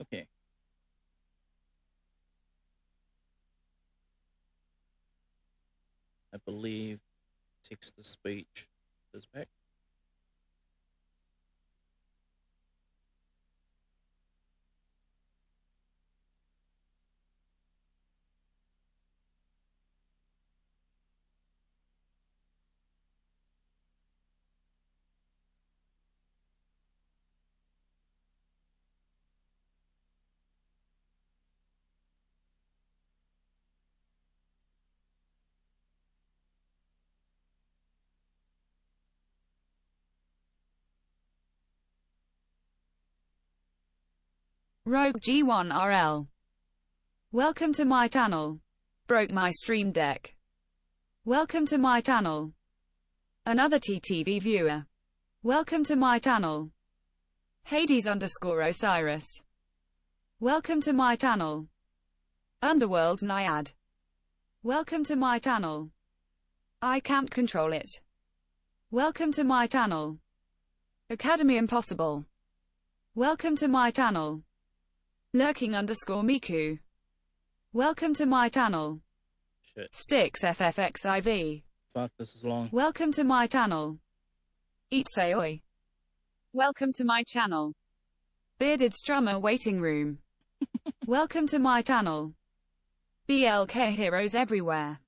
Okay. I believe text to speech is back. Rogue G1RL. Welcome to my channel. Broke my stream deck. Welcome to my channel. Another TTV viewer. Welcome to my channel. Hades_Osiris. Welcome to my channel. Underworld Naiad. Welcome to my channel. I can't control it. Welcome to my channel. Academy Impossible. Welcome to my channel. Lurking_Miku. Welcome to my channel. Shit. Sticks FFXIV. Fuck, this is long. Welcome to my channel. Eat Sayoi. Welcome to my channel. Bearded Strummer Waiting Room. Welcome to my channel. BLK Heroes Everywhere.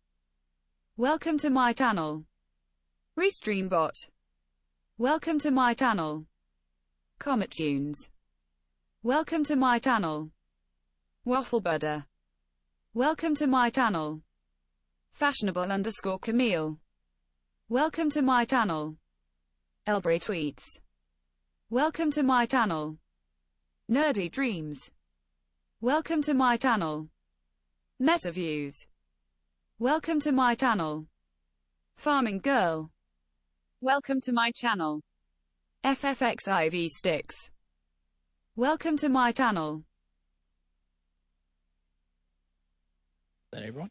Welcome to my channel. Restreambot. Welcome to my channel. Comet Tunes. Welcome to my channel. Wafflebudder. Welcome to my channel. Fashionable_Camille. Welcome to my channel. Elbray Tweets. Welcome to my channel. Nerdy Dreams. Welcome to my channel. MetaViews. Welcome to my channel. Farming Girl. Welcome to my channel. FFXIV Sticks. Welcome to my channel. Is that everyone?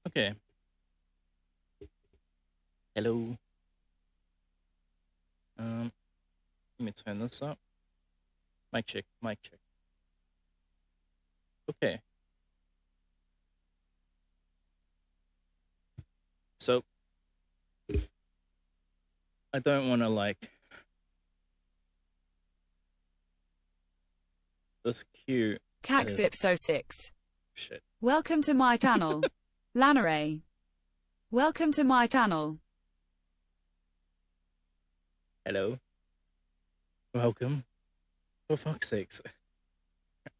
Okay. Hello. Let me turn this up. Mic check, mic check. Okay. So, I don't want to this queue. Caxipso6. Shit. Welcome to my channel. Lanaray. Welcome to my channel. Hello. Welcome. For fuck's sakes.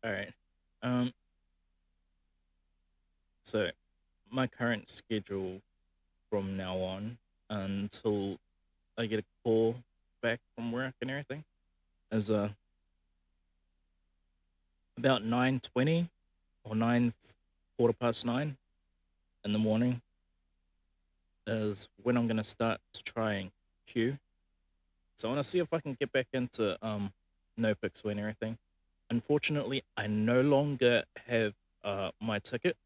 Alright. So, my current schedule from now on until I get a call back from work and everything is about 9:20 or 9:15 in the morning is when I'm gonna start to try and queue. So I want to see if I can get back into NoPixel and everything. Unfortunately, I no longer have my ticket,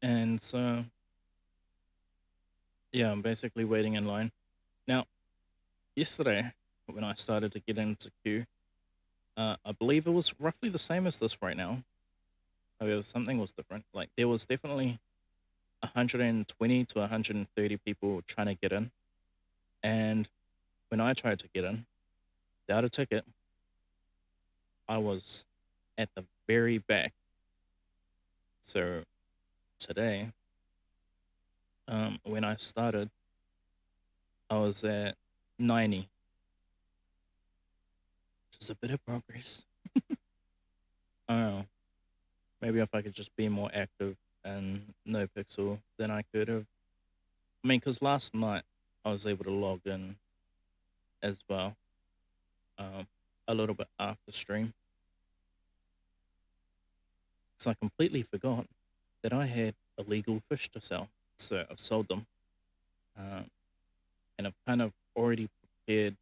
and so yeah, I'm basically waiting in line. Now, yesterday when I started to get into queue, I believe it was roughly the same as this right now. However, something was different. Like there was definitely 120 to 130 people trying to get in, and when I tried to get in without a ticket, I was at the very back. So today, when I started, I was at 90, which is a bit of progress. I don't know. Maybe if I could just be more active and NoPixel, then I could have. I mean, because last night I was able to log in as well, a little bit after stream. So I completely forgot that I had illegal fish to sell. So I've sold them. And I've kind of already prepared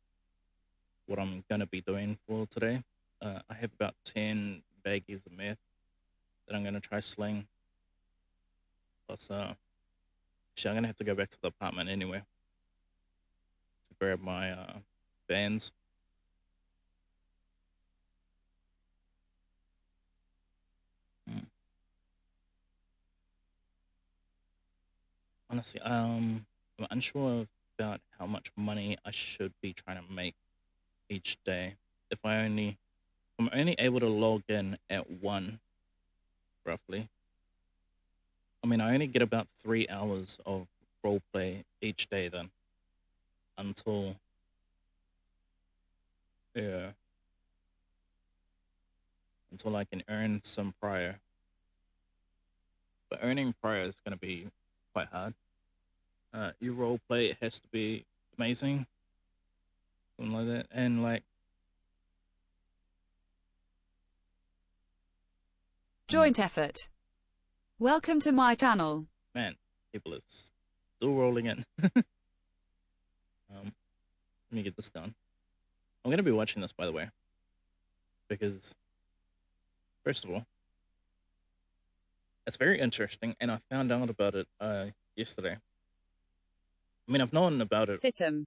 what I'm going to be doing for today. I have about 10 baggies of meth that I'm going to try sling. Plus, actually, I'm going to have to go back to the apartment anyway to grab my bands Honestly, I'm unsure about how much money I should be trying to make each day. If I'm only able to log in at one, roughly. I mean, I only get about 3 hours of roleplay each day then, until, yeah, until I can earn some prior. But earning prior is going to be quite hard. Your roleplay, it has to be amazing, something like that. And like, Joint effort. Welcome to my channel. man, people are still rolling in. Let me get this done. I'm going to be watching this, by the way, because, first of all, it's very interesting, and I found out about it yesterday. I mean, I've known about it. Situm.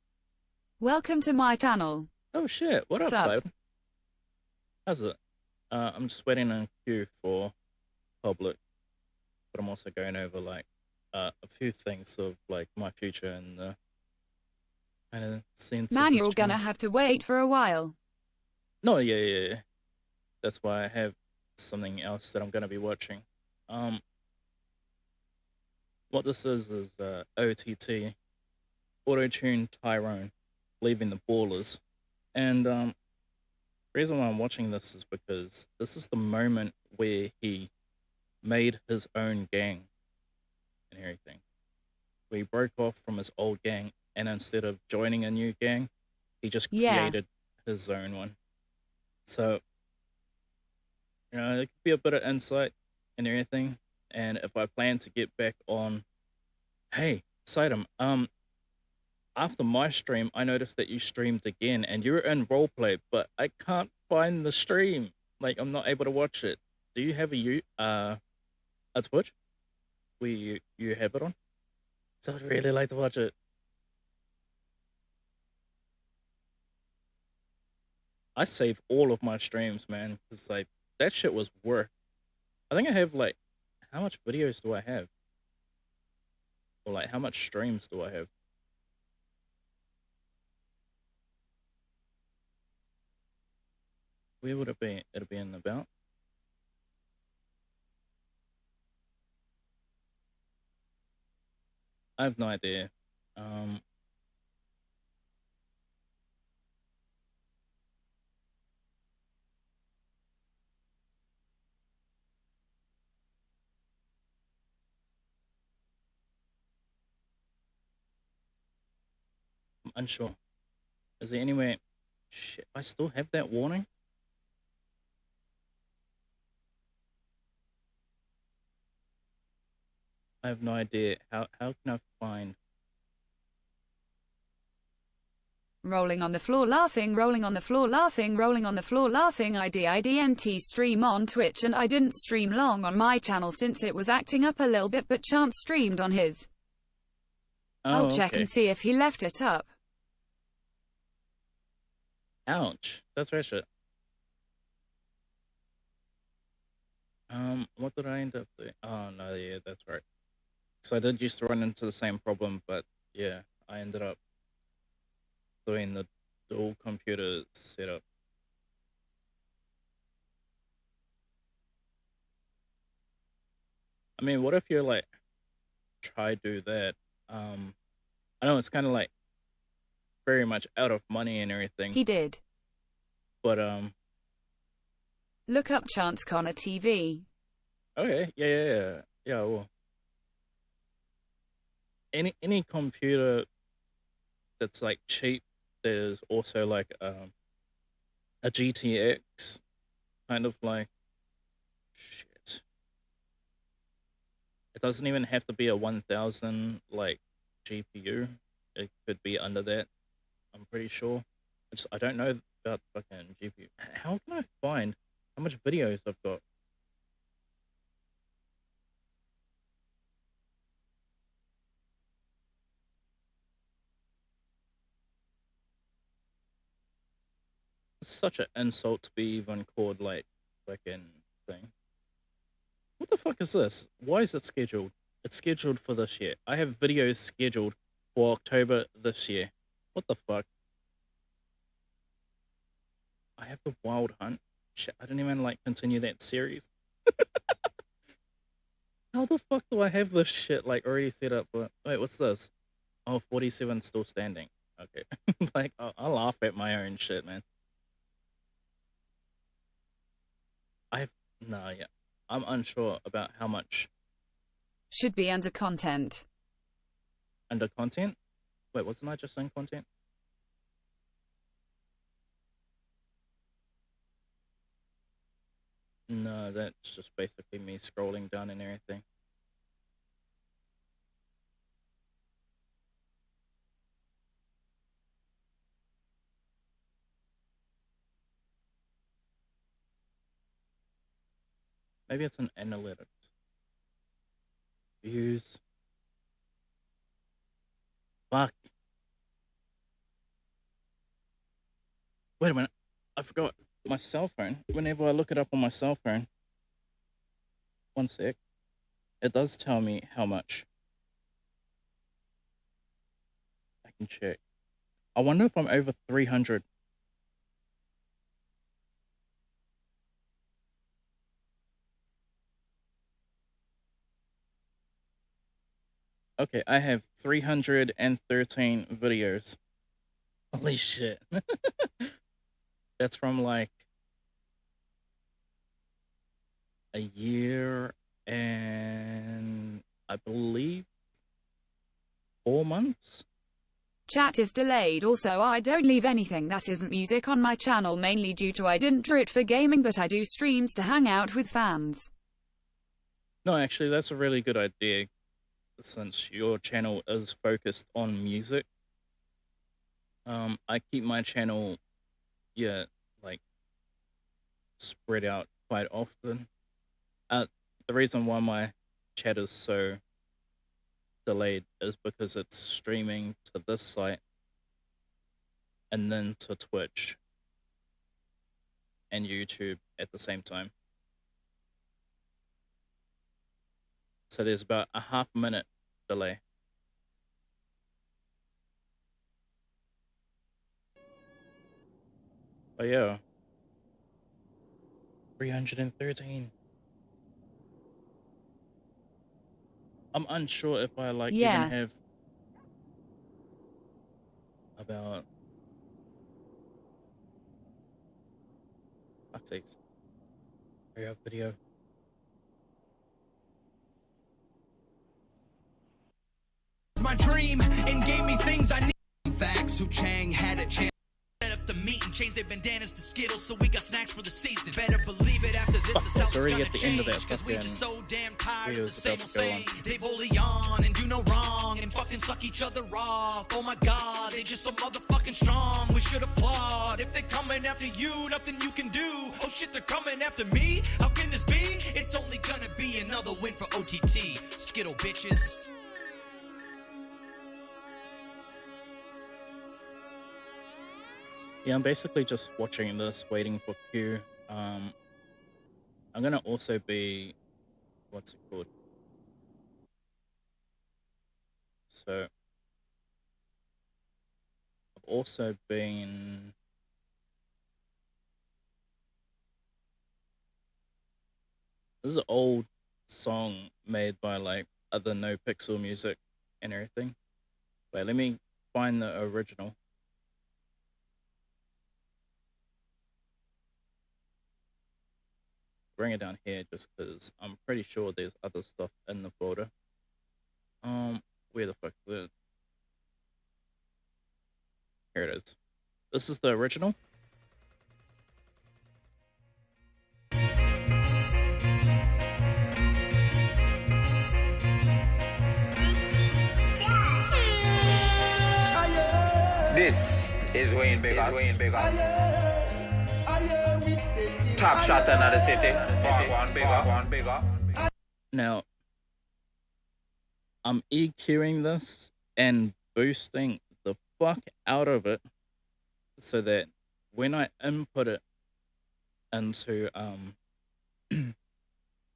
Welcome to my channel. Oh shit! What up, Sup? Side? How's it? I'm just waiting on queue for public, but I'm also going over like a few things of like my future and kind of scenes. Man, you're gonna have to wait for a while. No, yeah. That's why I have something else that I'm gonna be watching. What this is OTT, Auto-Tune Tyrone, leaving the Ballers, and the reason why I'm watching this is because this is the moment where he made his own gang and everything. Where he broke off from his old gang, and instead of joining a new gang, he just created his own one. So, you know, it could be a bit of insight and everything. And if I plan to get back on, hey, Sidem, after my stream, I noticed that you streamed again, and you're in roleplay, but I can't find the stream. Like, I'm not able to watch it. Do you have a Twitch where you have it on? So I'd really like to watch it. I save all of my streams, man, because like that shit was worth. I think I have like, how much videos do I have? Or like, how much streams do I have? Where would it be? It'll be in about. I have no idea. I'm unsure. Is there any way? Shit, I still have that warning? I have no idea. How can I find? Rolling on the floor laughing, rolling on the floor laughing, rolling on the floor laughing. I didn't stream on Twitch, and I didn't stream long on my channel since it was acting up a little bit, but Chance streamed on his. I'll check and see if he left it up. Ouch. That's right shit. What did I end up doing? Oh no, yeah, that's right. So I did used to run into the same problem, but yeah, I ended up doing the dual computer setup. I mean, what if you're like, try do that? I know it's kind of like very much out of money and everything. He did. But look up Chance Connor TV. Okay, yeah. Well, any computer that's like cheap, there's also like a GTX kind of like shit. It doesn't even have to be a 1000 like GPU. It could be under that. I'm pretty sure. I don't know about fucking GPU. How can I find how much videos I've got? It's such an insult to be even called like fucking thing. What the fuck is this? Why is it scheduled? It's scheduled for this year. I have videos scheduled for October this year. What the fuck? I have the Wild Hunt. Shit, I didn't even like continue that series. How the fuck do I have this shit like already set up? Wait, what's this? Oh, 47 still standing. Okay. Like, I laugh at my own shit, man. No, yeah. I'm unsure about how much Should be under content. under content. Wait, wasn't I just in content? No, that's just basically me scrolling down and everything. Maybe it's an analytics. Views. Fuck. Wait a minute. I forgot my cell phone. Whenever I look it up on my cell phone, one sec, it does tell me how much. I can check. I wonder if I'm over 300. Okay, I have 313 videos. Holy shit. That's from like a year and I believe 4 months. Chat is delayed. Also, I don't leave anything that isn't music on my channel, mainly due to I didn't do it for gaming, but I do streams to hang out with fans. No, actually, that's a really good idea since your channel is focused on music. I keep my channel, yeah, like spread out quite often. The reason why my chat is so delayed is because it's streaming to this site and then to Twitch and YouTube at the same time. So there's about a half-minute delay. Oh yeah. 313. I'm unsure if I like even have about fuck's sakes. Hurry up, video. My dream and gave me things I need. Facts who Chang had a chance. Set up the meet and change their bandanas to Skittles, so we got snacks for the season. Better believe it after this. The South is gonna change, cause we just so damn tired of the same old same. They bully on and do no wrong and fucking suck each other off. Oh my god, they just so motherfucking strong. We should applaud. If they coming after you, nothing you can do. Oh shit, they're coming after me? How can this be? It's only gonna be another win for OTT. Skittle bitches. Yeah, I'm basically just watching this, waiting for Q. I'm gonna also be, what's it called? So, I've also been, this is an old song made by like other NoPixel music and everything. Wait, let me find the original. Bring it down here just because I'm pretty sure there's other stuff in the folder. Where the fuck is it? Here it is. This is the original. This is Wayne Beggars. Top shot another city. One bigger. Now, I'm EQing this and boosting the fuck out of it so that when I input it into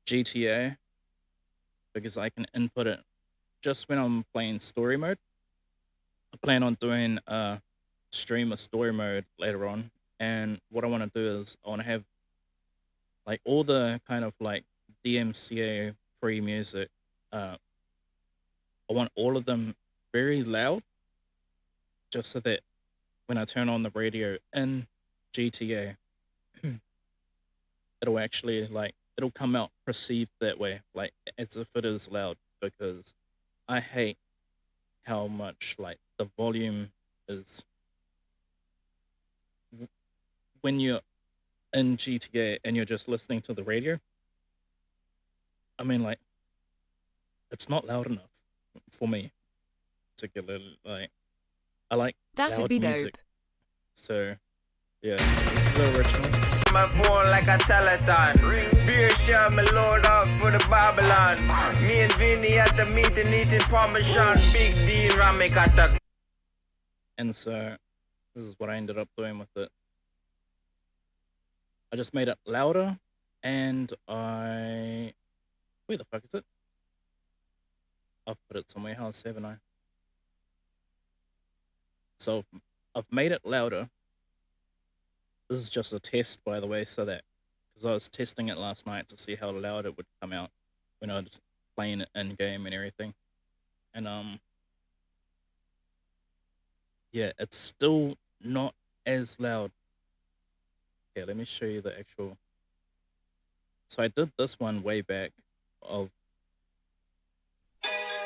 GTA, because I can input it just when I'm playing story mode. I plan on doing a stream of story mode later on, and what I want to do is I want to have like all the kind of like DMCA free music. I want all of them very loud, just so that when I turn on the radio in GTA, it'll actually like it'll come out perceived that way, like as if it is loud, because I hate how much like the volume is when you're in GTA and you're just listening to the radio. I mean, like, it's not loud enough for me, particularly. Like, I like That'd loud be music. dope. So, yeah, this is the original. My phone like a telethon. Beer share me load up for the Babylon. Me and Vinny at the meeting eating Parmesan. Big D Ramek at the. And so, this is what I ended up doing with it. I just made it louder, and where the fuck is it? I've put it somewhere else, haven't I? So, I've made it louder. This is just a test, by the way, so that, because I was testing it last night to see how loud it would come out when I was playing it in-game and everything. And, yeah, it's still not as loud. Okay, let me show you the actual. So I did this one way back of.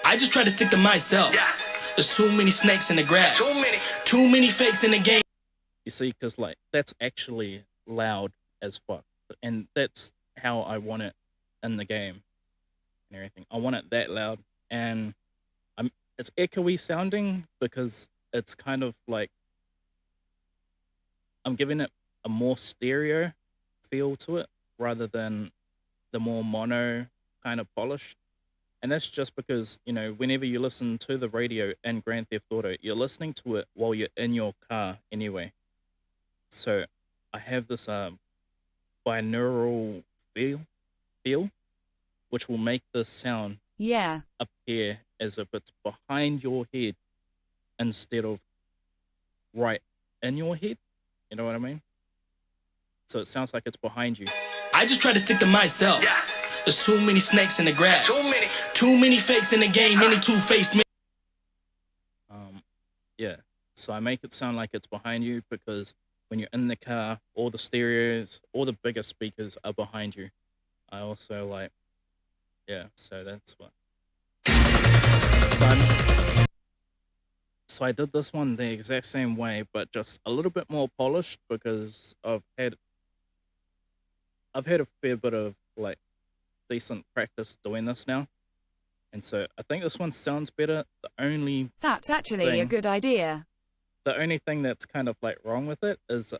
I just try to stick to myself. Yeah. There's too many snakes in the grass. Too many. Fakes in the game. You see, because like that's actually loud as fuck, and that's how I want it in the game and everything. I want it that loud, and it's echoey sounding because it's kind of like I'm giving it a more stereo feel to it rather than the more mono kind of polished. And that's just because, you know, whenever you listen to the radio in Grand Theft Auto, you're listening to it while you're in your car anyway. So I have this binaural feel, which will make the sound Yeah. appear as if it's behind your head instead of right in your head. You know what I mean? So it sounds like it's behind you. I just try to stick to myself. Yeah. There's too many snakes in the grass. Too many. Too many fakes in the game. Many two-faced men. Yeah. So I make it sound like it's behind you because when you're in the car, all the stereos, all the bigger speakers are behind you. I also like, yeah, so that's what. So I did this one the exact same way, but just a little bit more polished because I've had a fair bit of like decent practice doing this now. And so I think this one sounds better. That's actually a thing- good idea. The only thing that's kind of like wrong with it is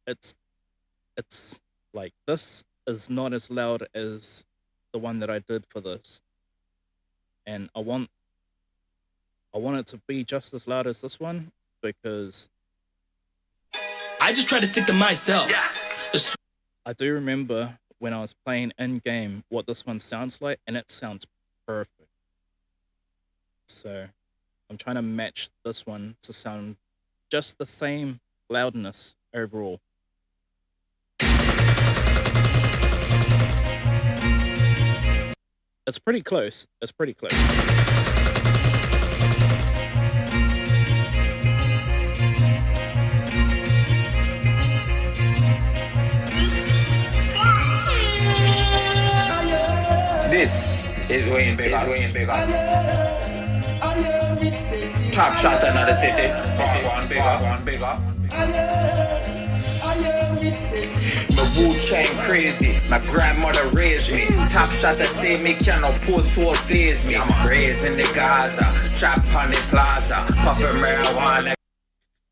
it's like this is not as loud as the one that I did for this. And I want it to be just as loud as this one because I just try to stick to myself. Yeah. There's I do remember when I was playing in game what this one sounds like, and it sounds perfect. So I'm trying to match this one to sound just the same loudness overall. It's pretty close. It's pretty close. This is Wayne Ballas. Top shot another city. One bigger. My Wu-Tang crazy. My grandmother raised me. Top shot that say me cannot pose so phase me. I'm raised in the Gaza. Trap on the plaza. Puffin' marijuana.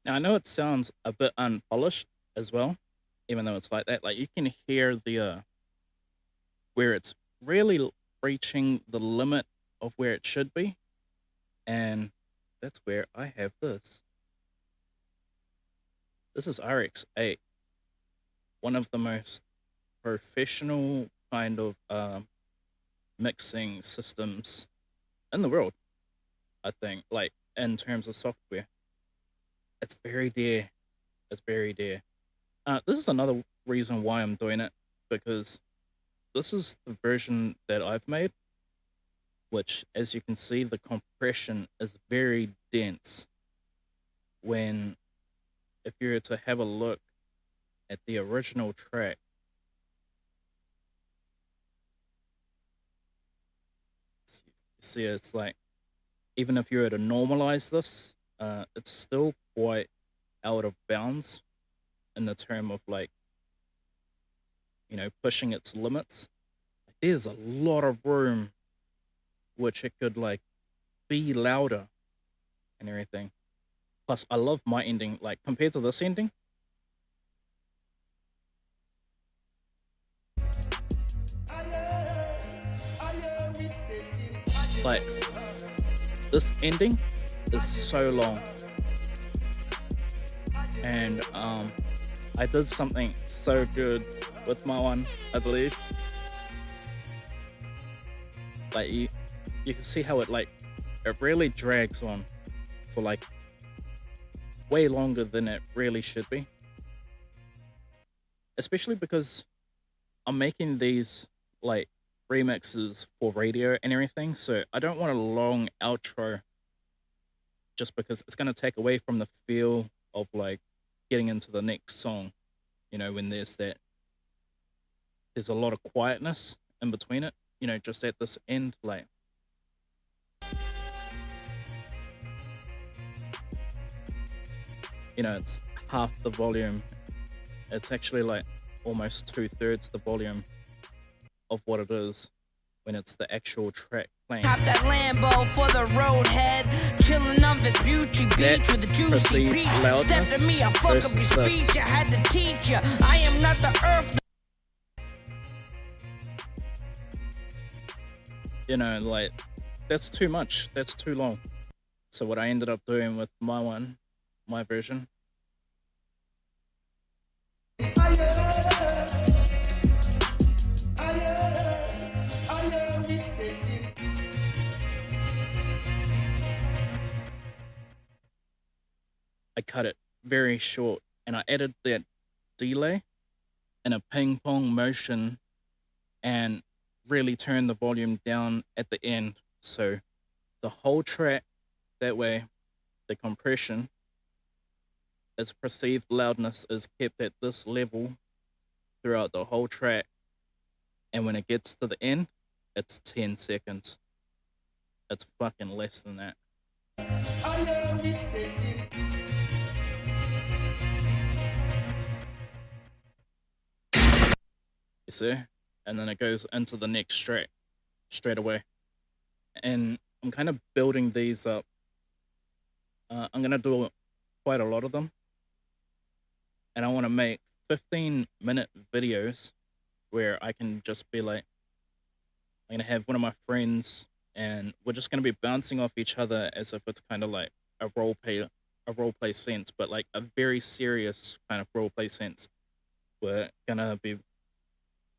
Now I know it sounds a bit unpolished as well, even though it's like that. Like you can hear the where it's really reaching the limit of where it should be, and that's where I have this. This is RX-8, one of the most professional kind of mixing systems in the world. I think, like in terms of software, it's very dear. It's very dear. This is another reason why I'm doing it, because this is the version that I've made, which, as you can see, the compression is very dense. When, if you were to have a look at the original track, see, it's like, even if you were to normalize this, it's still quite out of bounds in the term of, like, you know, pushing its limits. There's a lot of room which it could, like, be louder and everything. Plus, I love my ending, like, compared to this ending. Like, this ending is so long. And I did something so good with my one, I believe. Like, you can see how it, like, it really drags on for, like, way longer than it really should be. Especially because I'm making these, like, remixes for radio and everything, so I don't want a long outro just because it's going to take away from the feel of, like, getting into the next song. You know, when there's a lot of quietness in between it, you know, just at this end, like, you know, it's half the volume. It's actually like almost 2/3 the volume of what it is when it's the actual track playing. Cop that Lambo for the road head, chilling on this beauty beach with a juicy beach. Step to me, I'll fuck up your speech. I had to teach you, I am not the earth. You know, like, that's too much. That's too long. So what I ended up doing with my version, I cut it very short, and I added that delay in a ping pong motion and really turned the volume down at the end. So the whole track, that way the compression, its perceived loudness is kept at this level throughout the whole track. And when it gets to the end, it's 10 seconds. It's fucking less than that. You see? And then it goes into the next track straight away. And I'm kind of building these up. I'm going to do quite a lot of them. And I want to make 15-minute videos where I can just be like, I'm going to have one of my friends and we're just going to be bouncing off each other as if it's kind of like a role play sense, but like a very serious kind of role play sense. We're going to be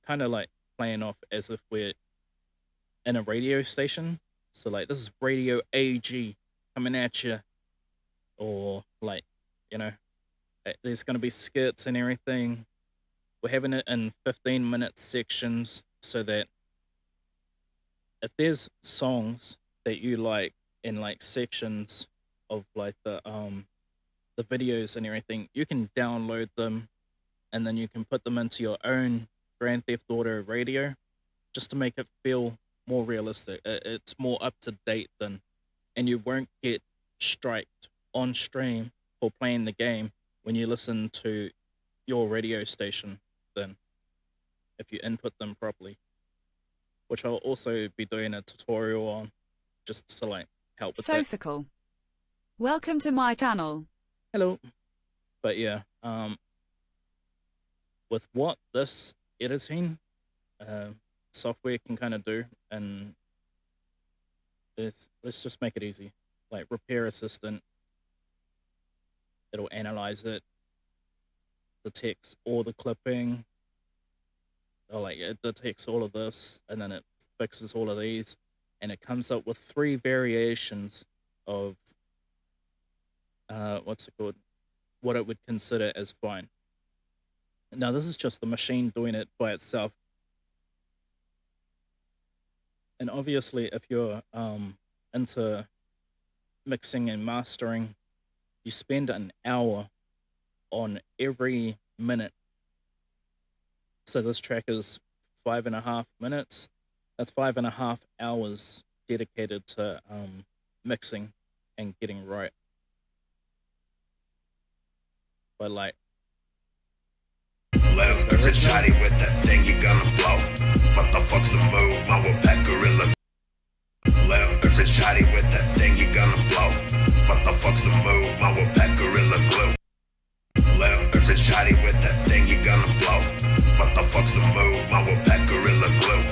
kind of like playing off as if we're in a radio station. So like, this is Radio AG coming at you, or like, you know, there's going to be skits and everything. We're having it in 15-minute sections so that if there's songs that you like in like sections of like the videos and everything, you can download them and then you can put them into your own Grand Theft Auto radio just to make it feel more realistic. It's more up to date than, and you won't get striked on stream for playing the game when you listen to your radio station then, if you input them properly, which I'll also be doing a tutorial on just to like help with that. Sophical. Welcome to my channel. Hello. But yeah, with what this editing software can kind of do, and let's just make it easy. Like Repair Assistant, it'll analyze it, the text or the clipping, or like it detects all of this, and then it fixes all of these, and it comes up with 3 variations of what's it called? What it would consider as fine. Now, this is just the machine doing it by itself. And obviously, if you're into mixing and mastering, you spend an hour on every minute. So this track is 5.5 minutes. That's 5.5 hours dedicated to mixing and getting right. But like, Left to shotty with that thing you gonna blow. What the fuck's the move? My will pack gorilla. Left to shotty with that thing you gonna blow. What the fuck's the move? My will pack gorilla glue. Left to shotty with that thing you gonna blow. What the fuck's the move? My will pack gorilla glue.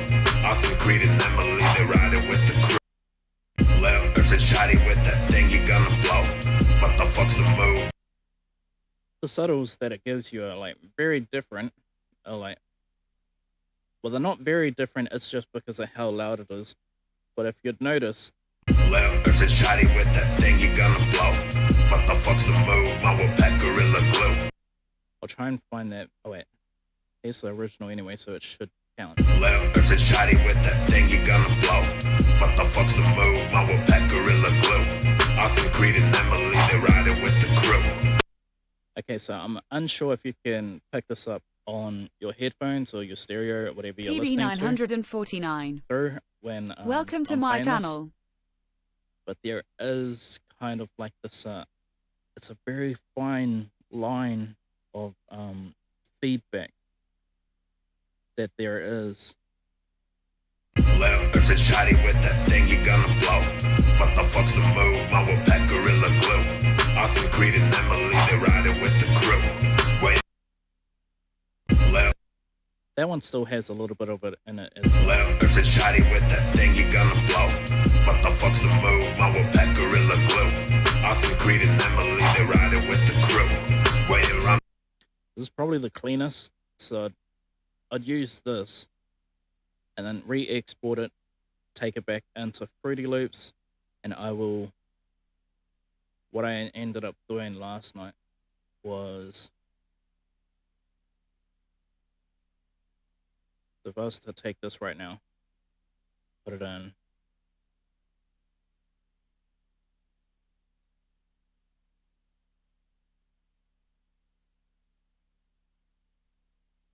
Awesome Creed and Emily, they riding with the crew. Left to shotty with that thing you gonna blow. What the fuck's the move? the subtles that it gives you are like very different. Are like, well, they're not very different. It's just because of how loud it is. But if you'd notice, left to shotty with that thing you gonna blow. What the fuck's the move? My will pack gorilla glue. I'll try and find that. Oh wait, here's the original anyway, so it should count. Left to shotty with that thing you gonna blow. What the fuck's the move? My will pack gorilla glue. Awesome Creed and Emily, they riding with the crew. Okay, so I'm unsure if you can pick this up on your headphones or your stereo or whatever you're listening to. PB949. Through when Welcome to I'm my playing channel. this. But there is kind of like this. It's a very fine line of feedback that there is. Left to shotty with that thing you gonna blow. What the fuck's the move? My will pack gorilla glue. Awesome Creed and Emily, they riding with the crew. Wait. Left. That one still has a little bit of it in it as well. Left to shotty with that thing you gonna blow. What the fuck's the move? My will pack gorilla glue. Awesome Creed and Emily, they riding with the crew. Wait around. This is probably the cleanest, so I'd use this and then re-export it, take it back into Fruity Loops, and I will. What I ended up doing last night was, if I was to take this right now, put it in,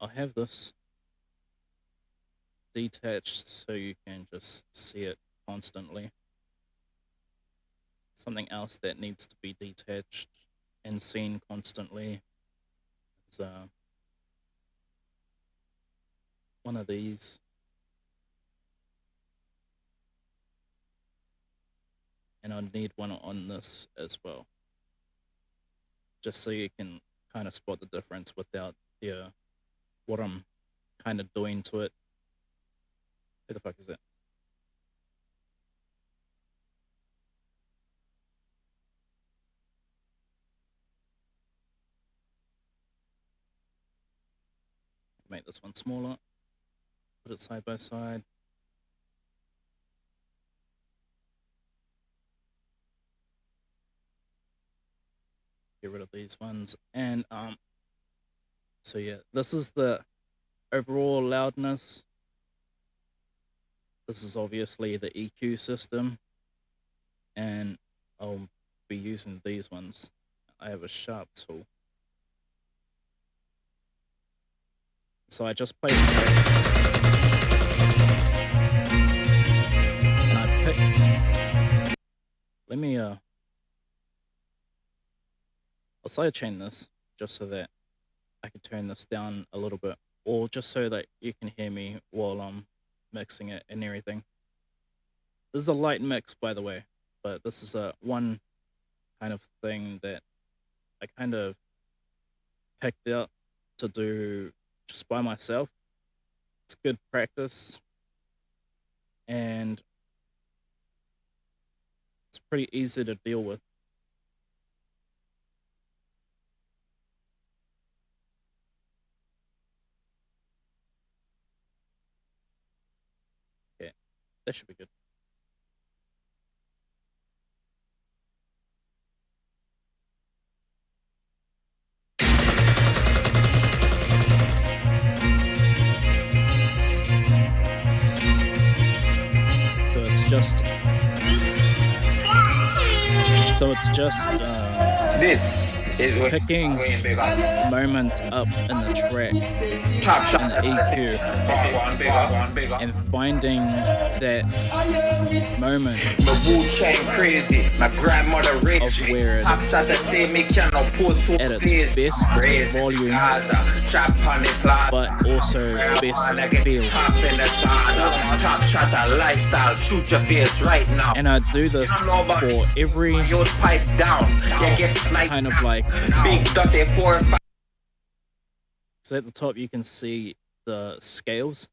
I'll have this detached so you can just see it constantly. Something else that needs to be detached and seen constantly is one of these. And I'd need one on this as well, just so you can kind of spot the difference without what I'm kind of doing to it. Who the fuck is it? Make this one smaller, put it side by side. Get rid of these ones, and so yeah, this is the overall loudness. This is obviously the EQ system, and I'll be using these ones. I have a sharp tool. So I just played it, and I picked. Let me I'll sidechain this just so that I can turn this down a little bit, or just so that you can hear me while I'm mixing it and everything. This is a light mix, by the way, but this is one kind of thing that I kind of picked out to do just by myself. It's good practice, and it's pretty easy to deal with. Okay, That should be good. So it's just this is what picking moments up in the track Top Shot in the EQ and finding that moment my Wu-Tang crazy, my grandmother raised me. where Top Shot that say me cannot post at its best volume, but also best feel. Top Shot that lifestyle, shoot your face right now. And I do this for every pipe down, you get sniped. kind of like Big 34 5. So at the top you can see the scales,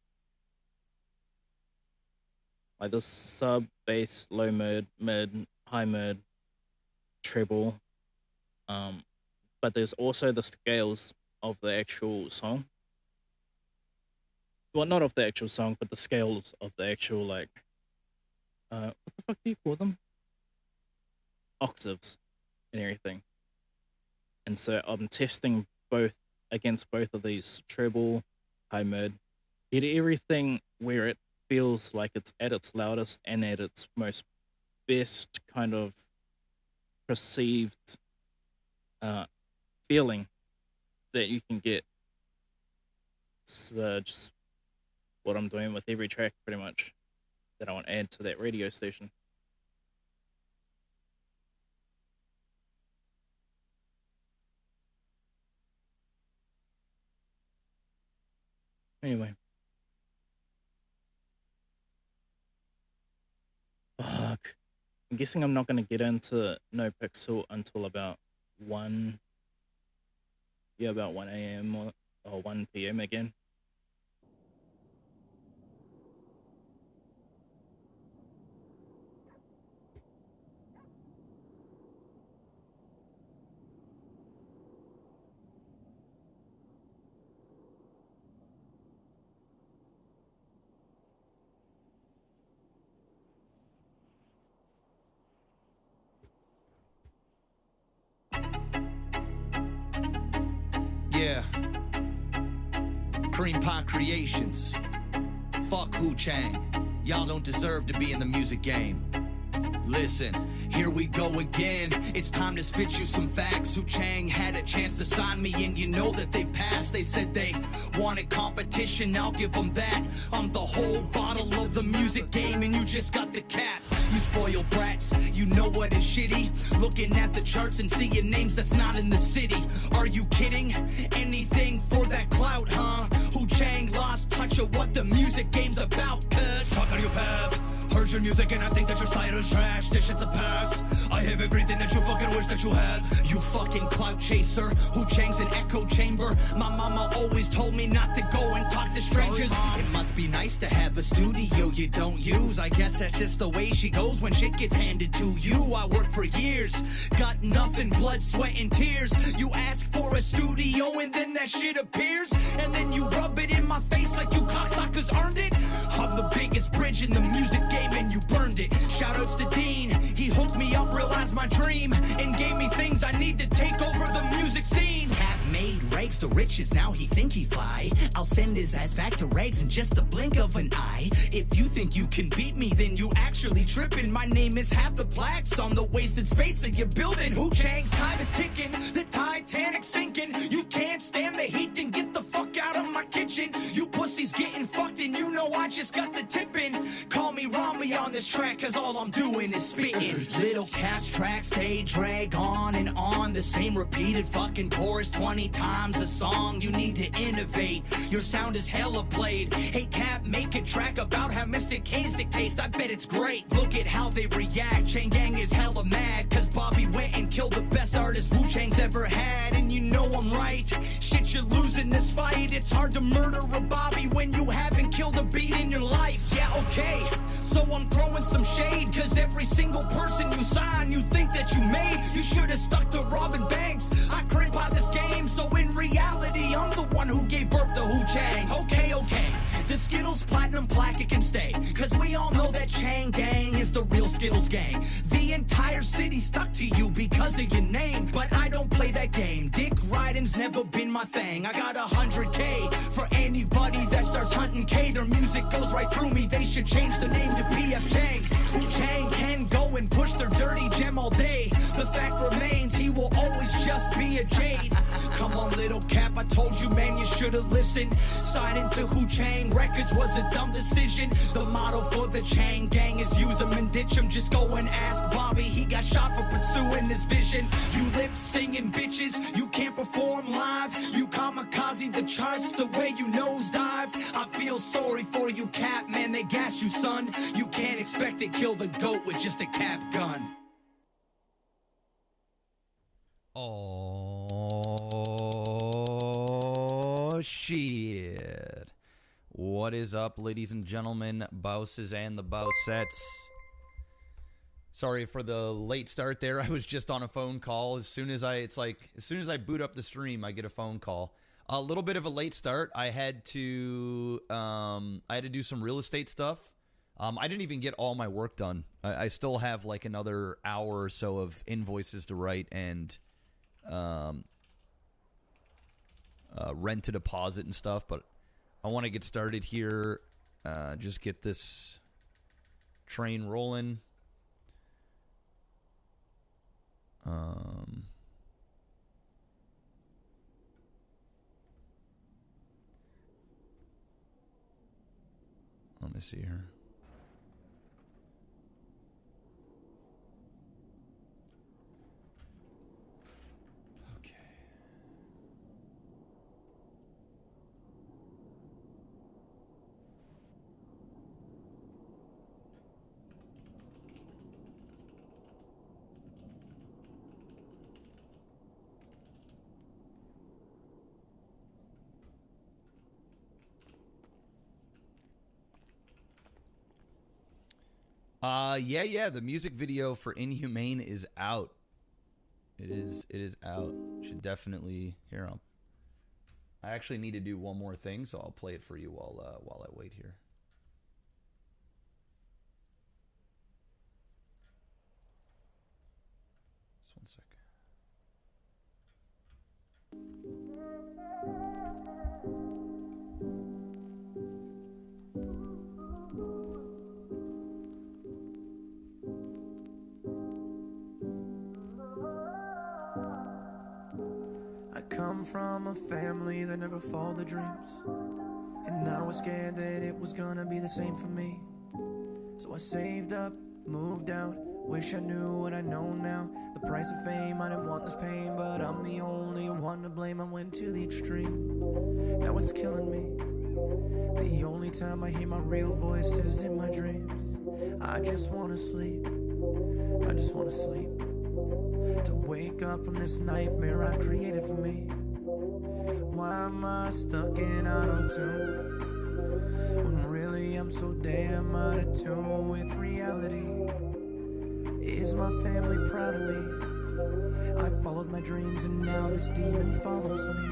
like the sub, bass, low mid, mid, high mid, treble. But there's also the scales of the actual song. Well, not of the actual song, but the scales of the actual, like, what the fuck do you call them? Octaves and everything. And so I'm testing both against both of these, treble, high mid, get everything where it feels like it's at its loudest and at its most best kind of perceived feeling that you can get. So just what I'm doing with every track pretty much that I want to add to that radio station. Anyway. Fuck. I'm guessing I'm not going to get into NoPixel until about 1 a.m. or 1 p.m. again. Yeah. ScreenPad Creations. Fuck Wu Chang. Y'all don't deserve to be in the music game. Listen, here we go again. It's time to spit you some facts. Wu Chang had a chance to sign me, and you know that they passed. They said they wanted competition, I'll give them that. I'm the whole bottle of the music game, and you just got the cap. You spoiled brats, you know what is shitty. Looking at the charts and seeing names that's not in the city. Are you kidding? Anything for that clout, huh? Wu Chang lost touch of what the music game's about, cuz fuck on your path. Heard your music and I think that your style is trash. This shit's a pass. I have everything that you fucking wish that you had. You fucking clout chaser. Wu Chang's an echo chamber. My mama always told me not to go and talk to strangers. It must be nice to have a studio you don't use. I guess that's just the way she goes when shit gets handed to you. I worked for years, got nothing, blood, sweat, and tears. You ask for a studio and then that shit appears, and then you rub it in my face like you cocksuckers earned it. I'm the biggest bridge in the music game and you burned it. Shoutouts to Dean, he hooked me up, realized my dream, and gave me things I need to take over the music scene. Hat made rags to riches, now he think he fly. I'll send his ass back to rags in just a blink of an eye. If you think you can beat me, then you actually tripping. My name is half the plaques on the wasted space of your building. Wu Chang's time is ticking, the Titanic's sinking. You can't stand the heat, then get the fuck out of my kitchen. You pussies getting fucked and you know I just got the tipping. Call me Rami on this track, cause all I'm doing is spitting. Little cats tracks, they drag on and on. The same repeated fucking chorus 20 times a song. You need to innovate, your sound is hella played. Hey Cap, make a track about how Mr. K's dictates. I bet it's great. Look at how they react. Chain Gang is hella mad, cause Bobby went and killed the best artist Wu Chang's ever had. And you know I'm right, shit, you're losing this fight. It's hard to murder a Bobby when you haven't killed a beat in your life. Yeah, okay, so I'm throwing some shade, cause every single person you sign, you think that you made. You should have stuck to Robin Banks. I ScreenPad this game, so in reality, I'm the one who gave birth to Wu Chang. Okay, The Skittles platinum plaque, it can stay. Cause we all know that Chain Gang is the real Skittles gang. The entire city stuck to you because of your name. But I don't play that game. Dick riding's never been my thing. I got 100K for anybody that starts hunting K. Their music goes right through me. They should change the name to PF Chang's. Wu Chang can go and push their dirty gem all day. The fact remains he will always just be a jade. Come on, little Cap, I told you, man, you should've listened. Signing to Wu Chang Records was a dumb decision. The motto for the Chang Gang is use 'em and ditch 'em. Just go and ask Bobby, he got shot for pursuing his vision. You lip singing bitches, you can't perform live. You kamikaze the charts the way you nosedived. I feel sorry for you, Cap, man, they gassed you, son. You can't expect to kill the goat with just a cap gun. Oh, shit. What is up, ladies and gentlemen, bouses and the bousettes? Sorry for the late start there. I was just on a phone call. As soon as I boot up the stream, I get a phone call. A little bit of a late start. I had to do some real estate stuff. I didn't even get all my work done. I still have like another hour or so of invoices to write and rent to deposit and stuff, but I want to get started here, just get this train rolling. Let me see here. Yeah, the music video for Inhumane is out. It is out. Should definitely hear them. I actually need to do one more thing, so I'll play it for you while I wait here. Just 1 sec. Come from a family that never followed their dreams, and I was scared that it was gonna be the same for me. So I saved up, moved out, wish I knew what I know now. The price of fame, I didn't want this pain, but I'm the only one to blame. I went to the extreme, now it's killing me. The only time I hear my real voice is in my dreams. I just wanna sleep, I just wanna sleep, to wake up from this nightmare I created for me. Why am I stuck in auto-tune, when really I'm so damn out of tune with reality? Is my family proud of me? I followed my dreams and now this demon follows me.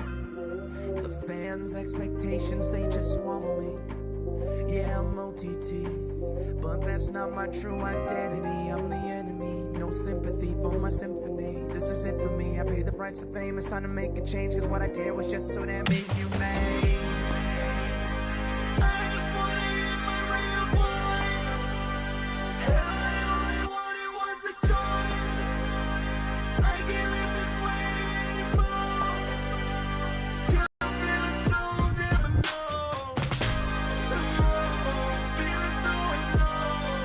The fans' expectations, they just swallow me. Yeah, I'm OTT, but that's not my true identity. I'm the enemy, no sympathy for my symphony. This is it for me, I paid the price of fame. It's time to make a change, cause what I did was just so damn inhumane. I just wanna hear my real voice, and I only wanted was a choice. I can't live this way anymore, cause I'm feeling so damn alone. Feeling so alone.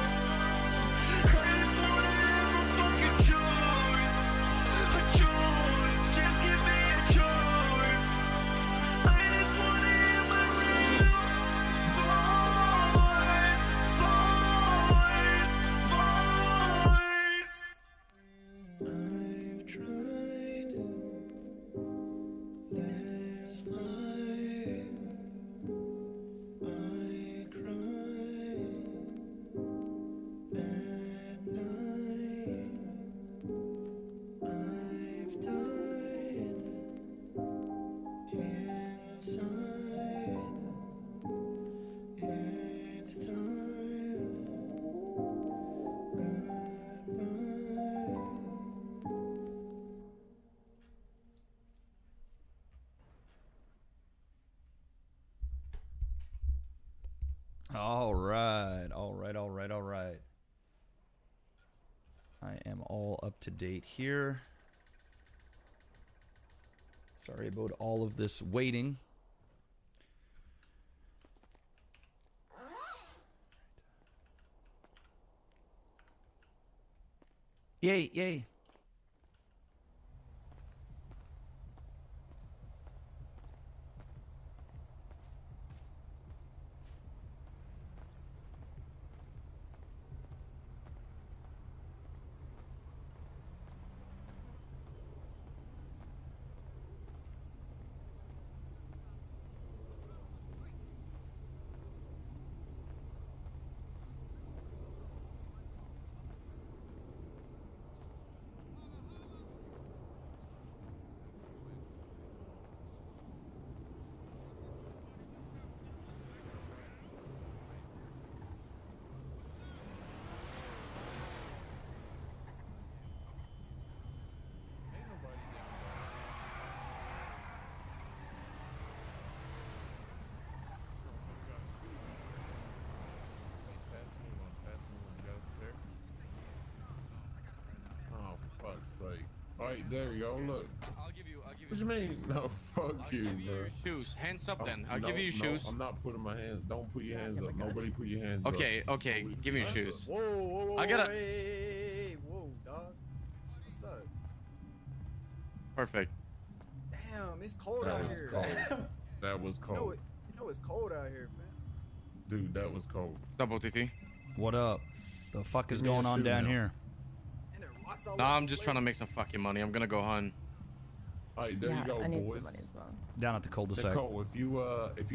I just wanna have a fucking choice. A choice, just give me a choice. I just wanna All right. I am all up to date here. Sorry about all of this waiting. Yay. Alright, there you go, look. I'll give you What you mean? No, fuck you, give you bro. your shoes. Hands up then. I'll No, give you your shoes. I'm not putting my hands. Don't put your hands up. Nobody put your hands up. Okay, Nobody give me your put shoes. hands Whoa, I gotta. hey, whoa, dog. What's up? Perfect. Damn, it's cold That out was here. cold. That was cold. You know it's cold out here, man. Dude, that was cold. What's up, OTT? What up? The fuck is Give me going a on shoe down now. here? And there are rocks all Nah, over I'm the just place. trying to make some fucking money. I'm gonna go hunt. Alright, there you go, boys. Down at the cul-de-sac. Nicole, if you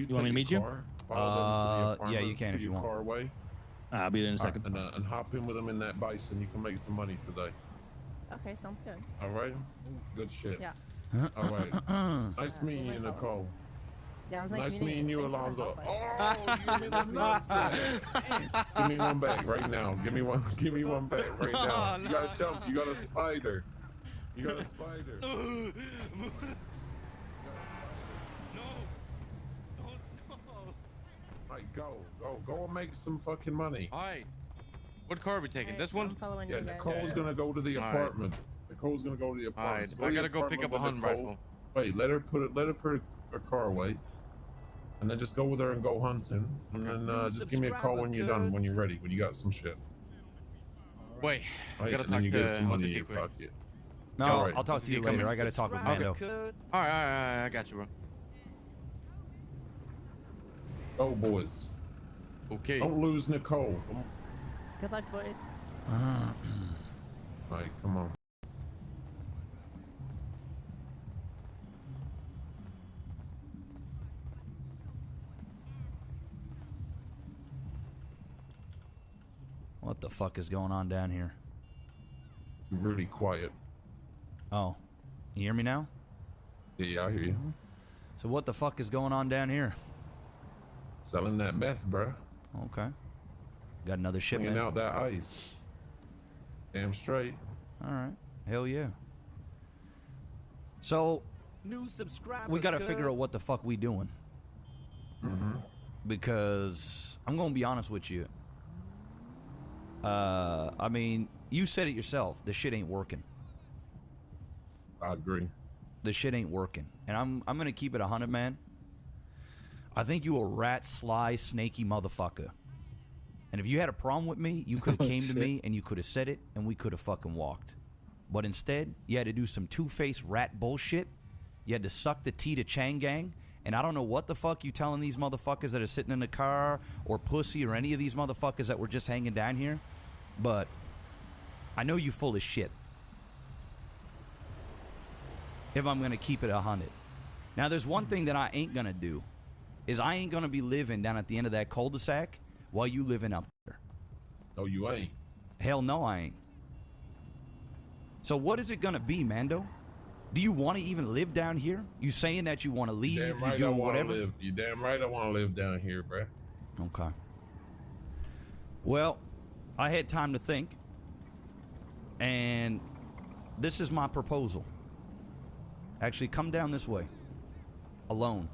take want me to meet you? car, follow them to the Yeah, you can if you want. Car away, I'll be there in a second. and hop in with them in that bison. You can make some money today. Okay, sounds good. All right, good shit. Yeah. All right. Nice meeting you, Nicole. Yeah, it was Nice meeting meeting you, Thanks for the Alonzo. help, Oh, you made this nonsense. Give me one back right now. Give me one. Give me one back right now. You gotta jump. You got a spider. You got a spider. No. All right, go and make some fucking money. Alright. What car are we taking? This one? I'm following Yeah, you guys. Nicole's gonna go to the All right. apartment. Nicole's gonna go to the apartment. Alright, So I the gotta go pick apartment up a with hunting Nicole. rifle. Wait, let her put her car away, and then just go with her and go hunting, and then just give me a call when you're done, when you're ready, when you got some shit. Wait, I Right, gotta and talk then you get to some money in OTT your quick. pocket. No, All right. I'll talk to you You come later. in. I gotta talk with Okay. Mando. Alright, I got you, bro. Go, boys. Okay. Don't lose Nicole. Good luck, boys. All right, come on. What the fuck is going on down here? Really quiet. Oh, you hear me now? Yeah, I hear you. So what the fuck is going on down here? Selling that meth, bruh. Okay. Got another Bringing shipment. out that ice. Damn straight. All right. Hell yeah. So New subscriber. we gotta figure out what the fuck we doing. Because I'm gonna be honest with you. I mean, you said it yourself. The shit ain't working. I agree. The shit ain't working. And I'm gonna keep it 100, man. I think you a rat, sly, snaky motherfucker. And if you had a problem with me, you could have came to me and you could have said it, and we could have fucking walked. But instead, you had to do some two-faced rat bullshit. You had to suck the tea to Chang Gang. And I don't know what the fuck you telling these motherfuckers that are sitting in the car, or Pussy, or any of these motherfuckers that were just hanging down here. But I know you full of shit. If I'm gonna keep it 100. Now, there's one thing that I ain't gonna do. Is I ain't gonna be living down at the end of that cul-de-sac while you living up there. Oh, you ain't? Hell no, I ain't. So what is it gonna be, Mando? Do you want to even live down here? You saying that you want to leave? Damn You right I doing want to whatever? live. You damn right I want to live down here, bruh. Okay. Well, I had time to think, and this is my proposal. Actually, come down this way. Alone.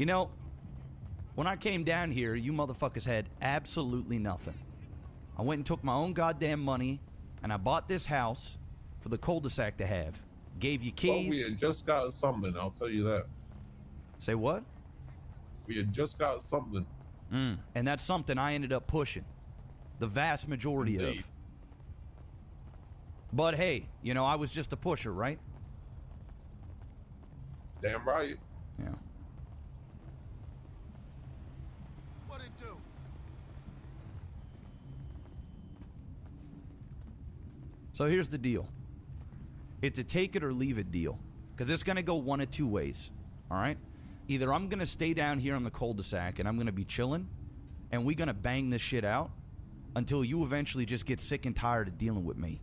You know, when I came down here, you motherfuckers had absolutely nothing. I went and took my own goddamn money, and I bought this house for the cul-de-sac to have. Gave you keys. Well, we had just got something, I'll tell you that. Say what? We had just got something. And that's something I ended up pushing. The vast majority of. But hey, you know, I was just a pusher, right? Damn right. Yeah. What it do? So here's the deal. It's a take it or leave it deal. Because it's going to go one of two ways. All right? Either I'm going to stay down here on the cul-de-sac and I'm going to be chilling and we're going to bang this shit out until you eventually just get sick and tired of dealing with me.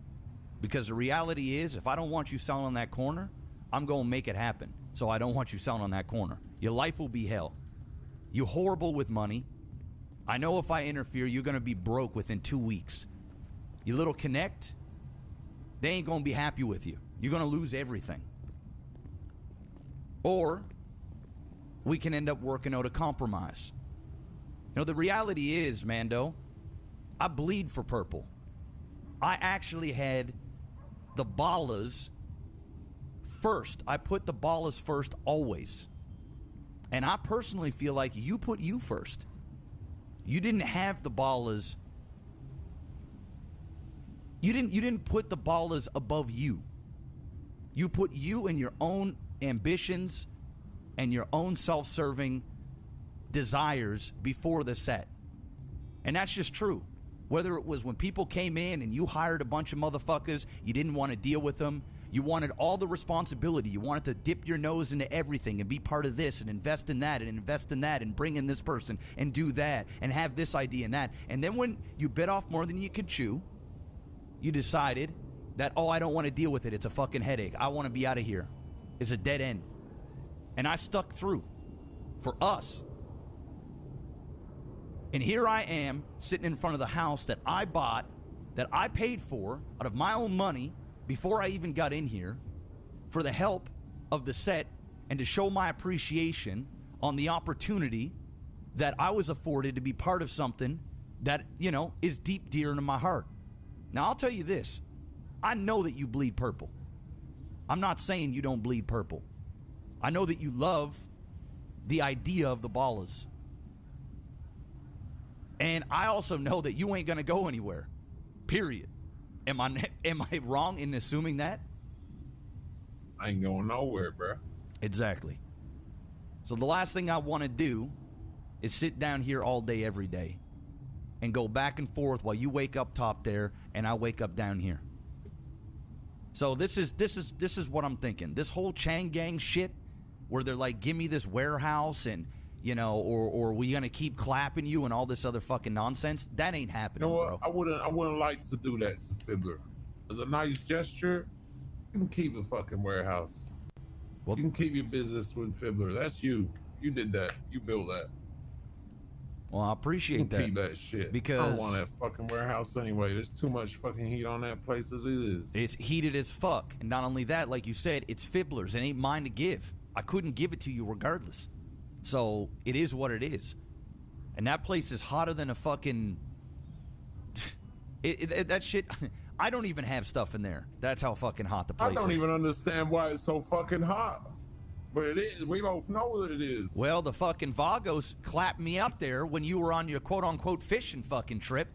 Because the reality is, if I don't want you selling on that corner, I'm going to make it happen. So I don't want you selling on that corner. Your life will be hell. You're horrible with money. I know if I interfere, you're going to be broke within 2 weeks. Your little connect, they ain't going to be happy with you. You're going to lose everything. Or we can end up working out a compromise. You know, the reality is, Mando, I bleed for purple. I actually had the Ballas first. I put the Ballas first always. And I personally feel like you put you first. You didn't have the Ballas. You didn't put the Ballas above you. You put you and your own ambitions and your own self-serving desires before the set. And that's just true. Whether it was when people came in and you hired a bunch of motherfuckers, you didn't want to deal with them, you wanted all the responsibility, you wanted to dip your nose into everything and be part of this and invest in that and invest in that and bring in this person and do that and have this idea and that. And then when you bit off more than you could chew, you decided that, oh, I don't want to deal with it. It's a fucking headache. I want to be out of here. It's a dead end. And I stuck through for us. And here I am sitting in front of the house that I bought, that I paid for out of my own money before I even got in here for the help of the set and to show my appreciation on the opportunity that I was afforded to be part of something that, you know, is deep dear to my heart. Now, I'll tell you this. I know that you bleed purple. I'm not saying you don't bleed purple. I know that you love the idea of the Ballas. And I also know that you ain't going to go anywhere. Period. Am I wrong in assuming that? I ain't going nowhere, bro. Exactly. So the last thing I want to do is sit down here all day, every day, and go back and forth while you wake up top there and I wake up down here. So this is what I'm thinking. This whole Chang Gang shit, where they're like, give me this warehouse and, you know, or we gonna keep clapping you and all this other fucking nonsense. That ain't happening, You know what? bro. I wouldn't like to do that to Fiddler. As a nice gesture, you can keep a fucking warehouse. Well, you can keep your business with Fiddler. That's you. You did that. You built that. Well, I appreciate that. Keep that shit. Because I don't want that fucking warehouse anyway. There's too much fucking heat on that place as it is. It's heated as fuck. And not only that, like you said, it's Fiddler's. It ain't mine to give. I couldn't give it to you regardless. So it is what it is. And that place is hotter than a fucking... that shit... I don't even have stuff in there. That's how fucking hot the place is. I don't even understand why it's so fucking hot. But it is. We both know that it is. Well, the fucking Vagos clapped me up there when you were on your quote-unquote fishing fucking trip.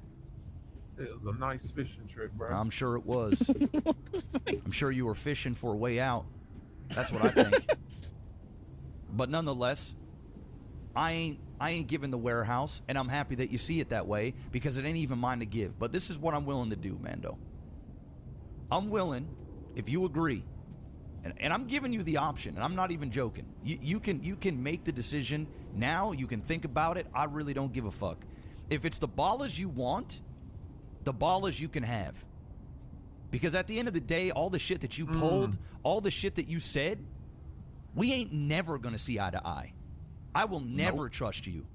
It was a nice fishing trip, bro. I'm sure it was. I'm sure you were fishing for a way out. That's what I think. But nonetheless, I ain't giving the warehouse, and I'm happy that you see it that way because it ain't even mine to give. But this is what I'm willing to do, Mando. I'm willing, if you agree, and I'm giving you the option, and I'm not even joking. You can make the decision now. You can think about it. I really don't give a fuck. If it's the Ballas you want, the Ballas you can have. Because at the end of the day, all the shit that you pulled, all the shit that you said, we ain't never going to see eye to eye. I will never trust you.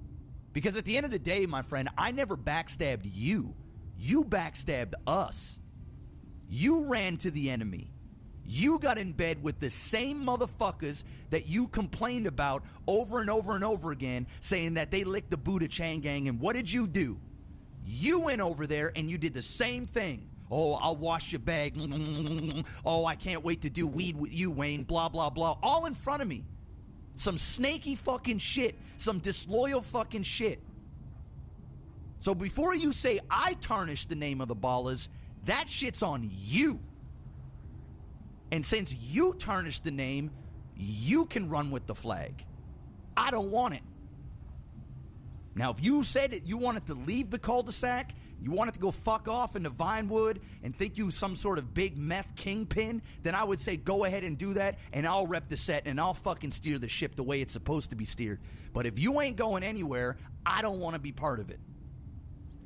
Because at the end of the day, my friend, I never backstabbed you. You backstabbed us. You ran to the enemy. You got in bed with the same motherfuckers that you complained about over and over and over again, saying that they licked the Buddha Chang gang. And what did you do? You went over there and you did the same thing. Oh, I'll wash your bag. Oh, I can't wait to do weed with you, Wayne. Blah, blah, blah. All in front of me. Some snaky fucking shit. Some disloyal fucking shit. So before you say I tarnished the name of the Ballas, that shit's on you. And since you tarnished the name, you can run with the flag. I don't want it. Now, if you said that you wanted to leave the cul-de-sac, you wanted to go fuck off into Vinewood and think you some sort of big meth kingpin, then I would say go ahead and do that, and I'll rep the set, and I'll fucking steer the ship the way it's supposed to be steered. But if you ain't going anywhere, I don't want to be part of it.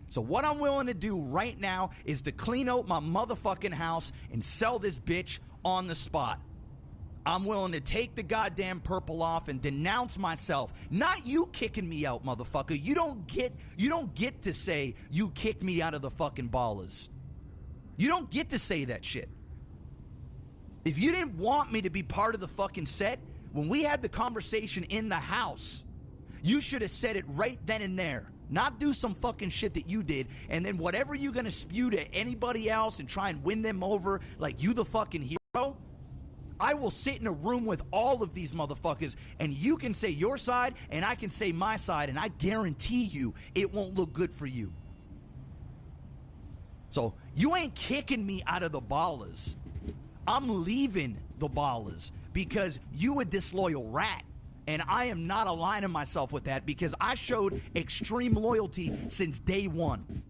So what I'm willing to do right now is to clean out my motherfucking house and sell this bitch on the spot. I'm willing to take the goddamn purple off and denounce myself. Not you kicking me out, motherfucker. You don't get to say you kicked me out of the fucking Ballas. You don't get to say that shit. If you didn't want me to be part of the fucking set, when we had the conversation in the house, you should have said it right then and there. Not do some fucking shit that you did, and then whatever you're gonna spew to anybody else and try and win them over like you the fucking hero, I will sit in a room with all of these motherfuckers, and you can say your side, and I can say my side, and I guarantee you it won't look good for you. So you ain't kicking me out of the Ballas. I'm leaving the Ballas because you a disloyal rat. And I am not aligning myself with that because I showed extreme loyalty since day one.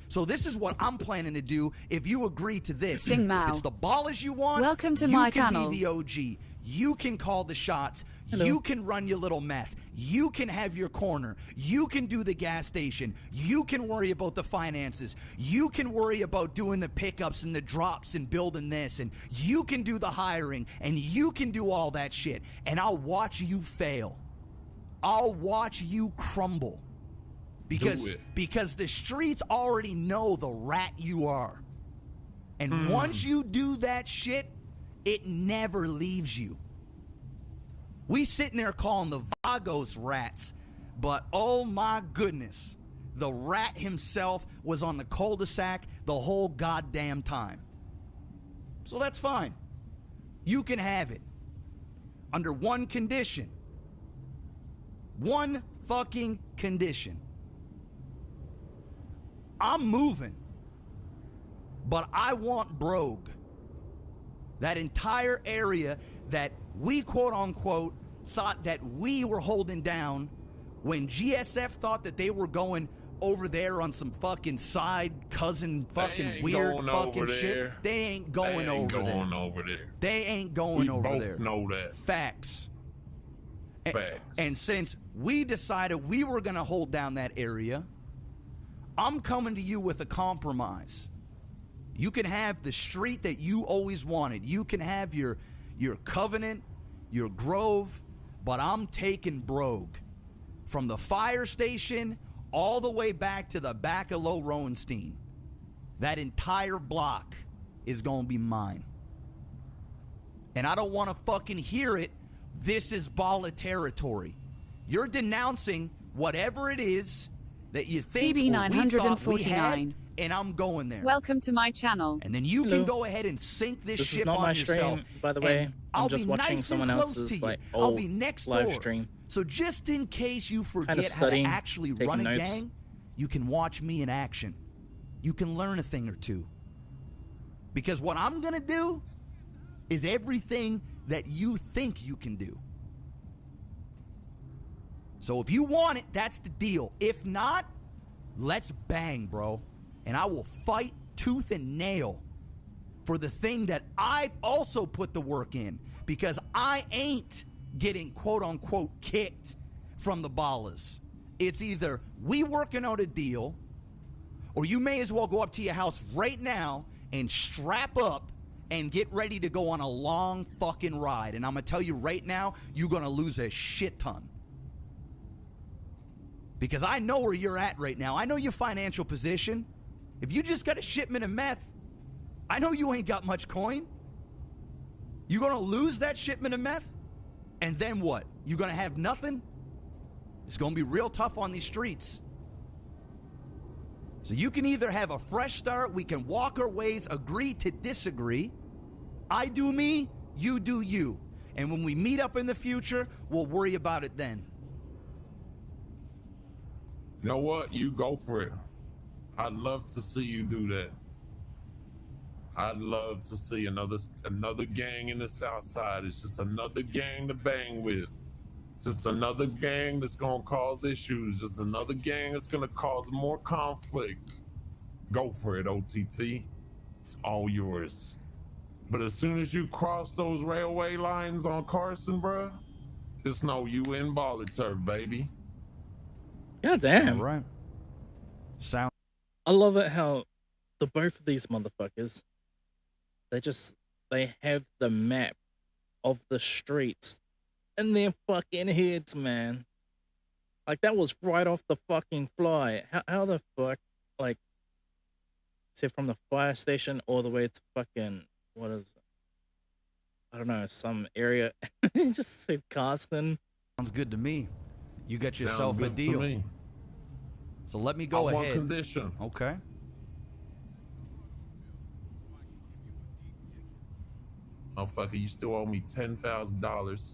So this is what I'm planning to do if you agree to this. If it's the Ballas you want, welcome to my channel. You can be the OG. You can call the shots. Hello. You can run your little meth. You can have your corner. You can do the gas station. You can worry about the finances. You can worry about doing the pickups and the drops and building this. And you can do the hiring. And you can do all that shit. And I'll watch you fail. I'll watch you crumble. Because the streets already know the rat you are. And once you do that shit, it never leaves you. We sitting there calling the Vagos rats, but oh my goodness, the rat himself was on the cul-de-sac the whole goddamn time. So that's fine. You can have it. Under one condition. One fucking condition. I'm moving, but I want Brogue. That entire area that we quote-unquote thought that we were holding down when GSF thought that they were going over there on some fucking side cousin fucking weird fucking shit. They ain't going over there. They ain't going over there. We both know that. Facts. Facts. And since we decided we were going to hold down that area, I'm coming to you with a compromise. You can have the street that you always wanted. You can have your Covenant, your Grove, but I'm taking Brogue. From the fire station all the way back to the back of Low Rowenstein. That entire block is going to be mine. And I don't want to fucking hear it. This is Balla territory. You're denouncing whatever it is that you think we thought we had, and I'm going there. Welcome to my channel. And then you can go ahead and sink this ship on yourself. This is not my stream, by the way. I'm just watching someone else's like old live stream. So just in case you forget how to actually run a gang, you can watch me in action. You can learn a thing or two. Because what I'm going to do is everything that you think you can do. So if you want it, that's the deal. If not, let's bang, bro. And I will fight tooth and nail for the thing that I also put the work in, because I ain't getting quote-unquote kicked from the Ballas. It's either we working out a deal, or you may as well go up to your house right now and strap up and get ready to go on a long fucking ride. And I'm going to tell you right now, you're going to lose a shit ton. Because I know where you're at right now. I know your financial position. If you just got a shipment of meth, I know you ain't got much coin. You gonna lose that shipment of meth? And then what? You gonna have nothing? It's gonna be real tough on these streets. So you can either have a fresh start, we can walk our ways, agree to disagree. I do me, you do you. And when we meet up in the future, we'll worry about it then. You know what? You go for it. I'd love to see you do that. I'd love to see another gang in the South Side. It's just another gang to bang with. Just another gang that's gonna cause issues. Just another gang that's gonna cause more conflict. Go for it, OTT. It's all yours. But as soon as you cross those railway lines on Carson, bruh, just know you in baller turf, baby. God damn. All right. Sound. I love it how the both of these motherfuckers, they have the map of the streets in their fucking heads, man. Like, that was right off the fucking fly. How the fuck, like, say from the fire station all the way to fucking, what is it? I don't know, some area. It just said Carson. Sounds good to me. You got Sounds yourself a good to deal. me. So let me go On ahead. one condition. Okay. Motherfucker, you still owe me $10,000.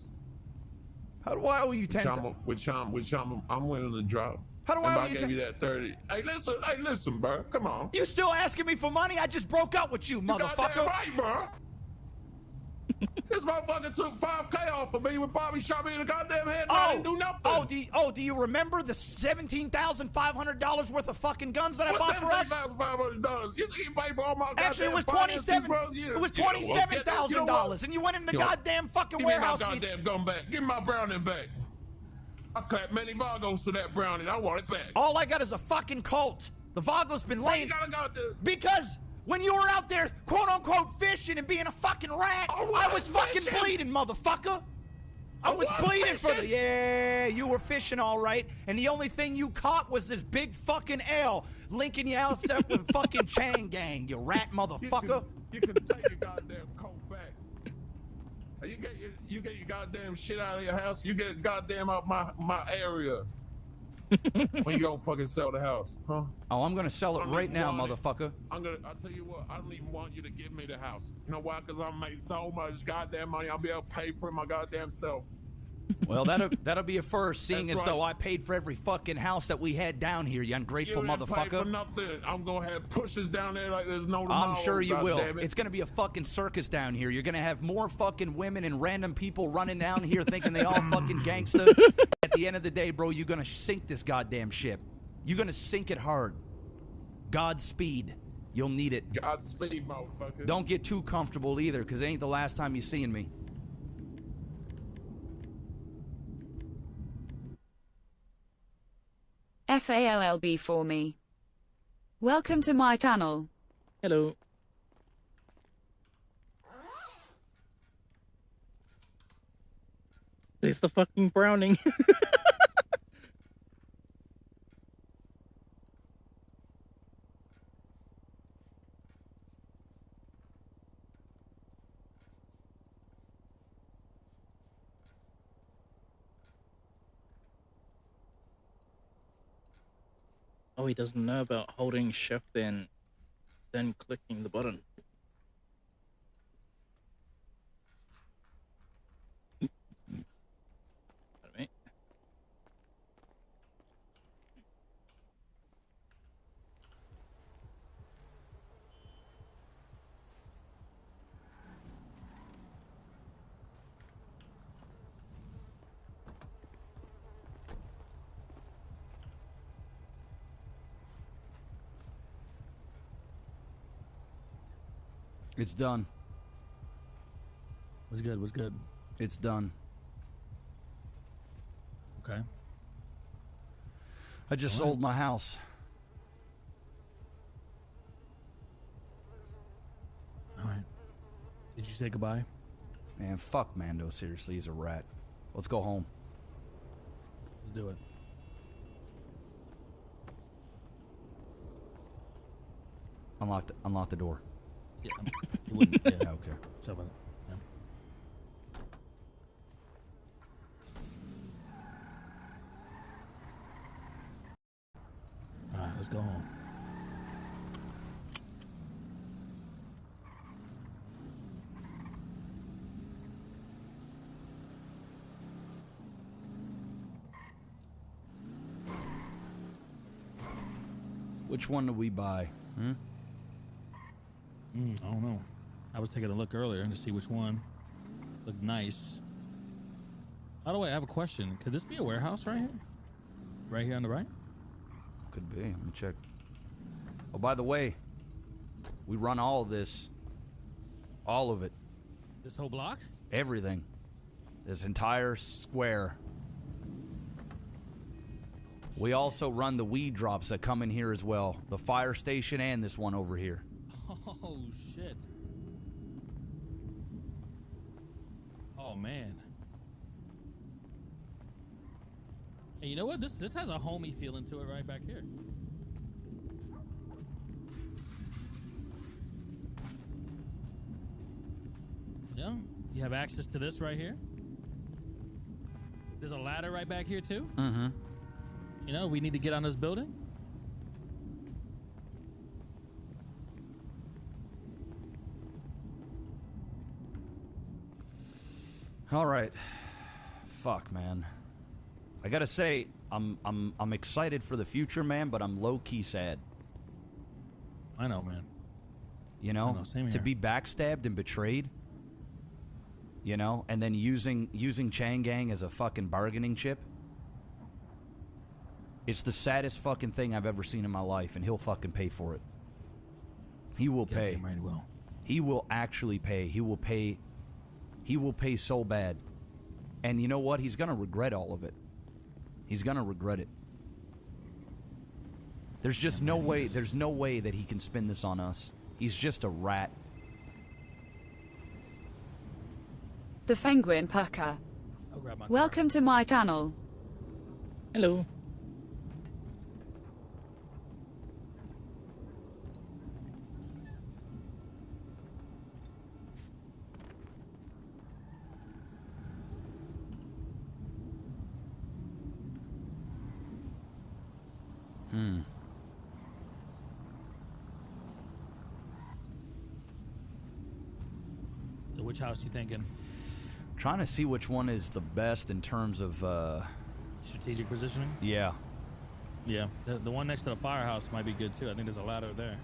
How do I owe you $10,000? Which I'm willing to drop. How do I owe you gave you that 30? Hey, listen, bro. Come on. You still asking me for money? I just broke up with you, motherfucker. Goddamn right, bro. This motherfucker took $5K off of me when Bobby shot me in the goddamn head and I didn't do nothing. Do you remember the $17,500 worth of fucking guns that I bought for us? $17,500. You think you paid for all my goddamn Actually, it was $27,000, and you went in the goddamn fucking warehouse. Give me my goddamn gun back. Give me my Browning back. I clapped many Vagos to that Browning. I want it back. All I got is a fucking Colt. The Vago's been laying. Why you gotta go because when you were out there, quote unquote, fishing and being a fucking rat, I was fucking bleeding, motherfucker. I was bleeding for the. Yeah, you were fishing all right, and the only thing you caught was this big fucking L linking you out with fucking Chang Gang, you rat motherfucker. You can take your goddamn coat back. You get your goddamn shit out of your house. You get it goddamn out my area. When you gonna fucking sell the house, huh? Oh, I'm gonna sell it right now, motherfucker. I'll tell you what, I don't even want you to give me the house. You know why? Because I made so much goddamn money, I'll be able to pay for it my goddamn self. Well, that'll be a first, seeing That's as though I paid for every fucking house that we had down here, you ungrateful You didn't pay motherfucker. for nothing. I'm gonna have pushes down there like there's no tomorrow. I'm sure you will. Goddammit. It's gonna be a fucking circus down here. You're gonna have more fucking women and random people running down here thinking they all fucking gangsta. At the end of the day, bro, you're gonna sink this goddamn ship. You're gonna sink it hard. Godspeed. You'll need it. Godspeed, motherfucker. Don't get too comfortable either, because it ain't the last time you're seeing me. FALLB for me. Welcome to my channel. Hello. There's the fucking Browning. Oh, he doesn't know about holding shift and then clicking the button. Pardon me. It's done. What's good? What's good? It's done. Okay. I just sold my house. All right. Did you say goodbye? Man, fuck Mando. Seriously, he's a rat. Let's go home. Let's do it. Unlock the door. Yeah. You wouldn't. Yeah. Okay. So about that. Yeah. Which one do we buy? I don't know. I was taking a look earlier to see which one looked nice. By the way, I have a question. Could this be a warehouse right here? Right here on the right? Could be. Let me check. Oh, by the way, we run all of this. All of it. This whole block? Everything. This entire square. We also run the weed drops that come in here as well. The fire station and this one over here. Oh, shit. Oh, man. Hey, you know what? This has a homey feeling to it right back here. Yeah, you have access to this right here. There's a ladder right back here too. Mm-hmm. You know, we need to get on this building. All right. Fuck, man. I gotta say, I'm excited for the future, man, but I'm low-key sad. I know, man. You know, same to here. be backstabbed and betrayed. You know, and then using Chang Gang as a fucking bargaining chip. It's the saddest fucking thing I've ever seen in my life, and he'll fucking pay for it. He will pay. Damn right he will. He will actually pay. He will pay. He will pay so bad. And you know what? He's gonna regret all of it. He's gonna regret it. There's just no way. There's no way that he can spin this on us. He's just a rat. The Penguin Pucker. I'll grab my Welcome to my channel. Hello. So which house you thinking? Trying to see which one is the best in terms of Strategic positioning? yeah. Yeah. The one next to the firehouse might be good too. I think there's a ladder there.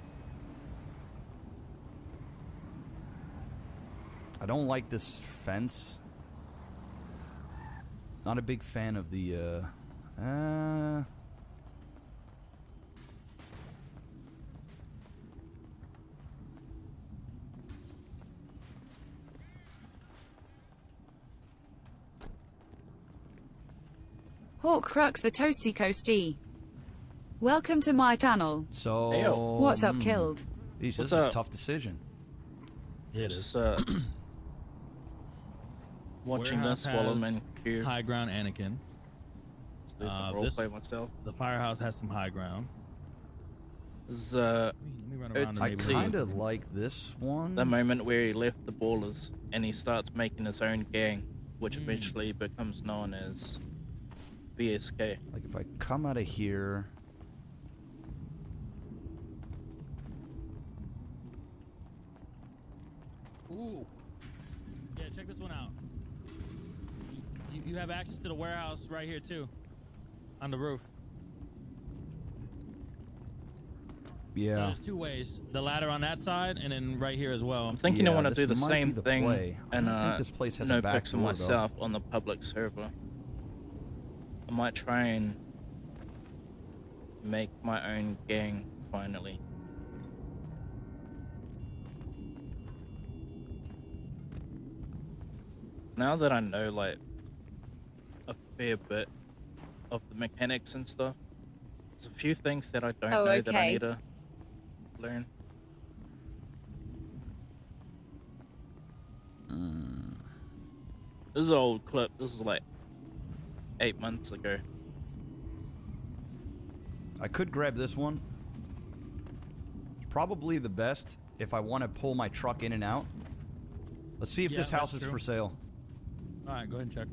I don't like this fence. Not a big fan of the Hawk Crux the Toasty Coasty. Welcome to my channel. So Heyo. What's up, Killed? This What's is a up? tough decision. Yeah, it Just is. watching Warehouse this while I'm has in queue. high ground Anakin. Let's do some roleplay myself. The firehouse has some high ground. This is, Let me run around the I neighborhood. kind of like this one. the moment where he left the Ballas and he starts making his own gang, which eventually becomes known as VSK. Like if I come out of here. Ooh. Yeah, check this one out. You have access to the warehouse right here too, on the roof. So Yeah. there's two ways: the ladder on that side, and then right here as well. I'm thinking I Yeah, want to this do the might same be the thing play. I and don't think this place has a back NoPixel door, though. myself on the public server. I might try and make my own gang finally. Now that I know like a fair bit of the mechanics and stuff, there's a few things that I don't Oh, know that I okay. need to learn. This is an old clip. This is like 8 months ago. I could grab this one. Probably the best if I want to pull my truck in and out. Let's see if Yeah, this house that's is true. for sale. All right, go ahead and check.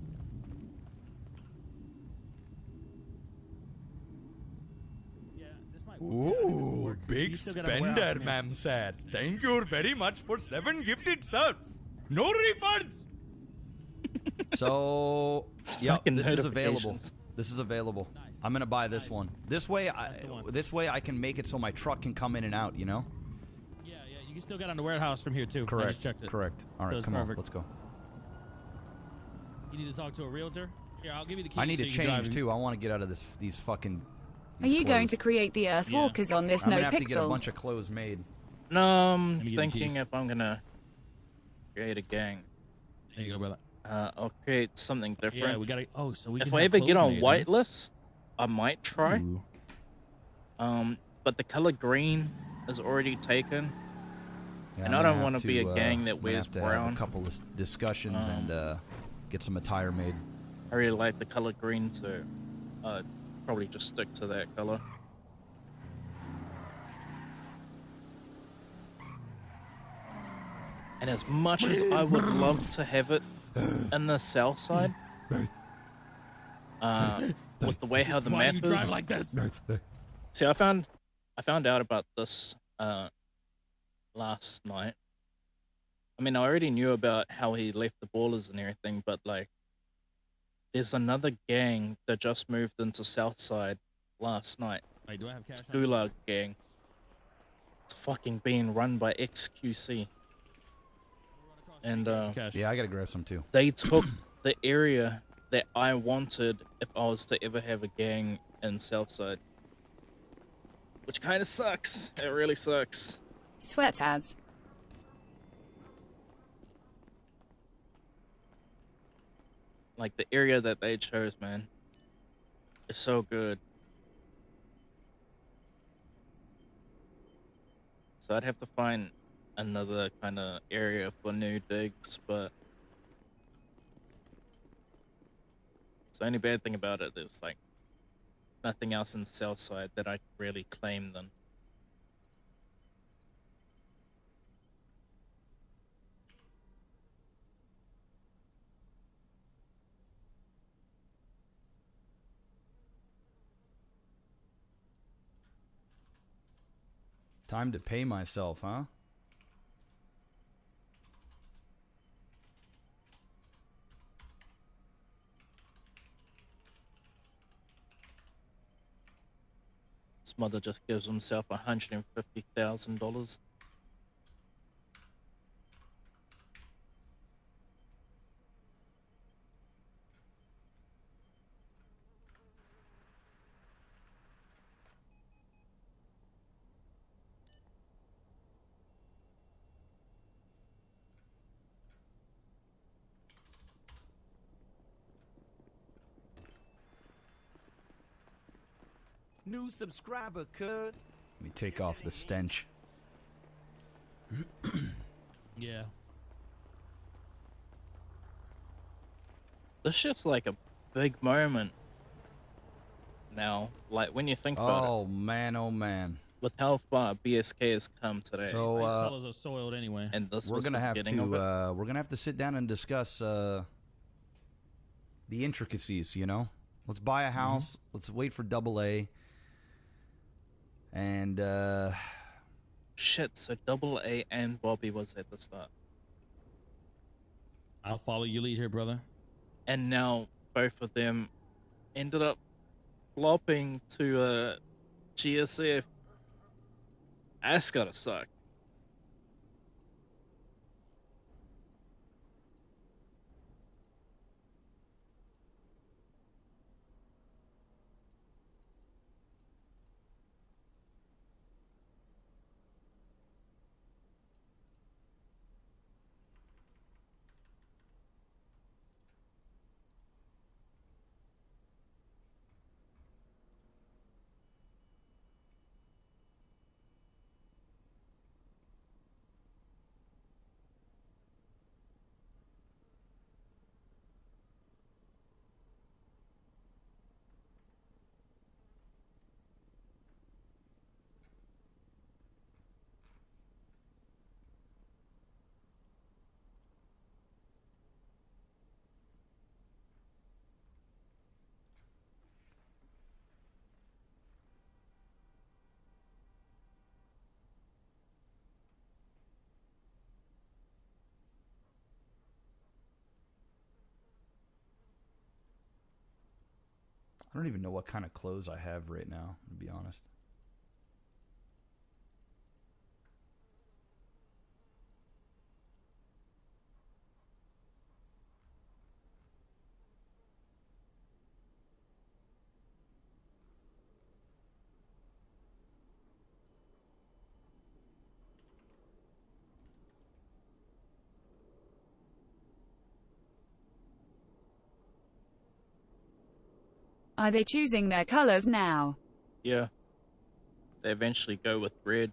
Yeah, this might work. Yeah, I think this will work. You still got a warehouse in here. said. Thank you very much for 7 gifted subs. No refunds. So, yeah, Fucking this is available. notifications. This is available. Nice. I'm gonna buy this one. This way, I can make it so my truck can come in and out. You know. Yeah, you can still get on the warehouse from here too. I Correct. just checked it. Correct. All So right, it's come on, perfect. let's go. You need to talk to a realtor. Here, I'll give you the key. I need so to you can drive change it. too. I want to get out of these fucking. Are you going to create the Earthwalkers on this I'm gonna have to get a NoPixel? bunch of clothes made. No, I'm me get the thinking keys. if I'm gonna create a gang. There you go, brother. I'll create something different. Yeah, we gotta. Oh, so we. If can I have ever get clothes on made, huh? whitelist, I might try. Ooh. But the color green is already taken, Yeah, and I'm I gonna don't want have to be a gang I'm that gonna wears have to have brown. a couple of discussions and get some attire made. I really like the color green, so probably just stick to that color. And as much as I would love to have it in the south side, with the way how the Why map do you drive is. like this? See, I found out about this last night. I mean, I already knew about how he left the Ballas and everything, but like, there's another gang that just moved into Southside last night. Wait, do I have cash? It's Gulag gang. It's fucking being run by XQC. And yeah, I gotta grab some too. they took the area that I wanted if I was to ever have a gang in Southside. Which kind of sucks. It really sucks. Sweataz. Like, the area that they chose, man, is so good. So I'd have to find another kind of area for new digs, but the only bad thing about it is, like, nothing else in the south side that I could really claim then. Time to pay myself, huh? His mother just gives himself $150,000. New subscriber, could. Let me take off the stench. Yeah. This shit's like a big moment now, like when you think about it. Oh man, oh man. With how far BSK has come today. So These colors are soiled anyway. And this we're was gonna the have beginning of it. to we're gonna have to sit down and discuss the intricacies. You know, let's buy a house. Let's wait for AA. And shit. So AA and Bobby was at the start, I'll follow your lead here, brother. and now both of them ended up flopping to GSF. That's gotta suck. I don't even know what kind of clothes I have right now, to be honest. Are they choosing their colors now? Yeah. They eventually go with red.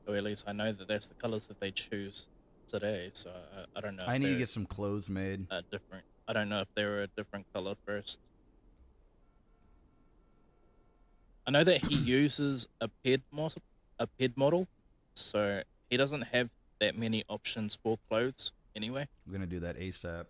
Or at least I know that that's the colors that they choose today, so I don't know. I need to get some clothes made. Different. I don't know if they were a different color first. I know that he uses a PED model, so he doesn't have that many options for clothes anyway. I'm gonna do that ASAP.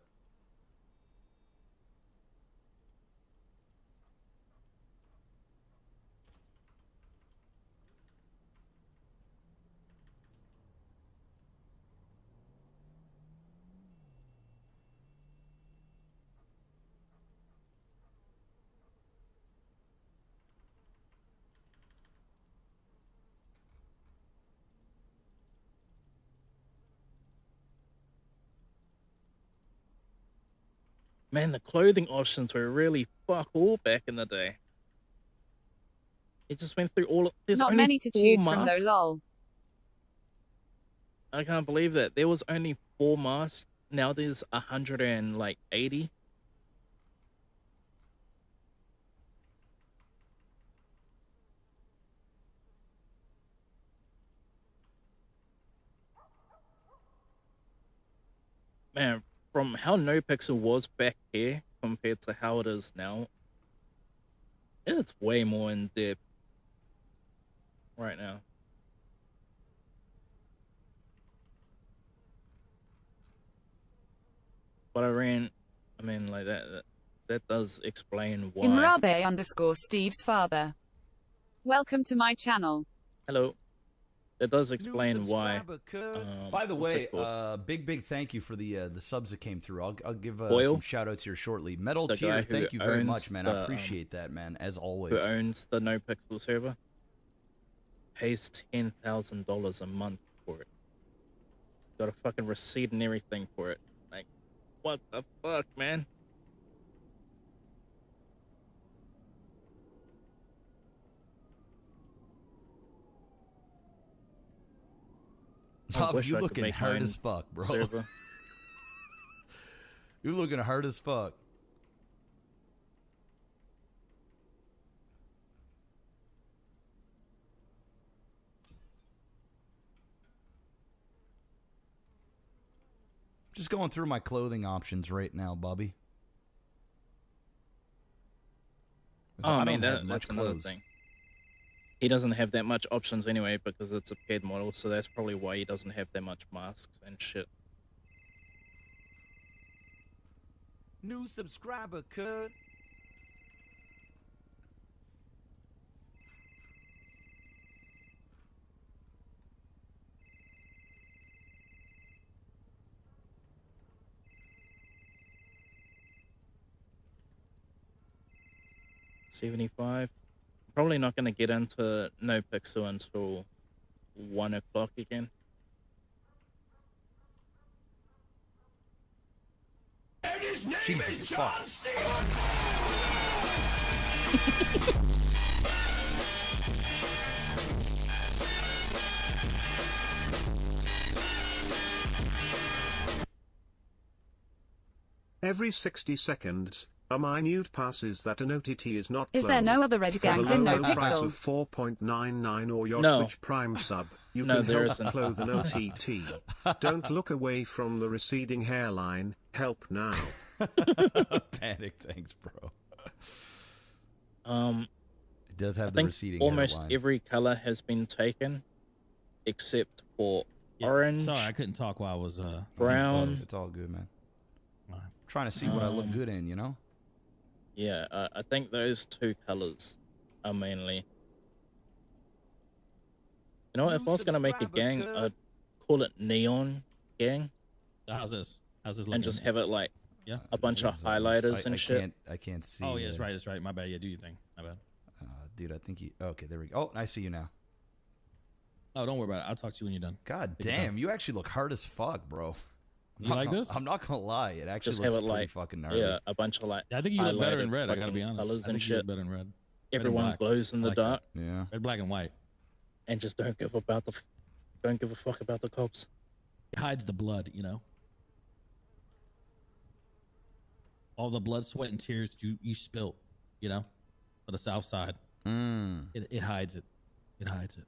Man, the clothing options were really fuck all back in the day. It just went through all. There's Not only many to 4 choose from though, masks. lol. I can't believe that. There was only 4 masks. Now there's 180. Man, from how NoPixel was back here compared to how it is now, it's way more in depth right now. But I mean, like that does explain why. Imrabe _Steve's father. Welcome to my channel. Hello. That does explain why. By the what's way, it called? big thank you for the subs that came through. I'll give Boyle? some shout outs here shortly. Metal The Tier, guy who thank you very owns much, man. the, I appreciate that, man. As always. Who owns the NoPixel server pays $10,000 a month for it. Got a fucking receipt and everything for it. Like, what the fuck, man? Bob, you looking hard as fuck, bro. Server. You're looking hard as fuck. Just going through my clothing options right now, Bobby. Oh, I mean, that's another thing. He doesn't have that much options anyway because it's a paid model, so that's probably why he doesn't have that much masks and shit. New subscriber could. $75. Probably not going to get into NoPixel until 1 o'clock again. Jesus fuck. Every 60 seconds, a minute passes that an OTT is not Is there no closed. other red For gangs the in low price NoPixel? of 4.99 or your No. Twitch Prime sub, you No, can there help isn't. clothe an OTT. Don't look away from the receding hairline. Help now. Panic, thanks, bro. It does have I the think receding almost hairline. every color has been taken, except for orange. Sorry, I couldn't talk while I was brown. It's all good, man. Trying to see what I look good in, you know? Yeah, I think those 2 colors are mainly. You know what? If I was gonna make a gang, I'd call it Neon Gang. How's this? How's this looking? And just have it like yeah, a bunch of highlighters and shit. I can't see. Oh yeah, it's right. It's right. My bad. Yeah, do your thing. My bad. Dude, I think you. Okay, there we go. Oh, I see you now. Oh, don't worry about it. I'll talk to you when you're done. God damn, you actually look hard as fuck, bro. You like this? I'm not gonna lie. It actually Just looks have it pretty like fucking gnarly. yeah, a bunch of like. Yeah, I think you look better in highlighted red. I gotta be fucking honest. Colors I and think you look shit. better in red. Red and Everyone black. glows in the I like dark. that. Yeah. Red, black, and white. And just don't give a fuck about the cops. It hides the blood, you know. All the blood, sweat, and tears you spilt, you know, for the South Side. It hides it. It hides it.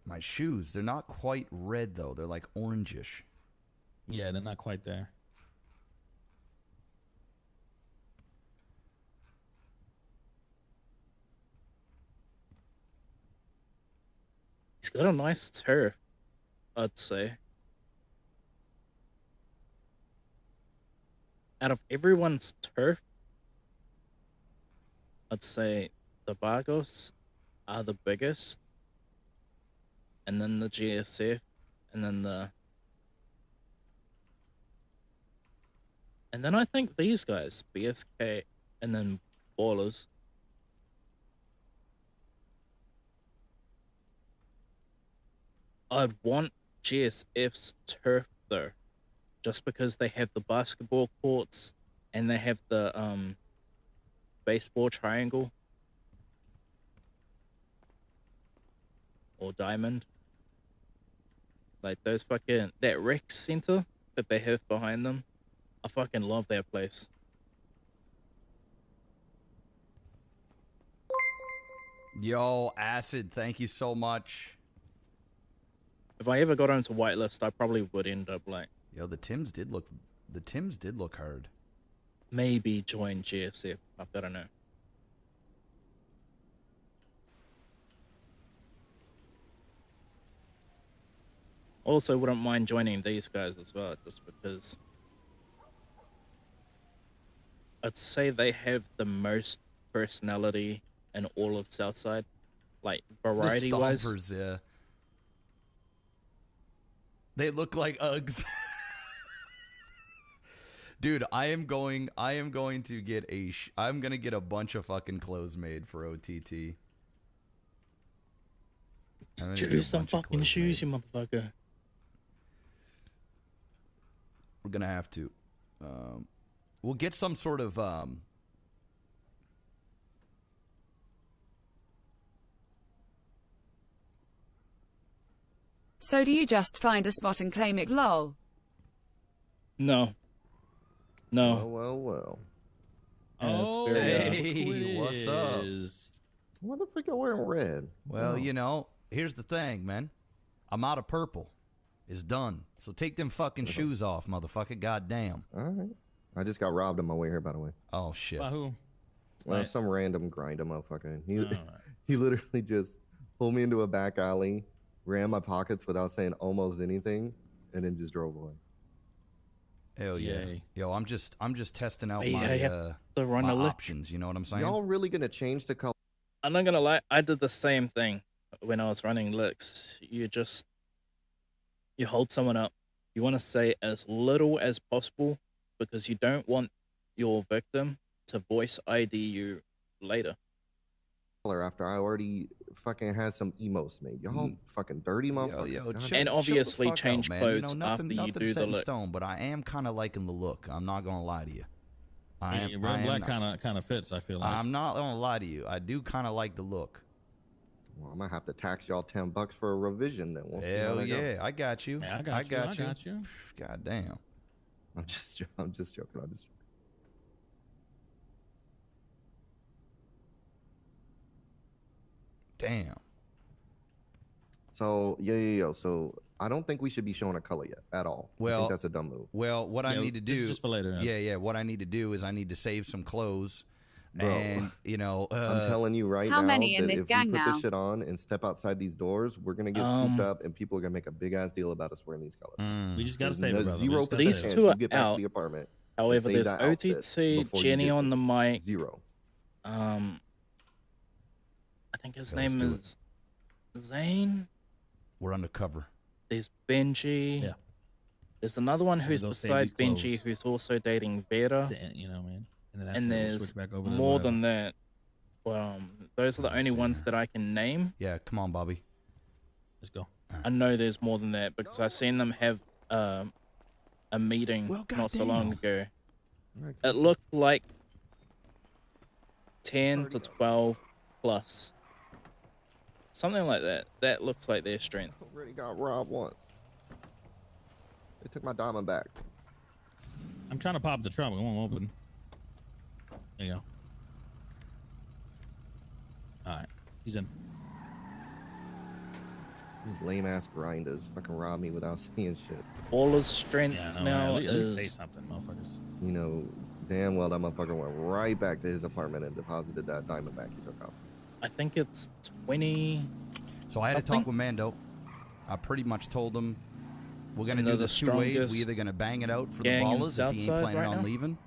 My shoes, they're not quite red though. They're like orangish. Yeah, they're not quite there. He's got a nice turf, I'd say. Out of everyone's turf, I'd say the Vargos are the biggest, and then the GSF, and then I think these guys, BSK, and then Ballas. I'd want GSF's turf though, just because they have the basketball courts and they have the baseball triangle or diamond. Like those fucking that rec center that they have behind them. I fucking love that place. Yo, Acid, thank you so much. If I ever got onto whitelist, I probably would end up like. Yo, the Tims did look hard. Maybe join GSF. I don't know. Also, wouldn't mind joining these guys as well, just because I'd say they have the most personality in all of Southside, like variety-wise. The Stompers, yeah. They look like Uggs. Dude, I'm going to get I'm gonna get a bunch of fucking clothes made for OTT. Choose some fucking shoes, you motherfucker. We're gonna have to. We'll get some sort of So do you just find a spot and claim it, lol? No. No. Well. Oh, hey, what's up? What the fuck are wearing red? Well, you know, here's the thing, man. I'm out of purple. It's done. So take them fucking shoes off, motherfucker. Goddamn. All right. I just got robbed on my way here, by the way. Oh shit. By who? Some random grinder motherfucker. He literally just pulled me into a back alley, ran my pockets without saying almost anything, and then just drove away. Hell yeah. Yo, I'm just testing out Yeah, my options, you know what I'm saying? Y'all really gonna change the color? I'm not gonna lie, I did the same thing when I was running licks. You hold someone up. You want to say as little as possible because you don't want your victim to voice ID you later. After I already fucking had some emotes made. Y'all fucking dirty motherfuckers. And obviously change clothes nothing, after you nothing do set the in look. stone, but I am kind of liking the look. I'm not gonna lie to you. Red and black kind of fits. I feel like. I'm not gonna lie to you. I do kind of like the look. Well, I'm gonna have to tax y'all $10 for a revision then. We'll Hell yeah, I got you. Yeah, I got you. God damn. I'm just joking. Damn. So yeah. So I don't think we should be showing a color yet at all. I think that's a dumb move. Well, what I need to do just for later. Yeah. What I need to do is I need to save some clothes. Bro, and you know, I'm telling you right How now many in that this if gang we put now? this shit on and step outside these doors, we're gonna get scooped up, and people are gonna make a big ass deal about us wearing these colors. We just gotta There's save it, brother. Zero percent These chance two you are get back out. to the apartment. However, and there's save that outfit OTT, before you Jenny get on the mic. Zero. think his Okay, let's name do it. is Zane. We're undercover. There's Benji. Yeah. There's another one who's go save beside these Benji clothes. who's also dating Vera. You know, man. And, then that's And it. We'll there's switch back over to more whatever. than that. Those are the only ones that I can name. Yeah, come on, Bobby. Let's go. I know there's more than that because I've seen them have a meeting not so long ago. It looked like 10 to 12 plus. Something like that. That looks like their strength. Already got robbed once. They took my diamond back. I'm trying to pop the trunk. It won't open. There you go. All right. He's in. These lame ass grinders fucking rob me without saying shit. All his strength now at least say is something, motherfuckers. You know, damn well that motherfucker went right back to his apartment and deposited that diamond back he took out. I think it's 20. So I had to something. talk with Mando. I pretty much told him we're gonna And do they're this the two ways. We strongest either gonna bang it out for the gang in Ballas if he ain't Southside planning right on now. leaving,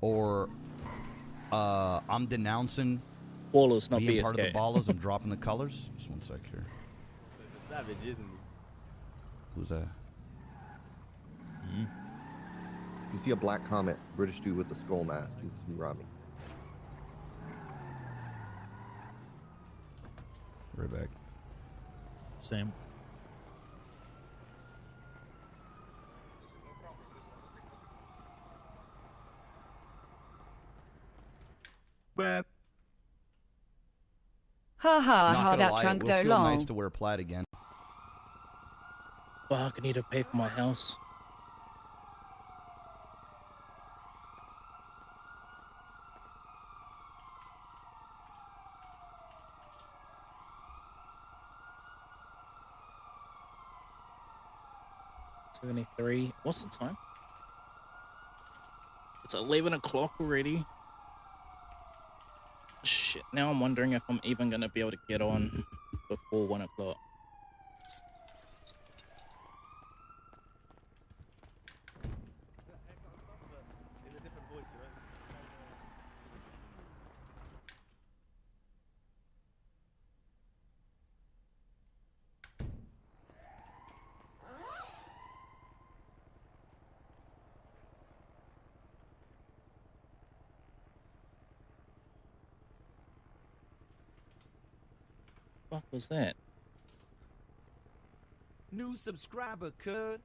or I'm denouncing Ballas, not being part of the BSK. Ballas. I'm dropping the colors. Just one sec here. Savage, isn't he? Who's that? If you see a black comet, British dude with the skull mask, he's robbed me. Right back. Same. But Ha ha Not ha, gonna that lie, trunk it go will feel long. nice to wear plaid again. Fuck, I need to pay for my house. $73. What's the time? It's 11 o'clock already. Shit, now I'm wondering if I'm even gonna be able to get on before 1 o'clock. What was that? New subscriber could.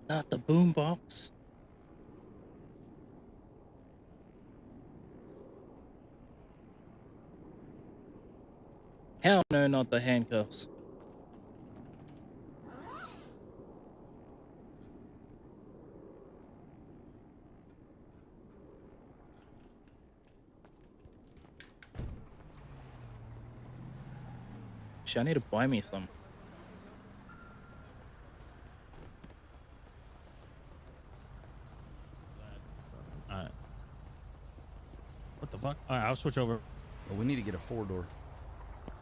Not the boombox. Hell no, not the handcuffs. Shit, I need to buy me some. Alright. What the fuck? Alright, I'll switch over. But we need to get a 4-door.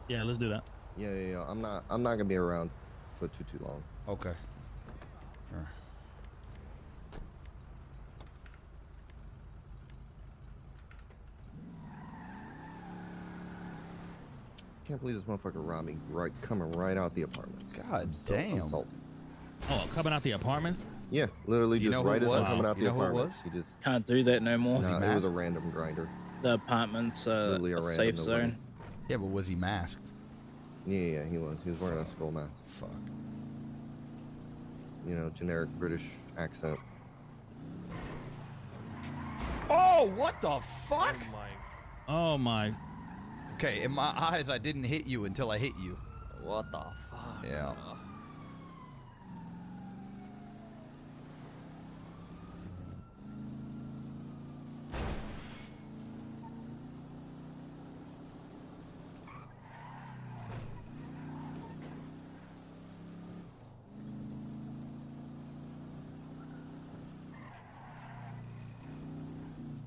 Yeah, let's do that. Yeah. I'm not gonna be around for too long. Okay. Sure. Can't believe this motherfucker robbed me coming right out the apartment. God damn. Insulted. Oh, coming out the apartments? Yeah, literally Do you just know who right it as I'm was? coming out You the know who it apartment. was? He just Can't do that no more. no, he it was a masked? random grinder. The apartment's a Literally a safe random zone. nobody. Yeah, but was he masked? Yeah, he was. He was wearing a skull mask. Fuck. You know, generic British accent. Oh, what the fuck? Oh my. Okay, in my eyes, I didn't hit you until I hit you. What the fuck? Yeah.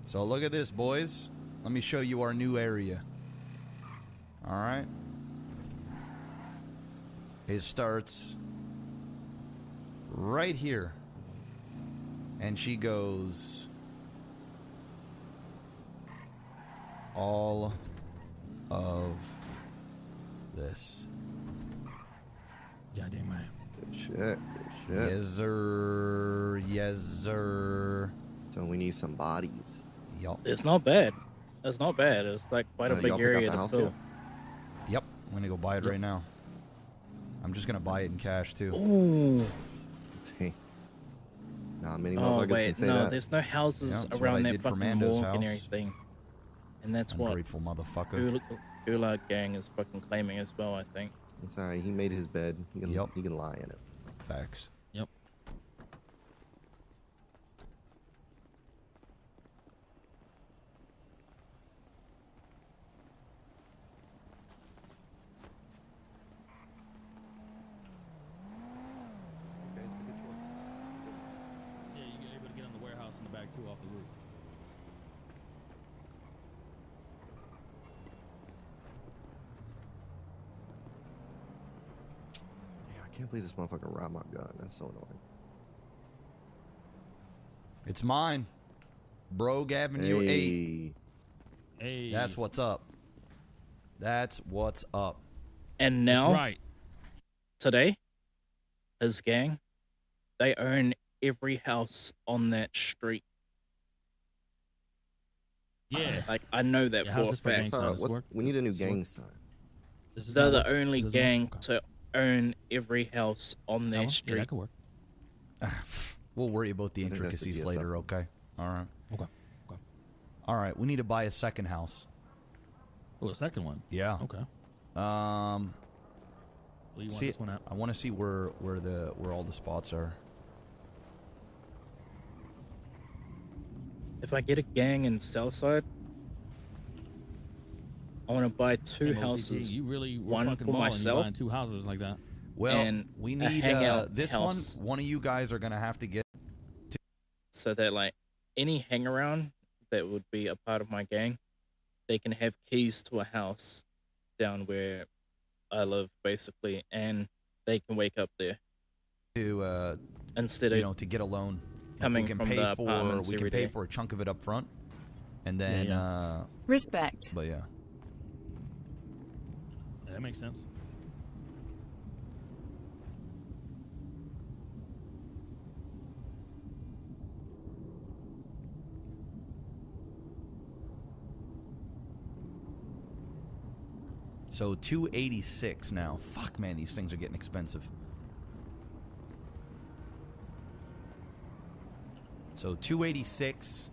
So look at this, boys. Let me show you our new area. All right. It starts right here. And she goes all of this. Goddamn right. Good shit. Good shit. Yes, sir. Yes, sir. So we need some bodies. Yup. It's not bad. It's not bad. It's like quite a big y'all pick out area the to house fill. yet? Yep. I'm going to go buy it right now. I'm just going to buy it in cash, too. Ooh. Not many Oh motherfuckers wait, can say no, that. there's no houses Yeah, that's around what I that did for fucking Mando's walk and house. everything. And that's what Ungrateful motherfucker. Gulag Gang is fucking claiming as well, I think. It's alright. He made his bed. He can lie in it. Facts. Yep. Yeah, you're able to get on the warehouse in the back too, off the roof. Yeah, I can't believe this motherfucker robbed my gun. That's so annoying. It's mine. Brogue Avenue 8. Hey. That's what's up. That's what's up. And now, right. today, his gang, they own every house on that street. Yeah. Like, I know that Yeah, for how's a this for fact. gangsters? We need a new gang sign. They're the only gang to own every house on their Yeah, street. that could work. We'll worry about the I think that's the intricacies DSF. later, okay? All right. Okay. All right, we need to buy a second house. Oh, a second one? Yeah. Okay. Well, you want see, this one out? I want to see where all the spots are. If I get a gang in Southside, I want to buy two Damn, OTT, houses. You really were one fucking for balling, myself. You buying two houses like that. Well, and we a need hangout this house. one. One of you guys are gonna have to get. So that like any hangaround that would be a part of my gang, they can have keys to a house down where I live, basically, and they can wake up there To instead you of know, to get a loan. coming we can from pay the for apartments we can every pay day. for a chunk of it up front, and then Respect. but yeah. Yeah, that makes sense. So 286 now. Fuck, man, these things are getting expensive. So 286.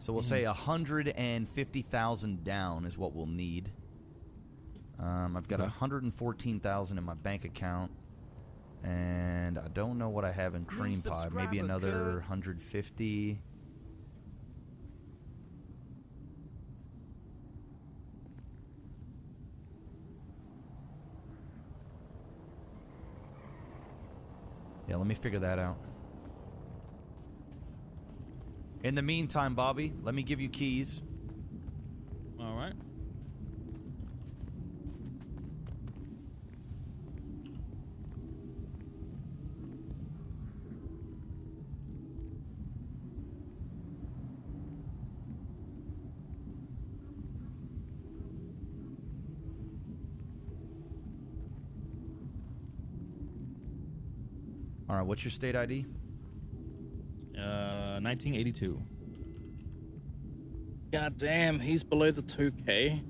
So we'll say 150,000 down is what we'll need. I've got 114,000 in my bank account, and I don't know what I have in ScreenPad. Maybe another 150. Yeah, let me figure that out. In the meantime, Bobby, let me give you keys. All right. All right, what's your state ID? 1982. God damn, he's below the 2K.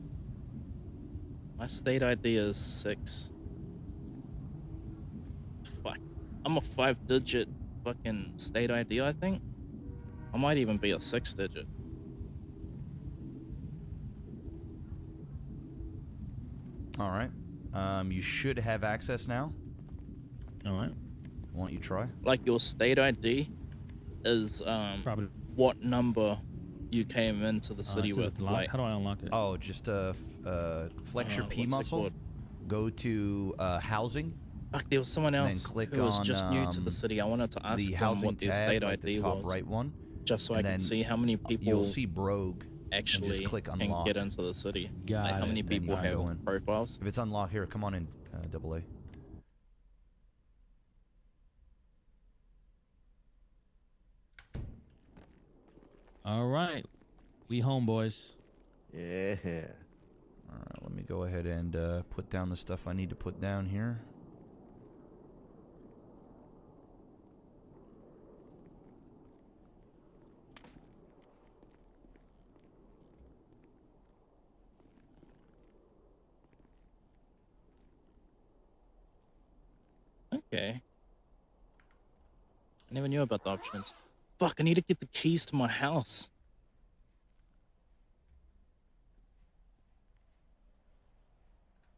My state ID is 6. Fuck. I'm a 5-digit fucking state ID, I think. I might even be a 6-digit. All right. You should have access now. All right. Why don't you try? Like your state ID is Probably. what number you came into the city Is with. it locked? Like, How do I unlock it? Oh, just flex your P what's it muscle. called? Go to housing. Fuck, there was someone and then else click who was on, just new to the city. I wanted to ask the them housing what their tab, state like the ID top was, right one. just so and I can then see how many people. You'll see Brogue, actually click can unlock. get into the city. Got Like how it. many Then you people can have go in. profiles? If it's unlocked, here, come on in, double A. All right, we home, boys. Yeah. All right, let me go ahead and put down the stuff I need to put down here. Okay. I never knew about the options. Fuck, I need to get the keys to my house.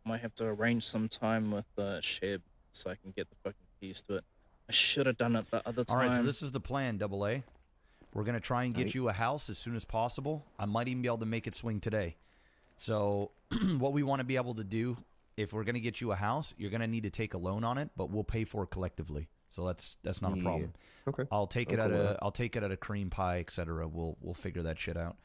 Might have to arrange some time with Sheb so I can get the fucking keys to it. I should have done it the other time. All right, so this is the plan, double A. We're going to try and get you a house as soon as possible. I might even be able to make it swing today. So what we want to be able to do, if we're going to get you a house, you're going to need to take a loan on it, but we'll pay for it collectively. So that's not a problem. Okay. I'll take it at a cream pie, etc. We'll figure that shit out.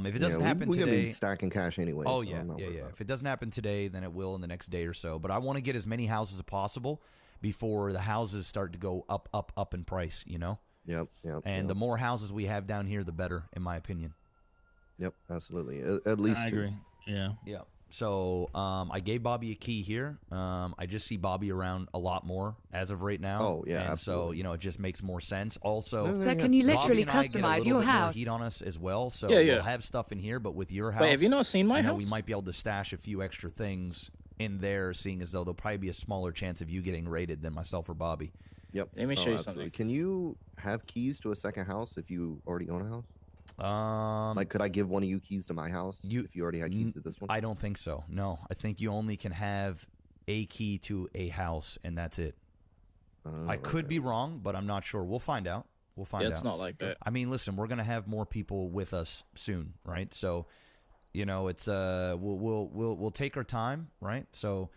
If it doesn't happen we're today, gonna be stacking cash anyway. Oh so yeah, I'm not yeah, worried yeah. about it. If it doesn't happen today, then it will in the next day or so. But I want to get as many houses as possible before the houses start to go up in price. You know. Yep. And the more houses we have down here, the better, in my opinion. Yep, absolutely. At least I two. agree. Yeah. Yeah. So I gave Bobby a key here. I just see Bobby around a lot more as of right now. Oh, yeah, and absolutely. so it just makes more sense. Also, So can you literally Bobby and I get a customize little your bit more house? heat on us as well. So Yeah, yeah. we'll have stuff in here, but with your house, Wait, have you not seen my I know house? we might be able to stash a few extra things in there, seeing as though there'll probably be a smaller chance of you getting raided than myself or Bobby. Yep. Let me show you absolutely. something. Can you have keys to a second house if you already own a house? Like, could I give one of you keys to my house if you already had keys to this one? I don't think so. No, I think you only can have a key to a house, and that's it. I could be wrong, but I'm not sure. We'll find out. We'll find out. Yeah, it's not like that. I mean, listen, we're gonna have more people with us soon, right? So, you know, it's we'll take our time, right? So,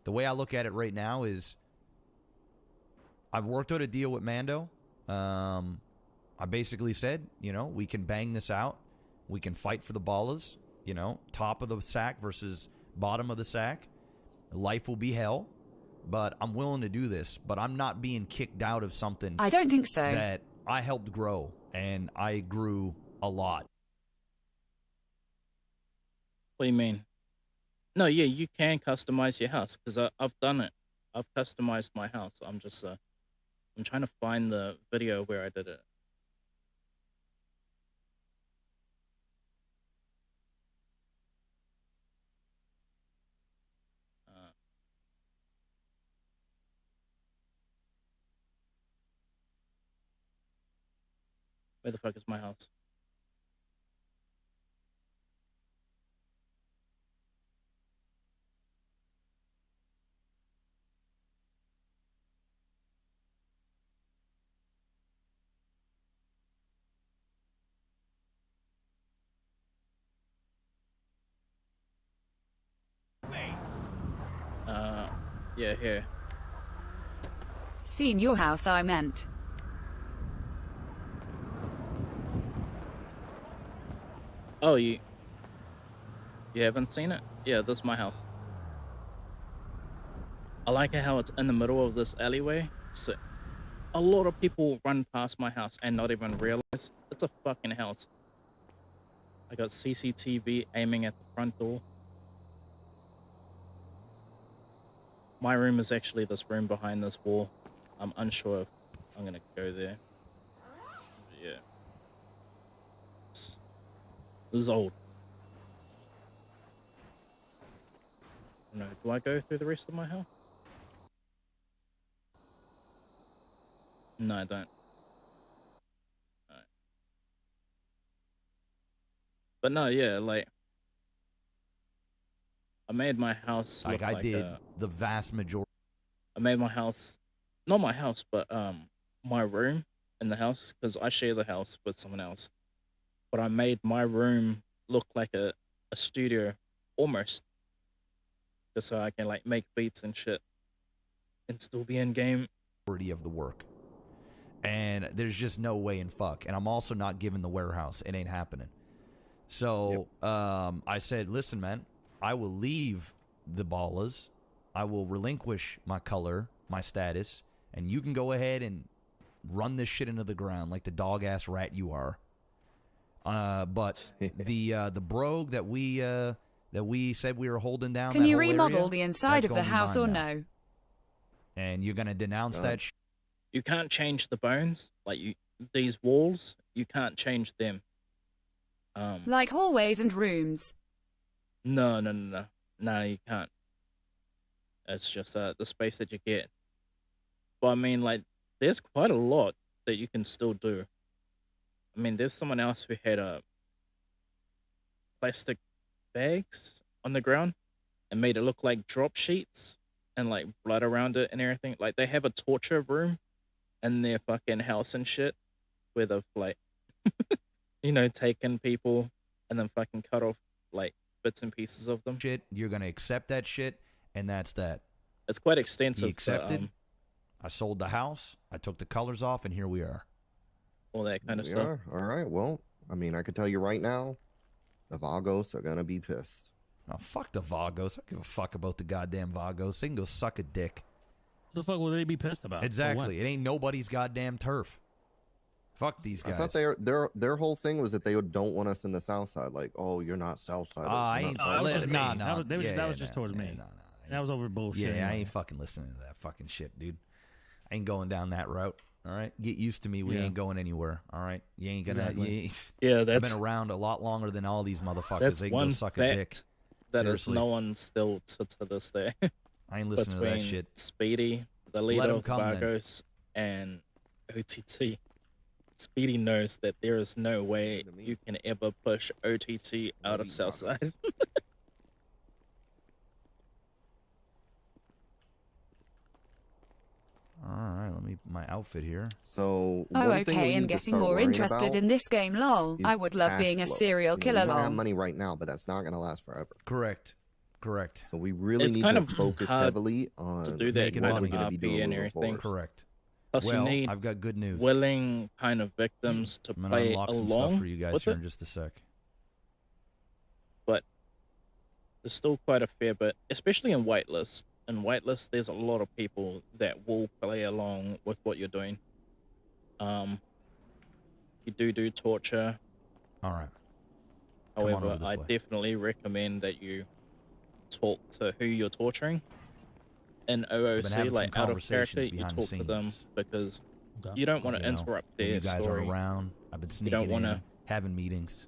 the way I look at it right now is, I've worked out a deal with Mando. I basically said, you know, we can bang this out. We can fight for the Ballas, you know, top of the sack versus bottom of the sack. Life will be hell, but I'm willing to do this. But I'm not being kicked out of something. I don't think so. That I helped grow, and I grew a lot. What do you mean? No, yeah, you can customize your house because I've done it. I've customized my house. I'm just I'm trying to find the video where I did it. Where the fuck is my house? Yeah, here. Seen your house, I meant. Oh, you haven't seen it? Yeah, this is my house. I like it how it's in the middle of this alleyway. So a lot of people run past my house and not even realize it's a fucking house. I got CCTV aiming at the front door. My room is actually this room behind this wall. I'm unsure if I'm gonna go there. Yeah. This is old. No, do I go through the rest of my house? No, I don't. No. But no, yeah, like I made my house Like look I did the vast majority. I made my house, not my house, but my room in the house, because I share the house with someone else. But I made my room look like a studio almost, just so I can like make beats and shit and still be in game. Of the work, and there's just no way in fuck. And I'm also not giving the warehouse. It ain't happening. So I said, listen, man, I will leave the Ballas. I will relinquish my color, my status, and you can go ahead and run this shit into the ground like the dog-ass rat you are. But the brogue that we said we were holding down. Can that you whole remodel area, the inside that's of the gonna be house mine or now. no? And you're gonna denounce that shit? You can't change the bones. Like these walls, you can't change them. Like hallways and rooms. No, you can't. It's just the space that you get. But I mean, like, there's quite a lot that you can still do. I mean, there's someone else who had plastic bags on the ground and made it look like drop sheets and like blood around it and everything. Like they have a torture room in their fucking house and shit where they've like, you know, taken people and then fucking cut off like bits and pieces of them. Shit, you're gonna accept that shit, and that's that. It's quite extensive. He accepted. I sold the house. I took the colors off, and here we are. All that kind of We stuff. are. All right. Well, I mean, I could tell you right now, the Vagos are gonna be pissed. Oh, fuck the Vagos. I don't give a fuck about the goddamn Vagos. They can go suck a dick. What the fuck would they be pissed about? Exactly. It ain't nobody's goddamn turf. Fuck these guys. I thought their whole thing was that they don't want us in the South Side. Like, oh, you're not South Side. I ain't. That was just me. Nah, That was just towards me. That was over bullshit. Yeah, I ain't fucking listening to that fucking shit, dude. I ain't going down that route. All right, get used to me. We ain't going anywhere. All right, you ain't gonna. Exactly. Yeah, that's. I've been around a lot longer than all these motherfuckers. That's They can one go suck fact a dick. that is Seriously. no one still to this day. I ain't listening to that Between shit. Speedy, the Let leader 'em of come then. Vagos, and OTT. Speedy knows that there is no way you can ever push OTT out of Southside. All right, let me my outfit here. So Oh, okay, and getting more interested in this game, lol. I would love being a serial killer, We might have lol. money right now, but that's not gonna last forever. Correct. So we really It's need kind to of focus hard heavily on to do that making with money gonna be RP doing and moving everything. forward. Correct. Plus, Well, you need I've got good news. willing kind of victims to I'm gonna play unlock some along stuff for you guys with here it. in just a sec. But there's still quite a fair bit, especially in whitelist. In whitelist, there's a lot of people that will play along with what you're doing. You do torture. All right. Come on However, over this I way. definitely recommend that you talk to who you're torturing. In OOC, having like some out of character, conversations you behind the talk to them scenes. because Okay. you don't want You to know, interrupt when their you guys story. are around. I've been You sneaking don't want in, to. having meetings,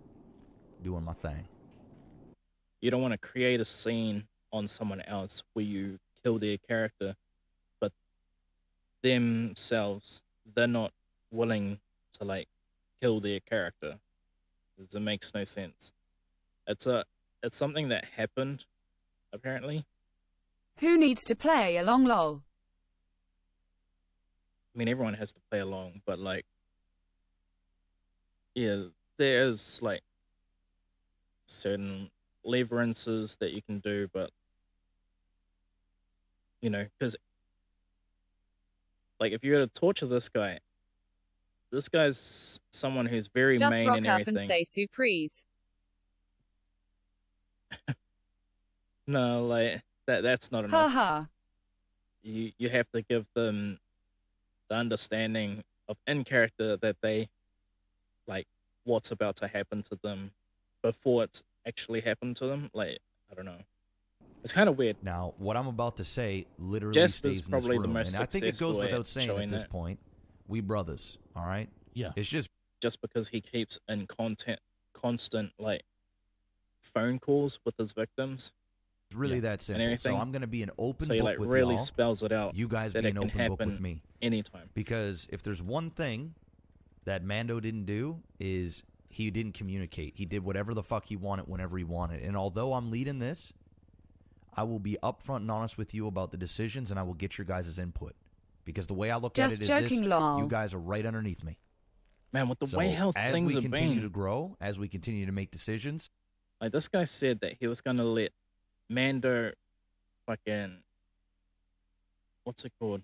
doing my thing. You don't want to create a scene on someone else where you kill their character, but themselves, they're not willing to like kill their character. Because it makes no sense. It's something that happened, apparently. Who needs to play along, lol? I mean, everyone has to play along, but like, yeah, there's like certain leverances that you can do, but you know, because like if you were to torture this guy's someone who's very Just main rock and up everything. and say surprise. No, like that's not Ha enough. ha. You have to give them the understanding of in character that they like what's about to happen to them before it's actually happened to them. Like, I don't know. It's kind of weird. Now, what I'm about to say literally Jasper's stays in probably this the room, most and I think it goes successful at without saying at showing this that. point, we brothers, all right? Yeah. It's just because he keeps in constant like phone calls with his victims. It's really that and simple. So everything. I'm going to be an open So he book like with really y'all. spells it out. You guys that be it an can open book with happen me. anytime. Because if there's one thing that Mando didn't do is he didn't communicate. He did whatever the fuck he wanted whenever he wanted. And although I'm leading this, I will be upfront and honest with you about the decisions, and I will get your guys' input. Because the way I look Just at it is joking, this: lol. you guys are right underneath me. Man, with the So way how as things we are continue being, to grow, as we continue to make decisions, like this guy said that he was gonna let Mando fucking what's it called?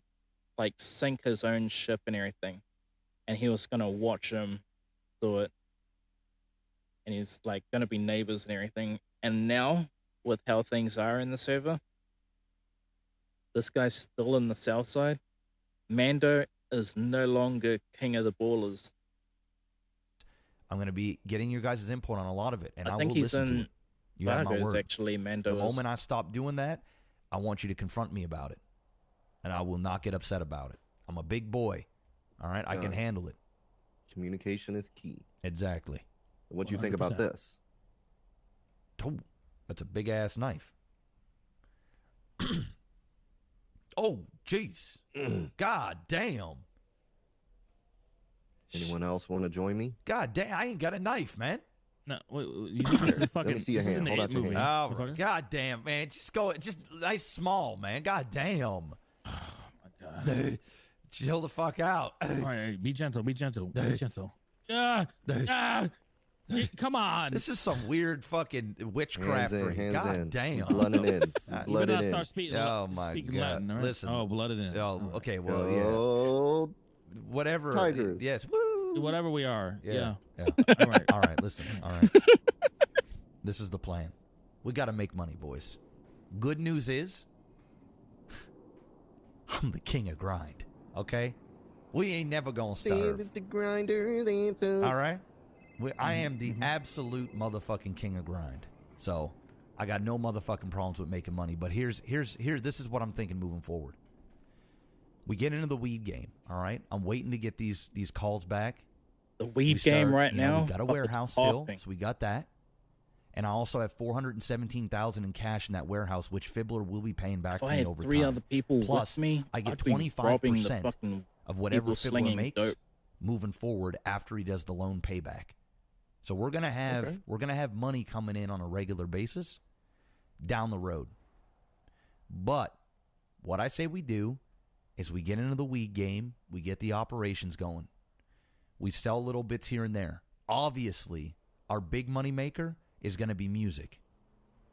Like sink his own ship and everything. And he was gonna watch him do it. and he's like going to be neighbors and everything. And now, with how things are in the server, this guy's still in the south side. Mando is no longer king of the ballers. I'm going to be getting your guys' input on a lot of it, and I think will he's listen to in it. You have my Vargas, word. actually, Mando The is. moment I stop doing that, I want you to confront me about it, and I will not get upset about it. I'm a big boy, all right? I can handle it. Communication is key. Exactly. What do you think about 100%. this? Oh, that's a big-ass knife. Oh, jeez. God damn. Anyone else want to join me? God damn, I ain't got a knife, man. No, wait, you think this is fucking. Let me see your this is hand. an Hold out ape your movie. hand. Oh, God damn, man. Just go. Just nice small, man. God damn. Oh, my God. Chill the fuck out. All right, be gentle. Be gentle. Be gentle. Come on. This is some weird fucking witchcraft. God in. damn. Blooded in. You Blooded better in. start speaking. Oh, my speaking God. Latin, all right? Listen. Oh, blooded in. Oh, okay. Well, Oh, yeah. Whatever. Tigers. Yes. Woo. Whatever we are. Yeah. All right. All right. Listen. All right. This is the plan. We got to make money, boys. Good news is, I'm the king of grind. Okay? We ain't never gonna starve. The grinders ain't the... All right? I am the absolute motherfucking king of grind. So, I got no motherfucking problems with making money. But here's this is what I'm thinking moving forward. We get into the weed game, all right? I'm waiting to get these calls back. The weed game right now. We got a warehouse still, so we got that. And I also have $417,000 in cash in that warehouse, which Fibbler will be paying back to If I me had over 3 time. other people Plus, with me, I get I'd be robbing the 25% fucking of whatever people Fibbler slinging makes dope. moving forward after he does the loan payback. So we're gonna have money coming in on a regular basis down the road. But what I say we do is we get into the weed game, we get the operations going, we sell little bits here and there. Obviously, our big money maker is going to be music.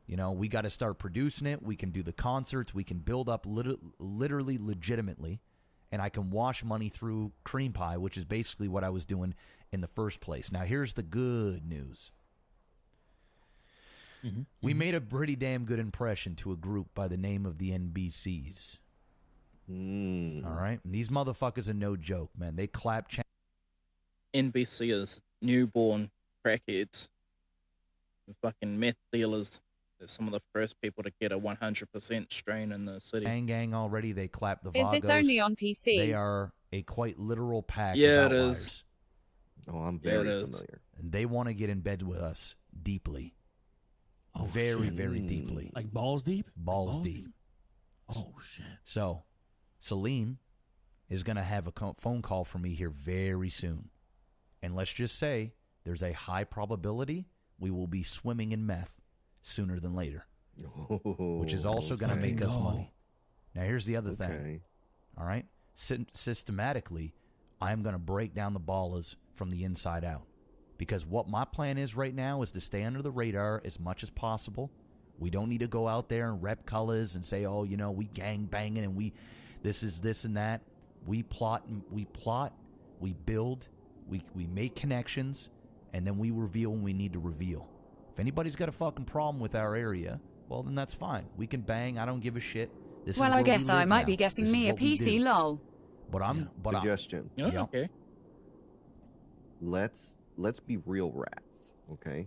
You know, we got to start producing it. We can do the concerts. We can build up literally legitimately. And I can wash money through Cream Pie, which is basically what I was doing in the first place. Now, here's the good news. We made a pretty damn good impression to a group by the name of the NBCs. All right? And these motherfuckers are no joke, man. They clap. NBC is newborn crackheads. The fucking meth dealers. They're some of the first people to get a 100% strain in the city. Gang already. They clap the Is Vagos. this only on PC? They are a quite literal pack Yeah, of it outliers. is. Oh, I'm very familiar. And they want to get in bed with us deeply. Very deeply. Like balls deep? Balls deep. Oh, shit. So, Celine is going to have a phone call from me here very soon. And let's just say there's a high probability we will be swimming in meth sooner than later, which is also going to make us money. Now, here's the other thing. All right? Systematically, I'm going to break down the Ballas from the inside out. Because what my plan is right now is to stay under the radar as much as possible. We don't need to go out there and rep colors and say, oh, you know, we gang banging and we this is this and that. We plot, we build, we make connections, and then we reveal when we need to reveal. If anybody's got a fucking problem with our area, well, then that's fine. We can bang. I don't give a shit. This Well, is I where we guess I live might now. be getting This is me a what we PC, do. lol. But Suggestion. Yeah. Okay. Let's be real rats, okay?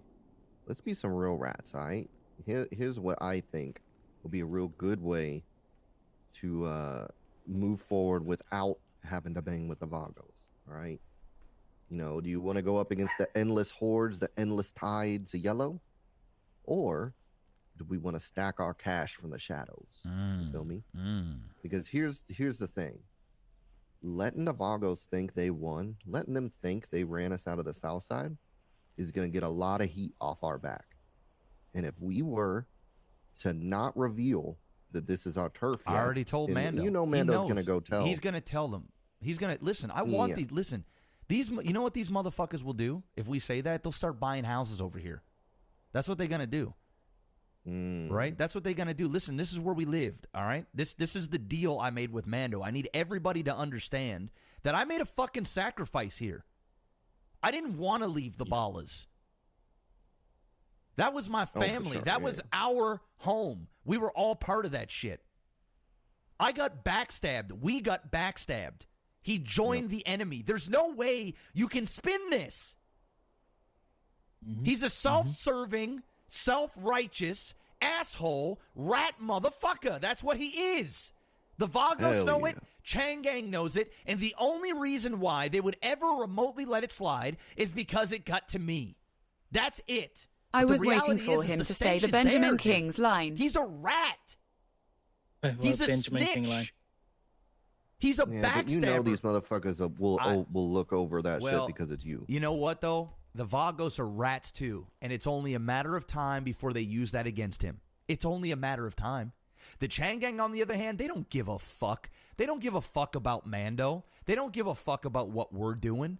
Let's be some real rats, all right? Here's what I think will be a real good way to move forward without having to bang with the Vagos, all right? You know, do you want to go up against the endless hordes, the endless tides of yellow? Or do we want to stack our cash from the shadows? You feel me? Because here's the thing. Letting the Vagos think they won, letting them think they ran us out of the south side is going to get a lot of heat off our back. And if we were to not reveal that this is our turf yet, I already told Mando. You know Mando's going to go tell. He's going to tell them. He's going to listen. I want these. Listen, these. You know what these motherfuckers will do if we say that? They'll start buying houses over here. That's what they're going to do. Right? That's what they're going to do. Listen, this is where we lived, all right? This is the deal I made with Mando. I need everybody to understand that I made a fucking sacrifice here. I didn't want to leave the Ballas. That was my for family. sure, That yeah. was our home. We were all part of that shit. I got backstabbed. We got backstabbed. He joined the enemy. There's no way you can spin this. He's a self-serving, self-righteous, asshole, rat motherfucker. That's what he is. The Vagos Hell know yeah. it. Chang Gang knows it. And the only reason why they would ever remotely let it slide is because it got to me. That's it. I But the was waiting reality for is him the to say stench the is Benjamin there, dude. King's line. He's a rat. Well, He's a Benjamin King snitch. line. He's a Yeah, backstabber. but you know these motherfuckers will look over that Well, shit because it's you. You know what, though? The Vagos are rats, too. And it's only a matter of time before they use that against him. It's only a matter of time. The Chang Gang, on the other hand, they don't give a fuck. They don't give a fuck about Mando. They don't give a fuck about what we're doing.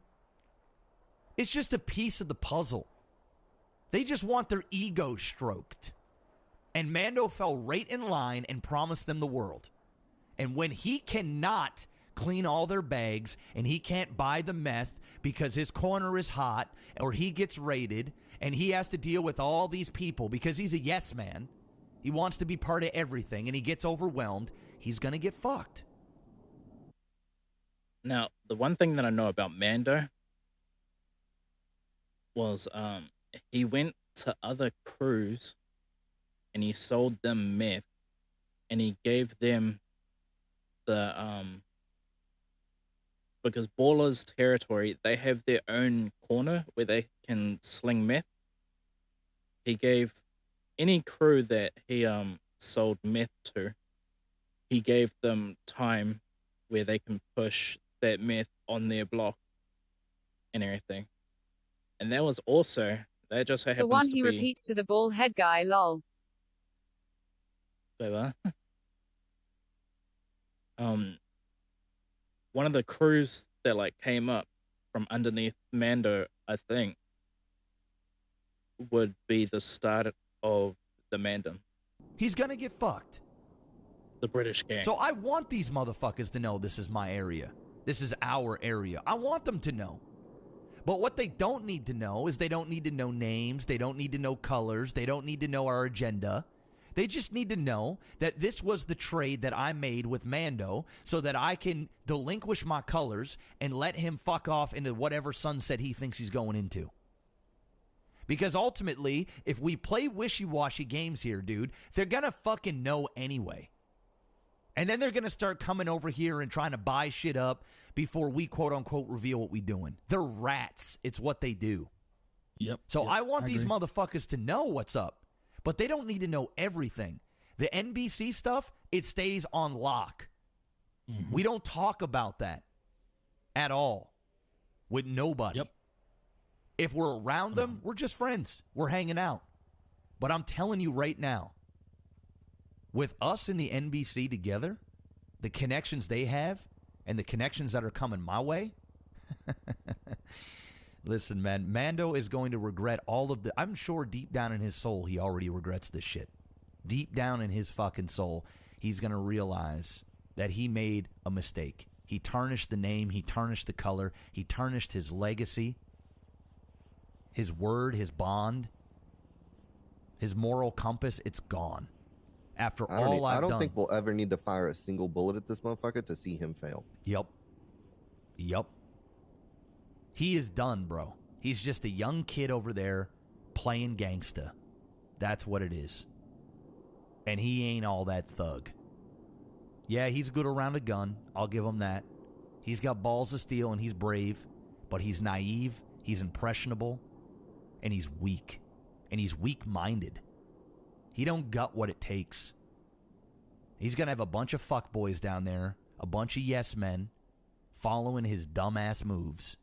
It's just a piece of the puzzle. They just want their ego stroked. And Mando fell right in line and promised them the world. And when he cannot clean all their bags and he can't buy the meth because his corner is hot or he gets raided and he has to deal with all these people because he's a yes man, he wants to be part of everything and he gets overwhelmed, he's going to get fucked. Now, the one thing that I know about Mando was he went to other crews and he sold them meth and he gave them the because Ballas territory, they have their own corner where they can sling meth. He gave any crew that he sold meth to, he gave them time where they can push that meth on their block and everything. And that was also, that just so happens The one to he be repeats to the bald head guy, lol. clever. One of the crews that like came up from underneath Mando, I think, would be the start of the Mandan, He's going to get fucked. the British gang. So I want these motherfuckers to know this is my area. This is our area. I want them to know. But what they don't need to know is they don't need to know names. They don't need to know colors. They don't need to know our agenda. They just need to know that this was the trade that I made with Mando so that I can delinquish my colors and let him fuck off into whatever sunset he thinks he's going into. Because ultimately, if we play wishy-washy games here, dude, they're going to fucking know anyway. And then they're going to start coming over here and trying to buy shit up before we quote-unquote reveal what we're doing. They're rats. It's what they do. Yep. So yep, I want these agree. motherfuckers to know what's up. But they don't need to know everything. The NBC stuff, it stays on lock. We don't talk about that at all with nobody. Yep. If we're around them, we're just friends. We're hanging out. But I'm telling you right now, with us and the NBC together, the connections they have and the connections that are coming my way, listen, man, Mando is going to regret all of the... I'm sure deep down in his soul, he already regrets this shit. Deep down in his fucking soul, he's going to realize that he made a mistake. He tarnished the name. He tarnished the color. He tarnished his legacy, his word, his bond, his moral compass. It's gone. After all I've I don't done. think we'll ever need to fire a single bullet at this motherfucker to see him fail. Yep. He is done, bro. He's just a young kid over there playing gangsta. That's what it is. And he ain't all that thug. Yeah, he's good around a gun. I'll give him that. He's got balls of steel and he's brave, but he's naive, he's impressionable, and he's weak. And he's weak-minded. He don't got what it takes. He's going to have a bunch of fuckboys down there, a bunch of yes men, following his dumbass moves.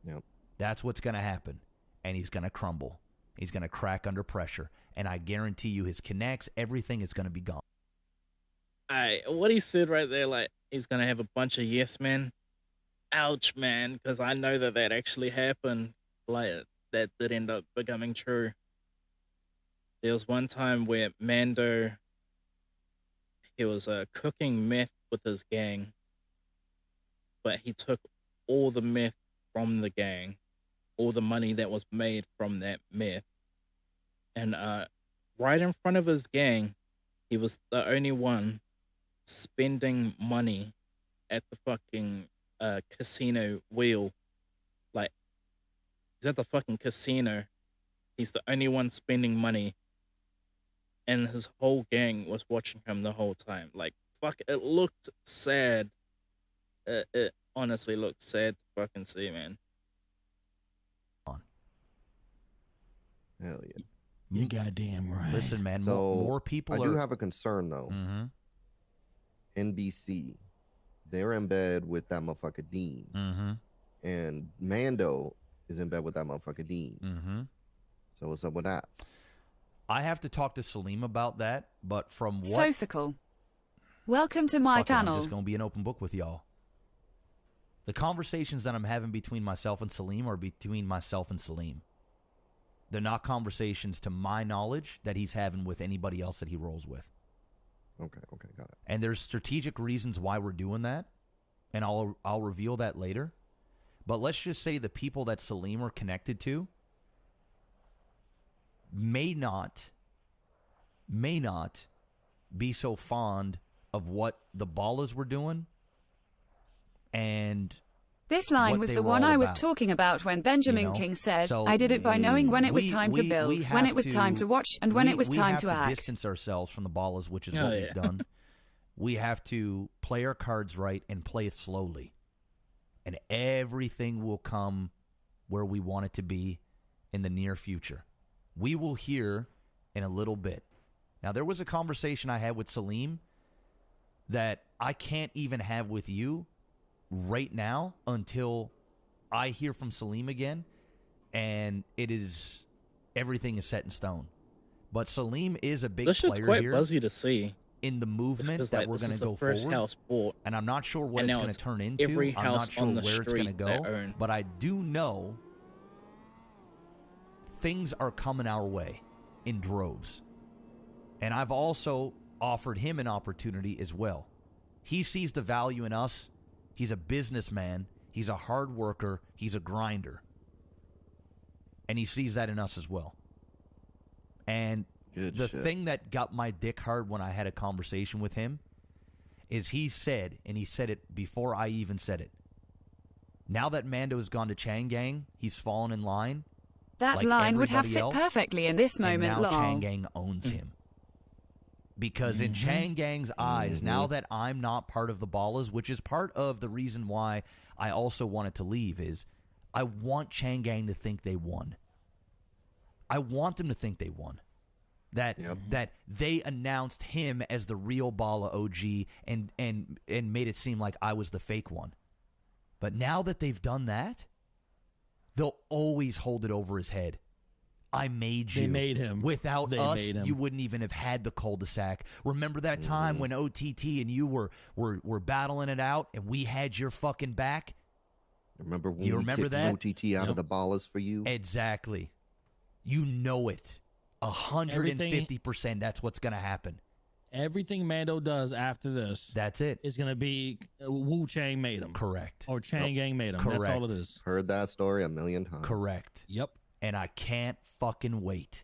Yep. That's what's going to happen. And he's going to crumble. He's going to crack under pressure. And I guarantee you his connects, everything is going to be gone. What he said right there, like, he's going to have a bunch of yes men. Ouch, man, because I know that actually happened. Like, that did end up becoming true. There was one time where Mando, he was cooking meth with his gang, but he took all the meth from the gang, all the money that was made from that meth, and right in front of his gang, he was the only one spending money at the fucking casino wheel. Like, he's at the fucking casino. He's the only one spending money, and his whole gang was watching him the whole time. Like, fuck, it looked sad. It honestly looked sad to fucking see, man. Hell yeah. You goddamn right. Listen, man, So more people I are. do have a concern though. Mhm. NBC, they're in bed with that motherfucker Dean, Mhm. and Mando is in bed with that motherfucker Dean. Mhm. So what's up with that? I have to talk to Salim about that, but from what Sophical. Welcome to my Fuck it, I'm channel. just gonna be an open book with y'all. The conversations that I'm having between myself and Salim are between myself and Salim. They're not conversations, to my knowledge, that he's having with anybody else that he rolls with. Okay, got it. And there's strategic reasons why we're doing that, and I'll reveal that later. But let's just say the people that Salim are connected to may not be so fond of what the Ballas were doing and This line what was they the were one all I was about, talking about when Benjamin you know? King says, So I did it by knowing when it was time to build, we when have it was time to watch, and when it was we time have to to act. distance ourselves from the Ballas, which is Oh, what yeah. we've done. We have to play our cards right and play it slowly. And everything will come where we want it to be in the near future. We will hear in a little bit. Now, there was a conversation I had with Salim that I can't even have with you right now until I hear from Salim again, and everything is set in stone. But Salim is a big This shit's player quite here buzzy to see. in the movement 'cause, that like, we're this going is to the go first forward. house bought, And I'm not sure what and it's now going it's to turn into. every I'm house not sure on the where it's going to street they go. own. But I do know things are coming our way in droves. And I've also offered him an opportunity as well. He sees the value in us. He's a businessman. He's a hard worker. He's a grinder. And he sees that in us as well. And the thing that got my dick hard when I had a conversation with him is he said, and he said it before I even said it, now that Mando has gone to Chang Gang, he's fallen in line. That like line would have everybody fit else, perfectly in this and moment, now lol. Chang Gang owns him. Because in Chang Gang's eyes, now that I'm not part of the Ballas, which is part of the reason why I also wanted to leave, is I want Chang Gang to think they won. I want them to think they won. That they announced him as the real Balla OG and made it seem like I was the fake one. But now that they've done that, they'll always hold it over his head. I made you. They made him. Without They us, made him. you wouldn't even have had the cul-de-sac. Remember that time when OTT and you were battling it out and we had your fucking back? Remember when You we remember kicked that? OTT out of the Ballas for you? Exactly. You know it. 150% that's what's going to happen. Everything Mando does after this, that's it. Is going to be Wu Chang made him. Correct. Or Chang Gang made him. Correct. That's all it is. Heard that story a million times. Correct. Yep. And I can't fucking wait.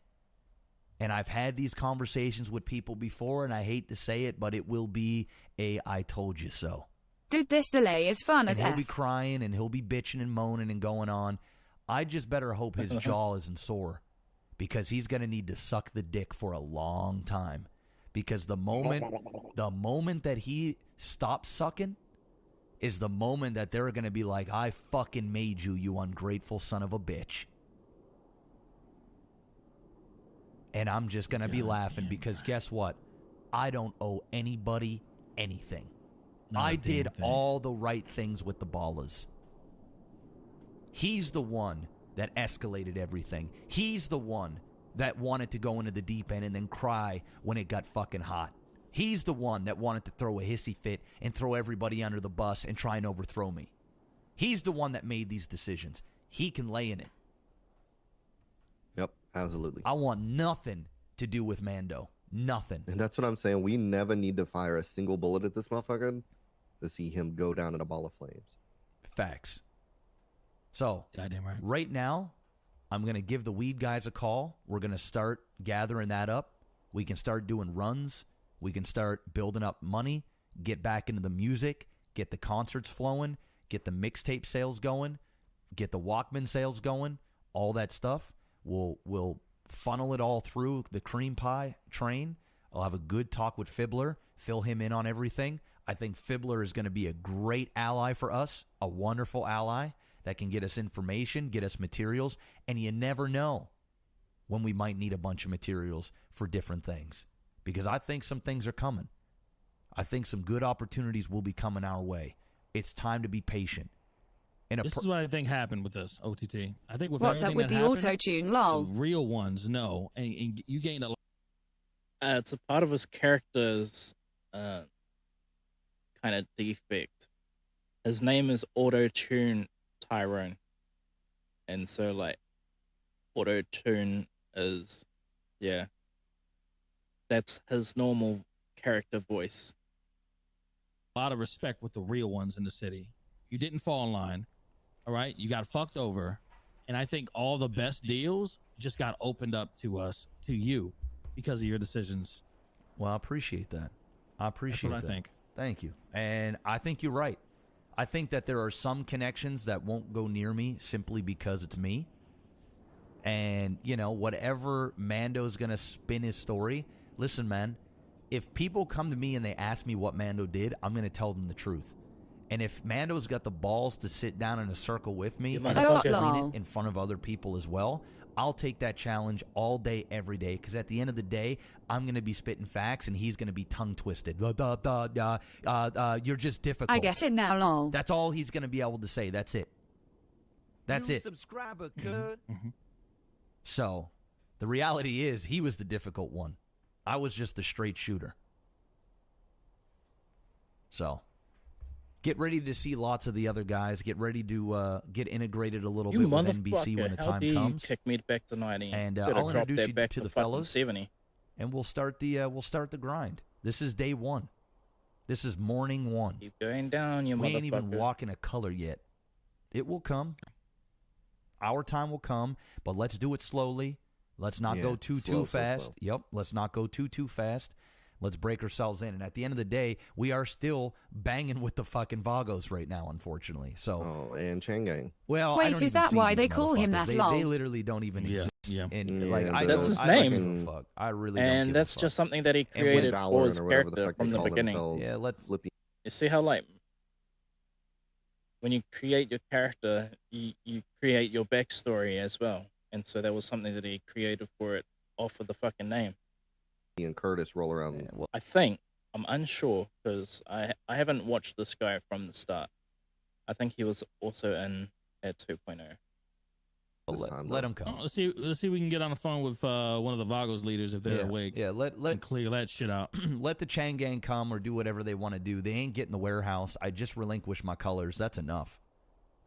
And I've had these conversations with people before, and I hate to say it, but it will be a I told you so. Dude, this delay is fun And as he'll F. be crying, and he'll be bitching and moaning and going on. I just better hope his jaw isn't sore, because he's going to need to suck the dick for a long time. Because the moment that he stops sucking is the moment that they're going to be like, I fucking made you, you ungrateful son of a bitch. And I'm just going to be laughing because guess what? I don't owe anybody anything. I did all the right things with the Ballas. He's the one that escalated everything. He's the one that wanted to go into the deep end and then cry when it got fucking hot. He's the one that wanted to throw a hissy fit and throw everybody under the bus and try and overthrow me. He's the one that made these decisions. He can lay in it. Yep, absolutely. I want nothing to do with Mando. Nothing. And that's what I'm saying. We never need to fire a single bullet at this motherfucker to see him go down in a ball of flames. Facts. So, goddamn right. Right now, I'm going to give the weed guys a call. We're going to start gathering that up. We can start doing runs. We can start building up money, get back into the music, get the concerts flowing, get the mixtape sales going, get the Walkman sales going, all that stuff. We'll funnel it all through the cream pie train. I'll have a good talk with Fibbler, fill him in on everything. I think Fibbler is going to be a great ally for us, a wonderful ally that can get us information, get us materials, and you never know when we might need a bunch of materials for different things, because I think some things are coming. I think some good opportunities will be coming our way. It's time to be patient. And this is what I think happened with this OTT. I think with What's up everything with that the happened, auto-tune, lol? the real ones, no. And you gained a lot. It's a part of his character's kind of defect. His name is Auto-Tune Tyrone. And so, like, Auto-Tune is, yeah, that's his normal character voice. A lot of respect with the real ones in the city. You didn't fall in line, all right? You got fucked over. And I think all the best deals just got opened up to us, to you, because of your decisions. Well, I appreciate that. I appreciate That's what that. I think. Thank you. And I think you're right. I think that there are some connections that won't go near me simply because it's me. And, you know, whatever Mando's going to spin his story, listen, man, if people come to me and they ask me what Mando did, I'm going to tell them the truth. And if Mando's got the balls to sit down in a circle with me and explain it in front of other people as well, I'll take that challenge all day, every day, because at the end of the day, I'm going to be spitting facts and he's going to be tongue-twisted. You're just difficult. I get it now, lol. That's all he's going to be able to say. That's it. That's New it. subscriber could. So, the reality is he was the difficult one. I was just the straight shooter. So, get ready to see lots of the other guys. Get ready to get integrated a little bit with NBC when the time comes. Kick me back to 90. And Could have I'll dropped introduce that you back to the fucking fellas. 70. And we'll start the grind. This is day one. This is morning one. Keep going down, you We ain't even motherfucker. walking a color yet. It will come. Our time will come, but let's do it slowly. Let's not go too fast. Slow. Yep, let's not go too fast. Let's break ourselves in. And at the end of the day, we are still banging with the fucking Vagos right now, unfortunately. So, and Changang. well, I Wait, don't is even that see why these they call him motherfuckers. that, lol? They literally don't even exist. And, like, Yeah, That's his I don't name. give a fuck. I really don't And give that's a fuck. just something that he And with created Valorant for his or whatever the character fuck they from the call beginning. themselves. Yeah, let Flippy. You see how, like, when you create your character, you create your backstory as well. And so that was something that he created for it off of the fucking name. And Curtis roll around. I think, I'm unsure, because I haven't watched this guy from the start. I think he was also in at 2.0. Let him come. Oh, let's see if we can get on the phone with one of the Vagos leaders if they're awake. Yeah, and clear that shit out. Let the Chang Gang come or do whatever they want to do. They ain't getting the warehouse. I just relinquished my colors. That's enough.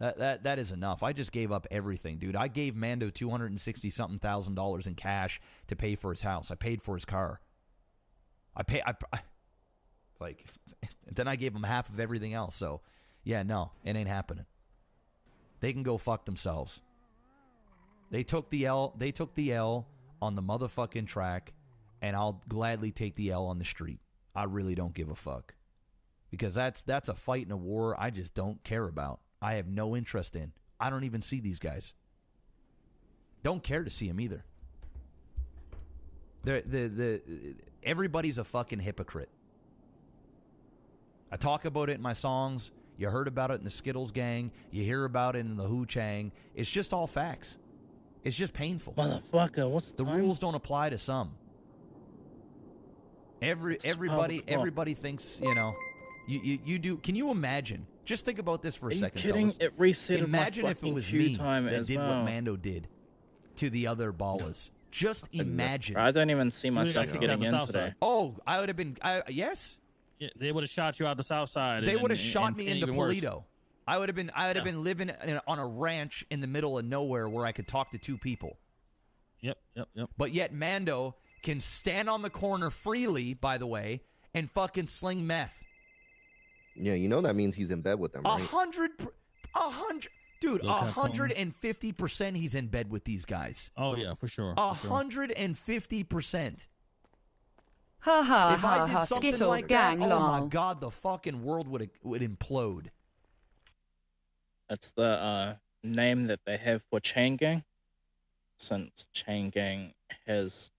That is enough. I just gave up everything, dude. I gave Mando $260-something thousand in cash to pay for his house. I paid for his car. Then I gave him half of everything else. So, yeah, no, it ain't happening. They can go fuck themselves. They took the L. They took the L on the motherfucking track, and I'll gladly take the L on the street. I really don't give a fuck, because that's a fight and a war I just don't care about. I have no interest in. I don't even see these guys. Don't care to see them either. Everybody's a fucking hypocrite. I talk about it in my songs. You heard about it in the Skittles gang. You hear about it in the Hu Chang. It's just all facts. It's just painful. Motherfucker, what's the rules don't apply to some. Everybody thinks, you know, you do. Can you imagine? Just think about this for a second. Are you kidding? Fellas. It reset my Imagine if it fucking was queue me time that as did what well. Mando did to the other Ballas. Just imagine. I don't even see myself getting in today. Oh, I would have been. Yes. Yeah, they would have shot you out the south side. They would have shot me into even worse. Polito. I would have been living on a ranch in the middle of nowhere where I could talk to two people. Yep. But yet Mando can stand on the corner freely, by the way, and fucking sling meth. Yeah, you know that means he's in bed with them, right? 100. Dude, 150% he's in bed with these guys. Oh yeah, for sure. 150%. Ha ha If I ha did ha. something Skittles like gang that, oh my lol. god, the fucking world would implode. That's the name that they have for Chain Gang. Since Chain Gang has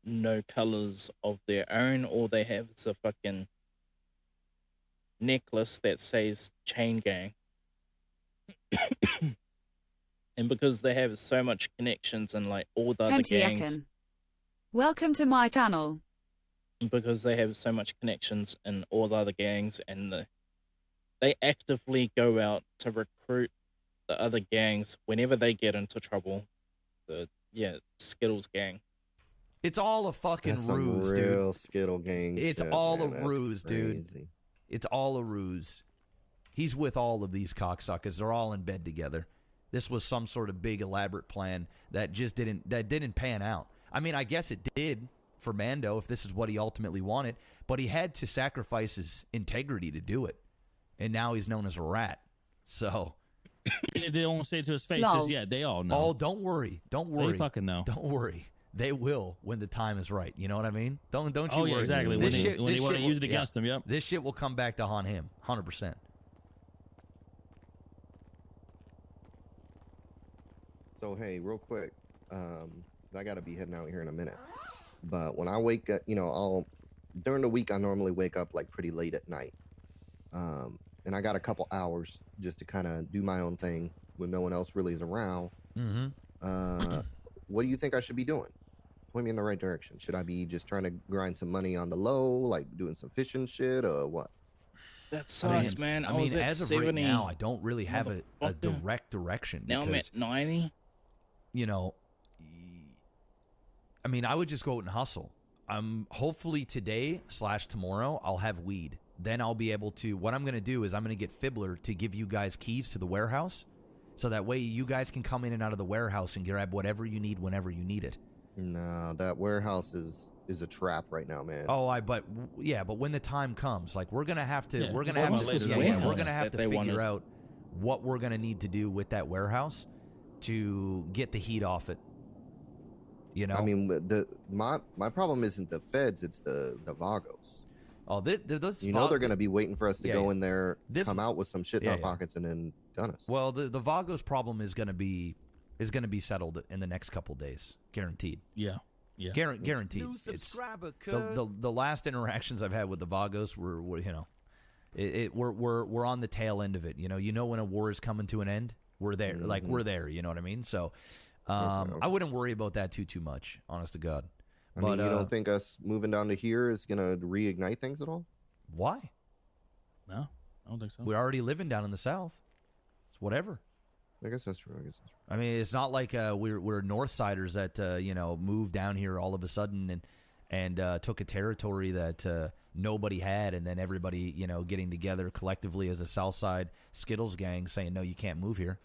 no colors of their own, all they have is a fucking necklace that says Chain Gang. And because they have so much connections and like all the other gangs, Welcome to my channel. because they have so much connections in all the other gangs, and they actively go out to recruit the other gangs whenever they get into trouble. Skittles gang. It's all a fucking That's some ruse, real dude. Skittle gang. It's shit, all man. a That's ruse, dude. crazy. It's all a ruse. He's with all of these cocksuckers. They're all in bed together. This was some sort of big elaborate plan that just didn't pan out. I mean, I guess it did for Mando if this is what he ultimately wanted, but he had to sacrifice his integrity to do it. And now he's known as a rat. So They don't say it to his face. No. Just, yeah, they all know. oh, don't worry. Don't worry. They fucking know. Don't worry. They will when the time is right. You know what I mean? Don't you Oh, worry. yeah, exactly. When they want to use it against them, yep. This shit will come back to haunt him, 100%. So hey, real quick, I gotta be heading out here in a minute. But when I wake up, during the week I normally wake up like pretty late at night, and I got a couple hours just to kind of do my own thing when no one else really is around. Mm-hmm. What do you think I should be doing? Point me in the right direction. Should I be just trying to grind some money on the low, like doing some fishing shit, or what? That sucks, man. I was at as of 70 right now, I don't really have a Motherfucker. direct direction. Now I'm because, at 90. you know, I mean, I would just go out and hustle. Hopefully today/tomorrow, I'll have weed. Then I'll be able to, what I'm going to do is I'm going to get Fibbler to give you guys keys to the warehouse. So that way you guys can come in and out of the warehouse and grab whatever you need whenever you need it. No, that warehouse is a trap right now, man. But when the time comes, like we're gonna have to, Yeah, we're gonna what have was to, this we're warehouse gonna have that to they figure wanted? out what we're gonna need to do with that warehouse to get the heat off it. You know, I mean, my problem isn't the feds; it's the Vagos. oh, those They're gonna be waiting for us to go in there, come out with some shit in Yeah, our yeah. pockets, and then gun us. Well, the Vagos problem is gonna be settled in the next couple days, guaranteed. Yeah. Yeah. Guaranteed. New It's subscriber the last interactions I've had with the Vagos were we're on the tail end of it. You know when a war is coming to an end, we're there. Mm-hmm. Like we're there. You know what I mean? So I wouldn't worry about that too much. Honest to God. I mean, you don't think us moving down to here is gonna reignite things at all? Why? No, I don't think so. We're already living down in the South. It's whatever. I guess that's true. I mean, it's not like we're Northsiders that moved down here all of a sudden and took a territory that nobody had, and then everybody getting together collectively as a Southside Skittles gang saying no, you can't move here.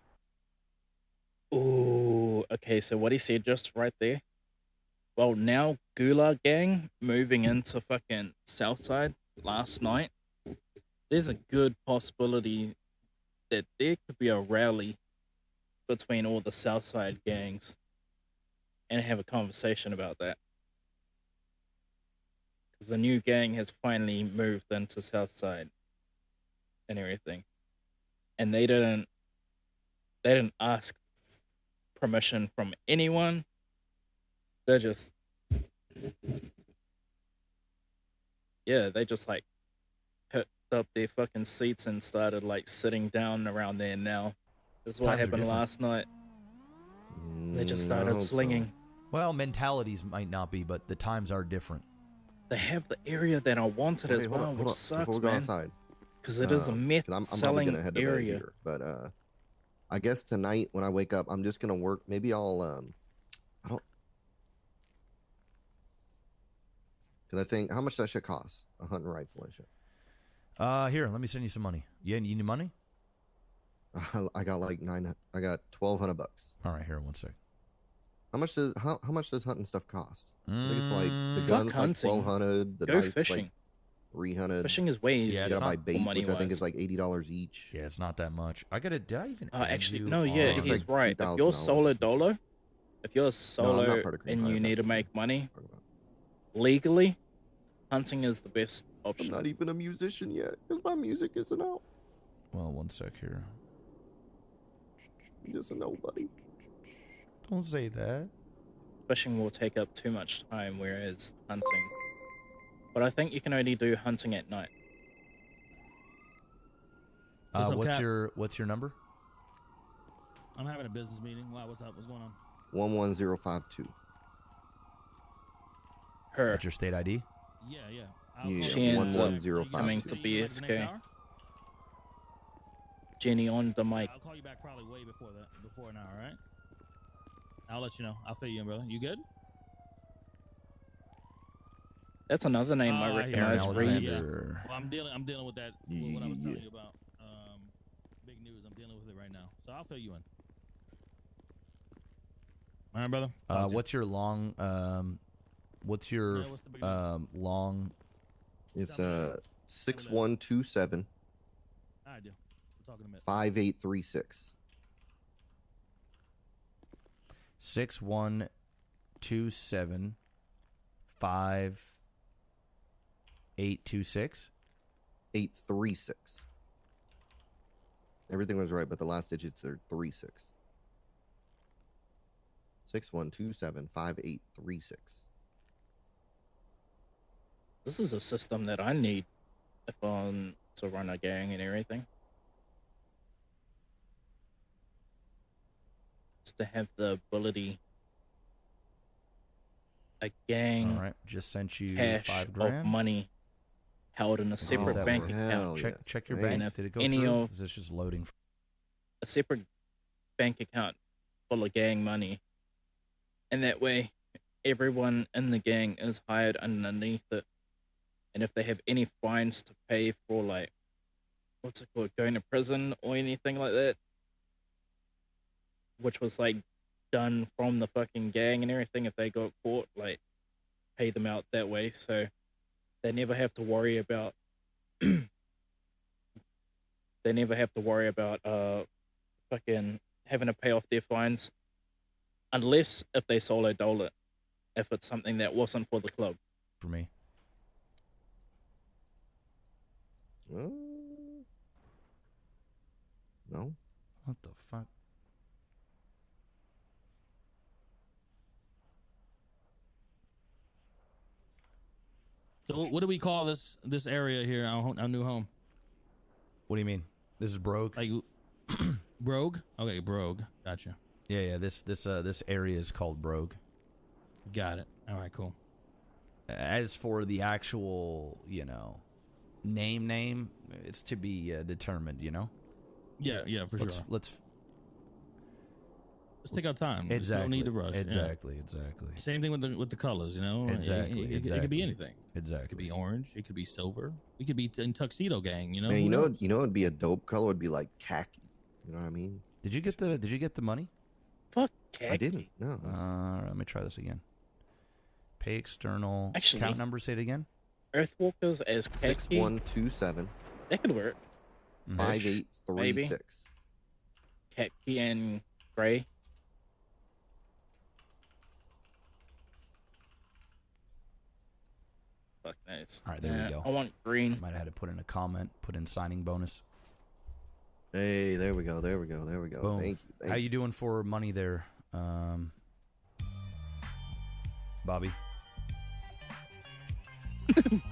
Ooh, okay, so what he said just right there. Well, now Gulag Gang moving into fucking Southside last night. There's a good possibility that there could be a rally between all the Southside gangs and have a conversation about that. Because the new gang has finally moved into Southside and everything. And they didn't ask permission from anyone. They just like picked up their fucking seats and started like sitting down around there now. This is what Times are happened different. last night. They just I started hope so. slinging. Well, mentalities might not be, but the times are different. They have the area that I wanted Okay, as hold well, on, which hold on. sucks, Before we go man. outside, Because it is a meth 'cause I'm probably selling gonna head to bed area. here, but I guess tonight when I wake up, I'm just gonna work. Maybe I'll I don't. Cause I think how much that shit cost? A hunting rifle and shit. Here, let me send you some money. You need money? I got like I got $1,200. All right, here, one sec. How much does hunting stuff cost? I think it's like the Fuck guns like hunting. $1,200. The Go knives fishing. like 300. Fishing is way easier. Yeah, You gotta buy not- bait, money which I think wise. is like $80 each. Yeah, it's not that much. Did I even Actually, add no, you yeah, on- he's like right. If $2,000 you're or solo something. dolo, if you're No, I'm solo not part of and you CreenPad. need to make money legally, hunting is the best I'm option. not even a musician yet because my music isn't out. Well, one sec here. I'm just a nobody. Don't say that. Fishing will take up too much time, whereas hunting. But I think you can only do hunting at night. What's up, What's Cap? your number? I'm having a business meeting. Wow, what's up? What's going on? 11052. Her. What's your state ID? Yeah. Yeah, She ends up 11052. coming to See you, like, the next BSK. hour? Jenny on the mic. I'll call you back probably way before that, before an hour, all right? I'll let you know. I'll fill you in, brother. You good? That's another name I hear recognize. you. Reeves. Well, I'm dealing with that. What I was telling you about. Big news. I'm dealing with it right now. So I'll fill you in. All right, brother. What's your long? What's your Yeah, what's the big news? long? It's 6127 I do. We're talking a minute. 5836. 6127 5826 836. Everything was right, but the last digits are 36. 6127 5836. This is a system that I need if I'm to run a gang and everything. Just to have the ability, a gang. All right, just sent you cash $5,000 of money held in a separate that bank work? account. Check your And bank. if Did it go any through? of Is this just loading? a separate bank account full of gang money, and that way everyone in the gang is hired underneath it. And if they have any fines to pay for, like, what's it called, going to prison or anything like that, which was like done from the fucking gang and everything, if they got caught, like, pay them out that way, so they never have to worry about fucking having to pay off their fines, unless if they solo dole it, if it's something that wasn't for the club. For me. No. What the fuck? So what do we call this area here, our new home? What do you mean? This is Brogue? Like Brogue? Okay, Brogue. Gotcha. Yeah. This area is called Brogue. Got it. All right, cool. As for the actual, name, it's to be determined. Yeah, for sure. Let's take our time. Exactly. There's no need to rush. Yeah. Exactly. Same thing with the colors, Exactly. It could be anything. Exactly. It could be orange. It could be silver. We could be in tuxedo gang. Man, Who you knows? know, it'd be a dope color. It'd be like khaki. You know what I mean? Did you get the money? Fuck khaki. I didn't. No. Let me try this again. Pay external. Actually, count number. Say it again. Earthwalkers as khaki. 6127 That could work. 5836. Khaki and gray. Fuck nice. All right, there we go. I want green. Might have had to put in a comment. Put in signing bonus. Hey, there we go. Boom. Thank you. How you doing for money there, Bobby?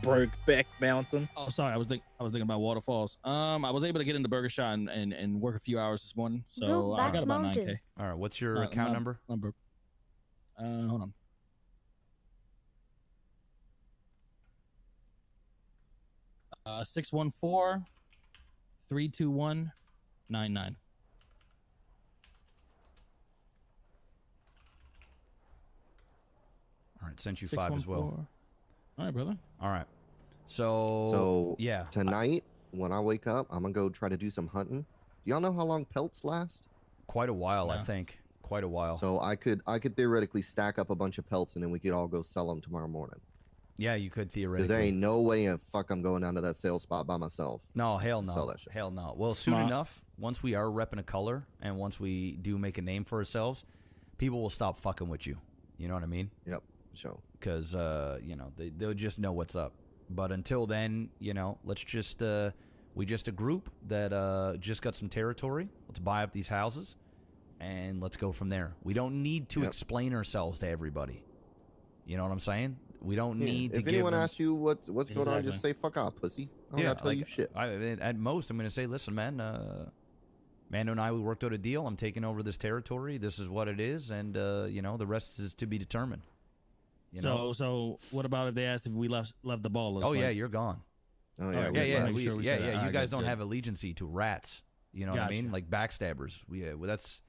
Brokeback Mountain. Oh, sorry. I was thinking about waterfalls. I was able to get into Burger Shot and work a few hours this morning, so I got about 9K. All right, what's your account number? Hold on. Uh, 614-321-99. All right, sent you 5 as well. All right, brother. All right. So yeah, tonight when I wake up, I'm gonna go try to do some hunting. Do y'all know how long pelts last? Quite a while, I think. Quite a while. So I could theoretically stack up a bunch of pelts and then we could all go sell them tomorrow morning. Yeah, you could Because theoretically. there ain't no way in fuck I'm going down to that sales spot by myself. No, hell to sell no. that shit. Hell no. Well, soon enough, once we are repping a color and once we do make a name for ourselves, people will stop fucking with you. You know what I mean? Yep, sure. Because, you know, they'll just know what's up. But until then, you know, let's just, we just a group that just got some territory. Let's buy up these houses and let's go from there. We don't need to explain ourselves to everybody. You know what I'm saying? We don't need to If give anyone them... asks you what's going on, just say fuck off, pussy. I don't gotta tell you shit. At most, I'm going to say, listen, man, Mando and I, we worked out a deal. I'm taking over this territory. This is what it is. And, you know, the rest is to be determined. You know? So what about if they asked if we left the Ballas? Oh, yeah, you're gone. Oh, yeah. You guys don't have allegiance to rats. You know what I mean? Like backstabbers. Well, that's,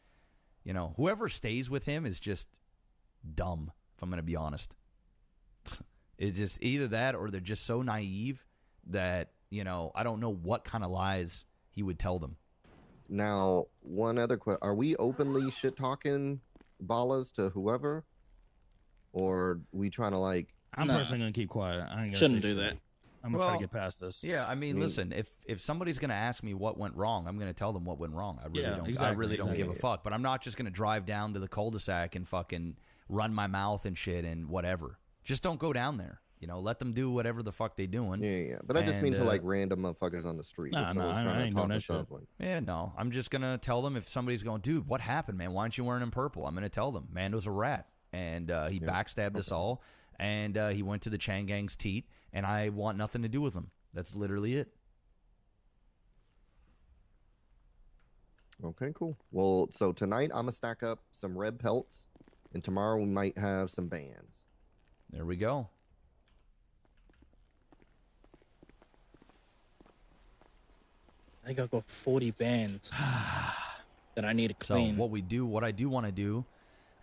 you know, whoever stays with him is just dumb, if I'm going to be honest. It's just either that or they're just so naive that, you know, I don't know what kind of lies he would tell them. Now, one other question. Are we openly shit-talking Ballas to whoever? Or we trying to, like... I'm personally going to keep quiet. I ain't gonna Shouldn't say do shit. that. I'm going to try to get past this. Yeah, I mean, listen, if somebody's going to ask me what went wrong, I'm going to tell them what went wrong. I really don't give a fuck. But I'm not just going to drive down to the cul-de-sac and fucking run my mouth and shit and whatever. Just don't go down there. You know, let them do whatever the fuck they doing. Yeah. But I just mean to, like, random motherfuckers on the street. No, I ain't doing that shit. Yeah, no. I'm just going to tell them if somebody's going, dude, what happened, man? Why aren't you wearing in purple? I'm going to tell them. Mando's a rat. And he backstabbed us all. And he went to the Chang Gang's teat. And I want nothing to do with him. That's literally it. Okay, cool. Well, so tonight I'm going to stack up some red pelts. And tomorrow we might have some bands. There we go. I think I've got 40 bands that I need to clean. So what I do want to do,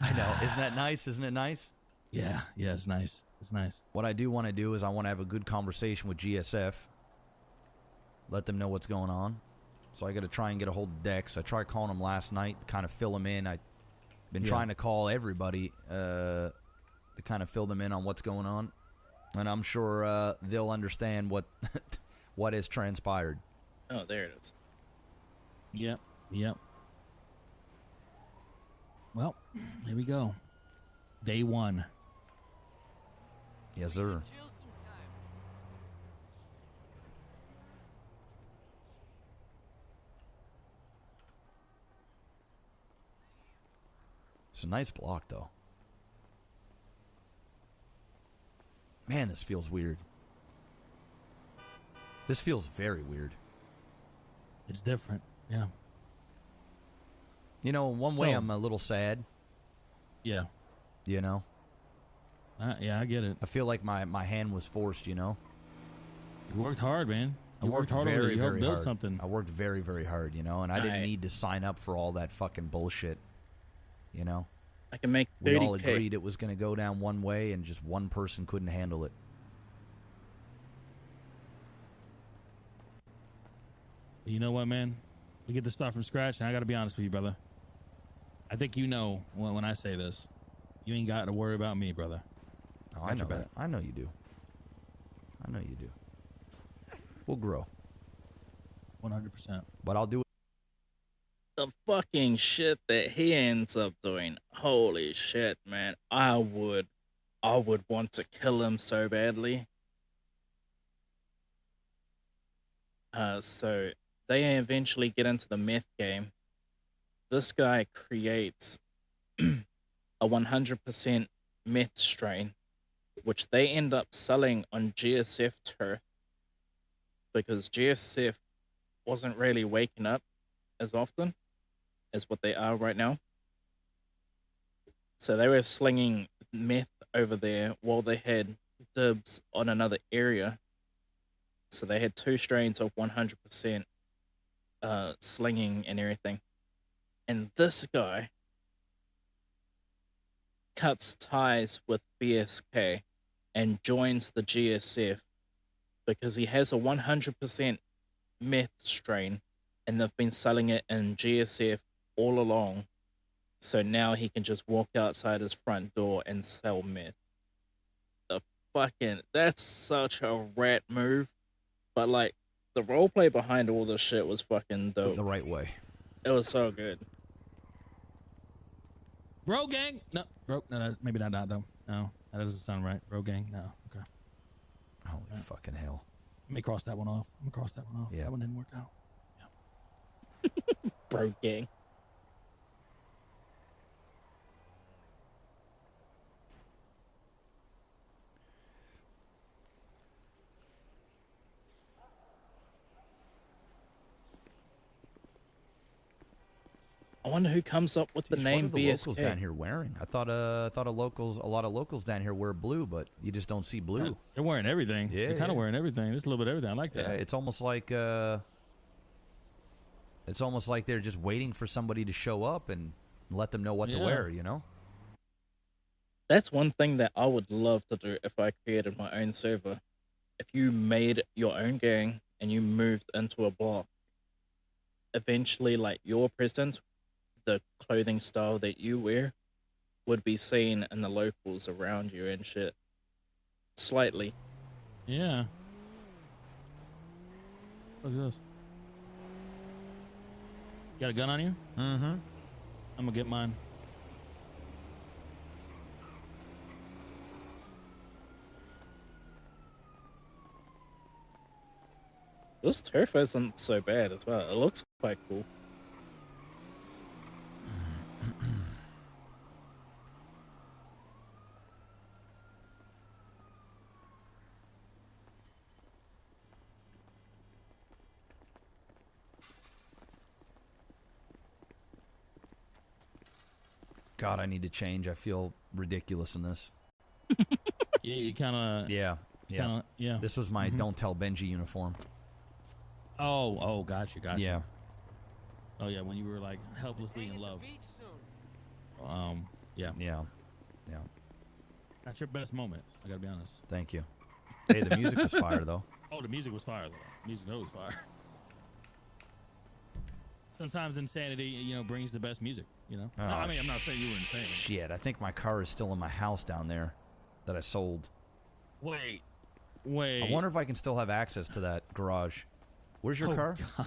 I know, isn't that nice? Isn't it nice? Yeah, it's nice. It's nice. What I do want to do is I want to have a good conversation with GSF. Let them know what's going on. So I got to try and get a hold of Dex. I tried calling him last night, kind of fill him in. I've been trying to call everybody to kind of fill them in on what's going on. And I'm sure they'll understand what what has transpired. Oh, there it is. Yep. Well, here we go. Day 1. Yes, sir. It's a nice block, though. Man, this feels weird. This feels very weird. It's different, yeah. You know, in one way, I'm a little sad. Yeah. You know? Yeah, I get it. I feel like my hand was forced, you know? You worked hard, man. I worked hard very, over it. You helped very build hard. something. I worked very, very hard, you know? And I didn't need to sign up for all that fucking bullshit, you know? I can make 30K. We all agreed it was going to go down one way, and just one person couldn't handle it. You know what, man? We get to start from scratch, and I got to be honest with you, brother. I think you know when I say this. You ain't got to worry about me, brother. Oh, I know that. I know you do. I know you do. We'll grow. 100%. But I'll do it. The fucking shit that he ends up doing. Holy shit, man. I would want to kill him so badly. So they eventually get into the meth game. This guy creates a 100% meth strain, which they end up selling on GSF turf because GSF wasn't really waking up as often as what they are right now. So they were slinging meth over there while they had dibs on another area. So they had 2 strains of 100% slinging and everything. And this guy cuts ties with BSK and joins the GSF because he has a 100% meth strain and they've been selling it in GSF all along. So now he can just walk outside his front door and sell meth. The that's such a rat move. But like the roleplay behind all this shit was fucking dope. The right way. It was so good. Bro gang? No, bro. No, maybe not that though. No, that doesn't sound right. Bro gang? No. Okay. Holy fucking hell. Let me cross that one off. I'm gonna cross that one off. Yeah. That one didn't work out. Bro gang. I wonder who comes up with the name What are the BSK. locals down here wearing? I thought a lot of locals down here wear blue, but you just don't see blue. Yeah, they're wearing everything. Yeah, They're kind of yeah. wearing everything. There's a little bit of everything. I like that. Yeah, it's almost like they're just waiting for somebody to show up and let them know what to Yeah. wear, you know? That's one thing that I would love to do if I created my own server. If you made your own gang and you moved into a block, eventually, like, your presence, the clothing style that you wear, would be seen in the locals around you and shit. Slightly. Yeah. Look at this. Got a gun on you? Mm-hmm. I'm gonna get mine. This turf isn't so bad as well. It looks quite cool. God, I need to change. I feel ridiculous in this. Yeah, you kind of. Yeah. Yeah. This was my Don't Tell Benji uniform. Oh, gotcha. Yeah. Oh yeah, when you were like helplessly in love. Yeah. Yeah. That's your best moment. I gotta be honest. Thank you. Hey, the music was fire though. Oh, the music was fire though. Music was fire. Sometimes insanity, brings the best music. No, I mean, I'm not saying you were insane. Shit, I think my car is still in my house down there that I sold. Wait. I wonder if I can still have access to that garage. Where's your car? God.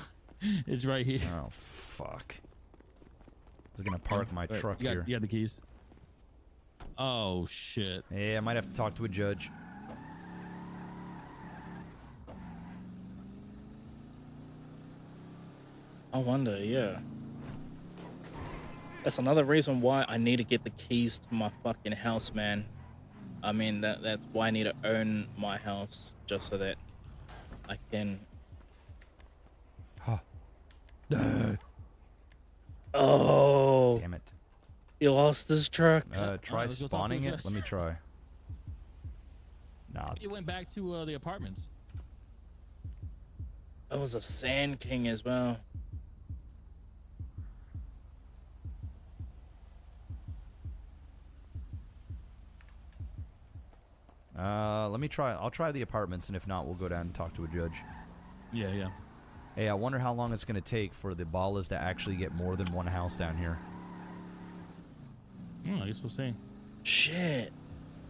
It's right here. Oh, fuck. I was going to park my Wait, truck you here. You got the keys? Oh, shit. Yeah, I might have to talk to a judge. I wonder, yeah. That's another reason why I need to get the keys to my fucking house, man. I mean, that's why I need to own my house, just so that I can... Oh! Damn it. He lost his truck. Try let's go talk to spawning a it. judge. Let me try. Nah. It went back to the apartments. That was a Sand King as well. Let me try. I'll try the apartments, and if not, we'll go down and talk to a judge. Yeah. Hey, I wonder how long it's going to take for the Ballas to actually get more than one house down here. I guess we'll see. Shit.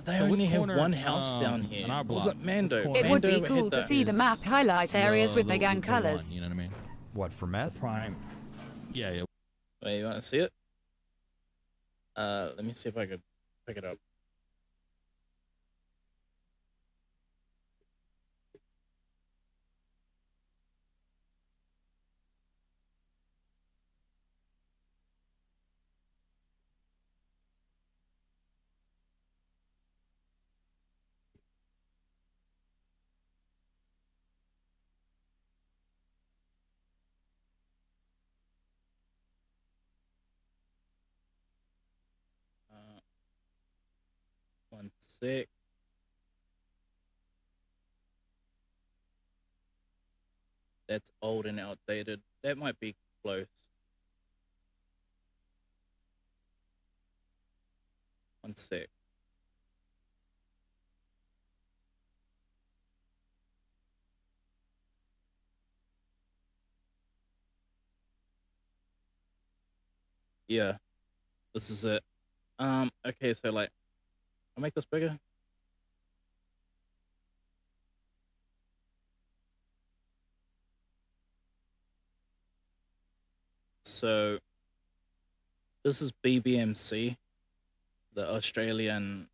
They So which only have corner, one house down here. on our Was block? it Mando? Which corner? It would be Mando cool had to that. see the map highlight areas with the gang one, colors. you know what I mean? What, for meth? Prime. Yeah. Wait, you want to see it? Let me see if I could pick it up. One sec. That's old and outdated. That might be close. One sec. Yeah, this is it. Okay, so like, I'll make this bigger. So this is BBMC, the Australian,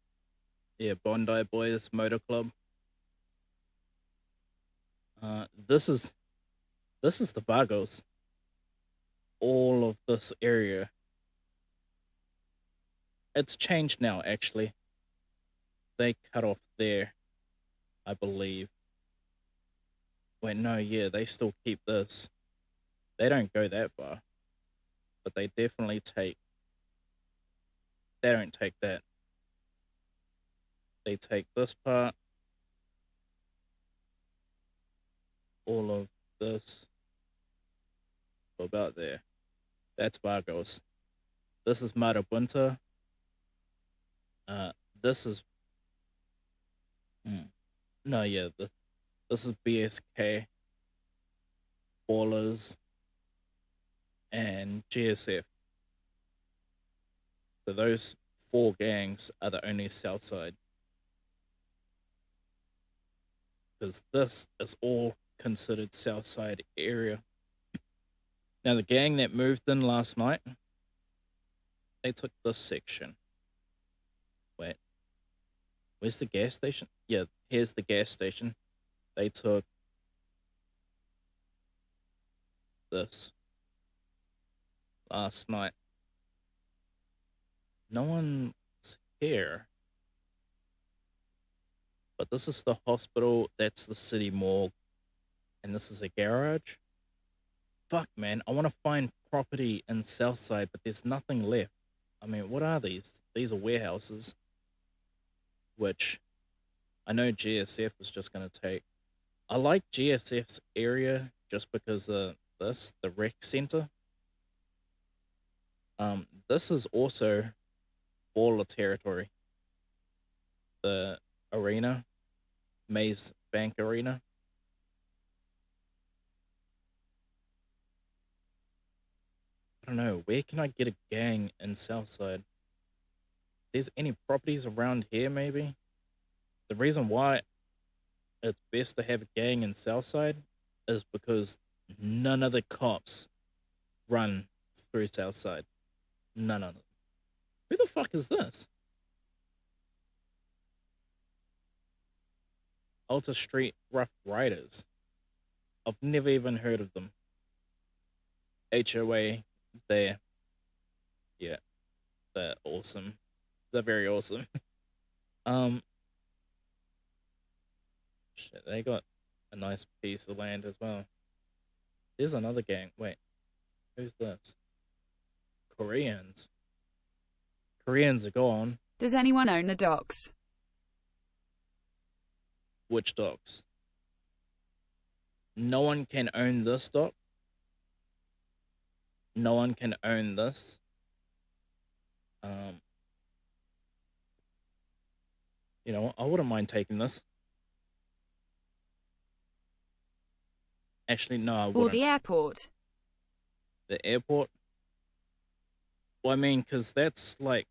Bondi Boys Motor Club. This is the Vagos. All of this area. It's changed now, actually. They cut off there, I believe. Wait, no, yeah, they still keep this. They don't go that far. But they definitely take... They don't take that. They take this part. All of this. About there. That's Vagos. This is Marabunta. This is... No, yeah, this is BSK, Ballas, and GSF. So those 4 gangs are the only south side. Because this is all considered south side area. Now the gang that moved in last night, they took this section. Wait. Where's the gas station? Yeah, here's the gas station. They took this last night. No one's here. But this is the hospital, that's the city morgue, and this is a garage. Fuck, man, I want to find property in Southside, but there's nothing left. I mean, what are these? These are warehouses, which I know GSF is just going to take. I like GSF's area just because of this, the rec center. This is also Baller territory. The arena, Maze Bank Arena. I don't know, where can I get a gang in Southside? There's any properties around here, maybe? The reason why it's best to have a gang in Southside is because none of the cops run through Southside. None of them. Who the fuck is this? Alta Street Rough Riders. I've never even heard of them. HOA there. Yeah. They're awesome. They're very awesome. Shit, they got a nice piece of land as well. There's another gang. Wait. Who's this? Koreans. Koreans are gone. Does anyone own the docks? Which docks? No one can own this dock. No one can own this. You know, I wouldn't mind taking this. Actually, no, I wouldn't. Or the airport. The airport? Well, I mean, because that's like...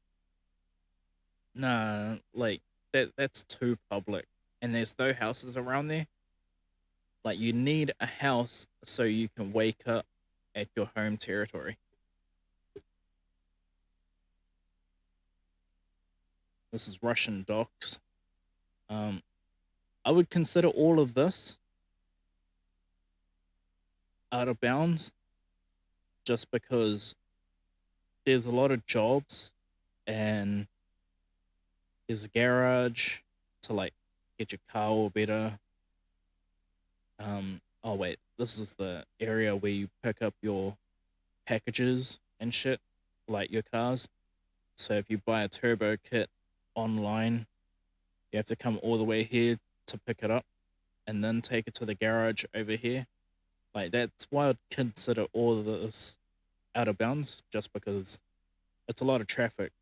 Nah, like, that's too public. And there's no houses around there. Like, you need a house so you can wake up at your home territory. This is Russian docks. I would consider all of this out of bounds just because there's a lot of jobs and there's a garage to like get your car all better. Oh wait, this is the area where you pick up your packages and shit, like your cars. So if you buy a turbo kit online, you have to come all the way here to pick it up and then take it to the garage over here. Like, that's why I'd consider all of this out of bounds, just because it's a lot of traffic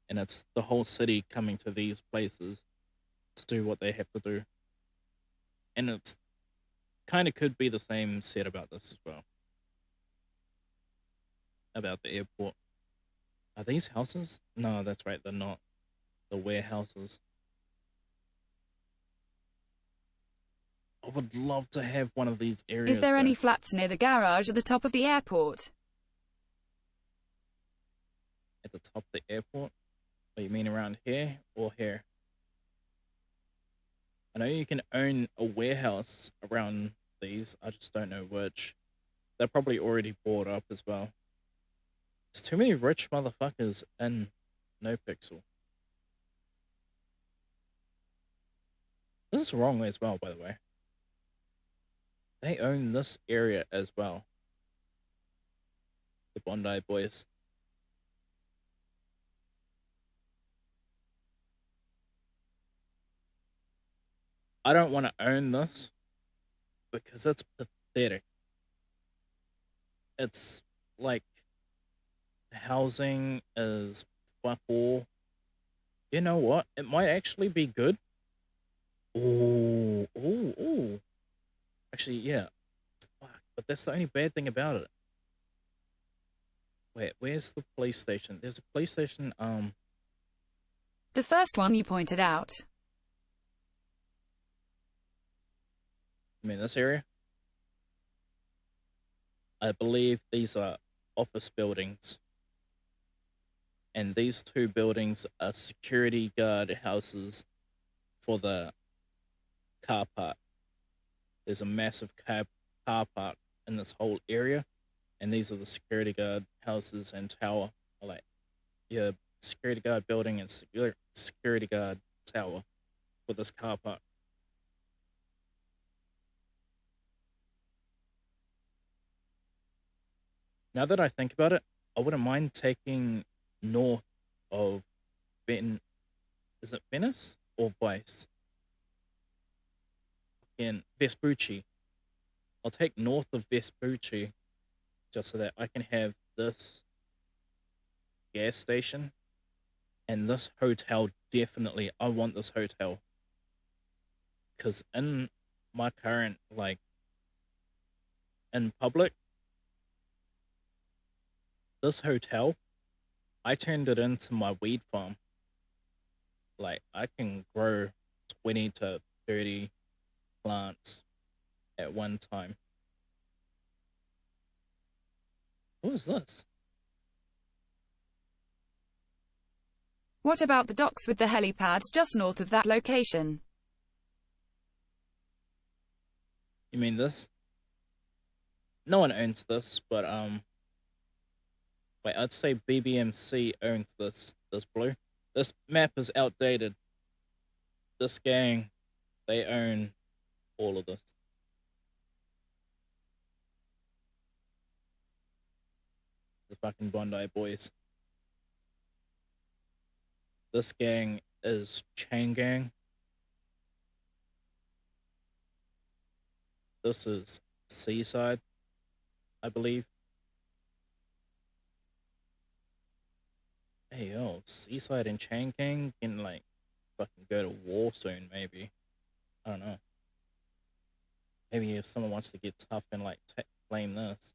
and it's the whole city coming to these places to do what they have to do. And it's kind of could be the same said about this as well. About the airport. Are these houses? No, that's right, they're not. The warehouses. I would love to have one of these areas. Is there though. any flats near the garage at the top of the airport? at the top of the airport. Or you mean around here or here? I know you can own a warehouse around these. I just don't know which. They're probably already bought up as well. There's too many rich motherfuckers in NoPixel. This is wrong as well, by the way. They own this area as well. The Bondi boys. I don't want to own this because it's pathetic. It's like housing is fuck all. You know what? It might actually be good. Ooh. Actually, yeah. Fuck, but that's the only bad thing about it. Wait, where's the police station? There's a police station, The first one you pointed out. I mean, this area? I believe these are office buildings. And these two buildings are security guard houses for the car park. There's a massive car park in this whole area. And these are the security guard houses and tower. Like, yeah, security guard building and security guard tower for this car park. Now that I think about it, I wouldn't mind taking north of is it Venice or Vice? In Vespucci. I'll take north of Vespucci just so that I can have this gas station and this hotel. Definitely, I want this hotel. Because in my current, like, in public, this hotel, I turned it into my weed farm. Like, I can grow 20 to 30 plants at one time. What is this? What about the docks with the helipads just north of that location? You mean this? No one owns this, but wait, I'd say BBMC owns this blue. This map is outdated. This gang, they own all of this. The fucking Bondi boys. This gang is Chain Gang. This is Seaside, I believe. Hey, yo, Seaside and Chain Gang can, like, fucking go to war soon, maybe. I don't know. Maybe if someone wants to get tough and, like, claim this.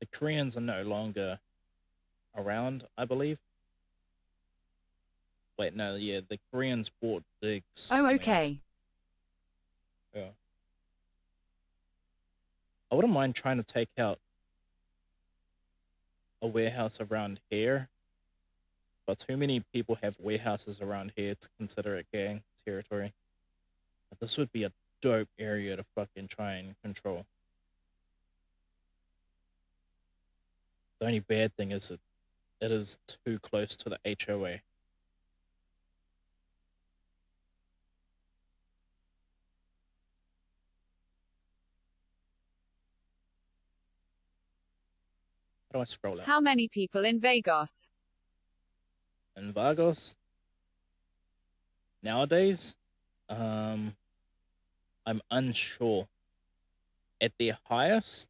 The Koreans are no longer around, I believe. Wait, no, yeah, the Koreans bought digs. Oh, okay. Yeah. I wouldn't mind trying to take out a warehouse around here, but too many people have warehouses around here to consider it gang territory. But this would be a dope area to fucking try and control. The only bad thing is that it is too close to the HOA. How do I scroll out? How many people in Vegas? In Vegas? Nowadays? I'm unsure. At their highest,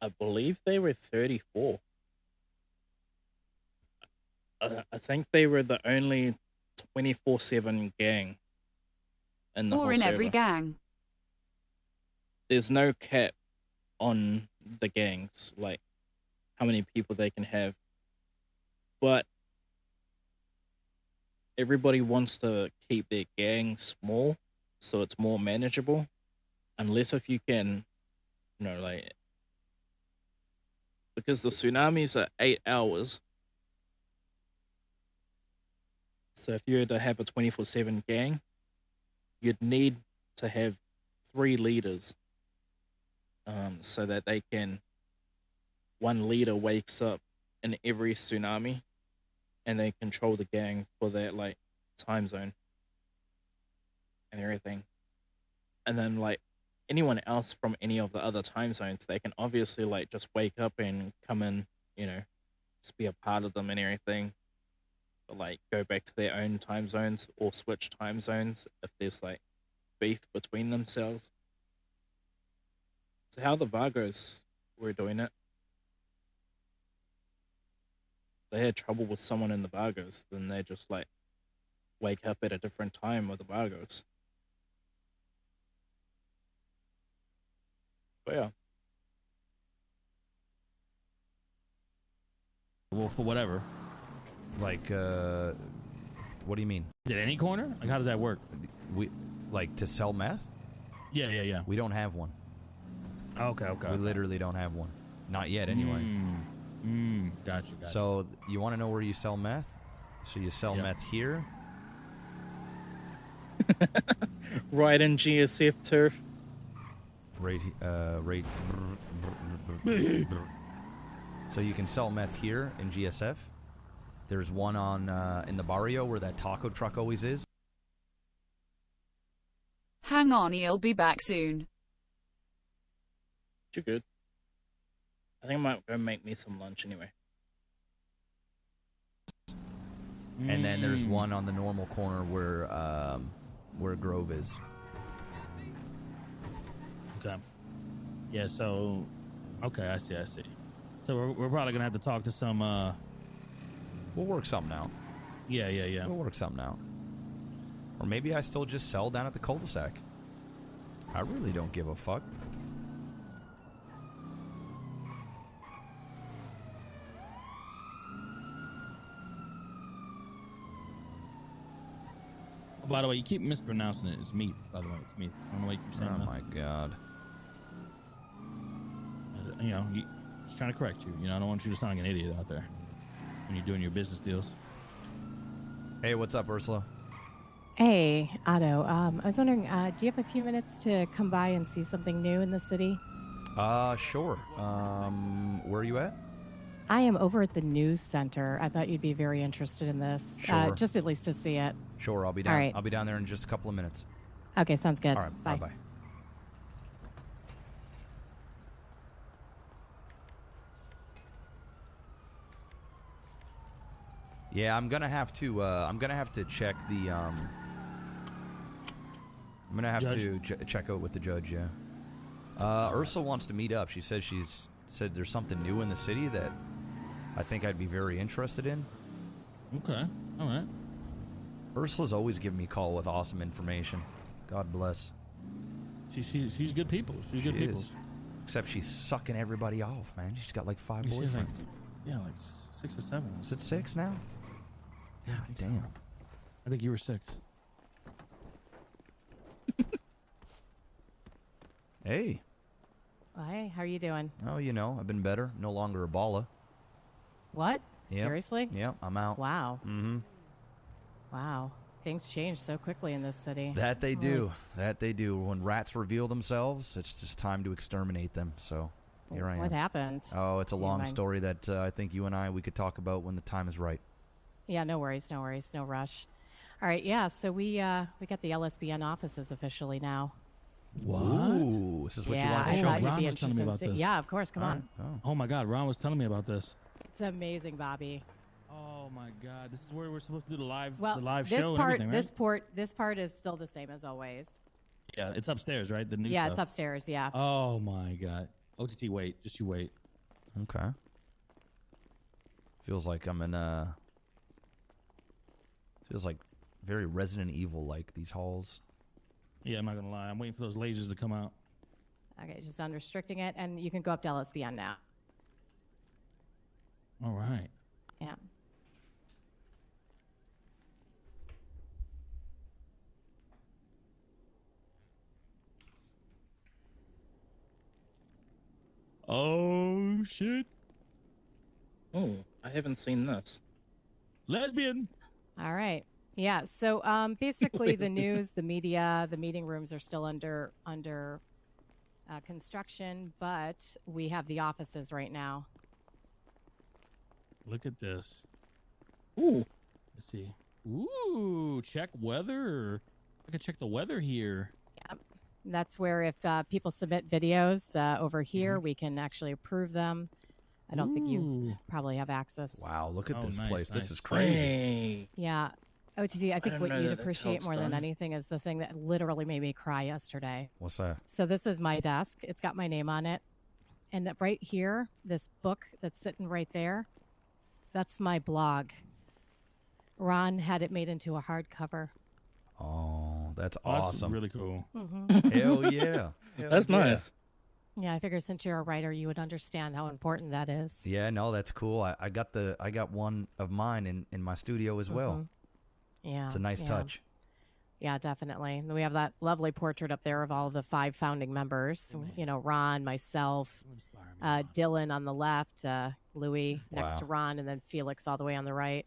I believe they were 34. I think they were the only 24/7 gang in the whole Or in server. every gang. There's no cap on the gangs, like how many people they can have. But everybody wants to keep their gang small so it's more manageable. Unless if you can You know, like, because the tsunamis are 8 hours. So if you were to have a 24/7 gang, you'd need to have 3 leaders, so that they can. One leader wakes up in every tsunami, and they control the gang for that like time zone and everything. And then like anyone else from any of the other time zones, they can obviously like just wake up and come in, you know, just be a part of them and everything. But like go back to their own time zones or switch time zones if there's like beef between themselves. So how the Vagos were doing it, they had trouble with someone in the Vagos, then they just like wake up at a different time with the Vagos. But yeah. Well, for whatever. Like, what do you mean? Is it any corner? Like, how does that work? We like to sell meth? Yeah. We don't have one. Okay. We literally don't have one. Not yet, anyway. Gotcha. So you want to know where you sell meth? So you sell meth here. Right in GSF turf. Right. So you can sell meth here in GSF. There's one on in the barrio where that taco truck always is. Hang on, he'll be back soon. You're good. I think I might go make me some lunch anyway. And then there's one on the normal corner where Grove is. Okay. Yeah, so... Okay, I see. So we're probably going to have to talk to some... We'll work something out. Yeah. We'll work something out. Or maybe I still just sell down at the cul-de-sac. I really don't give a fuck. Oh, by the way, you keep mispronouncing it. It's Meath, by the way. It's Meath. I don't know why you keep saying that. Oh, my God. You know, just trying to correct you. You know, I don't want you to sound like an idiot out there when you're doing your business deals. Hey, what's up, Ursula? Hey, Otto. I was wondering, do you have a few minutes to come by and see something new in the city? Sure. Where are you at? I am over at the news center. I thought you'd be very interested in this. Sure. Just at least to see it. Sure, I'll be down. All right. I'll be down there in just a couple of minutes. Okay, sounds good. All right, bye-bye. Yeah, I'm gonna have to check the I'm gonna have to check out with the judge. Yeah. Ursula wants to meet up. She says said there's something new in the city that I think I'd be very interested in. Okay. All right. Ursula's always giving me a call with awesome information. God bless. She's good people. She's good people. Except she's sucking everybody off, man. She's got like 5 boyfriends. Like 6 or 7. Is it 6 now? Yeah, damn. I think you were 6. Hey. Hey, how are you doing? Oh, you know, I've been better. No longer a Balla. What? Yep. Seriously? Yep, I'm out. Wow. Mm-hmm. Wow. Things change so quickly in this city. That they do. That they do. When rats reveal themselves, it's just time to exterminate them. So here I am. What happened? Oh, it's a Do you long mind? story that I think you and we could talk about when the time is right. Yeah, no worries, no rush. All right, yeah, so we got the LSBN offices officially now. What? Ooh, this is what you wanted to I show thought me. you'd be was telling me interested in about seeing- this. Yeah, of course, come on. Oh my God, Ron was telling me about this. It's amazing, Bobby. Oh my God, this is where we're supposed to do the live This show part, and everything, right? this part is still the same as always. Yeah, it's upstairs, right? The new Yeah, stuff. it's upstairs. Yeah. Oh my God. OTT, wait. Just you wait. Okay. Feels like I'm in feels like very Resident Evil like these halls. Yeah, I'm not gonna lie. I'm waiting for those lasers to come out. Okay, just unrestricting it, and you can go up to LSBN now. All right. Yeah. Oh shit! Oh, I haven't seen this. Lesbian. All right. Yeah. So basically, the news, the media, the meeting rooms are still under construction, but we have the offices right now. Look at this. Ooh. Let's see. Ooh, check weather. I can check the weather here. Yep. That's where if people submit videos over here, we can actually approve them. I don't think you probably have access. Wow, look at this nice, place. nice. This is crazy. Hey. Yeah. OTT, I think don't what know you'd that that's how appreciate it's more than done. anything is the thing that literally made me cry yesterday. What's that? So this is my desk. It's got my name on it. And that right here, this book that's sitting right there, that's my blog. Ron had it made into a hardcover. Oh, that's Oh, that's awesome. really cool. Hell yeah. Hell That's yeah. nice. Yeah, I figured since you're a writer, you would understand how important that is. Yeah, no, that's cool. I got one of mine in my studio as well. Yeah. It's a nice yeah. touch. Yeah, definitely. And we have that lovely portrait up there of all the 5 founding members. You know, Ron, myself, Dylan on the left, Louis next Wow. to Ron, and then Felix all the way on the right.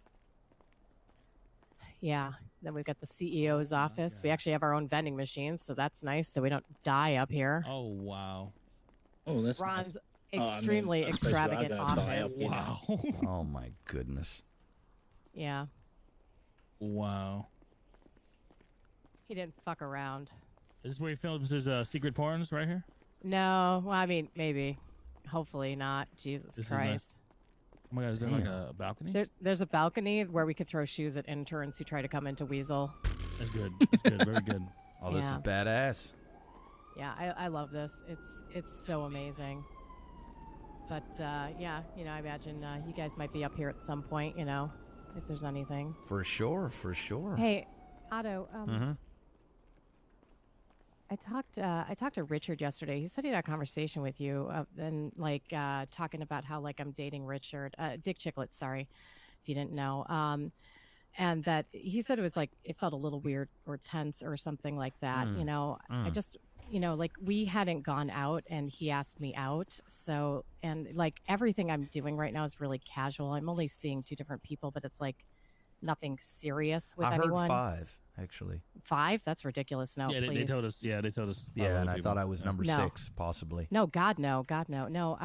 Yeah. Then we've got the CEO's office. We actually have our own vending machines, so that's nice. So we don't die up here. Oh wow. Oh, that's Ron's nice. extremely I suppose we are extravagant gonna die up office. here. Wow. Oh my goodness. Yeah. Wow. He didn't fuck around. Is this where he films his secret porns right here? No. Well, I mean, maybe. Hopefully not. Jesus This is Christ. nice. Oh my god, is there like a balcony? There's a balcony where we could throw shoes at interns who try to come into Weasel. That's good. That's good. Very good. Oh, this is Yeah. badass. Yeah, I love this. It's so amazing. But yeah, you know, I imagine you guys might be up here at some point, you know, if there's anything. For sure, for sure. Hey, Otto, Mm-hmm. I talked to Richard yesterday. He said he had a conversation with you and like talking about how like I'm dating Richard, Dick Chicklets, sorry, if you didn't know. And that he said it was like it felt a little weird or tense or something like that. You know, I just, you know, like we hadn't gone out and he asked me out. So, and like everything I'm doing right now is really casual. I'm only seeing 2 different people, but it's like nothing serious with I anyone. heard 5, actually. 5? That's ridiculous. No, yeah, please. they told us. Yeah, they told us. Yeah, and I people. thought I was number No. 6, possibly. No, God, no. God, no. No,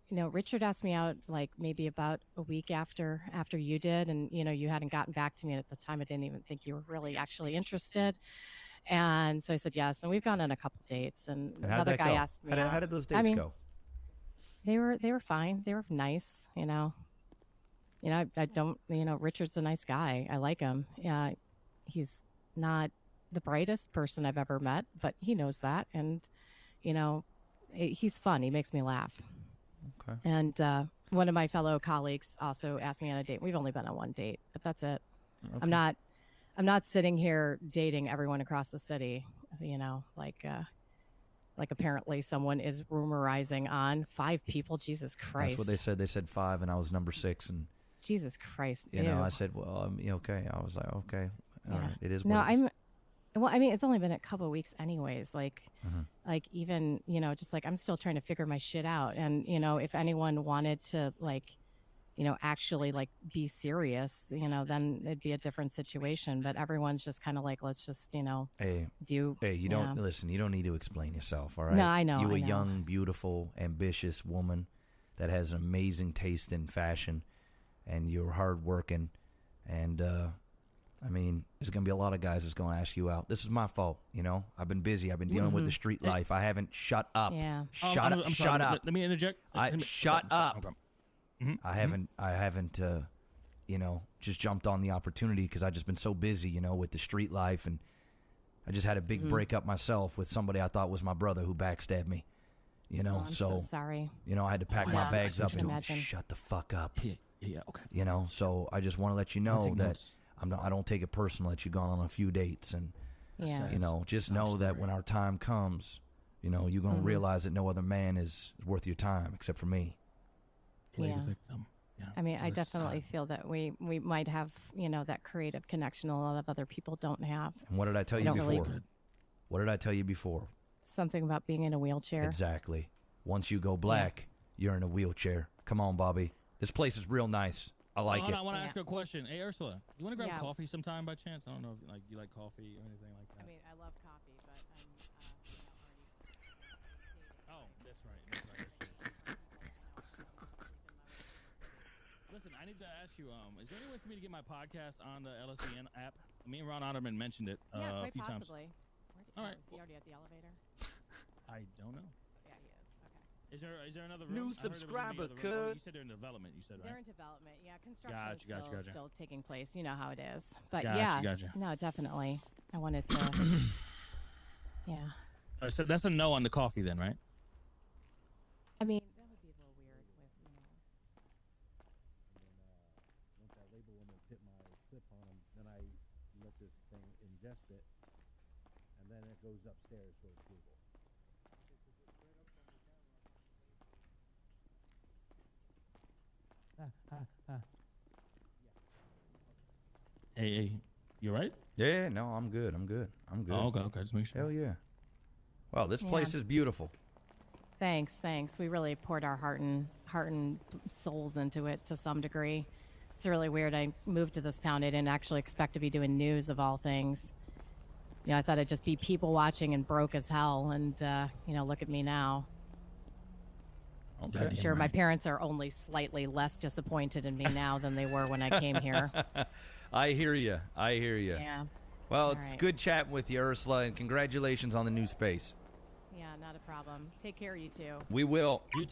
you know, Richard asked me out like maybe about a week after you did. And, you know, you hadn't gotten back to me. And at the time, I didn't even think you were really actually interested. And so I said yes. And we've gone on a couple dates. And And how'd another that guy go? asked me How out. did those I dates mean, go? They were fine. They were nice, you know. You know, I don't, you know, Richard's a nice guy. I like him. Yeah, he's not the brightest person I've ever met, but he knows that. And, you know, he's fun. He makes me laugh. Okay. And one of my fellow colleagues also asked me on a date. We've only been on one date, but that's it. Okay. I'm not sitting here dating everyone across the city, you know, like apparently someone is rumorizing on 5 people. Jesus Christ. That's what they said. They said 5, and I was number 6. And, Jesus Christ. you know, ew. I said, well, okay. I was like, okay. All right. It is No, what it is. well, I mean, it's only been a couple of weeks anyways. Like, Mhm. like even, you know, just like I'm still trying to figure my shit out. And, you know, if anyone wanted to like, you know, actually like be serious, you know, then it'd be a different situation. But everyone's just kind of like, let's just, you know, Hey, you don't listen. You don't need to explain yourself. All right. No, I know, You I a know. young, beautiful, ambitious woman that has an amazing taste in fashion, and you're hardworking. And I mean, there's gonna be a lot of guys that's gonna ask you out. This is my fault. You know, I've been busy. I've been dealing with the street life. I haven't shut up. Yeah. Shut up. I'm Shut sorry, up. Let me interject. Shut up. Okay. I haven't, you know, just jumped on the opportunity because I've just been so busy, you know, with the street life, and I just had a big breakup myself with somebody I thought was my brother who backstabbed me, you know. Oh, I'm so sorry. you know, I had to pack my Yeah, bags I up can and imagine. shut the fuck up. Yeah, okay. You know, so I just want to let you I'll know take that notes. I don't take it personal that you've gone on a few dates, and Yeah. you know, just know that when our time comes, you know, you're gonna realize that no other man is worth your time except for me. Play Yeah. the victim. Yeah. I mean, I This definitely time. feel that we might have, you know, that creative connection a lot of other people don't have. And what did I tell I you don't before? really- What did I tell you before? Something about being in a wheelchair. Exactly. Once you go black, you're in a wheelchair. Come on, Bobby. This place is real nice. I like it. I want to ask her a question. Hey, Ursula, you want to grab Yeah. coffee sometime by chance? I don't know if you like coffee or anything like that. I mean, I love coffee, but I'm Oh, that's right. That's right. Listen, I need to ask you. Is there any way for me to get my podcast on the LSDN app? Me and Ron Otterman mentioned it yeah, a quite few times. possibly. All right. Is he already at the elevator? I don't know. Yeah, he is. Okay. Is there another room? New I heard there was gonna be subscriber other room. Oh, could. you said they're in development. You said They're right. in development. Yeah, construction Gotcha. is still taking place. You know how it is. But Gotcha, yeah, gotcha. no, definitely. I wanted to. Yeah. All right, so that's a no on the coffee then, right? I mean, that would be a little weird with, Once I label them and put my clip on them, then I let this thing ingest it, and then it goes upstairs for approval. Hey, you right? Yeah, no, I'm good. I'm good. Oh, okay. Just make sure. Hell yeah. Wow, this Yeah. place is beautiful. Thanks. We really poured our heart and souls into it to some degree. It's really weird. I moved to this town. I didn't actually expect to be doing news of all things. You know, I thought it'd just be people watching and broke as hell. And, look at me now. Okay. I'm sure my parents are only slightly less disappointed in me now than they were when I came here. I hear you. Yeah. Well, All it's right. good chatting with you, Ursula, and congratulations on the new space. Yeah, not a problem. Take care, you two. We will. You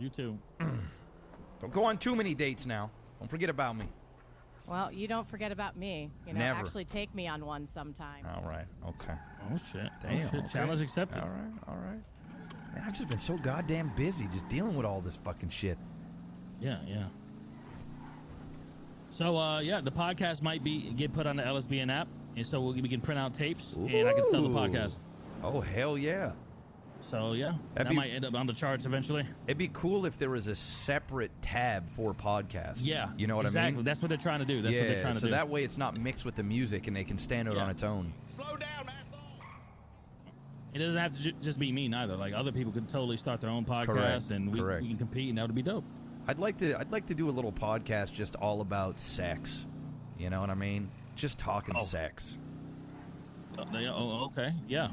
too. Don't go on too many dates now. Don't forget about me. Well, you don't forget about me. Never. Actually take me on one sometime. All right. Okay. Oh shit. Damn. Oh, shit. okay. Challenge accepted. All right. Man, I've just been so goddamn busy just dealing with all this fucking shit. Yeah. So, the podcast might get put on the LSBN app, and so we can print out tapes, and I can sell the podcast. Oh, hell yeah. So, yeah, that might end up on the charts eventually. It'd be cool if there was a separate tab for podcasts. Yeah. You know what I exactly. mean? That's what they're trying to do. That's what they're trying to so do. that way it's not mixed with the music and they can stand out on its own. Slow down, asshole. It doesn't have to just be me neither. Like, other people could totally start their own podcast, Correct, and we can compete, and that would be dope. I'd like to do a little podcast just all about sex. You know what I mean? Just talking sex. Okay, yeah.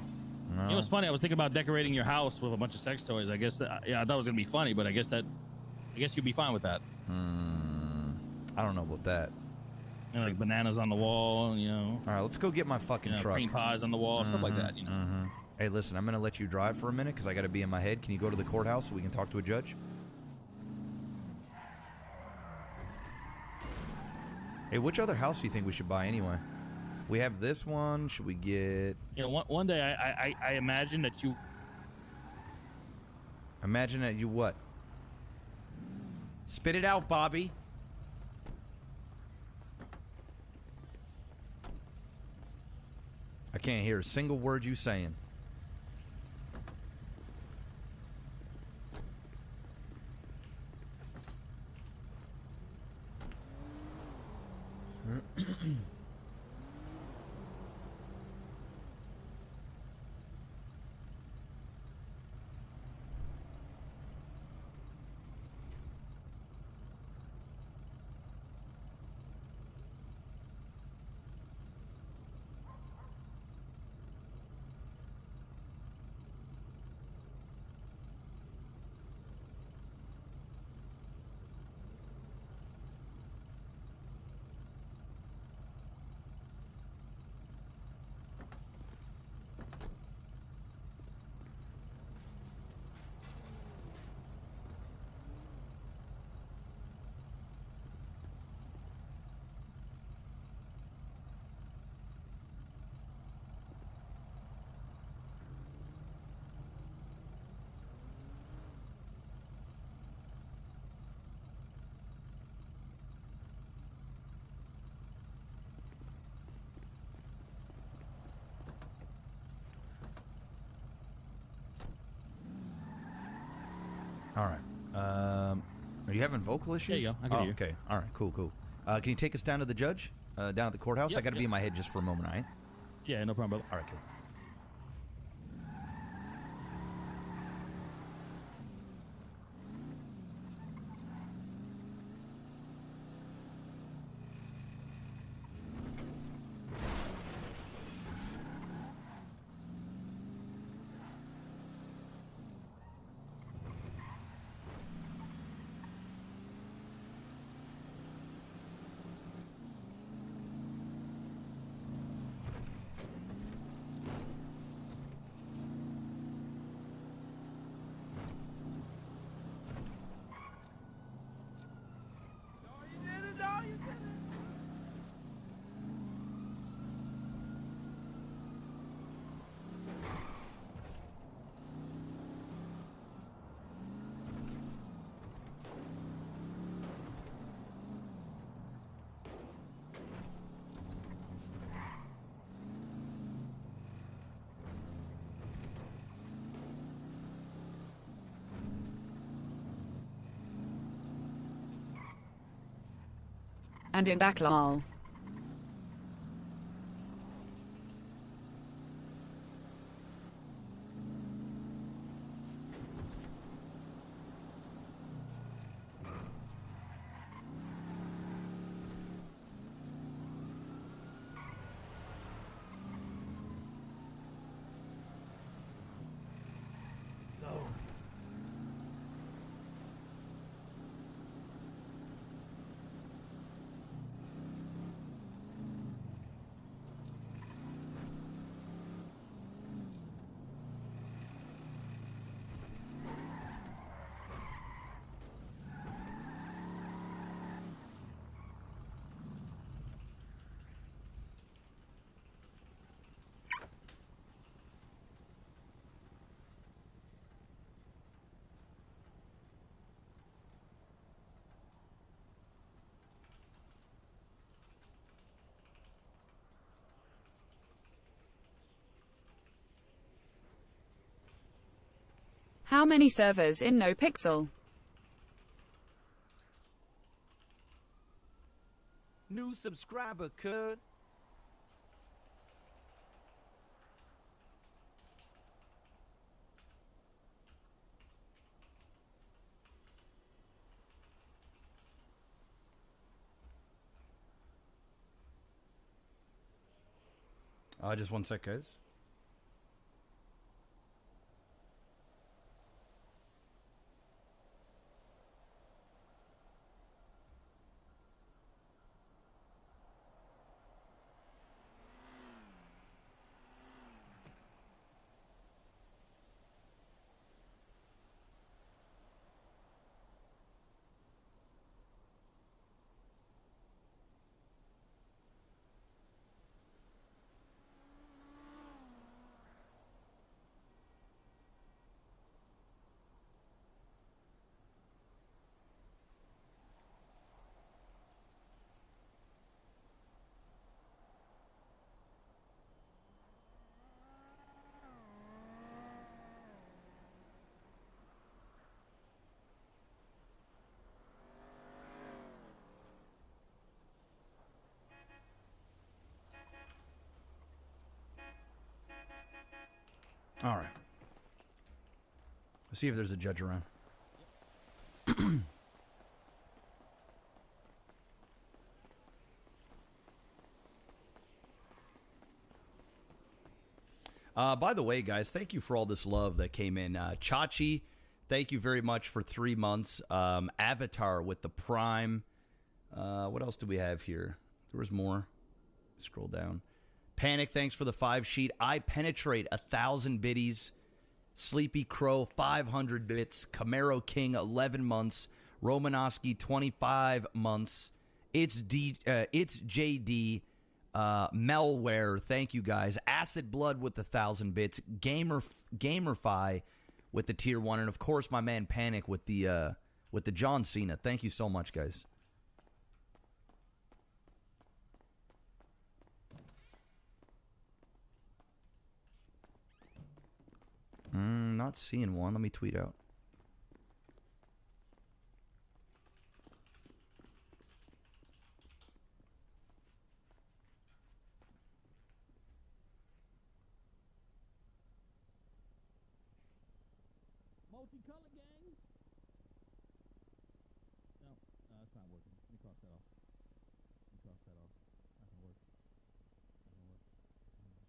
You know what's funny? I was thinking about decorating your house with a bunch of sex toys. I guess, I thought it was gonna be funny, but I guess you'd be fine with that. I don't know about that. You know, like bananas on the wall. You know. All right, let's go get my fucking truck. Cream pies on the wall, stuff like that. You know. Hey, listen, I'm gonna let you drive for a minute because I got to be in my head. Can you go to the courthouse so we can talk to a judge? Hey, which other house do you think we should buy anyway? If we have this one, should we get... You know, one day I imagine that you... Imagine that you what? Spit it out, Bobby. I can't hear a single word you saying. All right. Are you having vocal issues? There you go. I can hear you. Okay. All right. Cool. Can you take us down to the judge? Down at the courthouse? Yep, I got to be in my head just for a moment, all right? Yeah, no problem, brother. All right, cool. and in backlol. How many servers in NoPixel? New subscriber code. Just one sec, guys. All right. Let's see if there's a judge around. By the way, guys, thank you for all this love that came in. Chachi, thank you very much for 3 months. Avatar with the Prime. What else do we have here? There was more. Scroll down. Panic, thanks for the 5 sheet. I Penetrate, 1,000 biddies. Sleepy Crow, 500 bits. Camaro King, 11 months. Romanowski, 25 months. It's JD. Melware, thank you guys. Acid Blood with the 1,000 bits. Gamerfy with the tier 1, and of course my man Panic with the John Cena. Thank you so much, guys. Not seeing one. Let me tweet out. Multicolor gang. No, that's not working. Let me cross that off. Let me cross that off. That can work. That can work.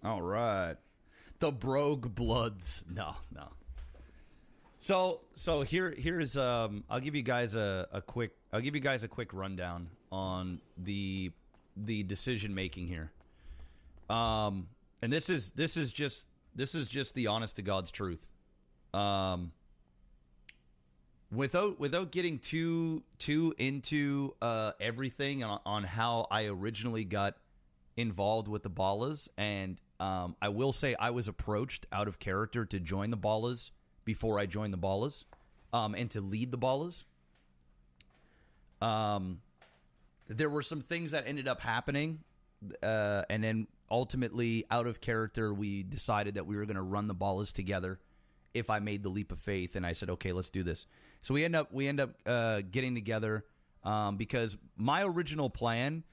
All right. The Brogue Bloods. No. So here's I'll give you guys a quick rundown on the decision making here. And this is just the honest to God's truth. Without getting too into everything on how I originally got involved with the Ballas, and I will say I was approached out of character to join the Ballas before I joined the Ballas, and to lead the Ballas. There were some things that ended up happening, and then ultimately, out of character, we decided that we were going to run the Ballas together if I made the leap of faith, and I said, okay, let's do this. So we end up getting together because my original plan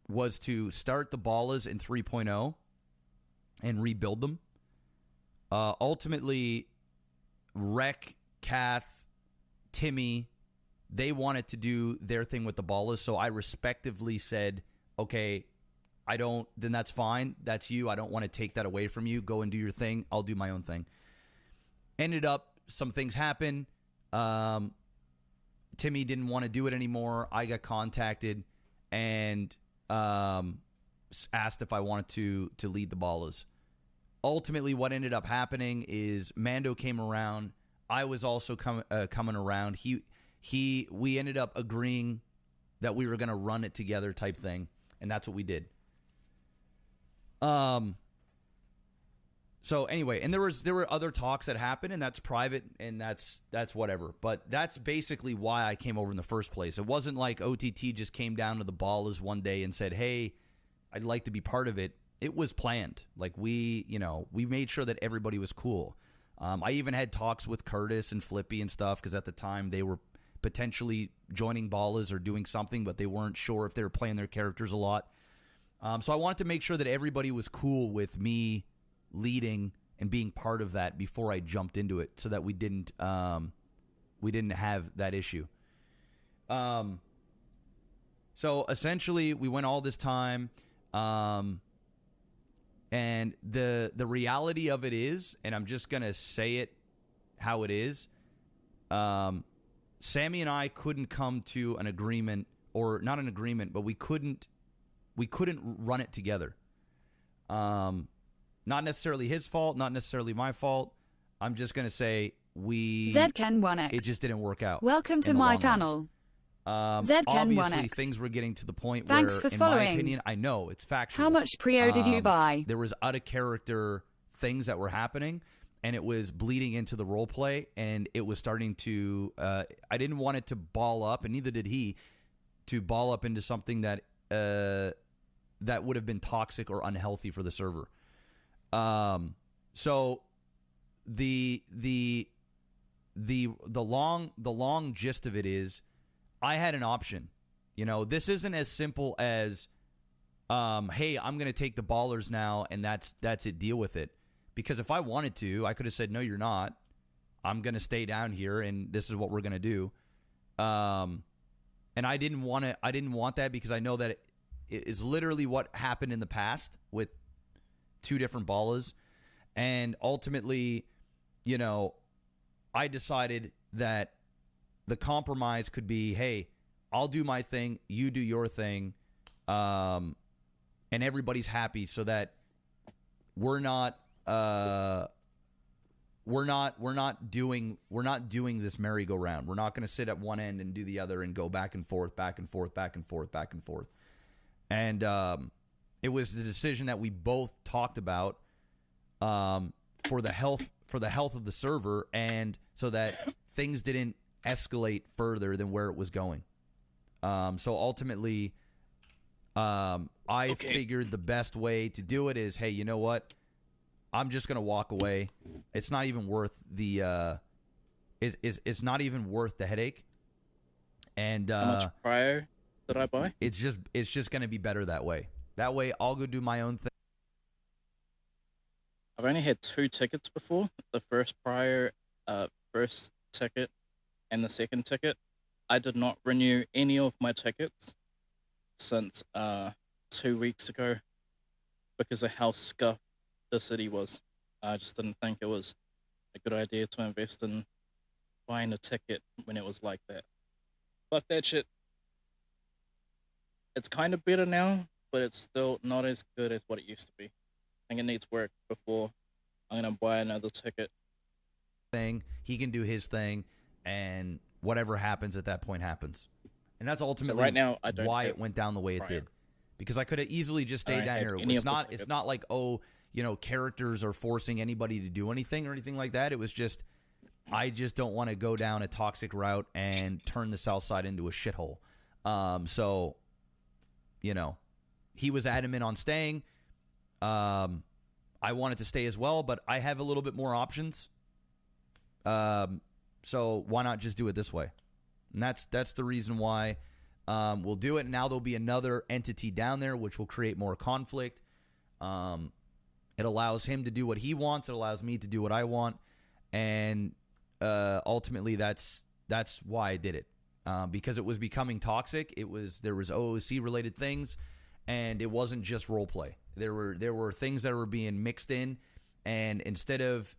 was to start the Ballas in 3.0 and rebuild them. Ultimately, Rec, Kath, Timmy, they wanted to do their thing with the Ballas, so I respectively said, okay, then that's fine. That's you. I don't want to take that away from you. Go and do your thing. I'll do my own thing. Ended up, some things happened. Timmy didn't want to do it anymore. I got contacted and asked if I wanted to lead the Ballas. Ultimately, what ended up happening is Mando came around. I was also coming around. We ended up agreeing that we were going to run it together type thing, and that's what we did. So anyway, and there were other talks that happened, and that's private, and that's whatever. But that's basically why I came over in the first place. It wasn't like OTT just came down to the Ballas one day and said, "Hey, I'd like to be part of it." It was planned. Like we made sure that everybody was cool. I even had talks with Curtis and Flippy and stuff because at the time they were potentially joining Ballas or doing something, but they weren't sure if they were playing their characters a lot. So I wanted to make sure that everybody was cool with me leading and being part of that before I jumped into it, so that we didn't have that issue. So essentially, we went all this time, and the reality of it is, and I'm just gonna say it how it is. Sammy and I couldn't come to an agreement, or not an agreement, but we couldn't run it together. Not necessarily his fault, not necessarily my fault. I'm just going to say ZCan1X. It just didn't work out. Welcome to my channel. ZCan1X. Obviously, things were getting to the point Thanks where, for in following. my opinion, I know it's factual. How much Prio did you buy? There was out of character things that were happening, and it was bleeding into the role play, and it was starting to. I didn't want it to ball up, and neither did he, to ball up into something that would have been toxic or unhealthy for the server. So the long gist of it is, I had an option. This isn't as simple as, hey, I'm going to take the Ballers now, and that's it. Deal with it. Because if I wanted to, I could have said, no, you're not. I'm going to stay down here, and this is what we're going to do. And I didn't want that, because I know that it is literally what happened in the past with two different Ballas. And ultimately, I decided that the compromise could be, hey, I'll do my thing, you do your thing, and everybody's happy, so that we're not doing this merry-go-round. We're not going to sit at one end and do the other and go back and forth, back and forth, back and forth, back and forth. And it was the decision that we both talked about, for the health of the server, and so that things didn't escalate further than where it was going. So ultimately, I figured the best way to do it is, hey, you know what? I'm just gonna walk away. It's not even worth the it's not even worth the headache. And how much prior did I buy? It's just gonna be better that way. That way, I'll go do my own thing. I've only had 2 tickets before. The first first ticket and the second ticket. I did not renew any of my tickets since 2 weeks ago. because of how scuffed the city was. I just didn't think it was a good idea to invest in buying a ticket when it was like that. But that shit, it's kind of better now, but it's still not as good as what it used to be. I think it needs work before I'm gonna buy another ticket. He can do his thing, and whatever happens at that point happens. And that's ultimately right now, I don't why have it went down the way it prior. did. Because I could have easily just I stayed don't down have here. any It's of the not. It's tickets. not like, oh, you know, characters are forcing anybody to do anything or anything like that. It was just, I just don't want to go down a toxic route and turn the South Side into a shithole. So, you know, he was adamant on staying. I wanted to stay as well, but I have a little bit more options. So why not just do it this way? And that's the reason why we'll do it. Now there'll be another entity down there, which will create more conflict. It allows him to do what he wants. It allows me to do what I want. And ultimately, that's why I did it. Because it was becoming toxic. There was OOC related things, and it wasn't just role play. There were things that were being mixed in, and instead of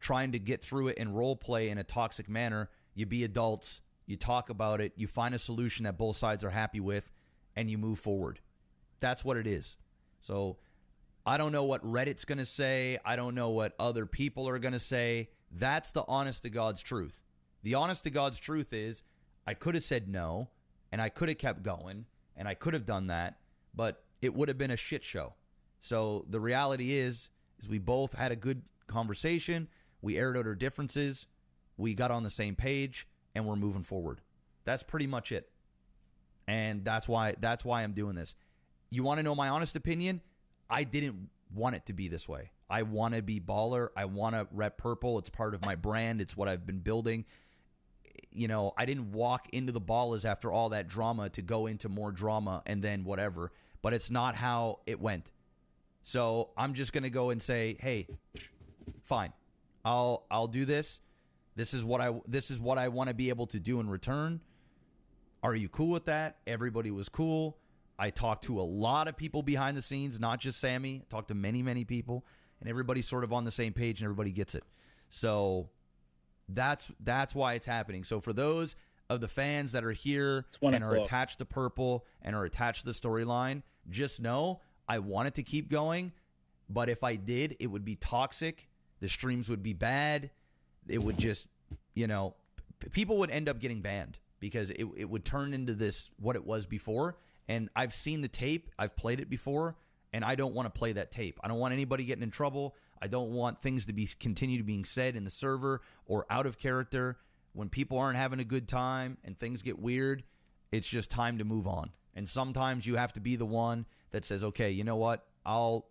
trying to get through it and role play in a toxic manner, you be adults, you talk about it, you find a solution that both sides are happy with, and you move forward. That's what it is. So I don't know what Reddit's going to say. I don't know what other people are going to say. That's the honest to God's truth. The honest to God's truth is I could have said no, and I could have kept going, and I could have done that, but it would have been a shit show. So the reality is we both had a good conversation. We aired out our differences. We got on the same page, and we're moving forward. That's pretty much it. And that's why I'm doing this. You want to know my honest opinion? I didn't want it to be this way. I want to be baller. I want to rep purple. It's part of my brand. It's what I've been building. You know, I didn't walk into the Ballas after all that drama to go into more drama and then whatever. But it's not how it went. So I'm just going to go and say, hey, fine. I'll do this. This is what I want to be able to do in return. Are you cool with that? Everybody was cool. I talked to a lot of people behind the scenes, not just Sammy. I talked to many, many people, and everybody's sort of on the same page and everybody gets it. So that's why it's happening. So for those of the fans that are here and are attached to Purple and are attached to the storyline, just know I want it to keep going, but if I did, it would be toxic. The streams would be bad. It would just, you know, people would end up getting banned because it would turn into this, what it was before. And I've seen the tape. I've played it before, and I don't want to play that tape. I don't want anybody getting in trouble. I don't want things to be continue being said in the server or out of character. When people aren't having a good time and things get weird, it's just time to move on. And sometimes you have to be the one that says, okay, you know what? I'll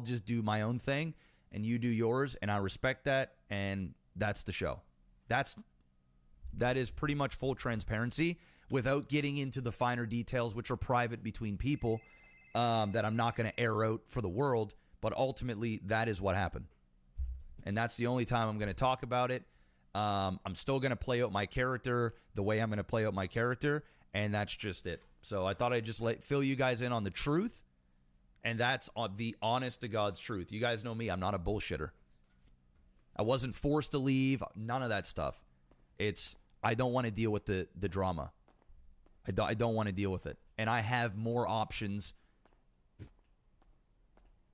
just do my own thing, and you do yours, and I respect that, and that's the show. That is pretty much full transparency without getting into the finer details, which are private between people, that I'm not going to air out for the world. But ultimately, that is what happened. And that's the only time I'm going to talk about it. I'm still going to play out my character the way I'm going to play out my character, and that's just it. So I thought I'd just fill you guys in on the truth, and that's the honest to God's truth. You guys know me. I'm not a bullshitter. I wasn't forced to leave. None of that stuff. I don't want to deal with the drama. I don't want to deal with it. And I have more options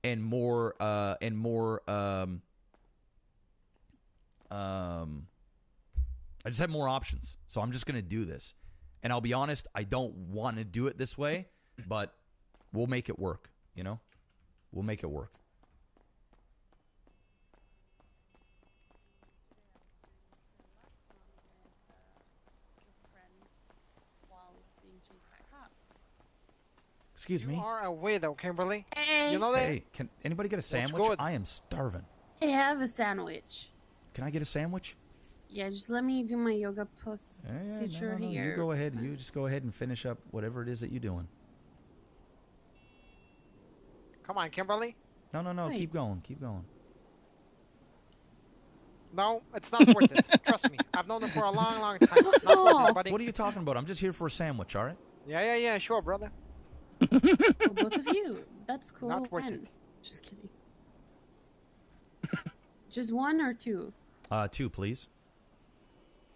and more I just have more options. So I'm just going to do this. And I'll be honest, I don't want to do it this way, but we'll make it work, you know? We'll make it work. Excuse me. You are a widow, Kimberly. Hey. You know that? Hey, can anybody get a sandwich? I am starving. I have a sandwich. Can I get a sandwich? Yeah, just let me do my yoga posture here. You go ahead. You just go ahead and finish up whatever it is that you're doing. Come on, Kimberly. No. Wait. Keep going. Keep going. No, it's not worth it. Trust me. I've known them for a long, long time. Not worth it, buddy. What are you talking about? I'm just here for a sandwich, all right? Yeah, sure, brother. Well, both of you. That's cool. Not worth When? it. Just kidding. Just one or two? 2, please.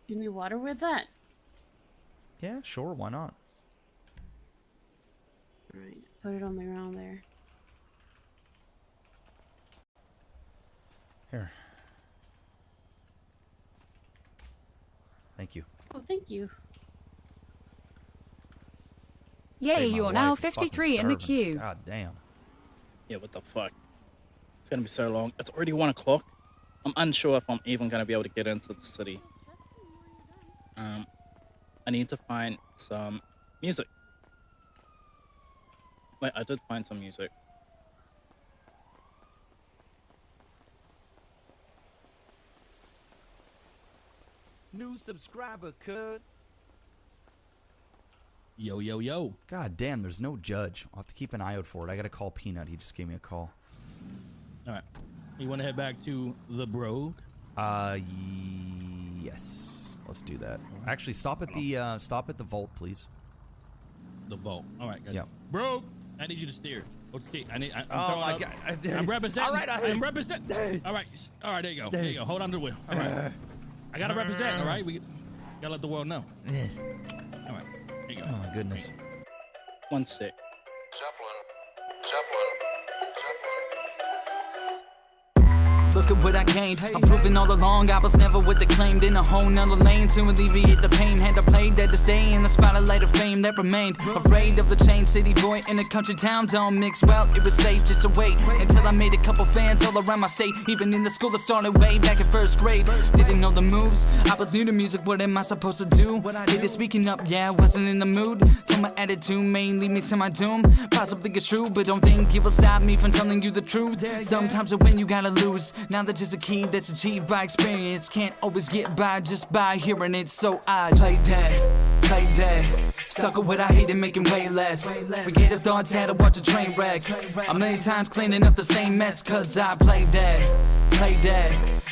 Do you need water with that? Yeah, sure. Why not? Alright, put it on the ground there. Here. Thank you. Oh, thank you. Yay, Save my you're now life. Fucking 53 in the starving. queue. God damn. Yeah, what the fuck? It's gonna be so long. It's already 1 o'clock. I'm unsure if I'm even gonna be able to get into the city. I need to find some music. Wait, I did find some music. New subscriber code. Yo, yo, yo. God damn, there's no judge. I'll have to keep an eye out for it. I gotta call Peanut. He just gave me a call. All right. You want to head back to the Brogue? Yes. Let's do that. Actually, stop at the vault, please. The vault. All right, guys. Yeah. Brogue, I need you to steer. OTT. I'm Oh my God. I'm representing. All right, I'm representing. All right. All right, there you go. There you go. Hold on to the wheel. All right. I gotta represent. All right. We gotta let the world know. All right. There you go. Oh my goodness. 1 sec. Look at what I gained. I'm proving all along I was never what they claimed. In a whole nother lane to alleviate the pain. Had to play dead to stay in the spotlight of fame that remained. Afraid of the change, city boy in a country town. Don't mix well, it was safe just to wait until I made a couple fans all around my state. Even in the school that started way back in first grade. Didn't know the moves, I was new to music. What am I supposed to do? Hated speaking up, yeah, I wasn't in the mood. Told my attitude may lead me to my doom. Possibly it's true, but don't think it will stop me from telling you the truth. Sometimes to win you gotta lose. Now that's just a key that's achieved by experience. Can't always get by just by hearing it, so I play dead. Stuck with what I hated, making way less. Forget thoughts, had to watch a train wreck. A million times cleaning up the same mess, cause I play dead.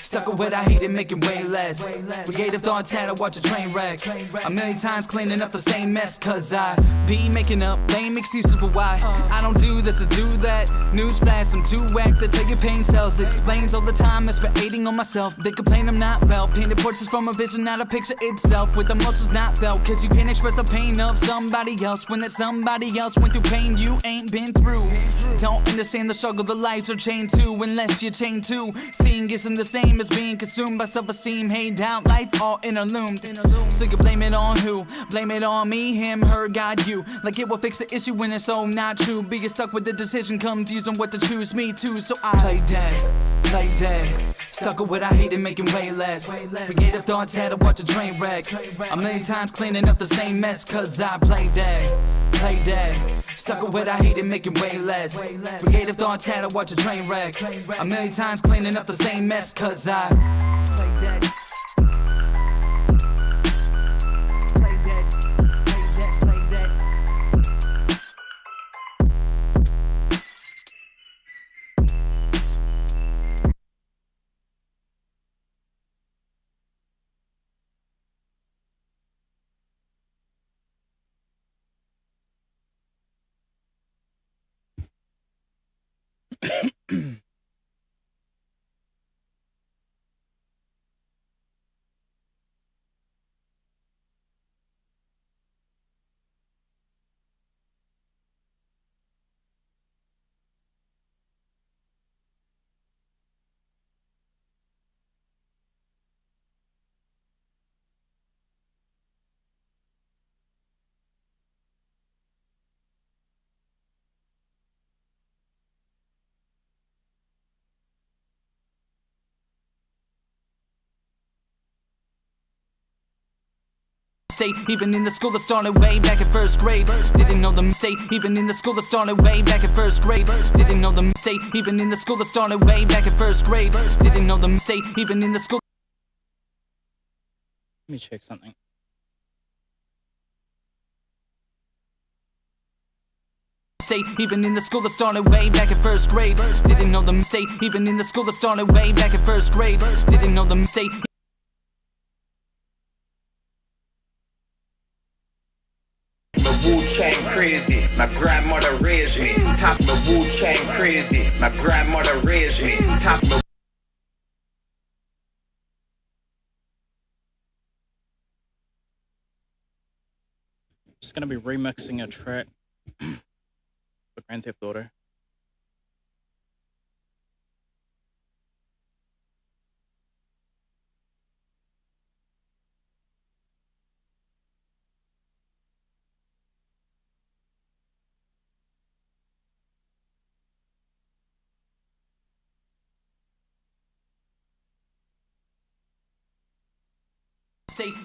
Stuck with what I hated, making way less. Creative thoughts, had to watch a train wreck. A million times cleaning up the same mess, cause I be making up lame excuses for why I don't do this or do that. Newsflash, I'm too whack, the take your pain cells. Explains all the time, aspirating on myself. They complain I'm not well. Painted portraits from a vision, not a picture itself. With the muscles not felt, cause you can't express the pain of somebody else. When that somebody else went through pain you ain't been through. Don't understand the struggle, the lights are chained to. Unless you're chained to seeing isn't the same as being consumed by self-esteem. Hey, down life all interlumed. So you blame it on who? Blame it on me, him, her, God, you. Like it will fix the issue when it's all not true. Being stuck with the decision, confused on what to choose. Me too, so I play dead. Stuck with what I hated, making way less. Creative thoughts, had to watch a train wreck. A million times cleaning up the same mess, cause I play dead. Stuck with what I hated, making way less. Creative thoughts, had to watch a train wreck. A million times cleaning up the same mess, cause I play dead. Even in the school that started way back in first grade. Didn't know the mistake. Even in the school that started way back in first grade. Didn't know the mistake. Even in the school that started way back in first grade. Didn't know the mistake. Even in the school. Let me check something. Even in the school that started way back in first grade. Didn't know the mistake. Even in the school that started way back in first grade. Didn't know the mistake. Wu-Tang crazy. My grandmother raised me. Top the Wu-Tang crazy. My grandmother raised me. Top the Just gonna be remixing a track for Grand Theft Auto.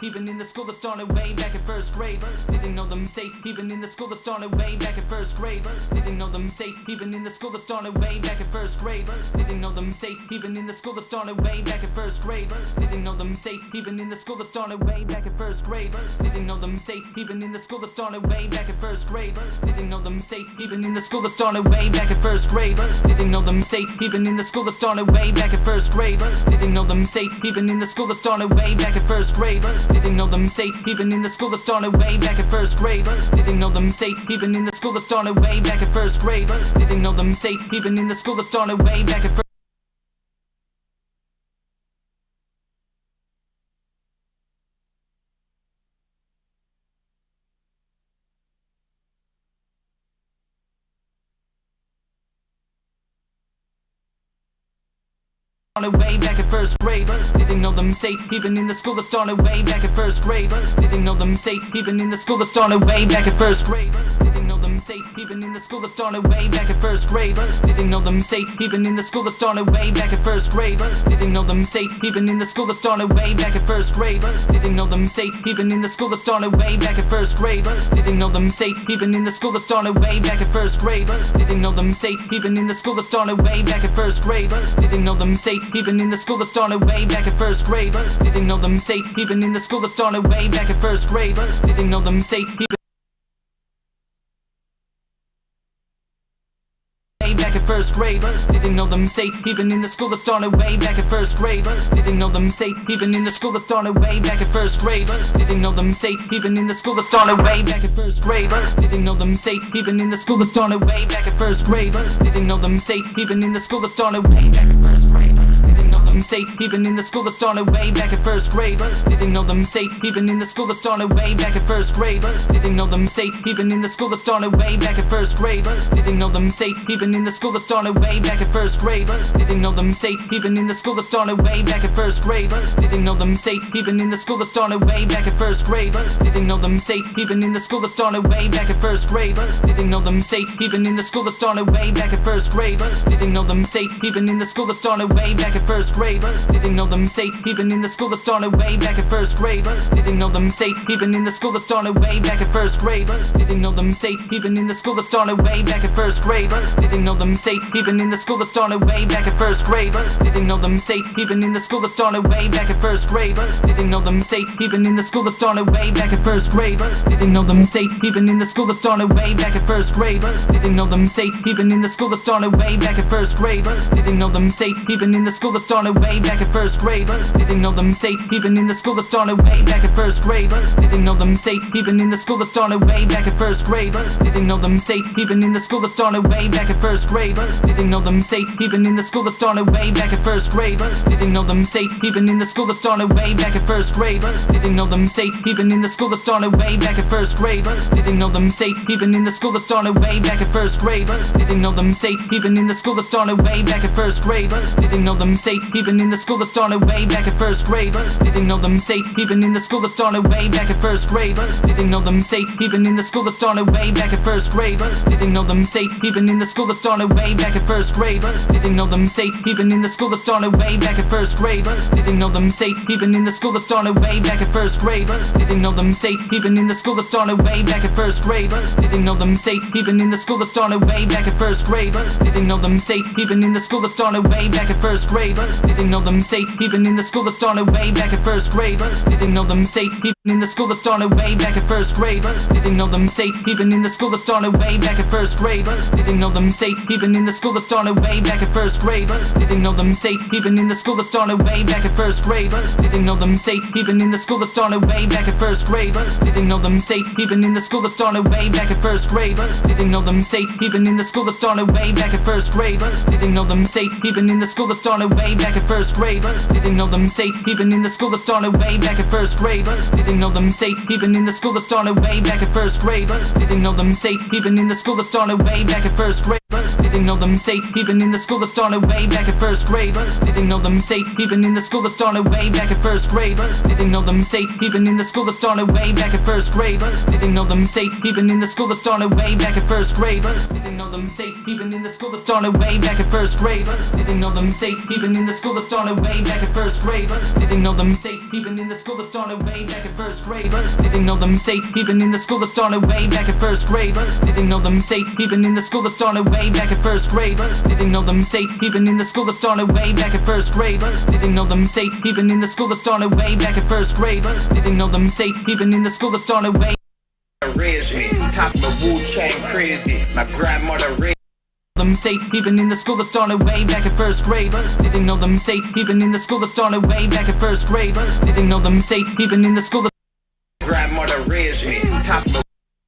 Even in the school that started way back in first grade. Didn't know the mistake. Even in the school that started way back in first grade. Didn't know the mistake. Even in the school that started way back in first grade. Didn't know the mistake. Even in the school that started way back in first grade. Didn't know the mistake. Even in the school that started way back in first grade. Didn't know the mistake. Even in the school that started way back in first grade. Didn't know the mistake. Even in the school that started way back in first grade. Didn't know the mistake. Even in the school that started way back in first grade. Didn't know the mistake. Even in the school that started way back in first grade. Didn't know the mistake. Even in the school that started way back in first grade. Didn't know the mistake. Even in the school that started way back in first grade. Didn't know the mistake. Even in the school that started way back in first. Way back in first grade. Didn't know the mistake. Even in the school that started way back in first grade. Didn't know the mistake. Even in the school that started way back in first grade. Didn't know the mistake. Even in the school that started way back in first grade. Didn't know the mistake. Even in the school that started way back in first grade. Didn't know the mistake. Even in the school that started way back in first grade. Didn't know the mistake. Even in the school that started way back in first grade. Didn't know the mistake. Even in the school that started way back in first grade. Didn't know the mistake. Even in the school that started way back in first grade. Didn't know the mistake. Even in the school that started way back in first grade. Didn't know the mistake. Even in the school that started way back in first grade. Didn't know the mistake. Back in first grade. Didn't know the mistake. Even in the school that started way back in first grade. Didn't know the mistake. Even in the school that started way back in first grade. Didn't know the mistake. Even in the school that started way back in first grade. Didn't know the mistake. Even in the school that started way back in first grade. Didn't know the mistake. Even in the school that started way back in first grade. Didn't know the mistake. Even in the school that started way back in first grade. Didn't know the mistake. Even in the school that started way back in first grade. Didn't know the mistake. Even in the school that started way back in first grade. Didn't know the mistake. Even in the school that started way back in first grade. Didn't know the mistake. Even in the school that started way back in first grade. Didn't know the mistake. Even in the school that started way back in first grade. Didn't know the mistake. Even in the school that started way back in first grade. Didn't know the mistake. Even in the school that started way back in first grade. Didn't know the mistake. Even in the school that started way back in first grade. Didn't know the mistake. Even in the school that started way back in first grade. Didn't know the mistake. Even in the school that started way back in first grade. Didn't know the mistake. Even in the school that started way back in first grade. Didn't know the mistake. Even in the school that started way back in first grade. Didn't know the mistake. Even in the school that started way back in first grade. Didn't know the mistake. Even in the school that started way back in first grade. Didn't know the mistake. Even in the school that started way back in first grade. Didn't know the mistake. Even in the school that started way back in first grade. Didn't know the mistake. Even in the school that started way back in first grade. Didn't know the mistake. Even in the school that started way back in first grade. Didn't know the mistake. Even in the school that started way back in first grade. Didn't know the mistake. Even in the school that started way back in first grade. Didn't know the mistake. Even in the school that started way back in first grade. Didn't know the mistake. Even in the school that started way back in first grade. Didn't know the mistake. Even in the school that started way back in first grade. Didn't know the mistake. Even in the school that started way back in first grade. Didn't know the mistake. Even in the school that started way back in first grade. Didn't know the mistake. Even in the school that started way back in first grade. Didn't know the mistake. Even in the school that started way back in first grade. Didn't know the mistake. Even in the school that started way back in first grade. Didn't know the mistake. Even in the school that started way back in first grade. Didn't know the mistake. Even in the school that started way back in first grade. Didn't know the mistake. Even in the school that started way back in first grade. Didn't know the mistake. Even in the school that started way back in first grade. Didn't know the mistake. Even in the school that started way back in first grade. Didn't know the mistake. Even in the school that started way back in first grade. Didn't know the mistake. Even in the school that started way back in first grade. Didn't know the mistake. In the school that started way back at first grade. Didn't know the mistake. Even in the school that started way back at first grade. Didn't know the mistake. Even in the school that started way back at first grade. Didn't know the mistake. Even in the school that started way back at first grade. Didn't know the mistake. Even in the school that started way back at first grade. Didn't know the mistake. Even in the school that started way back at first grade. Didn't know the mistake. Even in the school that started way back at first grade. Didn't know the mistake. Even in the school that started way back at first grade. Didn't know the mistake. Even in the school that started way back at first grade. Didn't know the mistake. Even in the school that started way back at first grade. Didn't know the mistake. Even in the school that started way back at first grade. Didn't know the mistake. Even in the school that started way back at first grade. Didn't know the mistake. Even in the school that started way back at first grade. Didn't know the mistake. Even in the school that started way back at first grade. Didn't know the mistake. Even in the school that started way back at first grade. Didn't know the mistake. Even in the school that started way back at first grade. Didn't know the mistake. Even in the school that started way back at first grade. Didn't know the mistake. Even in the school that started way back at first grade. Didn't know the mistake. Even in the school that started way back at first grade. Didn't know the mistake. Even in the school that started way back at first grade. Didn't know the mistake. Even in the school that started way back at first grade. Didn't know the mistake. Even in the school that started way back at first grade. Didn't know the mistake. Even in the school that started way. Raised me, top the Wu-Tang crazy. My grandmother raised The mistake, even in the school that started way back at first grade. Didn't know the mistake. Even in the school that started way back at first grade. Didn't know the mistake. Even in the school that grandmother raised me, top the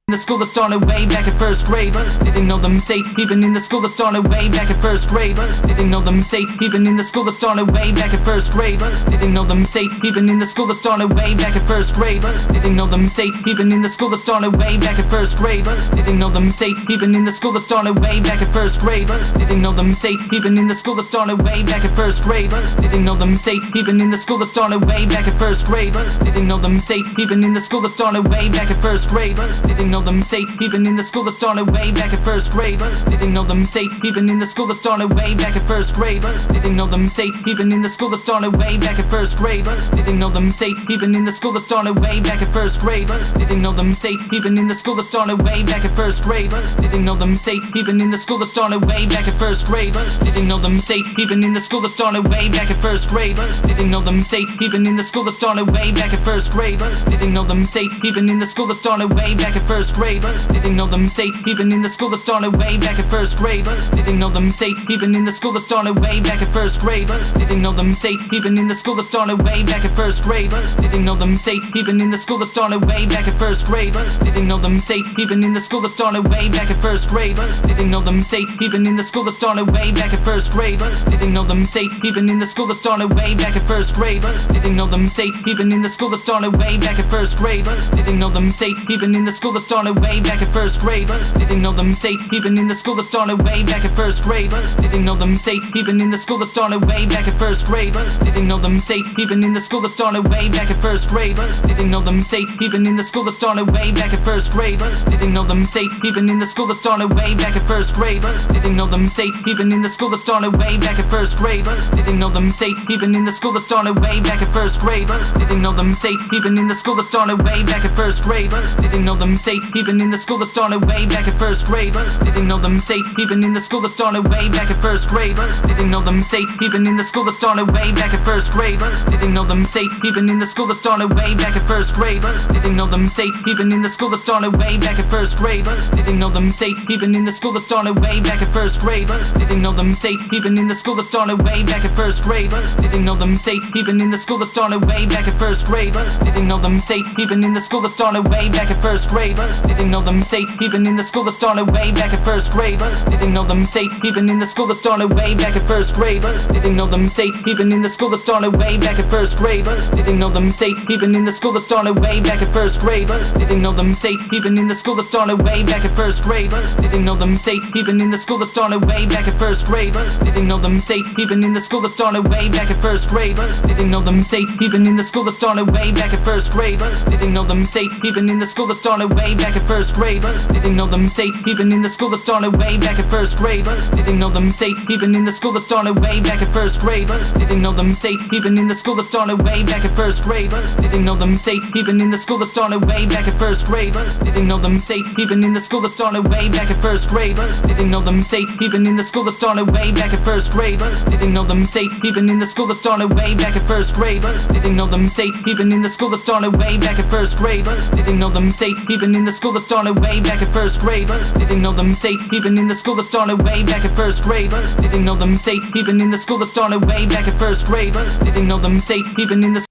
in the school that started way back at first grade. Didn't know the mistake. Even in the school that started way back at first grade. Didn't know the mistake. Even in the school that started way back at first grade. Didn't know the mistake. Even in the school that started way back at first grade. Didn't know the mistake. Even in the school that started way back at first grade. Didn't know the mistake. Even in the school that started way back at first grade. Didn't know the mistake. Even in the school that started way back at first grade. Didn't know the mistake. Even in the school that started way back at first grade. Didn't know the mistake. Even in the school that started way back at first grade. Didn't know the mistake. Even in the school that started way back at first grade. Didn't know the mistake. Even in the school that started way back at first grade. Didn't know the mistake. Even in the school that started way back at first grade. Didn't know the mistake. Even in the school that started way back at first grade. Didn't know the mistake. Even in the school that started way back at first grade. Didn't know the mistake. Even in the school that started way back at first grade. Didn't know the mistake. Even in the school that started way back at first grade. Didn't know the mistake. Even in the school that started way back at first grade. Didn't know the mistake. Even in the school that started way back at first grade. Didn't know the mistake. Even in the school that started way back at first grade. Didn't know the mistake. Even in the school that started way back at first grade. Didn't know the mistake. Even in the school that started way back at first grade. Didn't know the mistake. Even in the school that started way back at first grade. Didn't know the mistake. Even in the school that started way back at first grade. Didn't know the mistake. Even in the school that started way back at first grade. Didn't know the mistake. Even in the school that started way back at first grade. Didn't know the mistake. Even in the school that started way back at first grade. Didn't know the mistake. Even in the school that started way back at first grade. Didn't know the mistake. Even in the school that started way back at first grade. Didn't know the mistake. Even in the school that started way back at first grade. Didn't know the mistake. Even in the school that started way back at first grade. Didn't know the mistake. Even in the school that started way back at first grade. Didn't know the mistake. Even in the school that started way back at first grade. Didn't know the mistake. Even in the school that started way back at first grade. Didn't know the mistake. Even in the school that started way back at first grade. Didn't know the mistake. Even in the school that started way back at first grade. Didn't know the mistake. Even in the school that started way back at first grade. Didn't know the mistake. Even in the school that started way back at first grade. Didn't know the mistake. Even in the school that started way back at first grade. Didn't know the mistake. Even in the school that started way back at first grade. Didn't know the mistake. Even in the school that started way back at first grade. Didn't know the mistake. Even in the school that started way back at first grade. Didn't know the mistake. Even in the school that started way back at first grade. Didn't know the mistake. Even in the school that started way back at first grade. Didn't know the mistake. Even in the school that started way back at first grade. Didn't know the mistake. Even in the school that started way back at first grade. Didn't know the mistake. Even in the school that started way back at first grade. Didn't know the mistake. Even in the school that started way back at first grade. Didn't know the mistake. Even in the school that started way back at first grade. Didn't know the mistake. Even in the school that started way back at first grade. Didn't know the mistake. Even in the school that started way back at first grade. Didn't know the mistake. Even in the school that started way back at first grade. Didn't know the mistake. Even in the school that started way back at first grade. Didn't know the mistake. Even in the school that started way back back in first grade. Didn't know the mistake, even in the school that started way back in first grade. Didn't know the mistake, even in the school that started way back in first grade. Didn't know the mistake, even in the school that started way back in first grade. Didn't know the mistake, even in the school that started way back in first grade. Didn't know the mistake, even in the school that started way back in first grade. Didn't know the mistake, even in the school that started way back in first grade. Didn't know the mistake, even in the school that started way back in first grade. Didn't know the mistake, even in the school that started way back in first grade. Didn't know the mistake, even in the school that started way back in first grade. Didn't know the mistake, even in the school that started way back in first grade. Didn't know the mistake, even in the school that started way back in first grade. Didn't know the mistake, even in the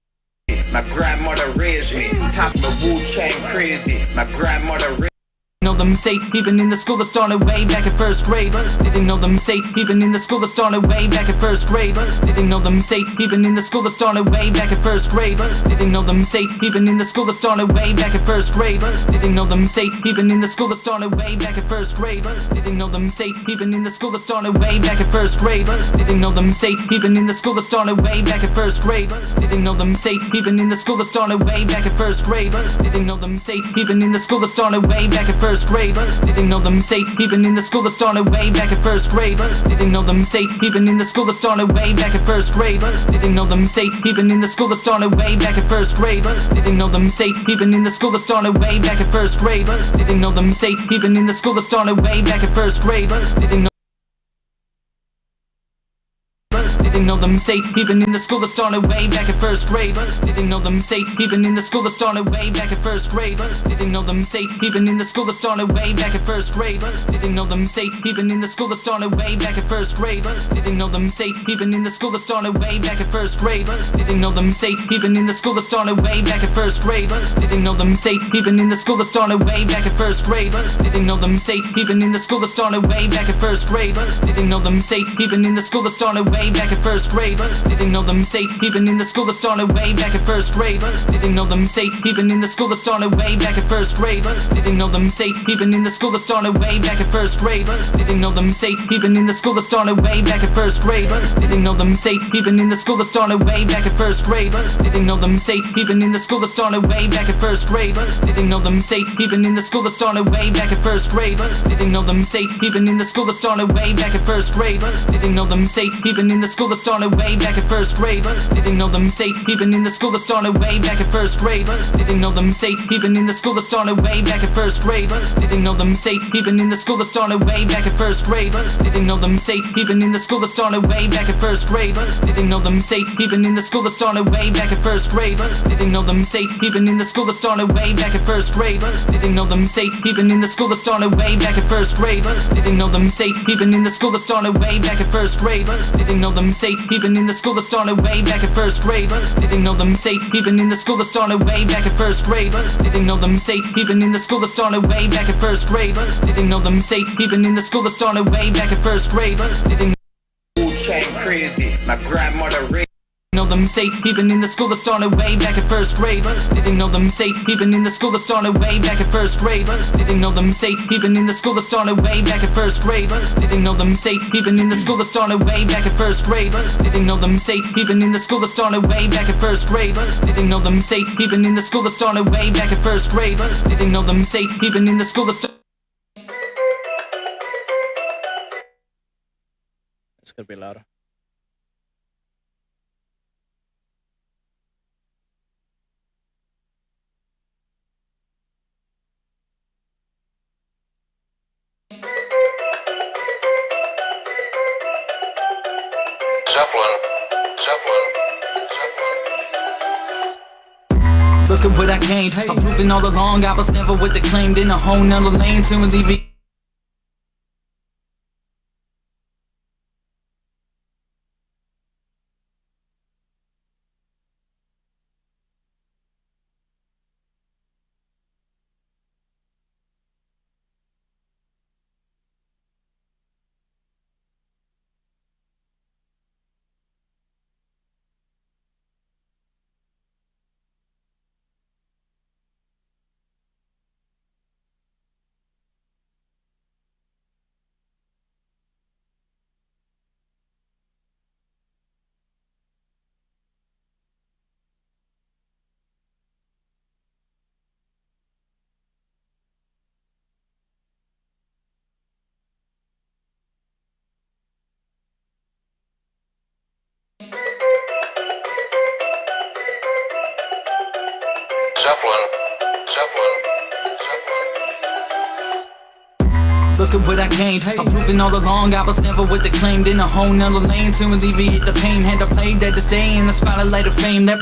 My grandmother raised me, top the Wu-Tang crazy. My grandmother raised know the mistake, even in the school that started way back in first grade. Didn't know the mistake, even in the school that started way back in first grade. Didn't know the mistake, even in the school that started way back in first grade. Didn't know the mistake, even in the school that started way back in first grade. Didn't know the mistake, even in the school that started way back in first grade. Didn't know the mistake, even in the school that started way back in first grade. Didn't know the mistake, even in the school that started way back in first grade. Didn't know the mistake, even in the school that started way back in first grade. Didn't know the mistake, even in the school that started way back in first grade. Didn't know the mistake, even in the school that started way back in first grade. Didn't know the mistake, even in the school that started way back in first grade. Didn't know the mistake, even in the school that started way back in first grade. Didn't know the mistake, even in the school that started way back in first grade. Didn't know the mistake, even in the school that started way back in first grade. Didn't know Didn't know the mistake, even in the school that started way back in first grade. Didn't know the mistake, even in the school that started way back in first grade. Didn't know the mistake, even in the school that started way back in first grade. Didn't know the mistake, even in the school that started way back in first grade. Didn't know the mistake, even in the school that started way back in first grade. Didn't know the mistake, even in the school that started way back in first grade. Didn't know the mistake, even in the school that started way back in first grade. Didn't know the mistake, even in the school that started way back in first grade. Didn't know the mistake, even in the school that started way back in first grade. Didn't know the mistake, even in the school that started way back in first grade. Didn't know the mistake, even in the school that started way back in first grade. Didn't know the mistake, even in the school that started way back in first grade. Didn't know the mistake, even in the school that started way back in first grade. Didn't know the mistake, even in the school that started way back in first grade. Didn't know the mistake, even in the school that started way back in first grade. Didn't know the mistake, even in the school that started way back in first grade. Didn't know the mistake, even in the school that started way back in first grade. Didn't know the mistake, even in the school that started way back in first grade. Didn't know the mistake, even in the school that started way back in first grade. Didn't know the mistake, even in the school that started way back in first grade. Didn't know the mistake, even in the school that started way back in first grade. Didn't know the mistake, even in the school that started way back in first grade. Didn't know the mistake, even in the school that started way back in first grade. Didn't know the mistake, even in the school that started way back in first grade. Didn't know the mistake, even in the school that started way back in first grade. Didn't know the mistake, even in the school that started way back in first grade. Didn't know the mistake, even in the school that started way back in first grade. Didn't know the mistake, even in the school that started way back in first grade. Didn't know the mistake, even in the school that started way back in first grade. Didn't know the mistake, even in the school that started way back in first grade. Didn't Wu-Tang crazy. My grandmother raised know the mistake, even in the school that started way back in first grade. Didn't know the mistake, even in the school that started way back in first grade. Didn't know the mistake, even in the school that started way back in first grade. Didn't know the mistake, even in the school that started way back in first grade. Didn't know the mistake, even in the school that started way back in first grade. Didn't know the mistake, even in the school that started way back in first grade. Didn't know the mistake, even in the school that started. It's gonna be louder. Look at what I gained. I'm proving all along I was never what they claimed. In a whole nother lane to alleviate. Look at what I gained. I'm proving all along I was never what they claimed. In a whole nother lane to alleviate the pain. Had to play dead to stay in the spotlight of fame that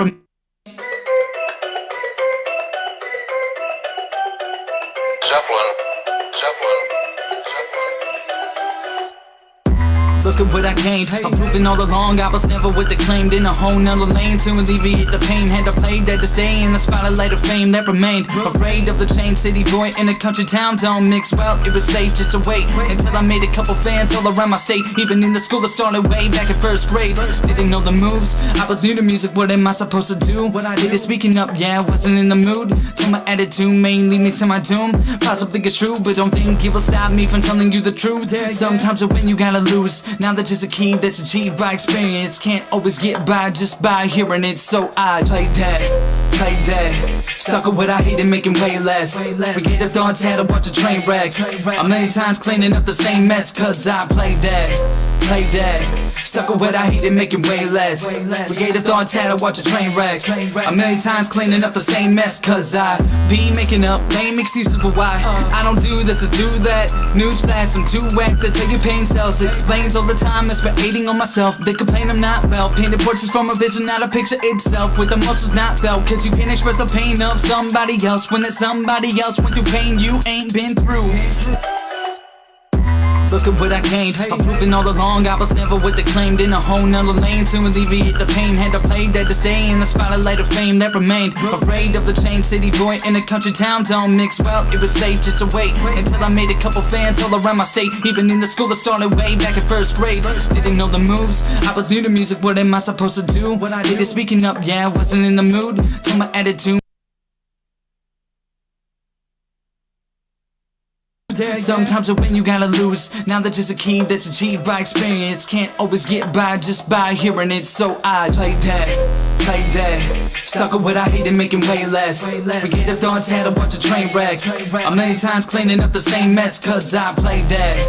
Look at what I gained. I'm proving all along I was never what they claimed. In a whole nother lane to alleviate the pain. Had to play dead to stay in the spotlight of fame that remained. Afraid of the change, city boy in a country town. Don't mix well, it was safe just to wait until I made a couple fans all around my state. Even in the school that started way back in first grade. Didn't know the moves, I was new to music, what am I supposed to do? What I did is speaking up, yeah, I wasn't in the mood. Till my attitude may lead me to my doom. Possibly it's true, but don't think it will stop me from telling you the truth. Sometimes you win, you gotta lose. Now that's just a key that's achieved by experience. Can't always get by just by hearing it. So I play dead, stuck with what I hate and making way less. Forget the thoughts, had to watch a train wreck. A million times cleaning up the same mess. Cause I play dead, stuck with what I hate and making way less. Forget the thoughts, had to watch a train wreck. A million times cleaning up the same mess. Cause I be making up lame excuses for why I don't do this or do that. Newsflash, I'm too whack to tell you pain sells. Explains all the time, hating on myself. They complain I'm not well. Painted portraits from a vision, not a picture itself. With emotions not felt. Cause you can't express the pain of somebody else when that somebody else went through pain you ain't been through. Look at what I gained. I'm proving all along I was never what they claimed. In a whole nother lane to alleviate the pain. Had to play dead to stay in the spotlight of fame that remained. Afraid of the change, city boy in a country town. Don't mix well, it was safe just to wait until I made a couple fans all around my state. Even in the school that started way back in first grade. Didn't know the moves, I was new to music, what am I supposed to do? What I did is speaking up, yeah, I wasn't in the mood. Till my attitude sometimes you win, you gotta lose. Now that's just a key that's achieved by experience. Can't always get by just by hearing it. So I play dead, stuck with what I hate and making way less. Forget the thoughts, had to watch a train wreck. A million times cleaning up the same mess. Cause I play dead,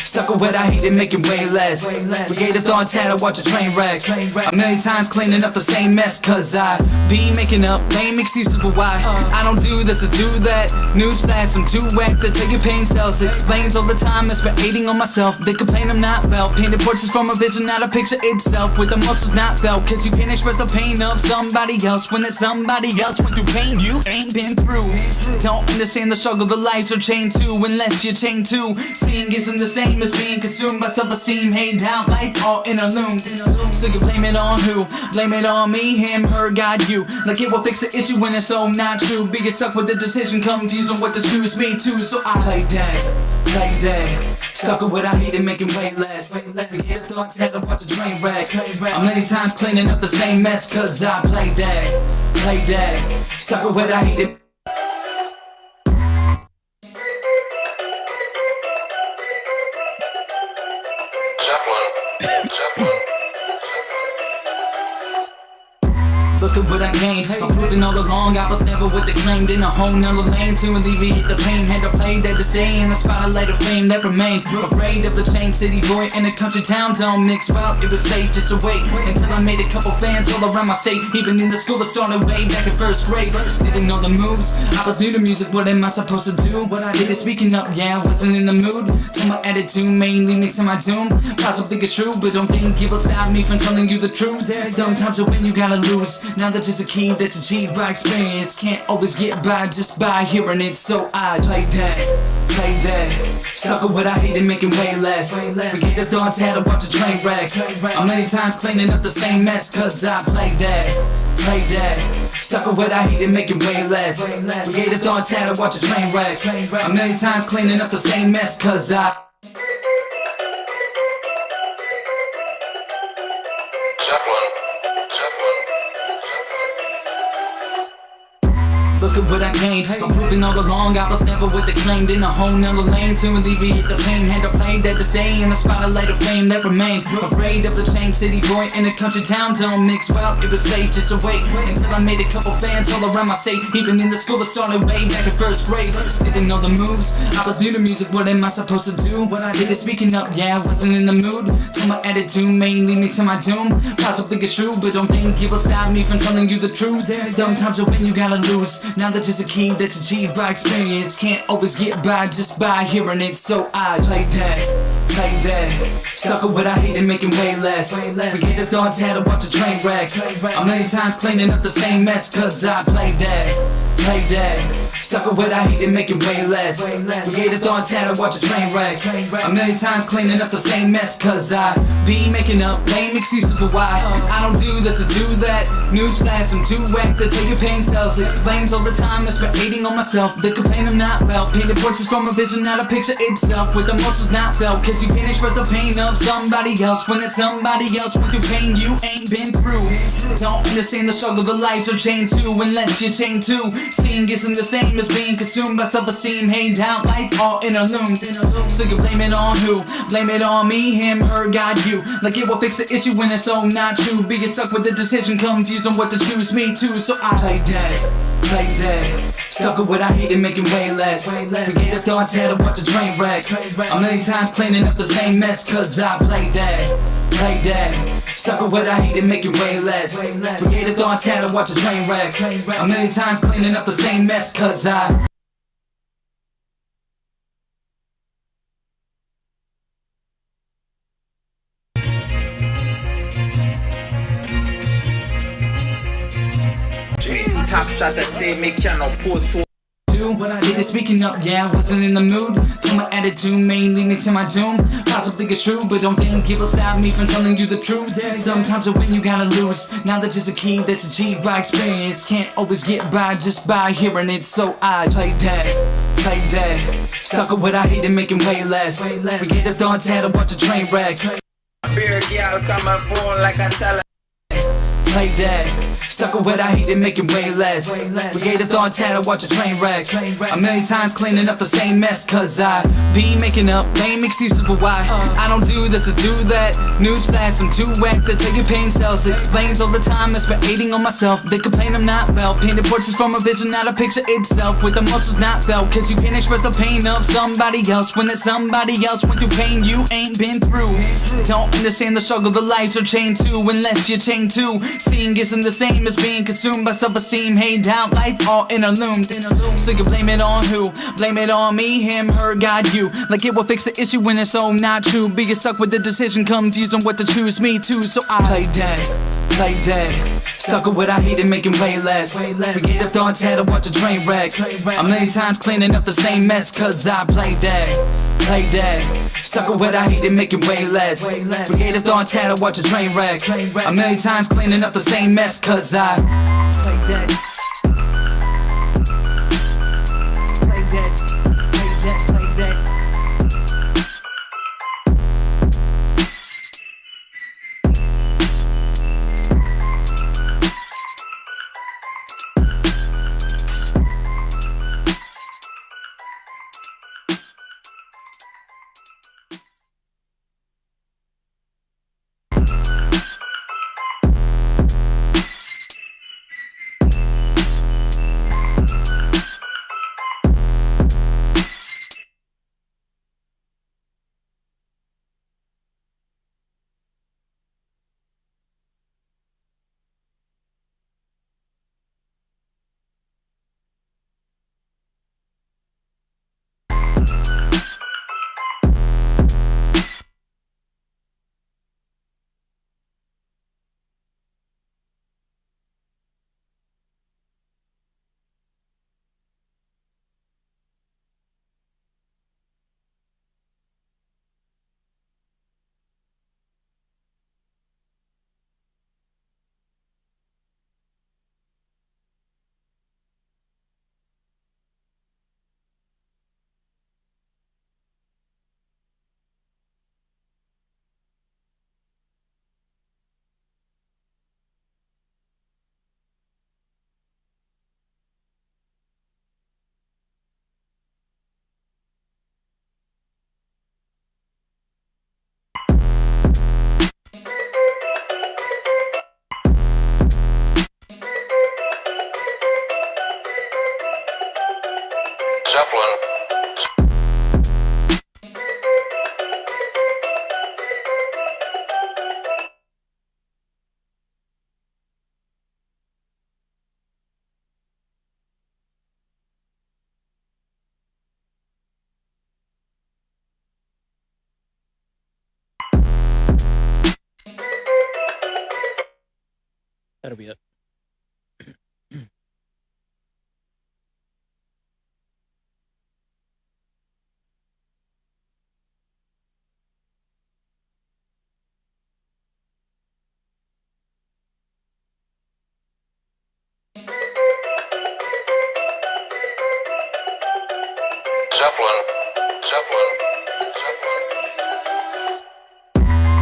stuck with what I hate and making way less. Forget the thoughts, had to watch a train wreck. A million times cleaning up the same mess. Cause I be making up lame excuses for why I don't do this or do that. Newsflash, I'm too whack to tell you pain sells. Explains all the time, hating on myself. They complain I'm not well. Painted portraits from a vision, not a picture itself. With emotions not felt. Cause you can't express the pain of somebody else when that somebody else went through pain you ain't been through. Don't understand the struggle, the lights are chained to. Unless you're chained to seeing isn't the same as being consumed by self-esteem. Hey, down life all interlumed. So you blame it on who? Blame it on me, him, her, God, you. Like it will fix the issue when it's so not true. Being stuck with the decision, confused on what to choose, me too. So I play dead, stuck with what I hate and making way less. Forget the thoughts, had to watch a train wreck. A million times cleaning up the same mess. Cause I play dead, stuck with what I hate and Look at what I gained. I'm proving all along I was never what they claimed. In a whole nother lane to alleviate the pain. Had to play dead to stay in the spotlight of fame that remained. Afraid of the change, city boy in a country town. Don't mix well, it was safe just to wait until I made a couple fans all around my state. Even in the school that started way back in first grade. Didn't know the moves, I was new to music, what am I supposed to do? What I did is speaking up, yeah, I wasn't in the mood. Till my attitude may lead me to my doom. Possibly it's true, but don't think it will stop me from telling you the truth. Sometimes you win, you gotta lose. Now that's just a key that's achieved by experience. Can't always get by just by hearing it. So I play dead, stuck with what I hate and making way less. Forget the thoughts, had to watch a train wreck. A million times cleaning up the same mess. Cause I play dead, stuck with what I hate and making way less. Forget the thoughts, had to watch a train wreck. A million times cleaning up the same mess. Cause I Look at what I gained. I'm proving all along I was never what they claimed. In a whole nother lane to alleviate the pain. Had to play that to stay in the spotlight of fame that remained. Afraid of the change, city boy in a country town. Don't mix well, it was safe just to wait until I made a couple fans all around my state. Even in the school that started way back in first grade. Didn't know the moves, I was new to music, what am I supposed to do? When I did it speaking up, yeah, I wasn't in the mood. Told my attitude may lead me to my doom. Possibly it's true, but don't think it will stop me from telling you the truth. Sometimes you win, you gotta lose. Now that's just a key that's achieved by experience. Can't always get by just by hearing it. So I play that. Stuck with what I hate and making way less. Forget the thoughts, had to watch a train wreck. A million times cleaning up the same mess, cause I play that. Stuck with what I hate and making way less. Forget the thoughts, had to watch a train wreck. A million times cleaning up the same mess, cause I be making up lame excuses for why I don't do this or do that. Newsflash, I'm too whack to take your pain cells. Explains all the time I spent hating on myself. They complain I'm not well. Painted portraits from a vision, not a picture itself. With emotions not felt, cause you can't express the pain of somebody else. When it's somebody else went through pain you ain't been through. Don't understand the struggle, the lights are chained to. Unless you're chained to. Seeing isn't the same as being consumed by self-esteem. Hate down life all interlumed. So you blame it on who? Blame it on me, him, her, God, you. Like it will fix the issue when it's so not true. Being stuck with the decision, confused on what to choose, me too. So I play dead. Stuck with what I hate and making way less. Forget the thoughts, had to watch a train wreck. A million times cleaning up the same mess, cause I play dead. Stuck with what I hate and making way less. Forget the thoughts, had to watch a train wreck. A million times cleaning up the same mess, cause I Top shot that say me cannot pose so. When I did it speaking up, yeah, I wasn't in the mood. Told my attitude may lead me to my doom. Possibly it's true, but don't think it will stop me from telling you the truth. Sometimes you win, you gotta lose. Now that's just a key that's achieved by experience. Can't always get by just by hearing it. So I play that. Stuck with what I hate and making way less. Forget the thoughts, had to watch a train wreck. Beer girl coming phone like I tell her. Play that. Stuck with what I hate and making way less. Forget the thoughts, had to watch a train wreck. A million times cleaning up the same mess, cause I be making up lame excuses for why I don't do this or do that. Newsflash, I'm too whack to take your pain cells. Explains all the time I spent hating on myself. They complain I'm not well. Painted portraits from a vision, not a picture itself. With emotions not felt, cause you can't express the pain of somebody else. When it's somebody else went through pain you ain't been through. Don't understand the struggle, the lights are chained to. Unless you're chained to. Seeing isn't the same as being consumed by self-esteem. Hate down life all interlumed. So you blame it on who? Blame it on me, him, her, God, you. Like it will fix the issue when it's so not true. Being stuck with the decision, confused on what to choose, me too. So I play dead. Stuck with what I hate and making way less. Forget the thoughts, had to watch a train wreck. A million times cleaning up the same mess, cause I play dead. Stuck with what I hate and making way less. Forget the thoughts, had to watch a train wreck. A million times cleaning up the same mess, cause I play dead. Zeppelin. That'll be it. Zeppelin. Zeppelin. Zeppelin.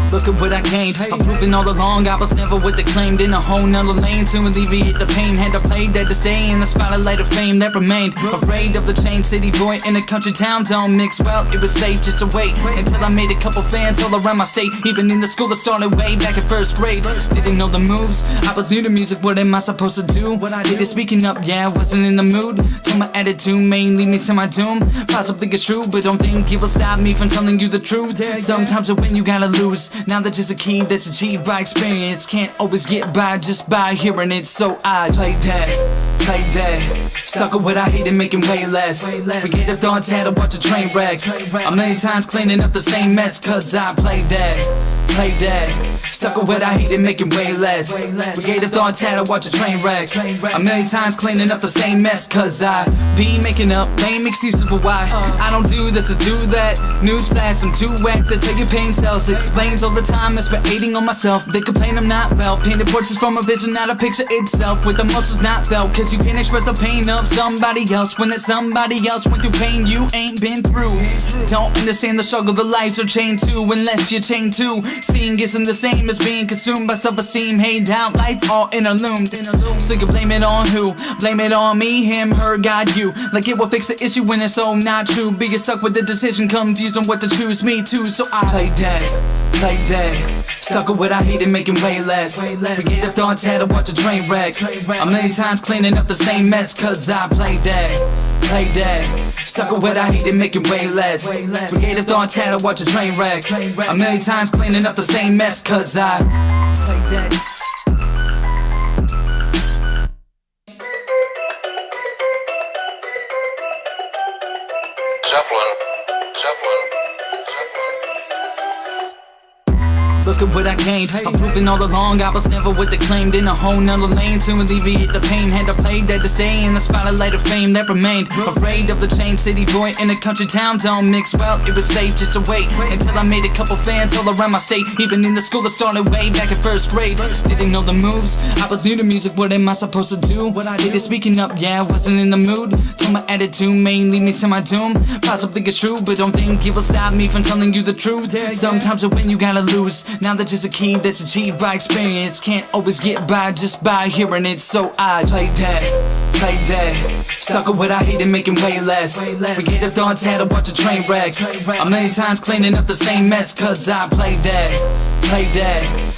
Look at what I gained. I'm proving all along I was never what they claimed. In a whole nother lane to alleviate the pain. Had to play dead to stay in the spotlight of fame that remained. Afraid of the chain city boy in a country town. Don't mix well, it was safe just to wait until I made a couple fans all around my state. Even in the school that started way back in first grade. Didn't know the moves, I was new to music. What am I supposed to do? What I did is speaking up, yeah, I wasn't in the mood. Told my attitude may lead me to my doom. Possibly it's true, but don't think it will stop me from telling you the truth. Sometimes to win you gotta lose. Knowledge is a key that's achieved by experience. Can't always get by just by hearing it. So I play dead, stuck with what I hated, making way less. Forget thoughts, had to watch a train wreck. A million times cleaning up the same mess. Cause I play dead, stuck with what I hated, making way less. Forget thoughts, had to watch a train wreck. A million times cleaning up the same mess. Cause I be making up lame excuses for why I don't do this or do that. Newsflash, I'm too whack to tell you pain sells. Explains all the time, it's been hating on myself. They complain I'm not well. Painted portraits from a vision, not a picture itself. With emotions not felt, cause you can't express the pain of somebody else when that somebody else went through pain you ain't been through. Don't understand the struggle the lives are chained to unless you're chained to. Seeing isn't the same as being consumed by self-esteem. Hey, down life all interlumed. So you blame it on who? Blame it on me, him, her, God, you. Like it will fix the issue when it's so not true. Being stuck with the decision, confused on what to choose. Me too, so I play dead, stuck with what I hated, making way less. Forget if thoughts, had to watch a train wreck. A million times cleaning up the same mess. Cause I play dead, stuck with what I hated, making way less. Forget if thoughts, had to watch a train wreck. A million times cleaning up the same mess. Cause I play dead. Zeppelin. Zeppelin. Look at what I gained. I'm proving all along I was never what they claimed. In a whole nother lane to alleviate the pain. Had to play dead to stay in the spotlight of fame that remained. Afraid of the chain city boy in a country town. Don't mix well, it was safe just to wait until I made a couple fans all around my state. Even in the school that started way back in first grade. Didn't know the moves, I was new to music. What am I supposed to do? What I did is speaking up, yeah, I wasn't in the mood. Told my attitude may lead me to my doom. Possibly it's true, but don't think it will stop me from telling you the truth. Sometimes to win you gotta lose. Knowledge is a key that's achieved by experience. Can't always get by just by hearing it. So I play dead, stuck with what I hated, making way less. Forget if thoughts, had to watch a train wreck. A million times cleaning up the same mess. Cause I play dead,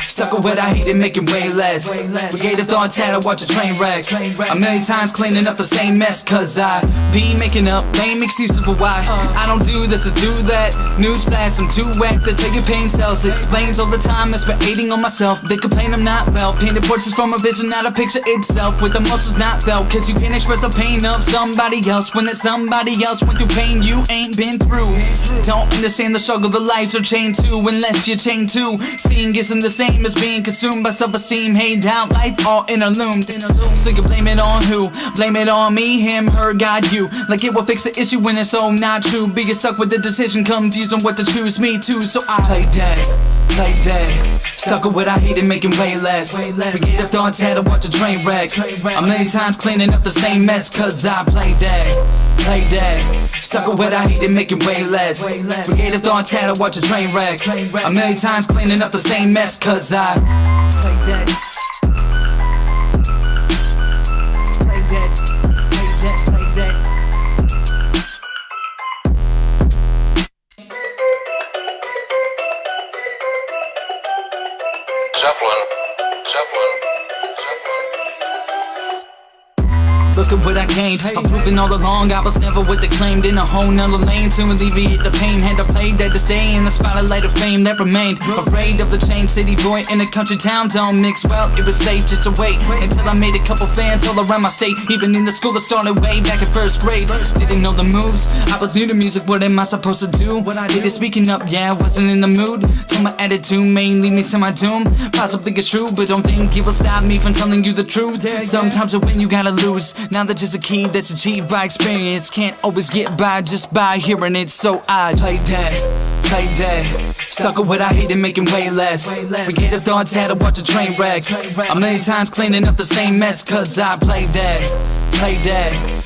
stuck with what I hated, making way less. Forget if thoughts, had to watch a train wreck. A million times cleaning up the same mess. Cause I be making up lame excuses for why I don't do this or do that. Newsflash, I'm too whack to tell you pain sells. Explains all the time, it's been hating on myself. They complain I'm not well. Painted portraits from a vision, not a picture itself. With emotions not felt, cause you can't express the pain of somebody else when that somebody else went through pain you ain't been through. Don't understand the struggle the lives are chained to unless you're chained to. Seeing isn't the same as being consumed by self-esteem. Hey, down life all interlumed. So you blame it on who? Blame it on me, him, her, God, you. Like it will fix the issue when it's so not true. Being stuck with the decision, confused on what to choose. Me too, so I play dead, stuck with what I hated, making way less. Forget if thoughts, had to watch a train wreck. A million times cleaning up the same mess. Cause I play dead, stuck with what I hated, making way less. Forget if thoughts, had to watch a train wreck. A million times cleaning up the same mess. Cause I play dead. Zeppelin. Look at what I gained. I'm proving all along I was never what they claimed. In a whole nother lane to alleviate the pain. Had to play dead to stay in the spotlight of fame that remained. Afraid of the change, city boy in a country town. Don't mix well, it was safe just to wait until I made a couple fans all around my state. Even in the school that started way back in first grade. Didn't know the moves, I was new to music, what am I supposed to do? What I did is speaking up, yeah, I wasn't in the mood. Told my attitude may lead me to my doom. Possibly it's true, but don't think it will stop me from telling you the truth. Sometimes to win you gotta lose. Knowledge is a key that's achieved by experience. Can't always get by just by hearing it, so I play dead. Stuck with what I hate and making way less. Forget thoughts, had to watch a train wreck. A million times cleaning up the same mess, cause I play dead.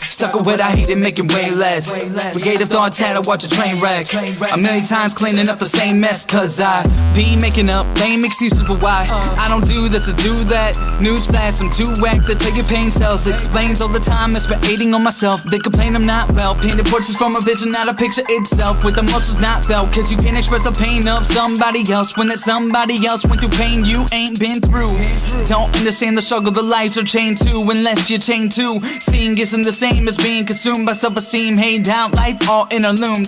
Stuck with what I hate and making way less. Creative thoughts, had to watch a train wreck. A million times cleaning up the same mess, cause I be making up lame excuses for why I don't do this or do that. Newsflash, I'm too whack to take your pain cells. Explains all the time, it's been hating on myself. They complain I'm not well. Painted portraits from a vision, not a picture itself. With emotions not felt, cause you can't express the pain of somebody else. When that somebody else went through pain you ain't been through. Don't understand the struggle, the lives are chained to, unless you're chained to. Seeing isn't the same as being consumed by self-esteem. Hey, down life all interlumed.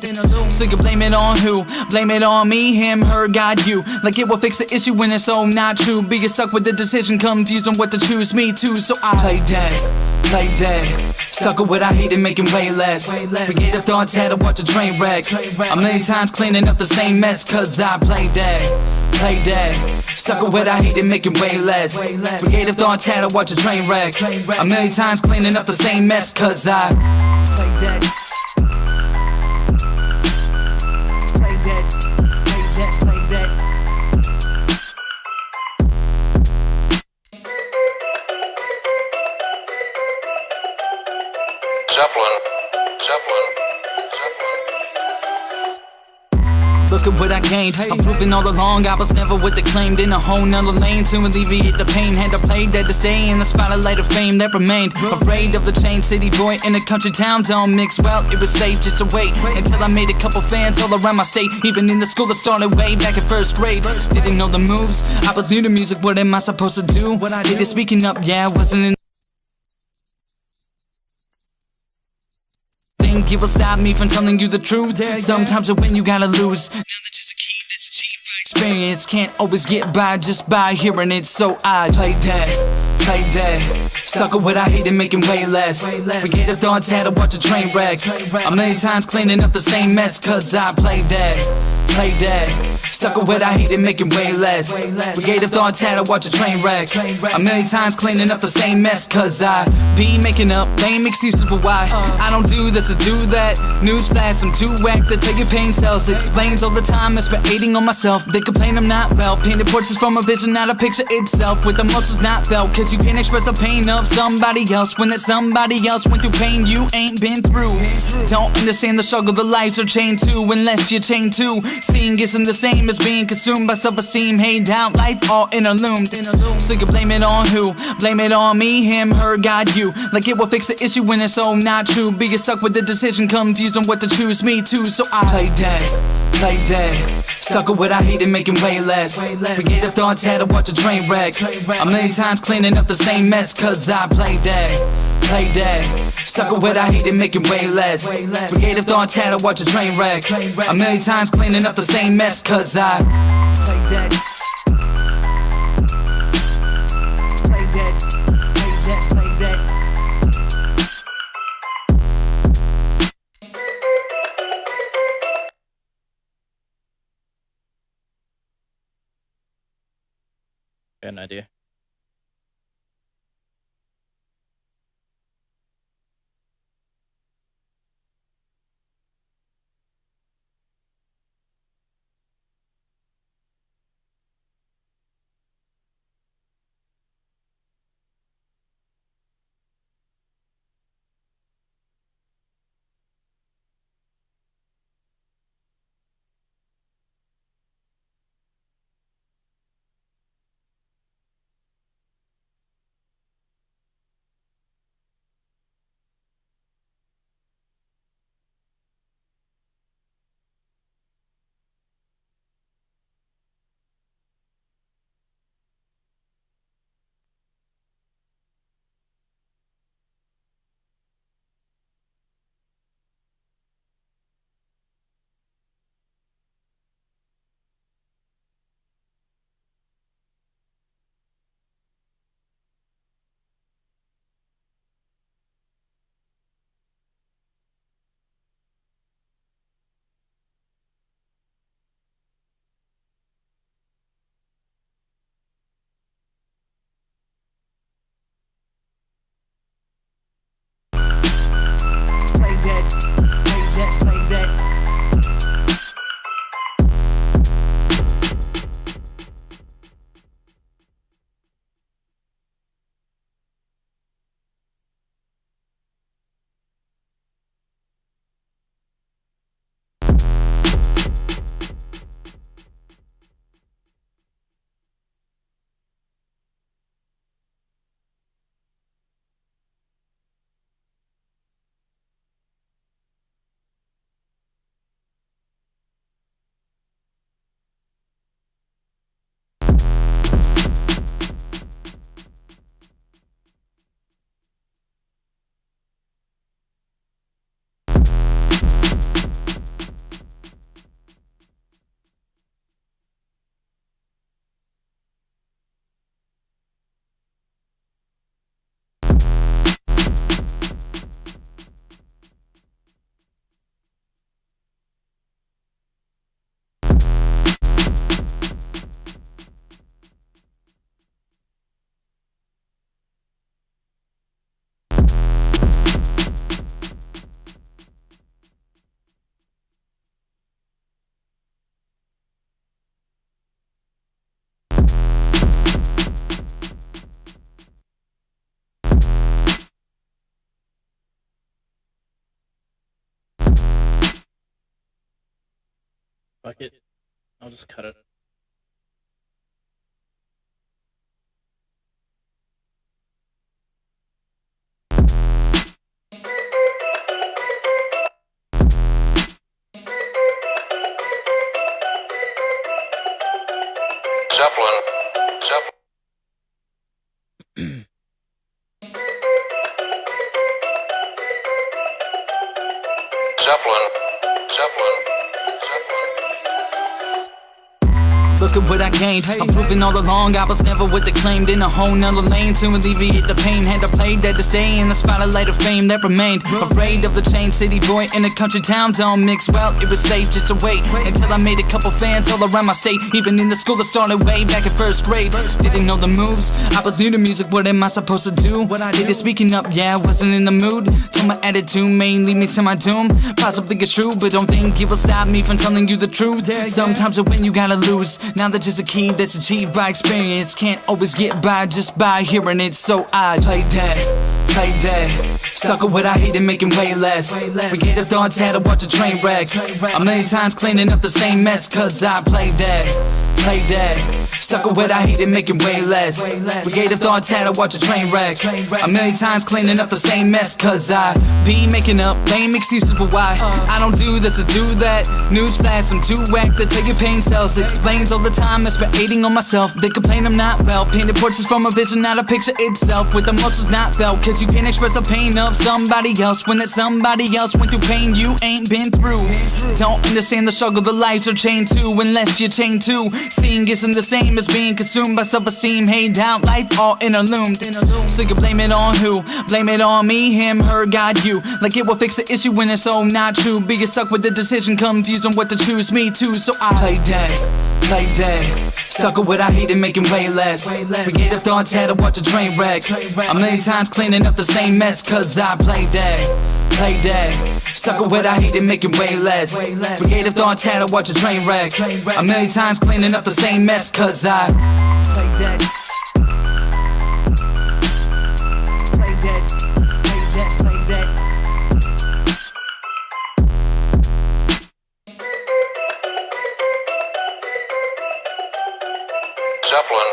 So you blame it on who? Blame it on me, him, her, God, you. Like it will fix the issue when it's so not true. Being stuck with the decision, confused on what to choose. Me too, so I play dead. Stuck with what I hate and making way less. Forget thoughts, had to watch a train wreck. A million times cleaning up the same mess, cause I play dead. Stuck with what I hate and making way less. Forget thoughts, had to watch a train wreck. A million times cleaning up the same mess, cause I play dead. Look at what I gained. I'm proving all along I was never what they claimed. In a whole nother lane to alleviate the pain. Had to play dead to stay in the spotlight of fame that remained. Afraid of the change, city boy in a country town. Don't mix well, it was safe just to wait until I made a couple fans all around my state. Even in the school that started way back in first grade. Didn't know the moves, I was new to music, what am I supposed to do? What I did is speaking up, yeah, I wasn't in. Think it will stop me from telling you the truth. Sometimes when you gotta lose. Knowledge is a key that's achieved by experience. Can't always get by just by hearing it, so I play dead. Stuck with what I hate and making way less. Forget thoughts, had to watch a train wreck. A million times cleaning up the same mess, cause I play dead. Stuck with what I hate and making way less. Creative thoughts, had to watch a train wreck. A million times cleaning up the same mess, cause I be making up lame excuses for why I don't do this or do that. Newsflash, I'm too whack to take your pain cells. Explains all the time, it's been hating on myself. They complain I'm not well. Painted portraits from a vision, not a picture itself. With emotions not felt, cause you can't express the pain of somebody else. When that somebody else went through pain you ain't been through. Don't understand the struggle, the lives are chained to, unless you're chained to. Seeing isn't the same as being consumed by self-esteem. Hey, down life all interlumed. So you blame it on who? Blame it on me, him, her, God, you. Like it will fix the issue when it's so not true. Being stuck with the decision, confused on what to choose. Me too, so I play dead. Stuck with what I hate and making way less. Forget thoughts, had to watch a train wreck. A million times cleaning up the same mess, cause I play dead. Stuck with what I hate and making way less. Forget thoughts, had to watch a train wreck. A million times cleaning up the same mess, cause I play dead. Got an idea. Fuck it. I'll just cut it. Zeppelin. Look at what I gained. I'm proving all along I was never what they claimed. In a whole nother lane to alleviate the pain. Had to play dead to stay in the spotlight of fame that remained. Afraid of the chain city boy in a country town. Don't mix well, it was safe just to wait until I made a couple fans all around my state. Even in the school that started way back in first grade. Didn't know the moves, I was new to music. What am I supposed to do? What I did is speaking up, yeah, I wasn't in the mood. Told my attitude may lead me to my doom. Possibly it's true, but don't think it will stop me from telling you the truth. Sometimes to win you gotta lose. Knowledge is a key that's achieved by experience. Can't always get by just by hearing it. So I play dead. Stuck with what I hated, making way less. Forget the thoughts, had to watch a train wreck. A million times cleaning up the same mess. Cause I play dead. Stuck with what I hated, making way less. Forget the thoughts, had to watch a train wreck. A million times cleaning up the same mess. Cause I be making up lame excuses for why I don't do this or do that. Newsflash, I'm too whack to take your pain cells. Explains all the time, it's been hating on myself. They complain I'm not well. Painted portraits from a vision, not a picture itself. With emotions not felt, cause you can't express the pain of somebody else when that somebody else went through pain you ain't been through. Don't understand the struggle, the lives are chained to, unless you're chained to. Seeing isn't the same as being consumed by self-esteem. Hey, down life all interlumed. So you blame it on who? Blame it on me, him, her, God, you. Like it will fix the issue when it's so not true. Being stuck with the decision, confused on what to choose, me too. So I play dead. Stuck with what I hated, making way less. Forget the thoughts, had to watch a train wreck. A million times cleaning up the same mess. Cause I play dead. Stuck with what I hated, making way less. Forget the thoughts, had to watch a train wreck. A million times cleaning up the same mess. Cause I play dead. Zeppelin.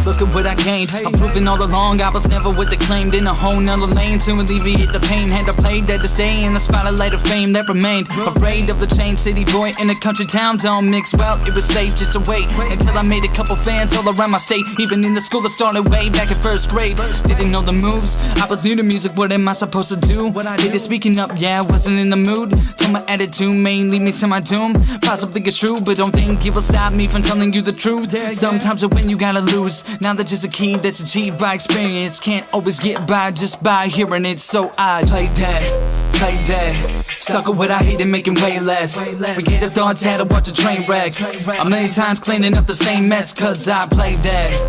Look at what I gained. I'm proving all along I was never what they claimed. In a whole nother lane to alleviate the pain. Had to play dead to stay in the spotlight of fame that remained. Afraid of the chain city boy in a country town. Don't mix well, it was safe just to wait until I made a couple fans all around my state. Even in the school that started way back in first grade. Didn't know the moves, I was new to music. What am I supposed to do? What I did is speaking up, yeah, I wasn't in the mood. Told my attitude may lead me to my doom. Possibly it's true, but don't think it will stop me from telling you the truth. Sometimes to win you gotta lose. Knowledge is a key that's achieved by experience. Can't always get by just by hearing it. So I play dead. Stuck with what I hated, making way less. Forget the thoughts, had to watch a train wreck. A million times cleaning up the same mess. Cause I play dead.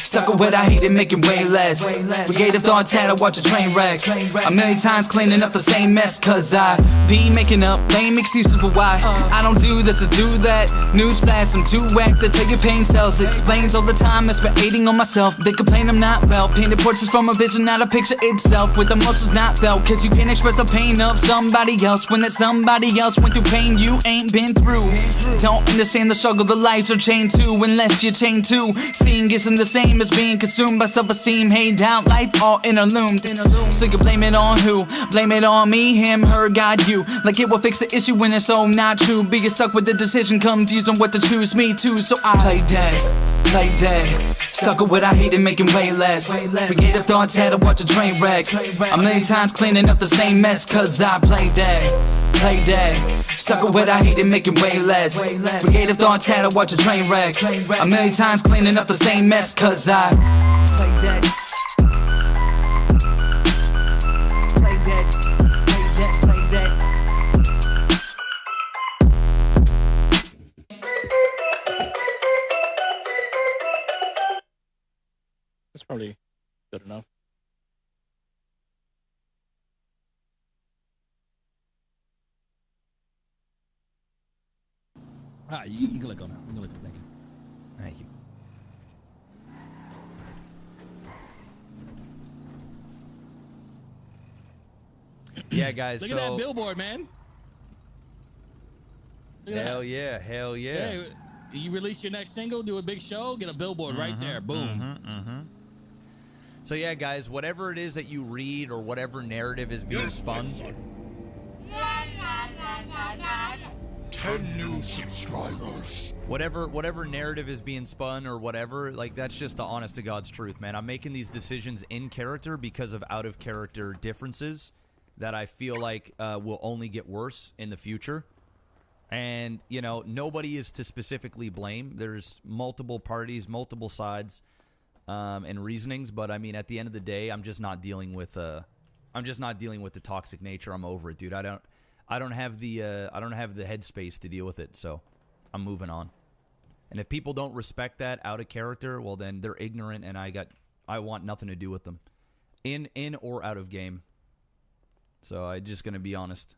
Stuck with what I hated, making way less. Forget the thoughts, had to watch a train wreck. A million times cleaning up the same mess. Cause I be making up lame excuses for why I don't do this or do that. Newsflash, I'm too whack to take your pain cells. Explains all the time, it's been hating on myself. They complain I'm not well. Painted portraits from a vision, not a picture itself. With emotions not felt, cause you can't express the pain of somebody else when that somebody else went through pain you ain't been through. Don't understand the struggle, the lives are chained to, unless you're chained to. Seeing isn't the same as being consumed by self-esteem. Hey, down life all interlumed. So you blame it on who? Blame it on me, him, her, God, you. Like it will fix the issue when it's so not true. Being stuck with the decision, confused on what to choose, me too. So I play dead. Stuck with what I hated, making way less. Forget the thoughts, had to watch a train wreck. A million times cleaning up the same mess. Cause I play dead. Stuck with what I hated, making way less. Forget the thoughts, had to watch a train wreck. A million times cleaning up the same mess. Cause I play dead. That's probably good enough. Alright, you can click on that. You can click on that. Thank you. Yeah, guys. Look so at that billboard, man. Look at hell that. yeah, hell yeah. Hey, you release your next single, do a big show, get a billboard right there. Boom. So yeah, guys, whatever it is that you read or whatever narrative is being spun. 10 new subscribers. Whatever narrative is being spun or whatever, like that's just the honest to God's truth, man. I'm making these decisions in character because of out of character differences that I feel like will only get worse in the future. And, you know, nobody is to specifically blame. There's multiple parties, multiple sides, and reasonings. But I mean, at the end of the day, I'm just not dealing with the toxic nature. I'm over it, dude. I don't have the headspace to deal with it. So I'm moving on. And if people don't respect that out of character, well, then they're ignorant, and I want nothing to do with them, in or out of game. So I'm just gonna be honest.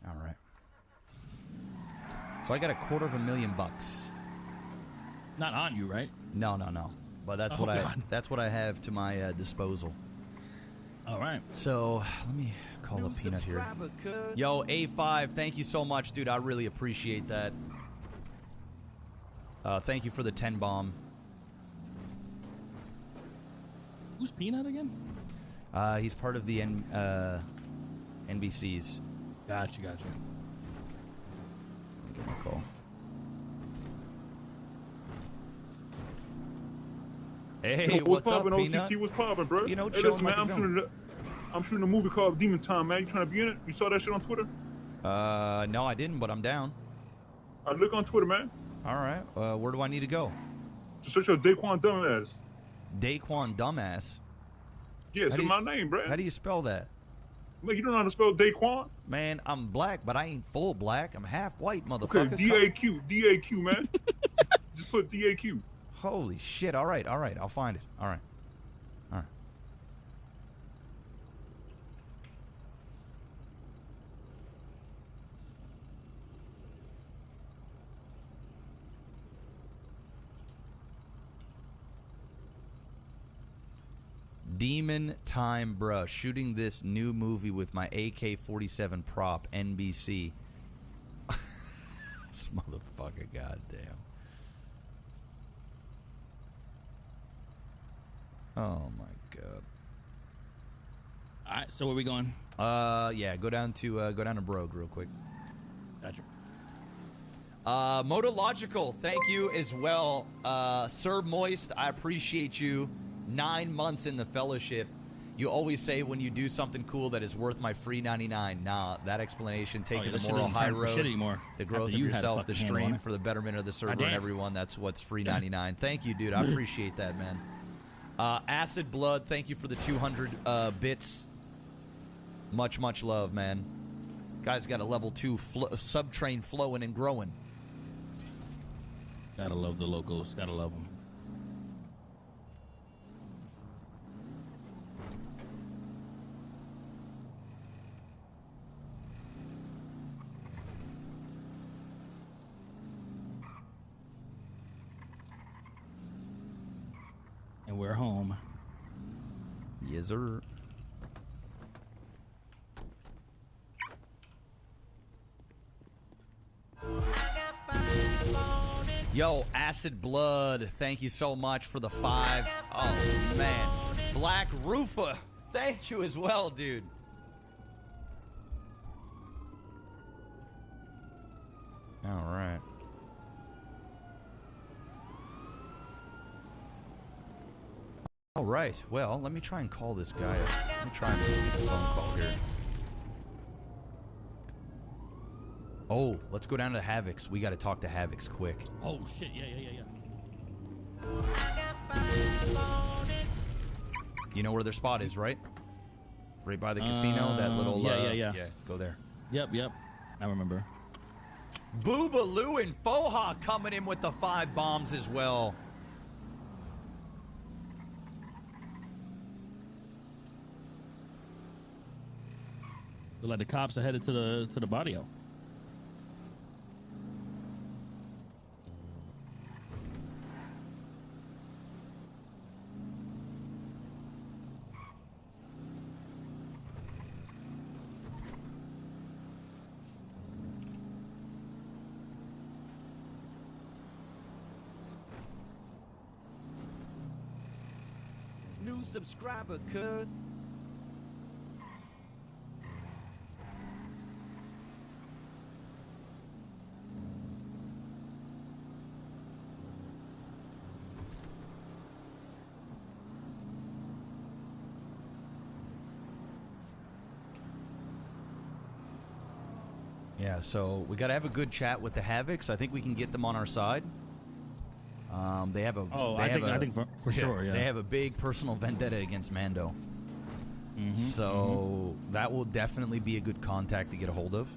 All right. So I got $250,000. Not on you, right? No. But that's what I have to my disposal. All right. So let me call up Peanut here. Yo, A5, thank you so much, dude. I really appreciate that. Thank you for the 10 bomb. Who's Peanut again? He's part of the NBCs. Gotcha. Give him a call. Hey, Yo, what's up, poppin', Peanut? OTT? What's poppin', bro? You know, hey, chilling listen, man, like I'm shooting a movie called Demon Time, man. You trying to be in it? You saw that shit on Twitter? No, I didn't, but I'm down. I look on Twitter, man. All right. Where do I need to go? Just search up Daquan Dumbass. Daquan Dumbass? Yeah, it's in my name, bro. How do you spell that? Man, you don't know how to spell Daquan? Man, I'm black, but I ain't full black. I'm half white, motherfucker. Okay, D-A-Q, man. Just put D-A-Q. Holy shit. All right. I'll find it. All right. Demon Time, bruh. Shooting this new movie with my AK-47 prop, NBC. This motherfucker, goddamn. Oh my god. All right, so where we going? Yeah, go down to Brogue real quick. Gotcha. Motological, thank you as well. Sir Moist, I appreciate you. 9 months in the fellowship. You always say when you do something cool that is worth my free 99. Nah, that explanation, taking the moral high road, the growth of yourself, the stream for the betterment of the server and everyone. That's what's free 99. Thank you, dude. I appreciate that, man. Acid Blood, thank you for the 200 bits. Much love, man. Guys got a level 2 subtrain flowing and growing. Gotta love the locals. Gotta love them. And we're home. Yes, sir. Yo, Acid Blood, thank you so much for the 5. Oh, man. Black Rufa, thank you as well, dude. All right. All right. Well, let me try and call this guy up. Let me try and make a phone call here. Oh, let's go down to Havoc's. We got to talk to Havoc's quick. Oh, shit. Yeah. You know where their spot is, right? Right by the casino, that little... Yeah. Go there. Yep. I remember. Boobaloo and Foha coming in with the 5 bombs as well. Like the cops are headed to the barrio. New subscriber code. Yeah, so we got to have a good chat with the Havocs. I think we can get them on our side. They have a. I think for sure. Yeah. They have a big personal vendetta against Mando. So that will definitely be a good contact to get a hold of.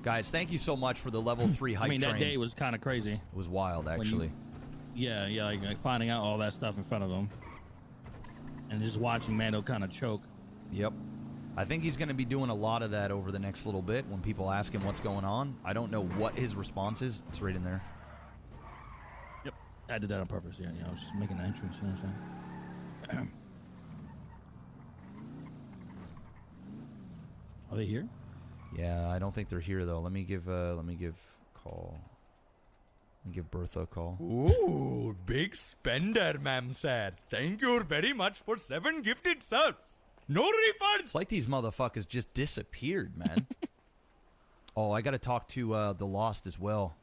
Guys, thank you so much for the level 3 hype train. That day was kind of crazy. It was wild, actually. Yeah, like finding out all that stuff in front of him, and just watching Mando kind of choke. Yep. I think he's going to be doing a lot of that over the next little bit when people ask him what's going on. I don't know what his response is. It's right in there. Yep. I did that on purpose. Yeah, I was just making an entrance. You know what I'm saying? Are they here? Yeah, I don't think they're here though. Let me give call. Let me give Bertha a call. Ooh, big spender, ma'am said. Thank you very much for 7 gifted subs. No refunds. It's like these motherfuckers just disappeared, man. Oh, I got to talk to the Lost as well.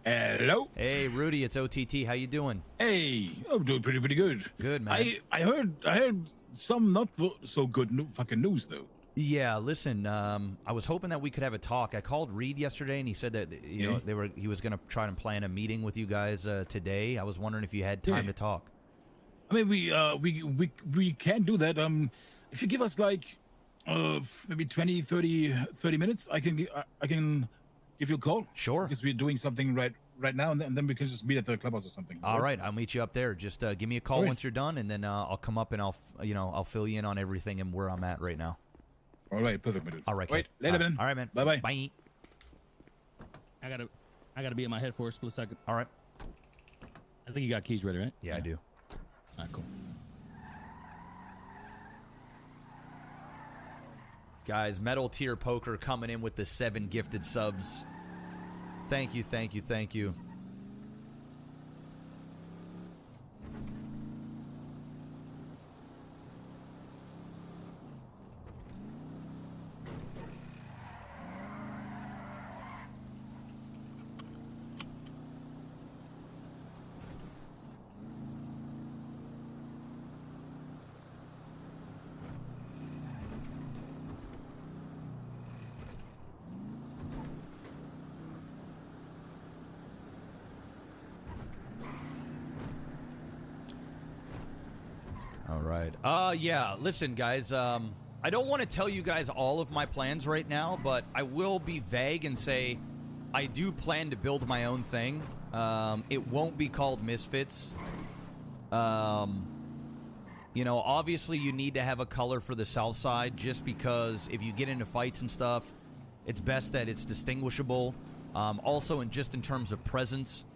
Hello. Hey, Rudy, it's OTT. How you doing? Hey, I'm doing pretty good. Good, man. I heard some not so good fucking news though. Yeah, listen. I was hoping that we could have a talk. I called Reed yesterday, and he said that he was going to try and plan a meeting with you guys today. I was wondering if you had time to talk. I mean, we can do that. If you give us like maybe 20, 30 minutes, I can give you a call. Sure. Because we're doing something right now, and then we can just meet at the clubhouse or something. All right, I'll meet you up there. Just give me a call once you're done, and then I'll come up and I'll fill you in on everything and where I'm at right now. All right, perfect, man. All right, wait, later, man. All right, man. Bye. Bye. I gotta be in my head for a split second. All right. I think you got keys ready, right? Yeah, I do. All right, cool. Guys, Metal Tier Poker coming in with the 7 gifted subs. Thank you, thank you, thank you. Yeah, listen, guys, I don't want to tell you guys all of my plans right now, but I will be vague and say I do plan to build my own thing. It won't be called Misfits. Obviously you need to have a color for the South Side just because if you get into fights and stuff, it's best that it's distinguishable. Also, in terms of presence.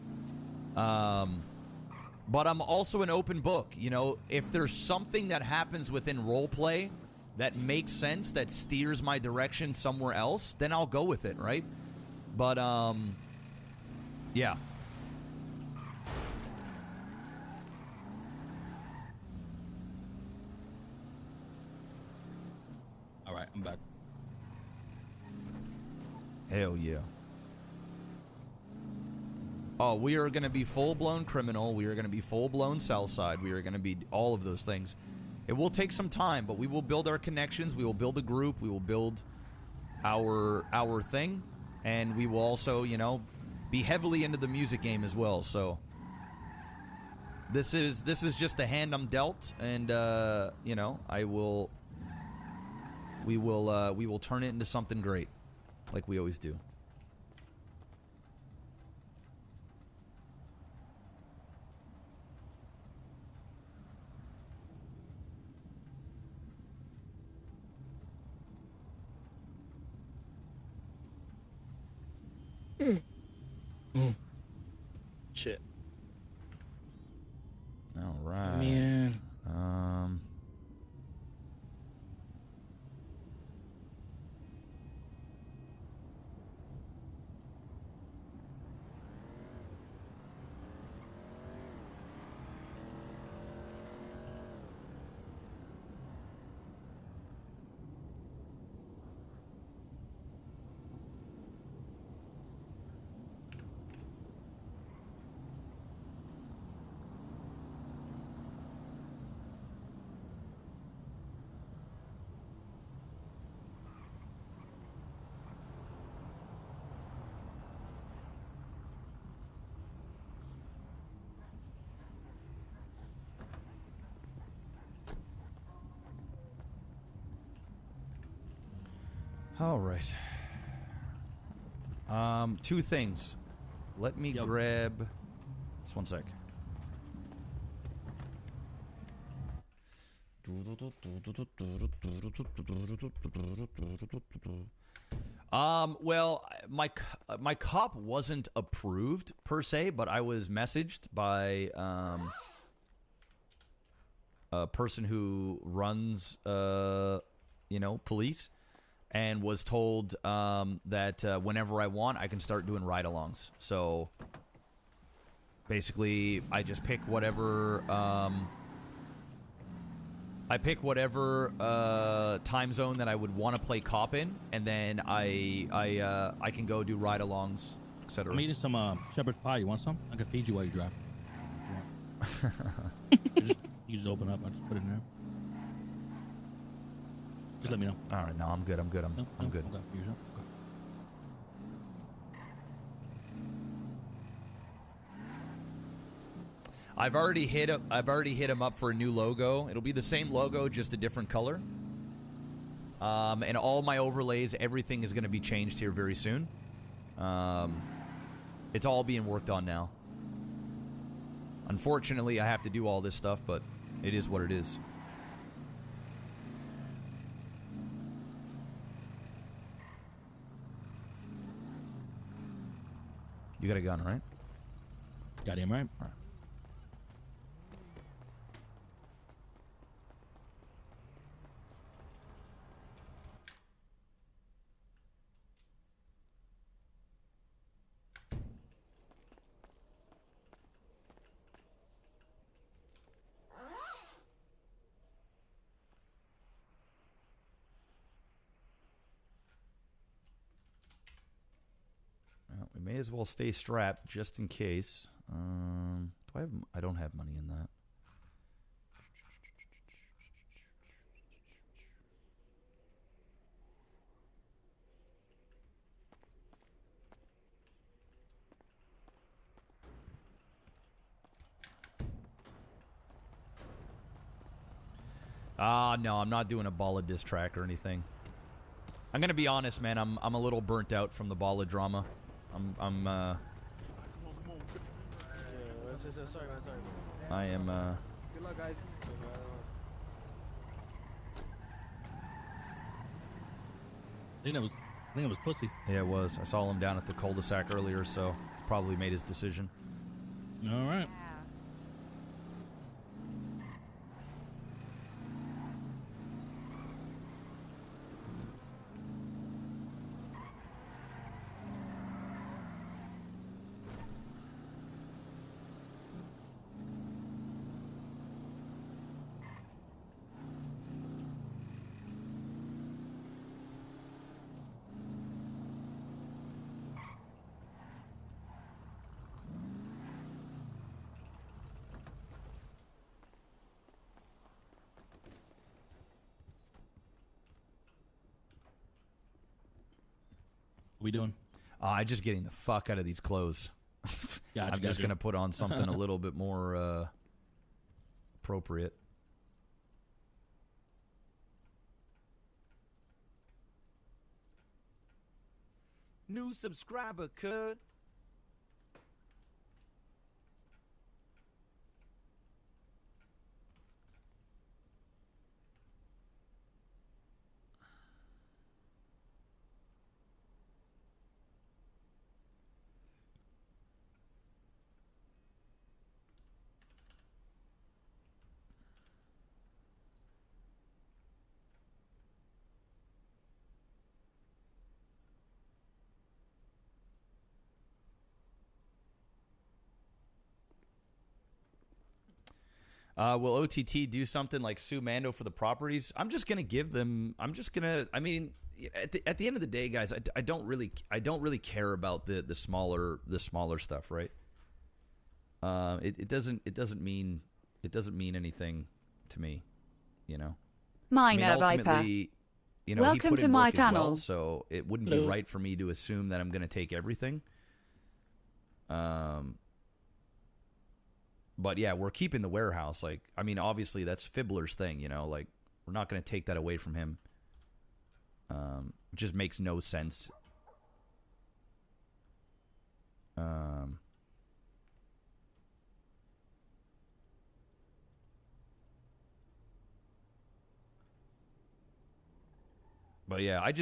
But I'm also an open book. If there's something that happens within roleplay that makes sense, that steers my direction somewhere else, then I'll go with it, right? But, yeah. All right, I'm back. Hell yeah. Oh, we are going to be full-blown criminal. We are going to be full-blown Southside. We are going to be all of those things. It will take some time, but we will build our connections. We will build a group. We will build our thing. And we will also, be heavily into the music game as well. So this is just the hand I'm dealt. And, we will turn it into something great like we always do. Shit. All right. Man. All right. Two things. Let me grab. Just one sec. Well, my cop wasn't approved per se, but I was messaged by a person who runs police, and was told that whenever I want, I can start doing ride-alongs. So basically, I just pick whatever time zone that I would want to play cop in, and then I can go do ride-alongs, etc. I'm eating some shepherd's pie. You want some? I can feed you while you drive. You just open up. I just put it in there. Just let me know. All right, no, I'm good. I'm good. I'm good. Okay. Okay. I've already hit him up for a new logo. It'll be the same logo, just a different color. And all my overlays, everything is going to be changed here very soon. It's all being worked on now. Unfortunately, I have to do all this stuff, but it is what it is. You got a gun, right? Got him, right? All right. Well, we may as well stay strapped just in case. Do I have? I don't have money in that. No, I'm not doing a Balla diss track or anything. I'm gonna be honest, man. I'm a little burnt out from the Balla drama. I am. Good luck, guys. I think it was pussy. Yeah, it was. I saw him down at the cul-de-sac earlier, so it's probably made his decision. All right. We doing? I'm just getting the fuck out of these clothes. Gotcha, I'm just gotcha. gonna put on something a little bit more appropriate. New subscriber could. Will OTT do something like sue Mando for the properties? I'm just gonna give them. I mean, at the end of the day, guys, I don't really care about the smaller stuff, right? It doesn't mean anything to me, you know. Minor Viper. Ultimately, you know, Welcome he put to in my work as well, channel. so it wouldn't be right for me to assume that I'm going to take everything. But yeah, we're keeping the warehouse. Like, I mean, obviously that's Fibbler's thing, you know. Like, we're not going to take that away from him. It just makes no sense. But yeah, I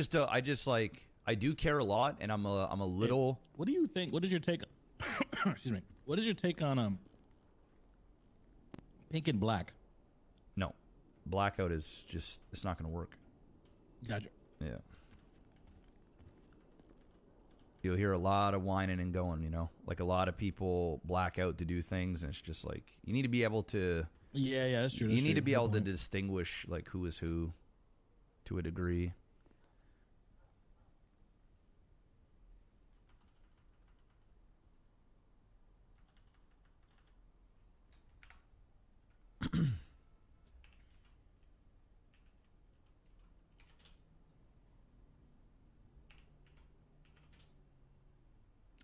do care a lot, and I'm a little. What do you think? What is your take? Excuse me. What is your take on pink and black? No, blackout is just, it's not going to work. Gotcha. Yeah. You'll hear a lot of whining and going, you know, like a lot of people black out to do things, and it's just like you need to be able to. Yeah, that's true. You need to be able to distinguish like who is who, to a degree.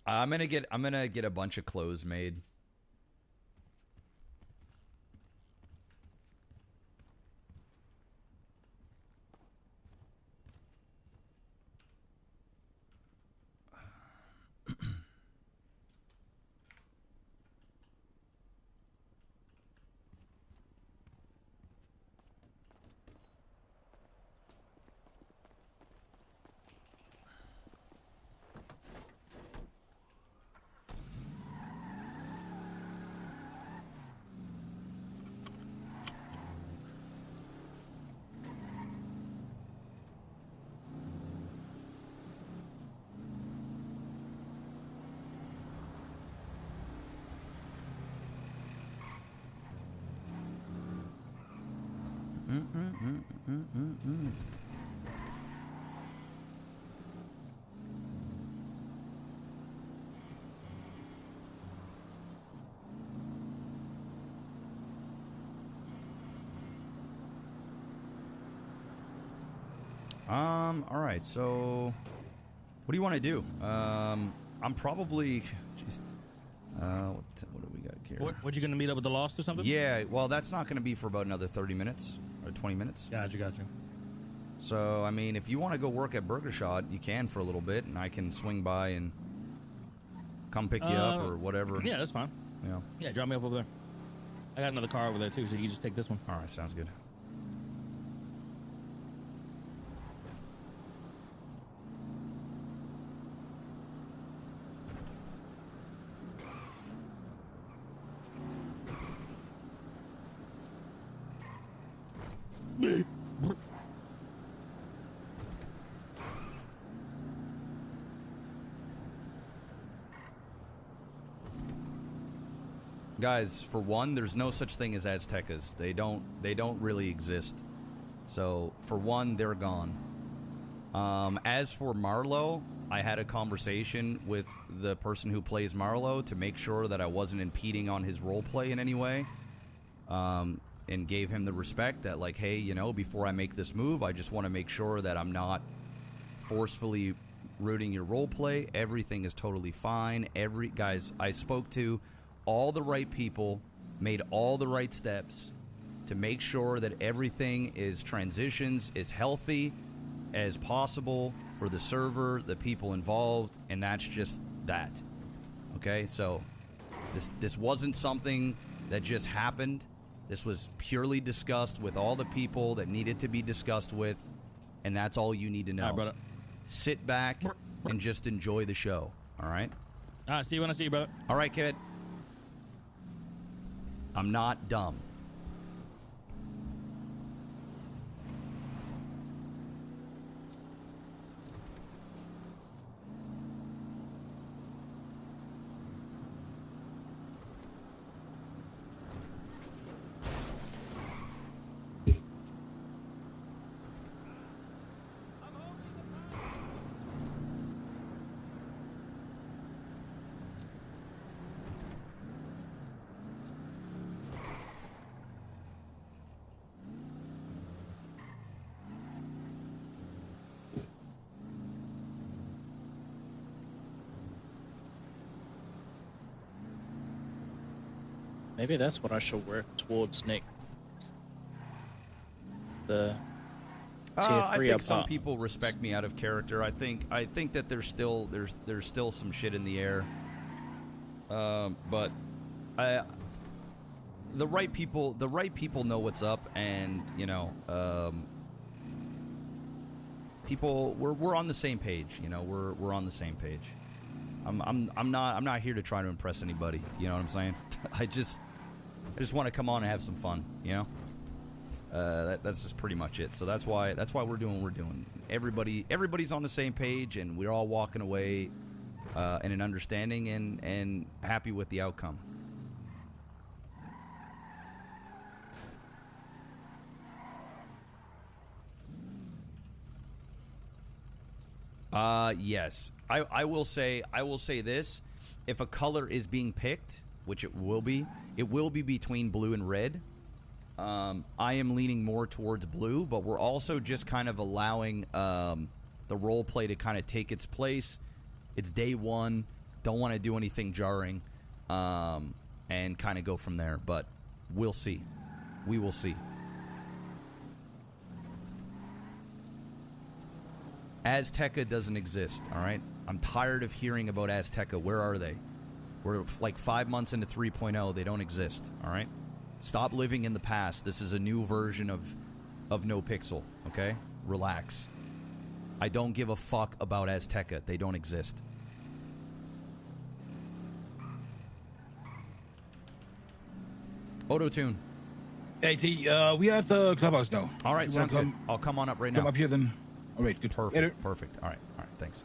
I'm gonna get a bunch of clothes made. All right, so what do you want to do? I'm probably, geez, what do we got here? What you gonna meet up with the Lost or something? Yeah, well, that's not going to be for about another 30 minutes or 20 minutes. Gotcha. So, I mean, if you want to go work at Burger Shot, you can for a little bit, and I can swing by and come pick you up or whatever. Yeah, that's fine. Yeah, drop me off over there. I got another car over there too, so you can just take this one. All right, sounds good. Guys, for one, there's no such thing as Aztecas. They don't really exist. So, for one, they're gone. As for Marlowe, I had a conversation with the person who plays Marlowe to make sure that I wasn't impeding on his roleplay in any way. And gave him the respect that, like, hey, you know, before I make this move, I just want to make sure that I'm not forcefully rooting your roleplay. Everything is totally fine. Guys, I spoke to all the right people, made all the right steps to make sure that everything is transitions as healthy as possible for the server, the people involved, and that's just that. Okay, so this wasn't something that just happened. This was purely discussed with all the people that needed to be discussed with, and that's all you need to know. All right, brother. Sit back and just enjoy the show, all right? All right, see you when I see you, brother. All right, kid. I'm not dumb. Maybe that's what I should work towards next. The tier I 3 think some apart. people respect me out of character. I think that there's still some shit in the air. But the right people know what's up, and you know, people we're on the same page. You know, we're on the same page. I'm not here to try to impress anybody. You know what I'm saying? I just want to come on and have some fun. You know. That's just pretty much it. So that's why we're doing what we're doing. Everybody's on the same page, and we're all walking away in an understanding and happy with the outcome. Yes. I will say this. If a color is being picked, which it will be between blue and red. I am leaning more towards blue, but we're also just kind of allowing the role play to kind of take its place. It's day one. Don't want to do anything jarring, and kind of go from there. But we'll see. We will see. Azteca doesn't exist, all right? I'm tired of hearing about Azteca. Where are they? We're like 5 months into 3.0. They don't exist, all right? Stop living in the past. This is a new version of NoPixel, okay? Relax. I don't give a fuck about Azteca. They don't exist. Auto-tune. Hey, T, we are at the clubhouse now. All right, You sounds wanna good. I'll come on up right now. Come up here then. All right, good. Perfect, Later. perfect. All right, thanks.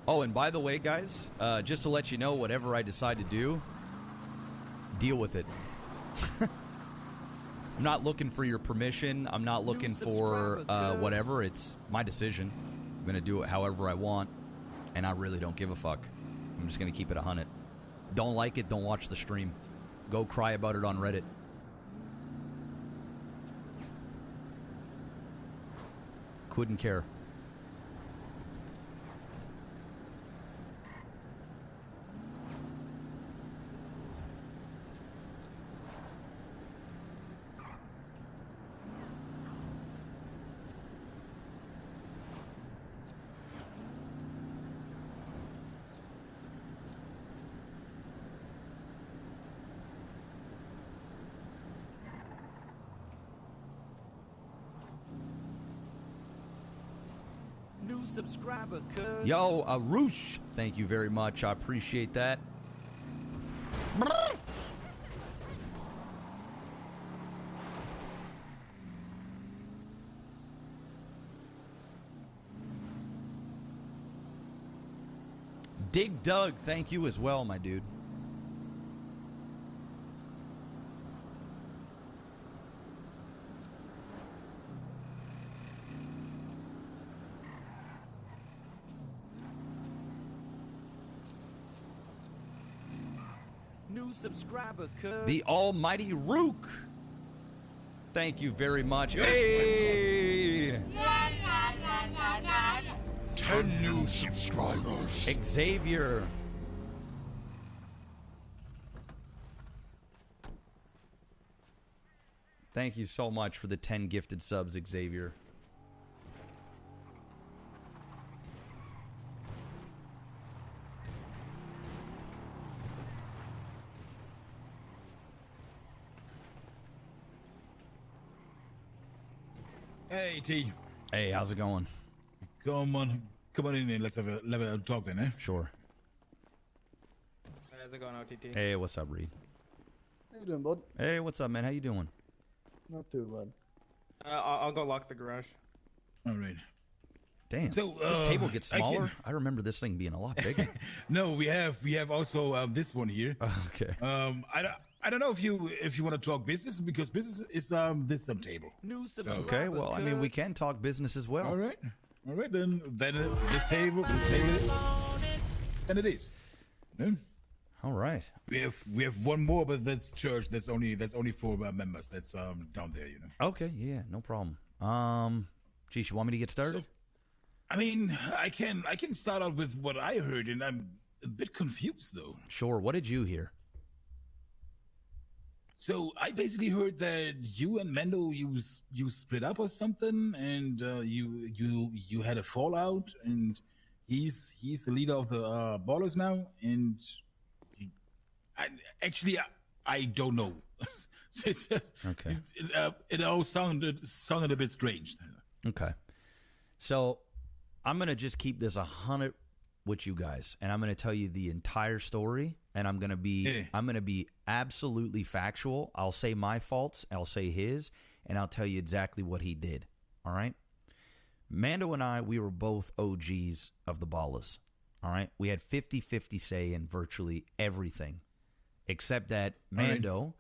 Oh, and by the way, guys, just to let you know, whatever I decide to do, deal with it. I'm not looking for your permission. I'm not looking for whatever. It's my decision. I'm going to do it however I want, and I really don't give a fuck. I'm just going to keep it 100. Don't like it, don't watch the stream. Go cry about it on Reddit. Couldn't care. New subscriber, cuz. Yo, Arush, thank you very much. I appreciate that. Dig Doug, thank you as well, my dude. New subscriber, cuz. The almighty Rook. Thank you very much. Yes, Hey! 10 new subscribers. Xavier. Thank you so much for the 10 gifted subs, Xavier. Hey, T. Hey, how's it going? Come on in and let's have a talk then, eh? Sure. How's it going, OTT? Hey, what's up, Reed? How you doing, bud? Hey, what's up, man? How you doing? Not too bad. I'll go lock the garage. All right. Damn. So, this table gets I can- smaller. I remember this thing being a lot bigger. No, we have also this one here. Okay. I don't know if you want to talk business because business is this table. New Okay, well, I mean, we can talk business as well. All right, then this table, and it is. Yeah? All right. We have one more, but that's church. That's only for members. That's down there, you know. Okay, yeah, no problem. Geez, you want me to get started? I mean, I can start out with what I heard, and I'm a bit confused though. Sure. What did you hear? So I basically heard that you and Mendo you split up or something, and you had a fallout, and he's the leader of the Ballas now, and I don't know. It's just, Okay. It all sounded a bit strange. Okay. So I'm going to just keep this 100 with you guys, and I'm going to tell you the entire story, and I'm going to be absolutely factual. I'll say my faults, I'll say his, and I'll tell you exactly what he did. All right? Mando and I, we were both OGs of the Ballas. All right? We had 50-50 say in virtually everything, except that Mando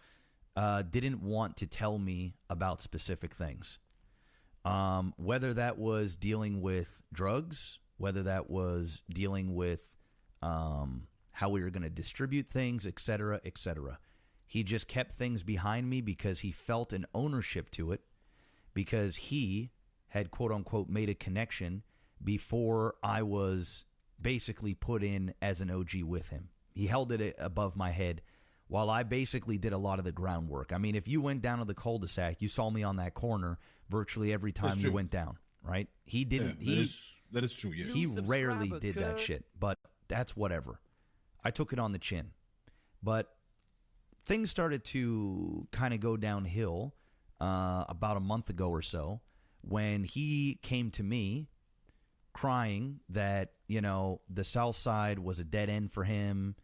didn't want to tell me about specific things. Whether that was dealing with drugs, whether that was dealing with how we were going to distribute things, et cetera, et cetera. He just kept things behind me because he felt an ownership to it, because he had, quote unquote, made a connection before I was basically put in as an OG with him. He held it above my head while I basically did a lot of the groundwork. I mean, if you went down to the cul-de-sac, you saw me on that corner virtually every time you went down, right? He didn't. Yeah, that is true, yeah. He rarely did that shit, but that's whatever. I took it on the chin. But things started to kind of go downhill about a month ago or so when he came to me crying that, you know, the South Side was a dead end for him,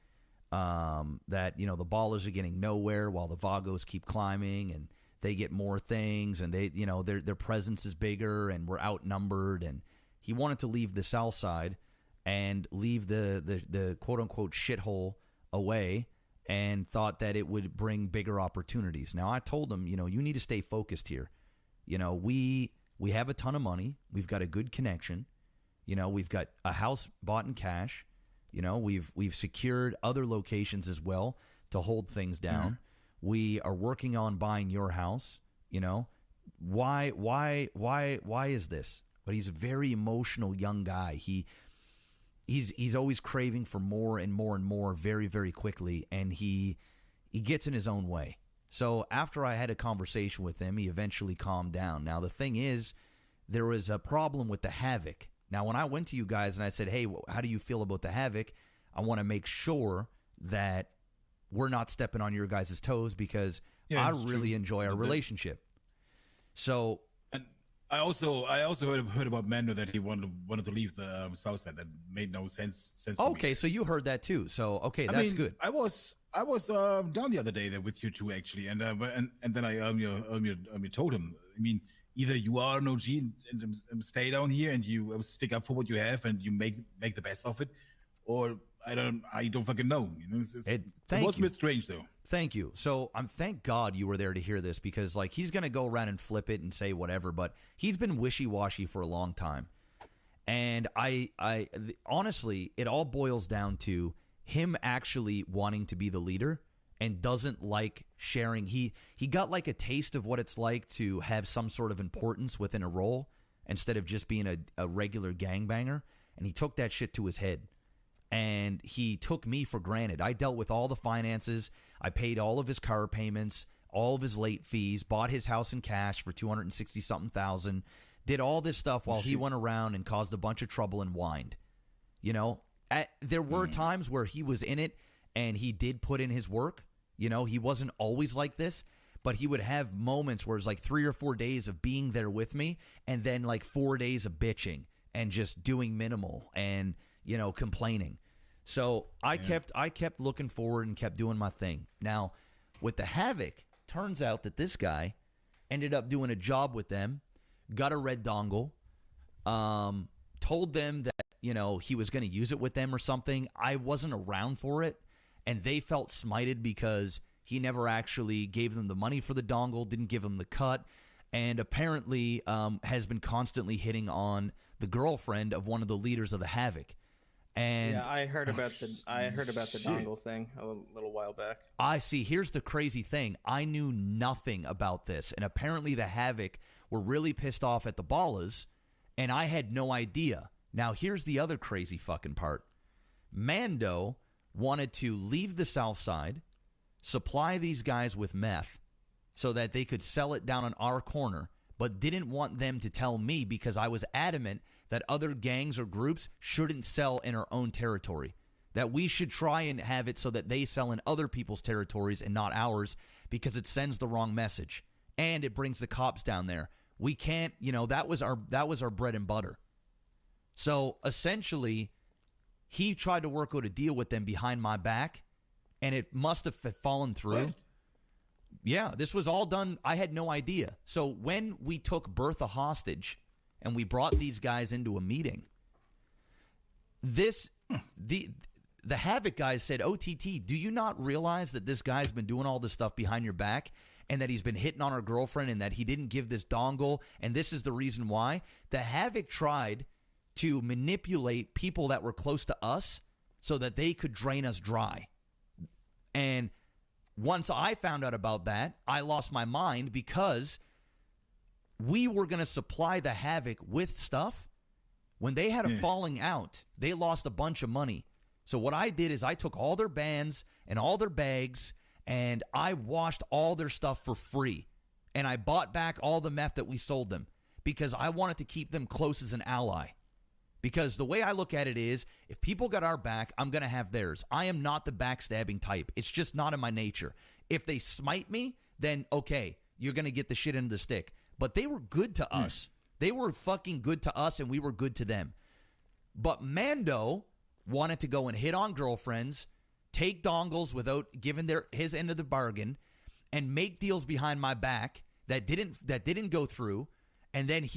that, you know, the Ballas are getting nowhere while the Vagos keep climbing and they get more things and they, you know, their presence is bigger and we're outnumbered, and he wanted to leave the South Side and leave the quote-unquote shithole away and thought that it would bring bigger opportunities. Now, I told him, you know, you need to stay focused here. You know, we have a ton of money. We've got a good connection. You know, we've got a house bought in cash. You know, we've secured other locations as well to hold things down. Mm-hmm. We are working on buying your house. You know, why is this? But he's a very emotional young guy. He's always craving for more and more and more very, very quickly, and he gets in his own way. So after I had a conversation with him, he eventually calmed down. Now, the thing is, there was a problem with the Havoc. Now, when I went to you guys and I said, hey, how do you feel about the Havoc? I want to make sure that we're not stepping on your guys' toes because I really enjoy our relationship. So... I also heard about Mando that he wanted to leave the South Side. That made no sense. Okay, so you heard that too. So that's good. I was down the other day there with you two actually, and then I told him. I mean, either you are an OG and stay down here and you stick up for what you have and you make the best of it, or I don't fucking know. You know, it was a bit strange though. Thank you. So thank God you were there to hear this, because like he's going to go around and flip it and say whatever, but he's been wishy-washy for a long time. And honestly, it all boils down to him actually wanting to be the leader and doesn't like sharing. He got like a taste of what it's like to have some sort of importance within a role instead of just being a regular gangbanger. And he took that shit to his head. And he took me for granted. I dealt with all the finances. I paid all of his car payments, all of his late fees, bought his house in cash for $260-something thousand, did all this stuff while he went around and caused a bunch of trouble and whined. You know, there were times where he was in it and he did put in his work. You know, he wasn't always like this, but he would have moments where it's like 3 or 4 days of being there with me and then like 4 days of bitching and just doing minimal and, you know, complaining. So I kept looking forward and kept doing my thing. Now, with the Havoc, turns out that this guy ended up doing a job with them, got a red dongle, told them that, you know, he was going to use it with them or something. I wasn't around for it, and they felt smited because he never actually gave them the money for the dongle, didn't give them the cut, and apparently has been constantly hitting on the girlfriend of one of the leaders of the Havoc. And yeah, I heard about the dongle thing a little while back. I see. Here's the crazy thing. I knew nothing about this, and apparently the Havoc were really pissed off at the Ballas, and I had no idea. Now, here's the other crazy fucking part. Mando wanted to leave the South Side, supply these guys with meth so that they could sell it down on our corner, but didn't want them to tell me because I was adamant that other gangs or groups shouldn't sell in our own territory, that we should try and have it so that they sell in other people's territories and not ours because it sends the wrong message and it brings the cops down there. We can't, that was our bread and butter. So essentially, he tried to work out a deal with them behind my back, and it must have fallen through. What? Yeah, this was all done. I had no idea. So when we took Bertha hostage and we brought these guys into a meeting, the Havoc guys said, OTT, do you not realize that this guy's been doing all this stuff behind your back and that he's been hitting on our girlfriend and that he didn't give this dongle and this is the reason why? The Havoc tried to manipulate people that were close to us so that they could drain us dry. And once I found out about that, I lost my mind because we were going to supply the Havoc with stuff. When they had a falling out, they lost a bunch of money. So what I did is I took all their bands and all their bags and I washed all their stuff for free. And I bought back all the meth that we sold them because I wanted to keep them close as an ally. Because the way I look at it is, if people got our back, I'm going to have theirs. I am not the backstabbing type. It's just not in my nature. If they smite me, then okay, you're going to get the shit into the stick. But they were good to us. They were fucking good to us, and we were good to them. But Mando wanted to go and hit on girlfriends, take dongles without giving his end of the bargain, and make deals behind my back that didn't go through. And then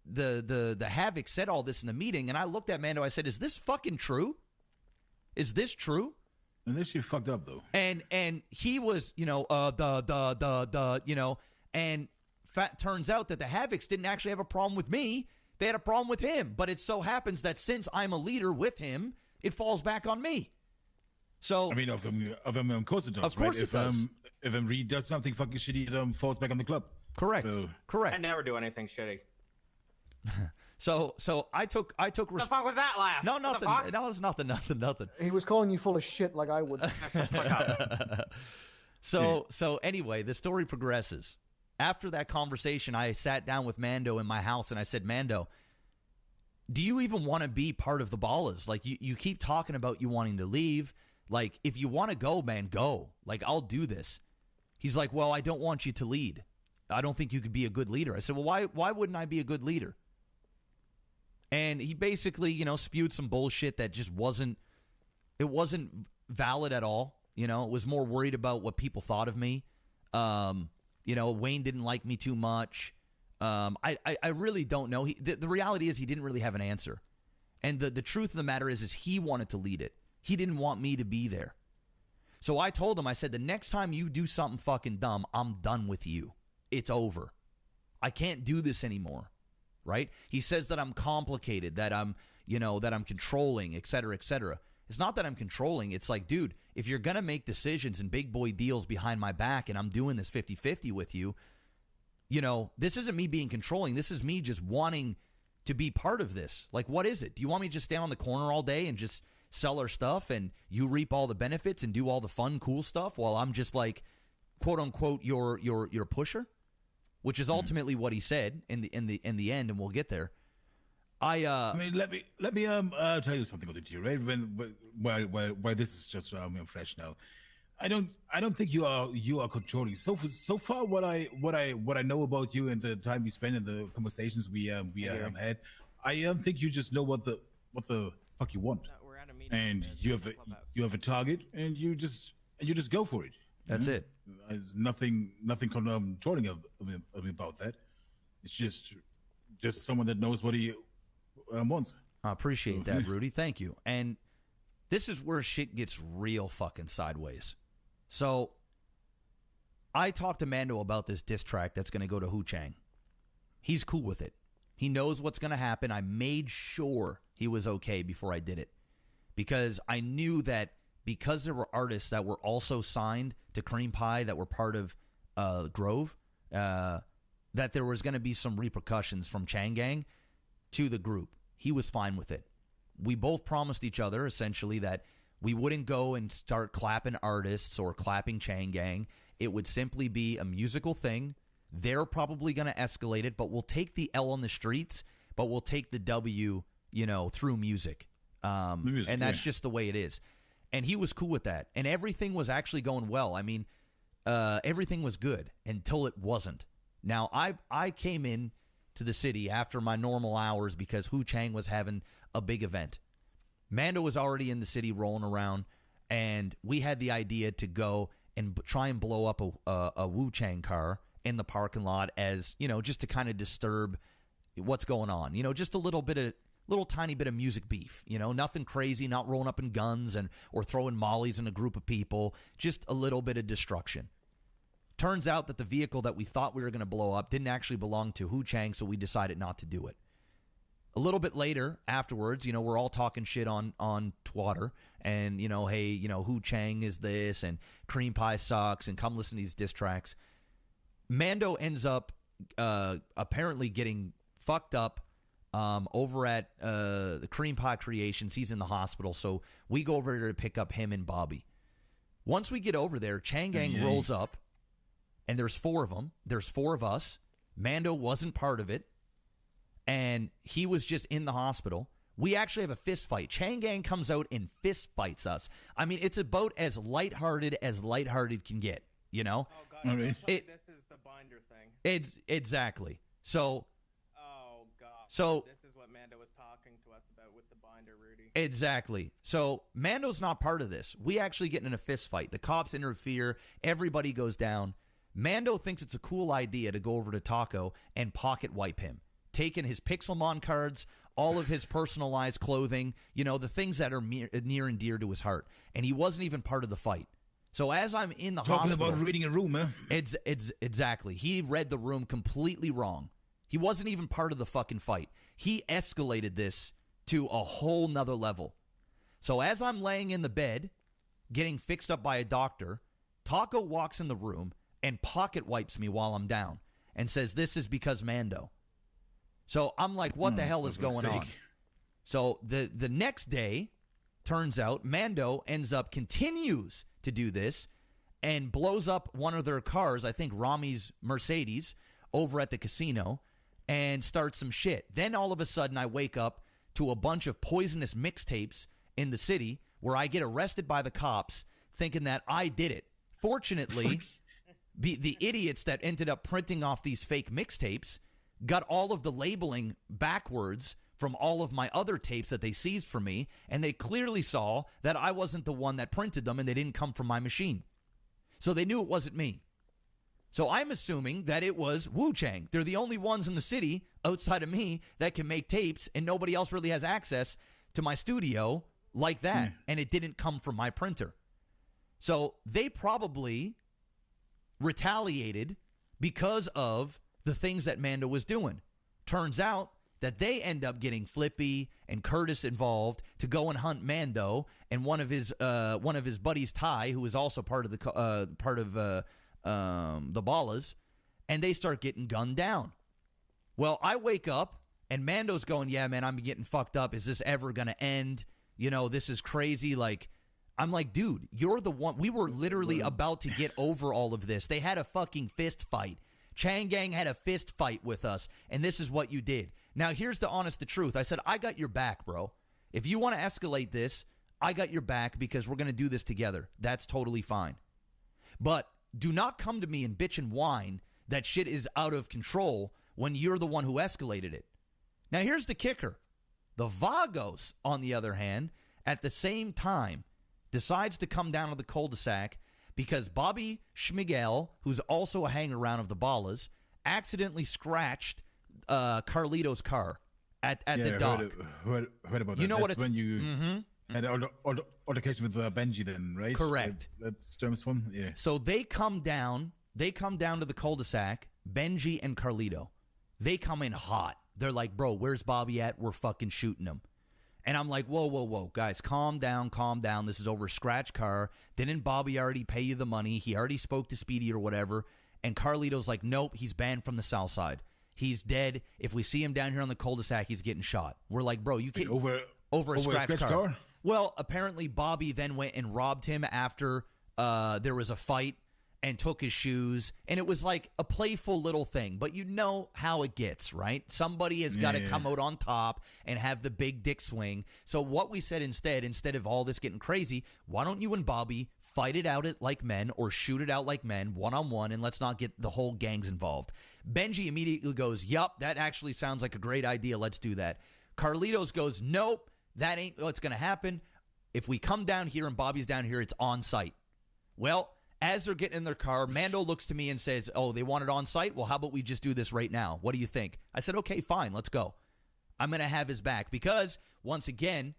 the Havoc said all this in the meeting, and I looked at Mando. I said, "Is this fucking true? Is this true?" And this shit fucked up though. And he was, and turns out that the Havocs didn't actually have a problem with me. They had a problem with him. But it so happens that since I'm a leader with him, it falls back on me. So I mean, of course it does. Of course right? it does. If Reed does something fucking shitty, it falls back on the club. Correct. So, correct. I never do anything shitty. So I took. What the fuck was that laugh? No, What the nothing. fuck? That was nothing. He was calling you full of shit like I would. So anyway, the story progresses. After that conversation, I sat down with Mando in my house and I said, Mando, do you even want to be part of the Ballas? Like, you keep talking about you wanting to leave. Like, if you want to go, man, go. Like, I'll do this. He's like, well, I don't want you to lead. I don't think you could be a good leader. I said, well, why wouldn't I be a good leader? And he basically, spewed some bullshit that just wasn't valid at all. It was more worried about what people thought of me. Wayne didn't like me too much. I really don't know. The reality is he didn't really have an answer. And the truth of the matter is he wanted to lead it. He didn't want me to be there. So I told him, I said, the next time you do something fucking dumb, I'm done with you. It's over. I can't do this anymore. Right? He says that I'm complicated, that I'm controlling, et cetera, et cetera. It's not that I'm controlling. It's like, dude, if you're going to make decisions and big boy deals behind my back and I'm doing this 50-50 with you, this isn't me being controlling. This is me just wanting to be part of this. Like, what is it? Do you want me to just stand on the corner all day and just sell our stuff and you reap all the benefits and do all the fun, cool stuff while I'm just like, quote unquote, your pusher? Which is ultimately what he said in the end, and we'll get there. I mean, let me tell you something, OTT, right? Why this is just fresh now. I don't think you are controlling. So far, what I know about you and the time we spent in the conversations we had, I think you just know what the fuck you want, and you have a target, and you just go for it. That's it. There's nothing controlling about that. It's just someone that knows what he wants. I appreciate that, Rudy. Thank you. And this is where shit gets real fucking sideways. So I talked to Mando about this diss track that's going to go to Hu Chang. He's cool with it. He knows what's going to happen. I made sure he was okay before I did it. because I knew that because there were artists that were also signed to Cream Pie that were part of Grove, that there was going to be some repercussions from Chang Gang to the group. He was fine with it. We both promised each other, essentially, that we wouldn't go and start clapping artists or clapping Chang Gang. It would simply be a musical thing. They're probably going to escalate it, but we'll take the L on the streets, but we'll take the W, through music. And that's just the way it is. And he was cool with that. And everything was actually going well. I mean, everything was good until it wasn't. Now, I came in to the city after my normal hours because Hu Chang was having a big event. Mando was already in the city rolling around, and we had the idea to go and try and blow up a Wu Chang car in the parking lot as, just to kind of disturb what's going on. Just a little tiny bit of music beef. Nothing crazy, not rolling up in guns or throwing mollies in a group of people, just a little bit of destruction. Turns out that the vehicle that we thought we were going to blow up didn't actually belong to Hu Chang, so we decided not to do it. A little bit later, afterwards, we're all talking shit on Twitter, and, hey, Hu Chang is this, and Cream Pie sucks, and come listen to these diss tracks. Mando ends up apparently getting fucked up over at the Cream Pie Creations. He's in the hospital, so we go over there to pick up him and Bobby. Once we get over there, Chang Gang rolls up, and there's 4 of them. There's 4 of us. Mando wasn't part of it, and he was just in the hospital. We actually have a fist fight. Chang Gang comes out and fist fights us. I mean, it's about as lighthearted can get, Oh, God. This is the binder thing. It's exactly. So. Oh, God. So. This is what Mando was talking to us about with the binder, Rudy. Exactly. So, Mando's not part of this. We actually get in a fist fight. The cops interfere. Everybody goes down. Mando thinks it's a cool idea to go over to Taco and pocket wipe him, taking his Pixelmon cards, all of his personalized clothing, the things that are near and dear to his heart. And he wasn't even part of the fight. So as I'm in the hospital... Talking about reading a room, huh? It's exactly. He read the room completely wrong. He wasn't even part of the fucking fight. He escalated this to a whole nother level. So as I'm laying in the bed, getting fixed up by a doctor, Taco walks in the room and pocket wipes me while I'm down and says, this is because Mando. So I'm like, what the hell is going on? So the next day, turns out Mando continues to do this and blows up one of their cars, I think Rami's Mercedes, over at the casino and starts some shit. Then all of a sudden I wake up to a bunch of poisonous mixtapes in the city where I get arrested by the cops thinking that I did it. Fortunately, the idiots that ended up printing off these fake mixtapes got all of the labeling backwards from all of my other tapes that they seized from me, and they clearly saw that I wasn't the one that printed them and they didn't come from my machine. So they knew it wasn't me. So I'm assuming that it was Wu Chang. They're the only ones in the city outside of me that can make tapes, and nobody else really has access to my studio like that, and it didn't come from my printer. So they probably retaliated because of the things that Mando was doing. Turns out that they end up getting Flippy and Curtis involved to go and hunt Mando and one of his buddies, Ty, who is also part of the Ballas, and they start getting gunned down. Well, I wake up and Mando's going, yeah, man, I'm getting fucked up. Is this ever gonna end? This is crazy. Like, I'm like, dude, you're the one. We were literally about to get over all of this. They had a fucking fist fight. Chang Gang had a fist fight with us, and this is what you did. Now, here's the honest to truth. I said, I got your back, bro. If you want to escalate this, I got your back because we're going to do this together. That's totally fine. But do not come to me and bitch and whine that shit is out of control when you're the one who escalated it. Now, here's the kicker. The Vagos, on the other hand, at the same time, decides to come down to the cul-de-sac because Bobby Schmigel, who's also a hanger-around of the Ballas, accidentally scratched Carlito's car at the dock. Heard about that. You know what it's... when you had an altercation with Benji then, right? Correct. That's German's one? Yeah. So they come down to the cul-de-sac, Benji and Carlito. They come in hot. They're like, bro, where's Bobby at? We're fucking shooting him. And I'm like, whoa, guys, calm down. This is over a scratch car. Didn't Bobby already pay you the money? He already spoke to Speedy or whatever. And Carlito's like, nope, he's banned from the south side. He's dead. If we see him down here on the cul-de-sac, he's getting shot. We're like, bro, you can't. Over a scratch car? Well, apparently Bobby then went and robbed him after there was a fight and took his shoes. And it was like a playful little thing. But you know how it gets, right? Somebody has got to come out on top and have the big dick swing. So what we said instead of all this getting crazy, why don't you and Bobby fight it out like men or shoot it out like men, one-on-one, and let's not get the whole gangs involved. Benji immediately goes, yup, that actually sounds like a great idea. Let's do that. Carlitos goes, nope, that ain't what's going to happen. If we come down here and Bobby's down here, it's on site. Well, as they're getting in their car, Mando looks to me and says, oh, they want it on site? Well, how about we just do this right now? What do you think? I said, okay, fine, let's go. I'm going to have his back because, once again,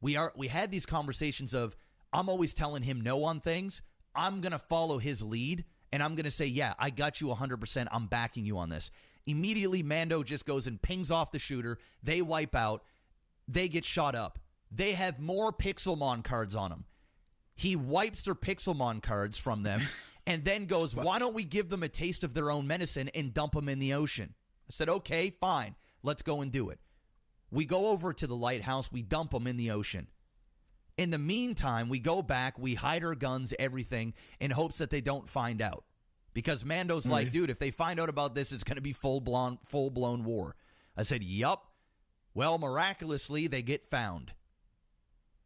we had these conversations of I'm always telling him no on things. I'm going to follow his lead, and I'm going to say, yeah, I got you 100%. I'm backing you on this. Immediately, Mando just goes and pings off the shooter. They wipe out. They get shot up. They have more Pixelmon cards on them. He wipes their Pixelmon cards from them and then goes, why don't we give them a taste of their own medicine and dump them in the ocean? I said, okay, fine. Let's go and do it. We go over to the lighthouse. We dump them in the ocean. In the meantime, we go back. We hide our guns, everything, in hopes that they don't find out. Because Mando's like, dude, if they find out about this, it's going to be full-blown war. I said, yup. Well, miraculously, they get found.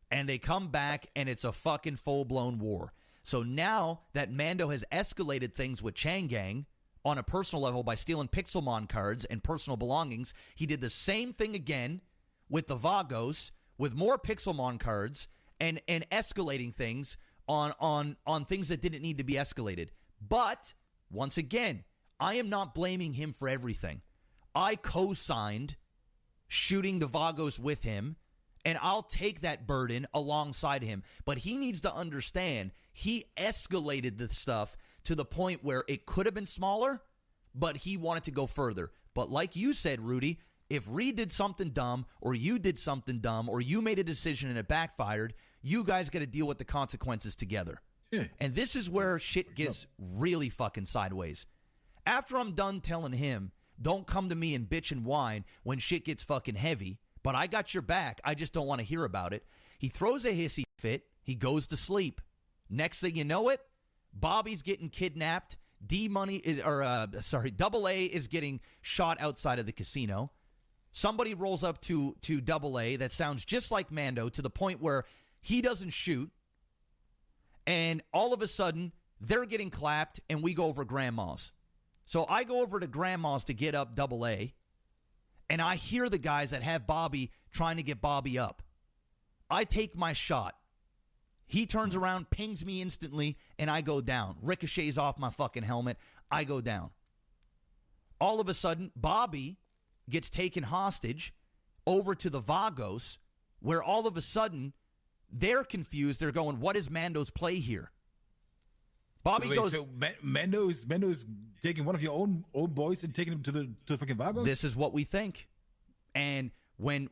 And they come back, and it's a fucking full-blown war. So now that Mando has escalated things with Chang Gang on a personal level by stealing Pixelmon cards and personal belongings, he did the same thing again with the Vagos, with more Pixelmon cards, and escalating things on things that didn't need to be escalated. But, once again, I am not blaming him for everything. I co-signed shooting the Vagos with him, and I'll take that burden alongside him. But he needs to understand he escalated the stuff to the point where it could have been smaller, but he wanted to go further. But like you said, Rudy, if Reed did something dumb, or you did something dumb, or you made a decision and it backfired, you guys got to deal with the consequences together. Yeah. And this is where shit gets really fucking sideways. After I'm done telling him, don't come to me and bitch and whine when shit gets fucking heavy, but I got your back, I just don't want to hear about it. He throws a hissy fit. He goes to sleep. Next thing you know it, Bobby's getting kidnapped. Double A is getting shot outside of the casino. Somebody rolls up to Double A that sounds just like Mando to the point where he doesn't shoot. And all of a sudden, they're getting clapped, and we go over Grandma's. So I go over to Grandma's to get up Double A, and I hear the guys that have Bobby trying to get Bobby up. I take my shot. He turns around, pings me instantly, and I go down. Ricochets off my fucking helmet. I go down. All of a sudden, Bobby gets taken hostage over to the Vagos, where all of a sudden, they're confused. They're going, what is Mando's play here? Bobby goes. So Mando's taking one of your own boys and taking him to the fucking Vagos? This is what we think. And when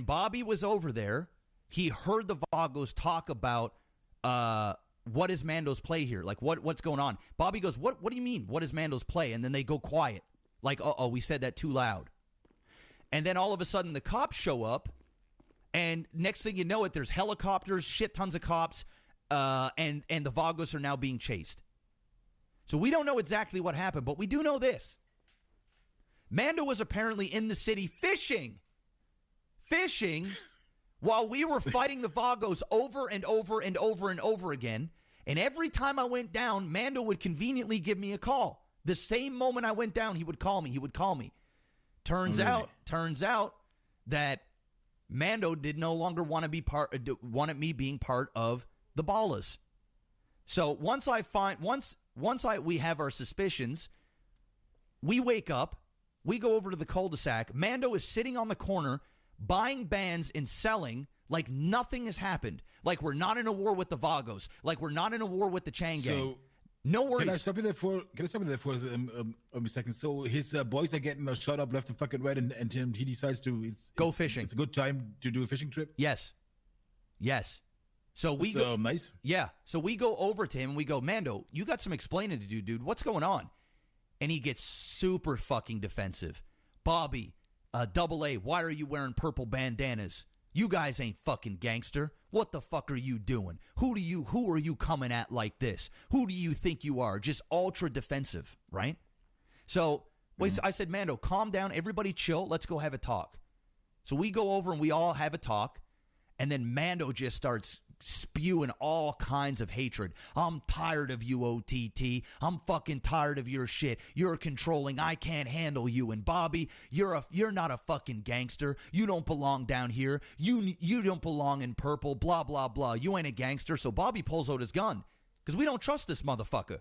Bobby was over there, he heard the Vagos talk about what is Mando's play here? Like what's going on? Bobby goes, What do you mean? What is Mando's play? And then they go quiet. Like, we said that too loud. And then all of a sudden the cops show up, and next thing you know it, there's helicopters, shit tons of cops. And the Vagos are now being chased. So we don't know exactly what happened, but we do know this. Mando was apparently in the city fishing while we were fighting the Vagos over and over and over and over again. And every time I went down, Mando would conveniently give me a call. The same moment I went down, he would call me. Turns out that Mando did no longer wanted me being part of the Ballas. So once we have our suspicions, we wake up, we go over to the cul-de-sac. Mando is sitting on the corner buying bands and selling like nothing has happened. Like we're not in a war with the Vagos. Like we're not in a war with the Chang Gang. No worries. Can I stop you there for a second? So his boys are getting shot up left and fucking right, and he decides to go fishing. It's a good time to do a fishing trip. Yes. So we go nice. Yeah. So we go over to him and we go, Mando, you got some explaining to do, dude. What's going on? And he gets super fucking defensive. Bobby, AA, why are you wearing purple bandanas? You guys ain't fucking gangster. What the fuck are you doing? Who are you coming at like this? Who do you think you are? Just ultra defensive, right? So I said, Mando, calm down. Everybody chill. Let's go have a talk. So we go over and we all have a talk. And then Mando just starts spewing all kinds of hatred. I'm tired of you, OTT. I'm fucking tired of your shit. You're controlling. I can't handle you. And Bobby, you're not a fucking gangster. You don't belong down here. You don't belong in purple. Blah blah blah. You ain't a gangster. So Bobby pulls out his gun because we don't trust this motherfucker.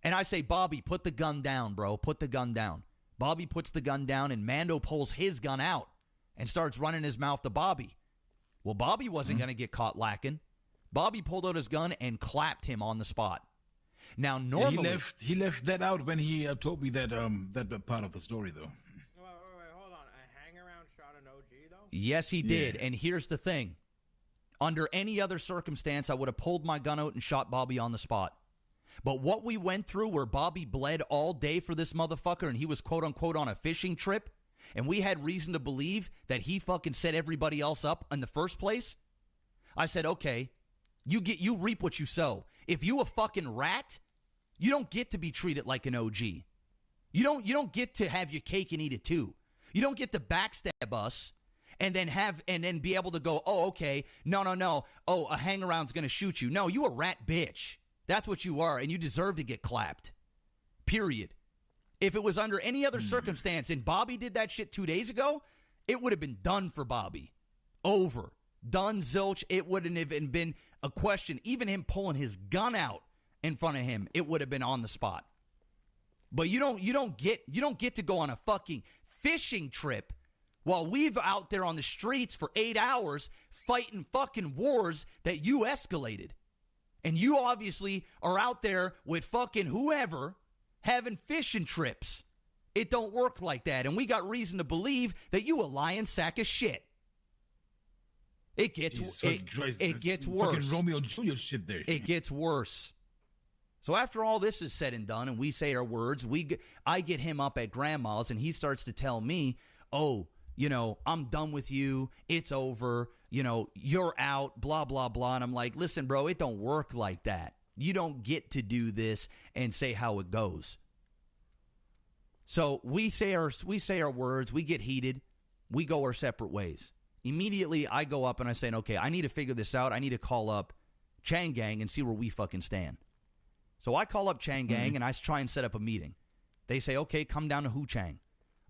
And I say, Bobby, put the gun down, bro. Put the gun down. Bobby puts the gun down, and Mando pulls his gun out and starts running his mouth to Bobby. Well, Bobby wasn't going to get caught lacking. Bobby pulled out his gun and clapped him on the spot. Now, normally... Yeah, he left that out when he told me that part of the story, though. Wait, hold on. A hang-around shot an OG, though? Yes, he did. And here's the thing. Under any other circumstance, I would have pulled my gun out and shot Bobby on the spot. But what we went through where Bobby bled all day for this motherfucker and he was quote-unquote on a fishing trip, and we had reason to believe that he fucking set everybody else up in the first place, I said, okay, you reap what you sow. If you a fucking rat, you don't get to be treated like an OG. You don't get to have your cake and eat it too. You don't get to backstab us and then be able to go, oh, okay, no. Oh, a hang-around's going to shoot you. No, you a rat bitch. That's what you are, and you deserve to get clapped. Period. If it was under any other circumstance and Bobby did that shit 2 days ago, it would have been done for Bobby. Over. Done, zilch. It wouldn't have even been a question. Even him pulling his gun out in front of him, it would have been on the spot. But you don't get to go on a fucking fishing trip while we've out there on the streets for 8 hours fighting fucking wars that you escalated. And you obviously are out there with fucking whoever having fishing trips. It don't work like that. And we got reason to believe that you a lying sack of shit. It gets worse. Fucking Romeo and Juliet shit there. It gets worse. So after all this is said and done and we say our words, I get him up at grandma's and he starts to tell me, oh, I'm done with you. It's over. You're out, blah, blah, blah. And I'm like, listen, bro, it don't work like that. You don't get to do this and say how it goes. So we say our words. We get heated. We go our separate ways. Immediately, I go up and I say, okay, I need to figure this out. I need to call up Chang Gang and see where we fucking stand. So I call up Chang Gang and I try and set up a meeting. They say, okay, come down to Hu Chang.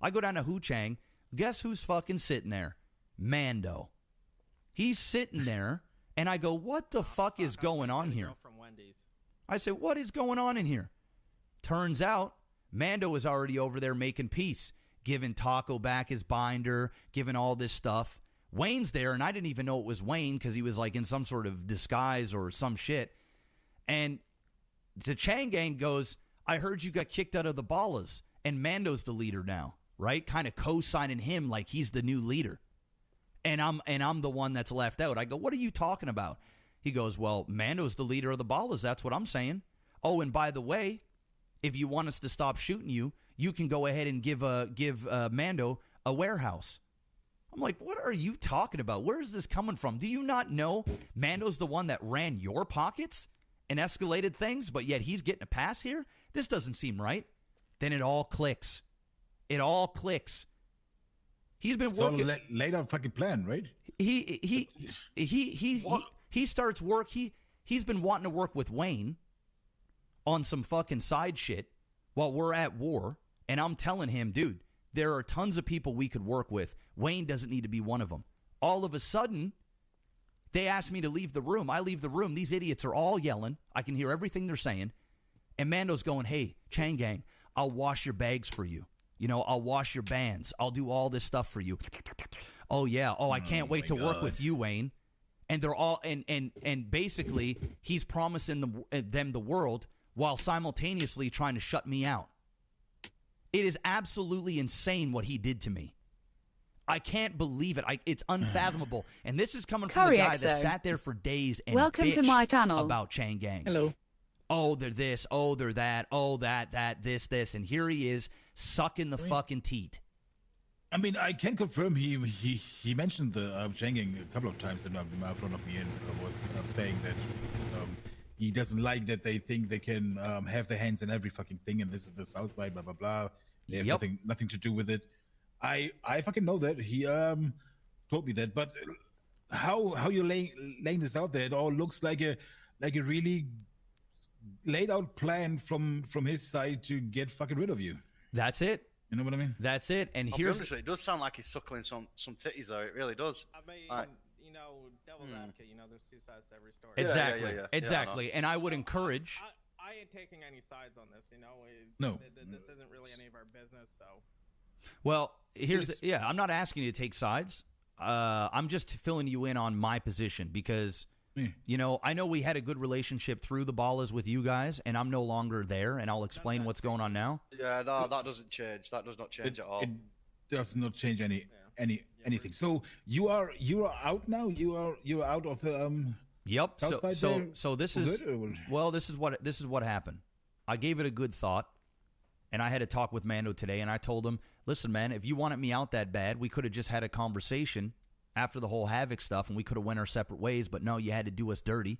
I go down to Hu Chang. Guess who's fucking sitting there? Mando. He's sitting there, and I go, what the fuck is going on here? I say, what is going on in here? Turns out, Mando is already over there making peace, giving Taco back his binder, giving all this stuff. Wayne's there, and I didn't even know it was Wayne because he was like in some sort of disguise or some shit. And the Chang Gang goes, I heard you got kicked out of the Ballas, and Mando's the leader now, right? Kind of co-signing him like he's the new leader. And I'm the one that's left out. I go, what are you talking about? He goes, well, Mando's the leader of the Ballas. That's what I'm saying. Oh, and by the way, if you want us to stop shooting you, you can go ahead and give Mando a warehouse. I'm like, what are you talking about? Where is this coming from? Do you not know Mando's the one that ran your pockets and escalated things, but yet he's getting a pass here? This doesn't seem right. Then it all clicks. It all clicks. He's been working. So laid out fucking plan, right? He starts work. He's been wanting to work with Wayne on some fucking side shit while we're at war. And I'm telling him, dude, there are tons of people we could work with. Wayne doesn't need to be one of them. All of a sudden, they ask me to leave the room. I leave the room. These idiots are all yelling. I can hear everything they're saying. And Mando's going, hey, Chang Gang, I'll wash your bags for you. I'll wash your bands. I'll do all this stuff for you. Oh, yeah. Oh, I can't wait to work with you, Wayne. And they're all, and basically, he's promising them the world while simultaneously trying to shut me out. It is absolutely insane what he did to me. I can't believe it. It's unfathomable. And this is coming from the guy that sat there for days and Welcome to my channel about Chang Gang. Hello. Oh, they're this. Oh, they're that. Oh, that, this. And here he is sucking the fucking teat. I mean, I can confirm he mentioned the Chang Gang a couple of times in front of me and was saying that he doesn't like that they think they can have their hands in every fucking thing and this is the South Side, blah, blah, blah. They have nothing to do with it. I fucking know that. He told me that. But how you laying this out there, it all looks like a really laid out plan from his side to get fucking rid of you. That's it. You know what I mean? That's it. And I'll here's be honest with you, it does sound like he's suckling some titties though. It really does. I mean, Like, you know, devil's advocate. You know, there's two sides to every story. exactly, Yeah, exactly. And I would encourage. I ain't taking any sides on this. You know, No. This isn't really any of our business. So. Well, I'm not asking you to take sides. I'm just filling you in on my position because, you know, I know we had a good relationship through the Ballas with you guys, and I'm no longer there, and I'll explain what's going on now. Yeah, no, that doesn't change. That does not change at all. It does not change anything. So you are out now. You're out of the Yep. South Side So this is this is what happened. I gave it a good thought, and I had a talk with Mando today, and I told him, listen, man, if you wanted me out that bad, we could have just had a conversation after the whole Havoc stuff, and we could have went our separate ways, but no, you had to do us dirty.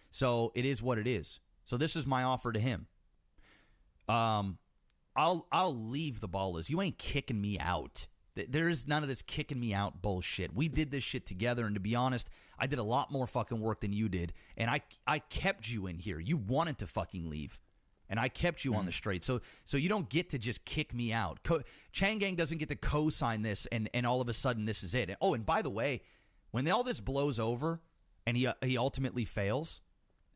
So it is what it is. So this is my offer to him. I'll leave the Ballas. You ain't kicking me out. There is none of this kicking me out bullshit. We did this shit together, and to be honest, I did a lot more fucking work than you did, and I kept you in here. You wanted to fucking leave, and I kept you on the straight. So you don't get to just kick me out. Chang Gang doesn't get to co-sign this, and all of a sudden this is it. Oh, and by the way, when all this blows over and he ultimately fails,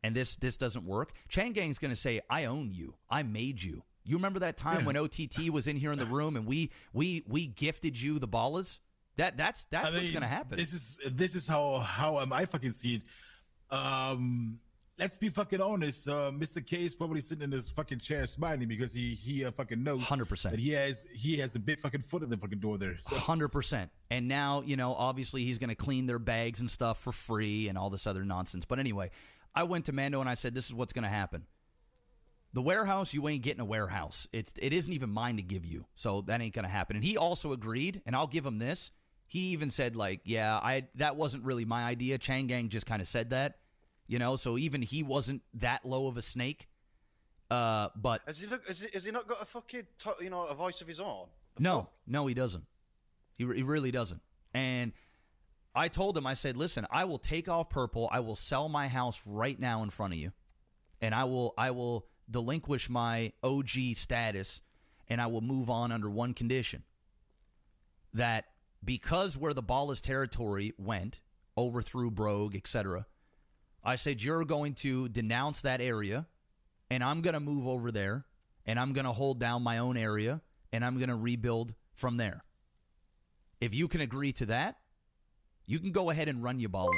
and this doesn't work, Chang Gang's going to say, I own you. I made you. You remember that time when OTT was in here in the room and we gifted you the Ballas? That's what's going to happen. This is how I fucking see it. Let's be fucking honest. Mr. K is probably sitting in his fucking chair smiling because he fucking knows 100% that he has a big fucking foot in the fucking door there. So. 100%. And now, you know, obviously he's going to clean their bags and stuff for free and all this other nonsense. But anyway, I went to Mando and I said, this is what's going to happen. The warehouse, you ain't getting a warehouse. It isn't even mine to give you. So that ain't going to happen. And he also agreed, and I'll give him this. He even said, like, yeah, that wasn't really my idea. Chang Gang just kind of said that, you know, so even he wasn't that low of a snake. But has he not got a fucking, a voice of his own? No, he doesn't. He really doesn't. And I told him, I said, listen, I will take off Purple. I will sell my house right now in front of you. And I will delinquish my OG status, and I will move on under one condition. That because where the Ballas territory went, overthrew Brogue, etc., I said, you're going to denounce that area, and I'm going to move over there, and I'm going to hold down my own area, and I'm going to rebuild from there. If you can agree to that, you can go ahead and run your Ballas.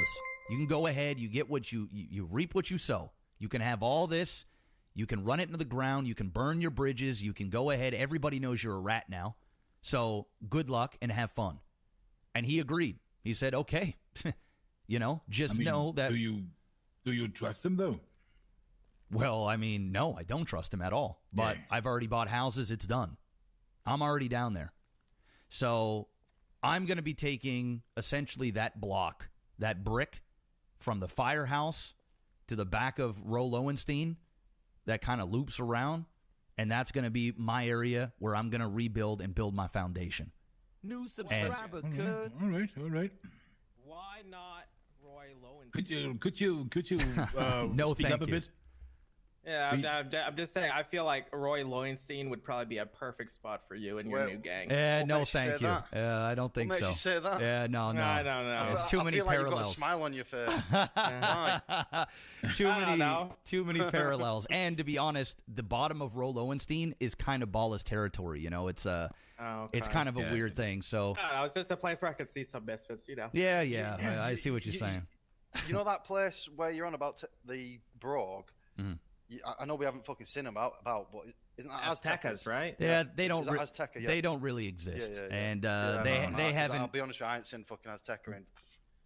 You can go ahead, you get what you reap what you sow. You can have all this. You can run it into the ground. You can burn your bridges. You can go ahead. Everybody knows you're a rat now. So good luck and have fun. And he agreed. He said, okay, know that. Do you trust him, though? Well, I mean, no, I don't trust him at all. But I've already bought houses. It's done. I'm already down there. So I'm going to be taking essentially that block, that brick from the firehouse to the back of Roe Lowenstein that kind of loops around, and that's going to be my area where I'm going to rebuild and build my foundation. New subscriber, could. All right. Why not Roy Lowenstein? Could you no, speak thank up a you. bit? Yeah, I'm just saying. I feel like Roy Lowenstein would probably be a perfect spot for you and your new gang. No, thank you. I don't think what so. Makes you say that? Yeah, no. I don't know. There's too many feel like parallels. You've got a smile on your face. Too many parallels. And to be honest, the bottom of Roe Lowenstein is kind of Ballas territory. You know, it's it's kind of a weird thing. So I don't know, it's just a place where I could see some misfits. You know. Yeah. I see what you're saying. You know that place where you're on about the Brogue? Mm-hmm. I know we haven't fucking seen them about, but isn't that Aztecas, right? Yeah, they Is don't. that Azteca, yeah. They don't really exist, Yeah, yeah, yeah. and Yeah, they no, 'cause haven't. I'll be honest, with you, I ain't seen fucking Azteca in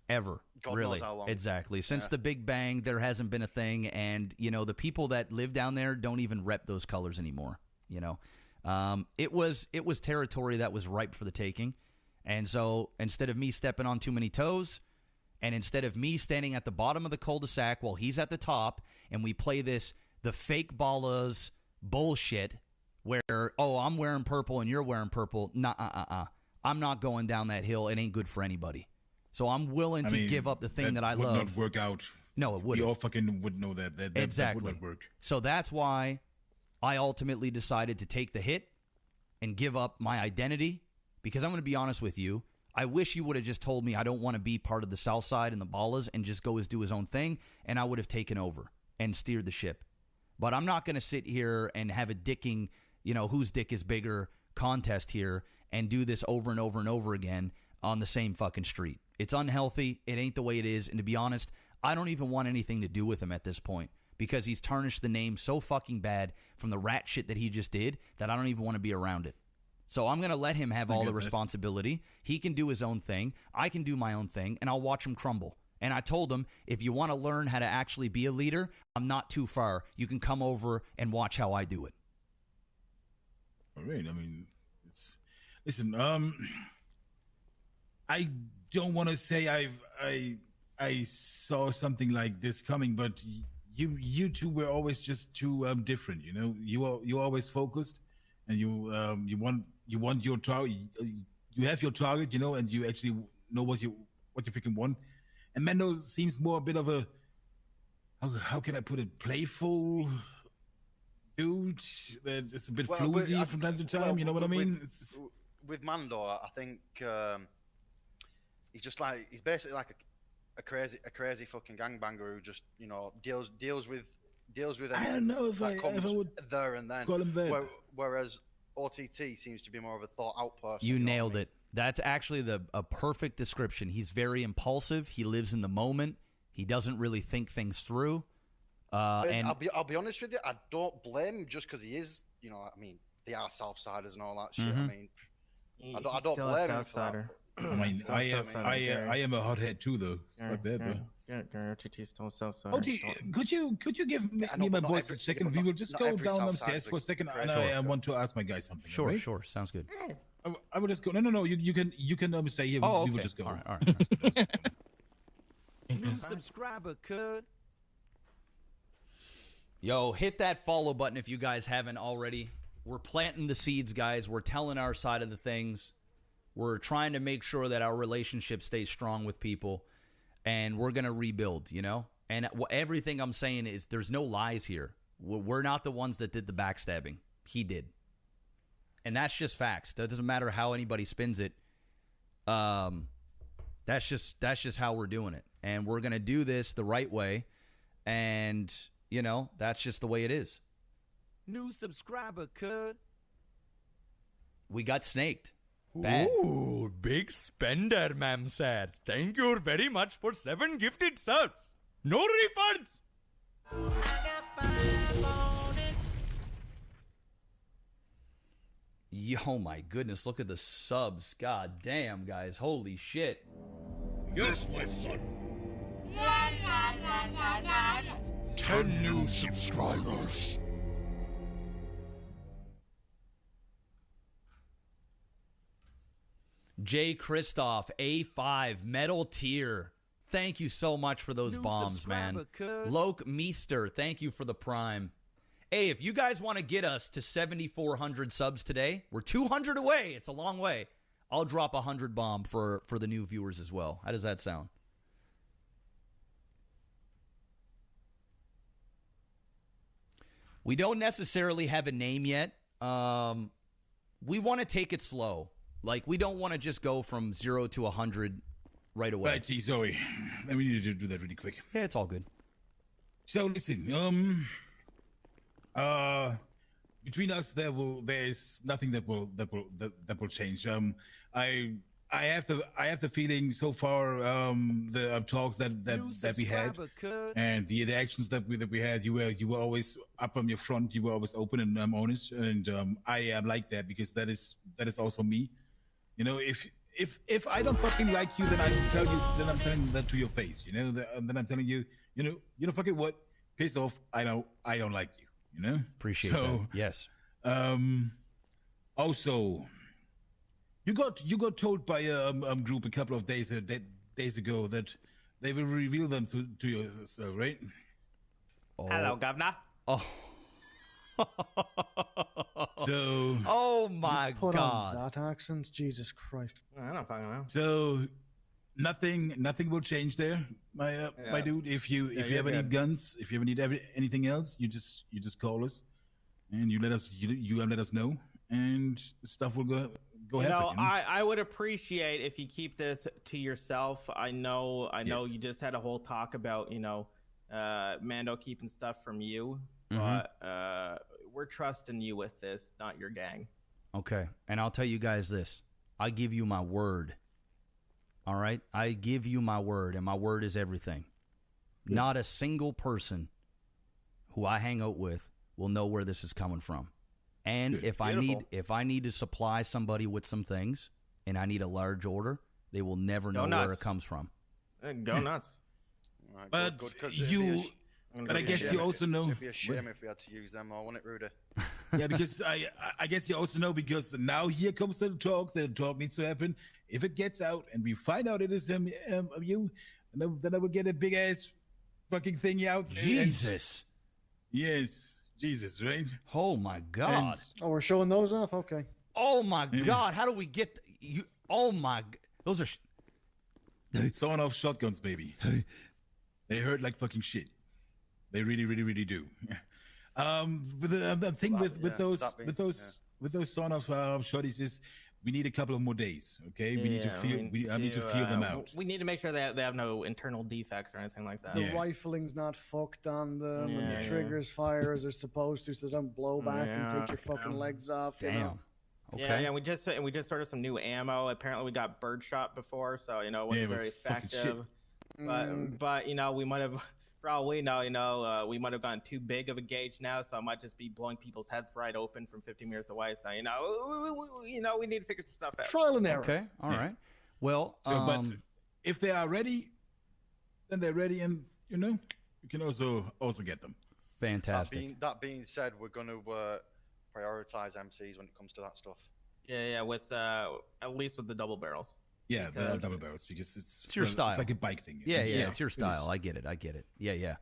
Ever. God really. knows how long. Exactly. Since Yeah. the Big Bang, there hasn't been a thing. And, you know, the people that live down there don't even rep those colors anymore. You know, it was territory that was ripe for the taking. And so instead of me stepping on too many toes, and instead of me standing at the bottom of the cul-de-sac while he's at the top, and we play the fake Ballas bullshit where, oh, I'm wearing purple and you're wearing purple. Nah, I'm not going down that hill. It ain't good for anybody. So I'm willing to give up the thing that I would love. not work out. No, it wouldn't. We all fucking would know that. That Exactly. would not work. So that's why I ultimately decided to take the hit and give up my identity, because I'm going to be honest with you. I wish you would have just told me I don't want to be part of the South Side and the Ballas and just go do his own thing, and I would have taken over and steered the ship. But I'm not going to sit here and have a dicking, you know, whose dick is bigger contest here and do this over and over and over again on the same fucking street. It's unhealthy. It ain't the way it is. And to be honest, I don't even want anything to do with him at this point, because he's tarnished the name so fucking bad from the rat shit that he just did that I don't even want to be around it. So I'm going to let him have all the responsibility. He can do his own thing. I can do my own thing, and I'll watch him crumble. And I told him, if you want to learn how to actually be a leader, I'm not too far. You can come over and watch how I do it. All right. I mean, listen, I don't want to say I saw something like this coming, but you two were always just too different. You know, you always focused, and you want your target. You have your target, you know, and you actually know what you freaking want. And Mendo seems more a bit of a, how can I put it, playful dude that is a bit floozy from time to time. You know what I mean? With Mando, I think he's basically like a crazy fucking gangbanger who just, you know, deals with anything. I don't know if I would there and then. Call him that. Whereas OTT seems to be more of a thought out person. You nailed it. That's actually a perfect description. He's very impulsive. He lives in the moment. He doesn't really think things through. And I'll be honest with you, I don't blame him just because he is, you know, I mean, they are Southsiders and all that shit. I mean, I don't blame him for that. I mean, I am a hothead too, though. Fuck that, though. OTT still Southside. Could you give me my boys a second? We will just go down upstairs for a second, and I want to ask my guy something. Sure, right? Sure, sounds good. I will just go. No. You can stay here. Oh, we will okay. just go. All right. New subscriber could. Yo, hit that follow button if you guys haven't already. We're planting the seeds, guys. We're telling our side of the things. We're trying to make sure that our relationship stays strong with people, and we're going to rebuild, you know? And everything I'm saying is there's no lies here. We're not the ones that did the backstabbing. He did. And that's just facts. That doesn't matter how anybody spins it. That's just how we're doing it. And we're going to do this the right way. And, you know, that's just the way it is. New subscriber could. We got snaked. Bad. Ooh, big spender, ma'am said. Thank you very much for 7 gifted subs. No refunds. Yo, my goodness, look at the subs. God damn, guys. Holy shit. Yes, my son. 10 new subscribers. Jay Christoph, A5, metal tier. Thank you so much for those bombs, man. Loke Meester, thank you for the prime. Hey, if you guys want to get us to 7,400 subs today, we're 200 away. It's a long way. I'll drop 100 bomb for the new viewers as well. How does that sound? We don't necessarily have a name yet. We want to take it slow. Like, we don't want to just go from 0 to 100 right away. Right, Zoe. We need to do that really quick. Yeah, it's all good. So listen, between us, there is nothing that will change. I I have the feeling so far, the talks that we had, and the actions that we had, you were always up on your front, you were always open and honest, and I am like that because that is also me. You know, if I don't fucking like you, then I'm telling that to your face. You know, then I'm telling you, you know, fucking what, piss off. I don't like you. You know, Appreciate that. Yes. Also, you got told by a group a couple of days ago that they will reveal them to yourself, right? Hello, governor. Oh. So. Oh my Put God. on that accent, Jesus Christ. I don't fucking know. So, nothing will change there, my dude. If you ever need guns, if you ever need anything else, you just call us, and you let us know, and stuff will go happen. You know? I would appreciate if you keep this to yourself. I know Yes. you just had a whole talk about Mando keeping stuff from you, Mhm. but we're trusting you with this, not your gang. Okay. And I'll tell you guys this. I give you my word. All right? I give you my word, and my word is everything. Good. Not a single person who I hang out with will know where this is coming from. And Good. if I need to supply somebody with some things and I need a large order, they will never know where it comes from. Go nuts. But Good, 'cause but I guess you also know. It'd be a shame if we had to use them, or wouldn't it, Rudy? Yeah, because I guess you also know, because now here comes the talk. The talk needs to happen. If it gets out and we find out it is you, then I will get a big ass fucking thing out. Jesus. Yes, Jesus, right? Oh my God. Oh, we're showing those off? Okay. Oh my God. How do we get you? Oh my. Those are. Sawing off shotguns, baby. They hurt like fucking shit. They really, really, really do. But the thing with those sawn off shotties is we need a couple of more days. Okay, we need to feel. I need to feel them out. We need to make sure that they have no internal defects or anything like that. The rifling's not fucked on them, and the triggers fire as they're supposed to, so they don't blow back and take your fucking legs off. You know? Okay. Yeah, we just ordered some new ammo. Apparently, we got birdshot before, so it wasn't very effective. But we might have, for all we know, we might have gotten too big of a gauge now, so I might just be blowing people's heads right open from 50 meters away. So we need to figure some stuff out. Trial and error. Okay. All right. Well, but if they are ready, then they're ready, and you can also get them. Fantastic. That being said, we're going to prioritize MCs when it comes to that stuff. Yeah, with at least with the double barrels. Yeah, the double barrels, because it's your style. It's like a bike thing. Yeah, it's your style. I get it. Yeah.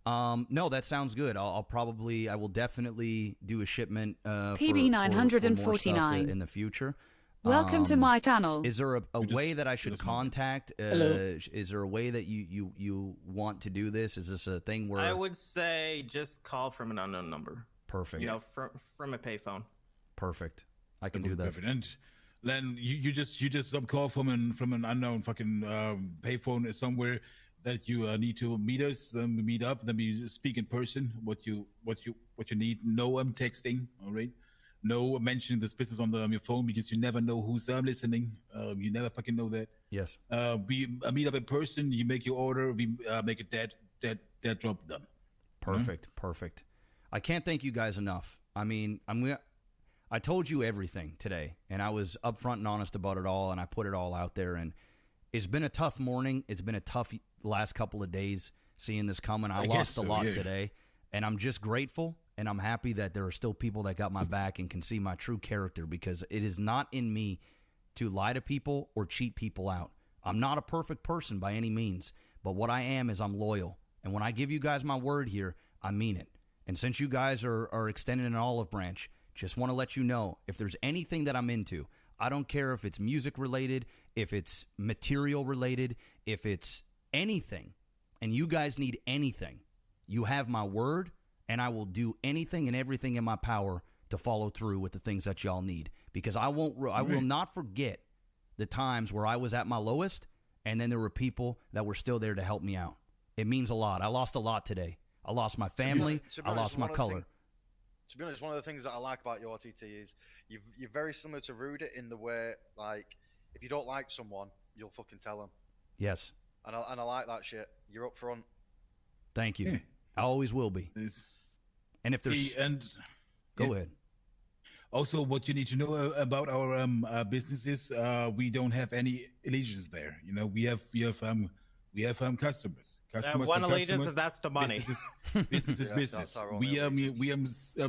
No, that sounds good. I will definitely do a shipment PB 949 in the future. Welcome to my channel. Is there a way that I should contact? Is there a way that you want to do this? Is this a thing where I would say just call from an unknown number? Perfect. From a payphone. Perfect. I can do that. Perfect. And then you just call from an unknown fucking payphone somewhere that you need to meet us. Then we meet up. Then we speak in person. What you need. No texting. All right. No mentioning this business on your phone, because you never know who's listening. You never fucking know that. Yes. We meet up in person. You make your order. We make it that job done. Perfect. Perfect. I can't thank you guys enough. I mean, I told you everything today, and I was upfront and honest about it all, and I put it all out there. And it's been a tough morning. It's been a tough last couple of days seeing this coming. I lost a lot today, and I'm just grateful, and I'm happy that there are still people that got my back and can see my true character, because it is not in me to lie to people or cheat people out. I'm not a perfect person by any means, but what I am is I'm loyal. And when I give you guys my word here, I mean it. And since you guys are extending an olive branch, just want to let you know, if there's anything that I'm into, I don't care if it's music related, if it's material related, if it's anything, and you guys need anything, you have my word, and I will do anything and everything in my power to follow through with the things that y'all need. Because I will not forget the times where I was at my lowest, and then there were people that were still there to help me out. It means a lot. I lost a lot today. I lost my family. I lost my color. To be honest, one of the things that I like about your OTT is you're very similar to Rudy in the way, like, if you don't like someone, you'll fucking tell them. Yes. And I like that shit. You're up front. Thank you. Yeah. I always will be. And if there's... Go ahead. Also, what you need to know about our businesses, we don't have any allegiance there. You know, we have customers. Customers one are allegiance, customers. and that's the money. Business is business. We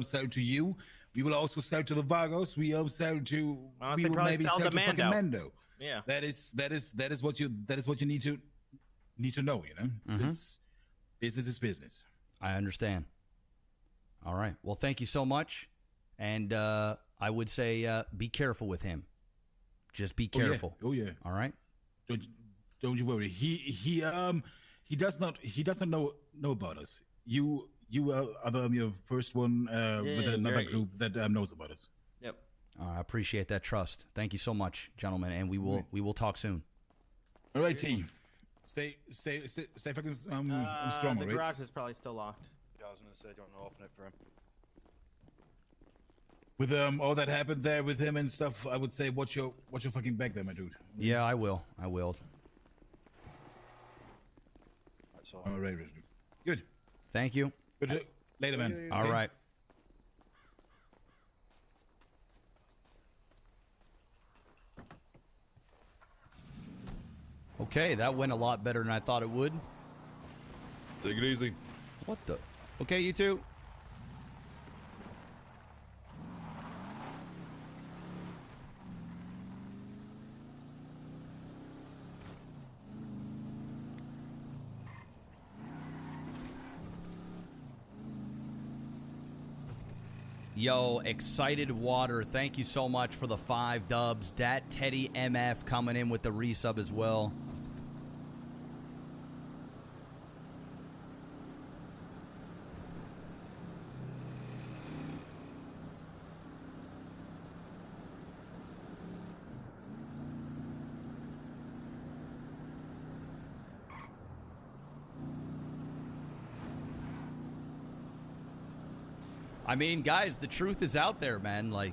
sell to you. We will also sell to the Vagos. We sell to. Honestly, We will probably maybe sell sell to to fucking Mando. Mando. Yeah. That is what you need to know. You know, it's business is business. I understand. All right. Well, thank you so much. And I would say be careful with him. Just be careful. Oh yeah. All right. Don't you worry. He doesn't know about us. You are the first one with another group that knows about us. Yep. I appreciate that trust. Thank you so much, gentlemen, and we will talk soon. All right, team. Stay fucking strong. The Right? garage is probably still locked. Yeah, I was gonna say, don't open it for him. With all that happened there with him and stuff, I would say watch your fucking back there, my dude. Yeah, I will. That's all right. Good. Thank you. Good. Later, man. All right. Okay, that went a lot better than I thought it would. Take it easy. What the? Okay, you two. Yo, Excited Water, thank you so much for the 5 dubs. Dat Teddy MF coming in with the resub as well. I mean, guys, the truth is out there, man. Like,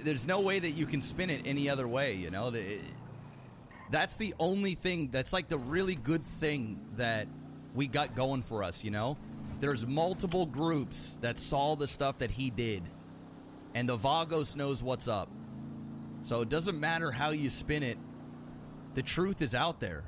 there's no way that you can spin it any other way, you know? That's the only thing, that's like the really good thing that we got going for us, you know? There's multiple groups that saw the stuff that he did, and the Vagos knows what's up. So it doesn't matter how you spin it, the truth is out there.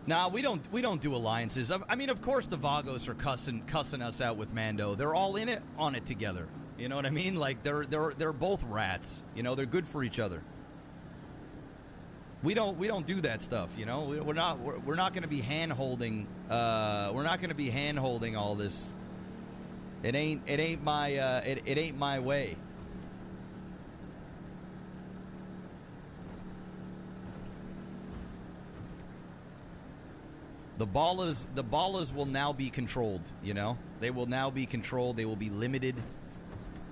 Nah, we don't do alliances. I mean, of course the Vagos are cussing us out with Mando. They're all in it on it together. You know what I mean? Like they're both rats. You know, they're good for each other. We don't do that stuff. You know, we're not going to be hand holding. We're not going to be hand holding all this. It ain't my way. The Ballas will now be controlled, you know? They will now be controlled, they will be limited,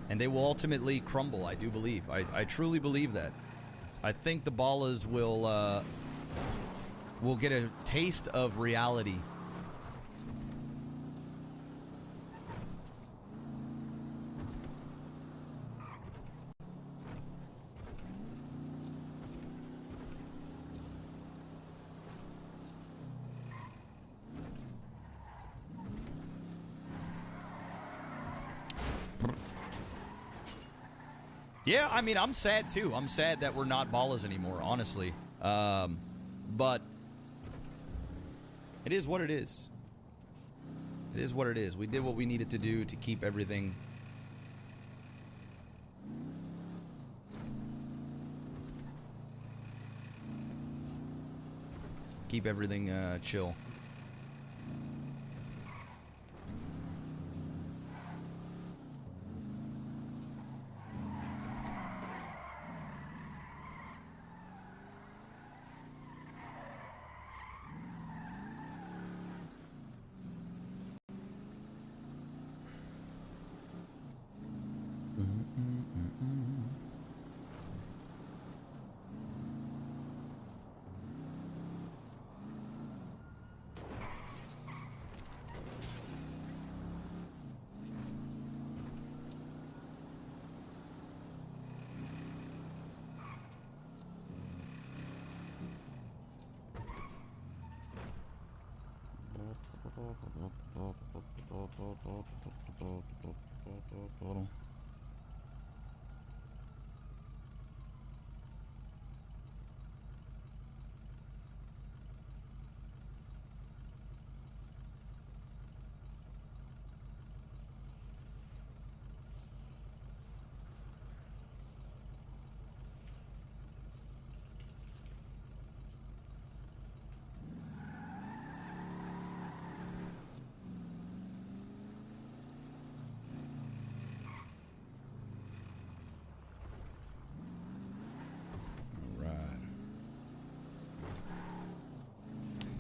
and they will ultimately crumble, I do believe. I truly believe that. I think the Ballas will get a taste of reality. Yeah, I mean, I'm sad too. I'm sad that we're not Ballas anymore, honestly. But it is what it is. It is what it is. We did what we needed to do to keep everything chill.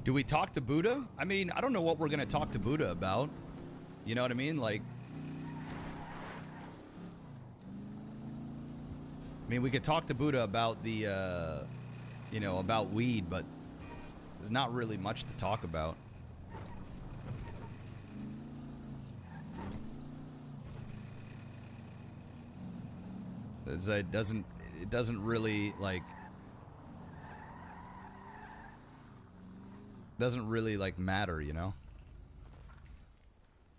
Do we talk to Buddha? I mean, I don't know what we're going to talk to Buddha about. You know what I mean? Like, I mean, we could talk to Buddha about the, you know, about weed, but there's not really much to talk about. It doesn't really, like, doesn't really, like, matter, you know?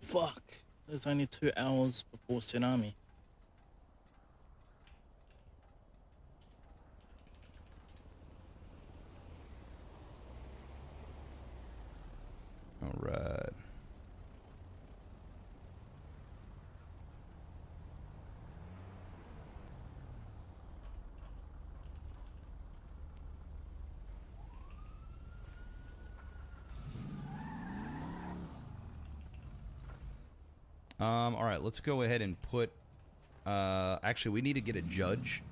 Fuck. There's only 2 hours before tsunami. All right. All right, let's go ahead and put, actually, we need to get a judge.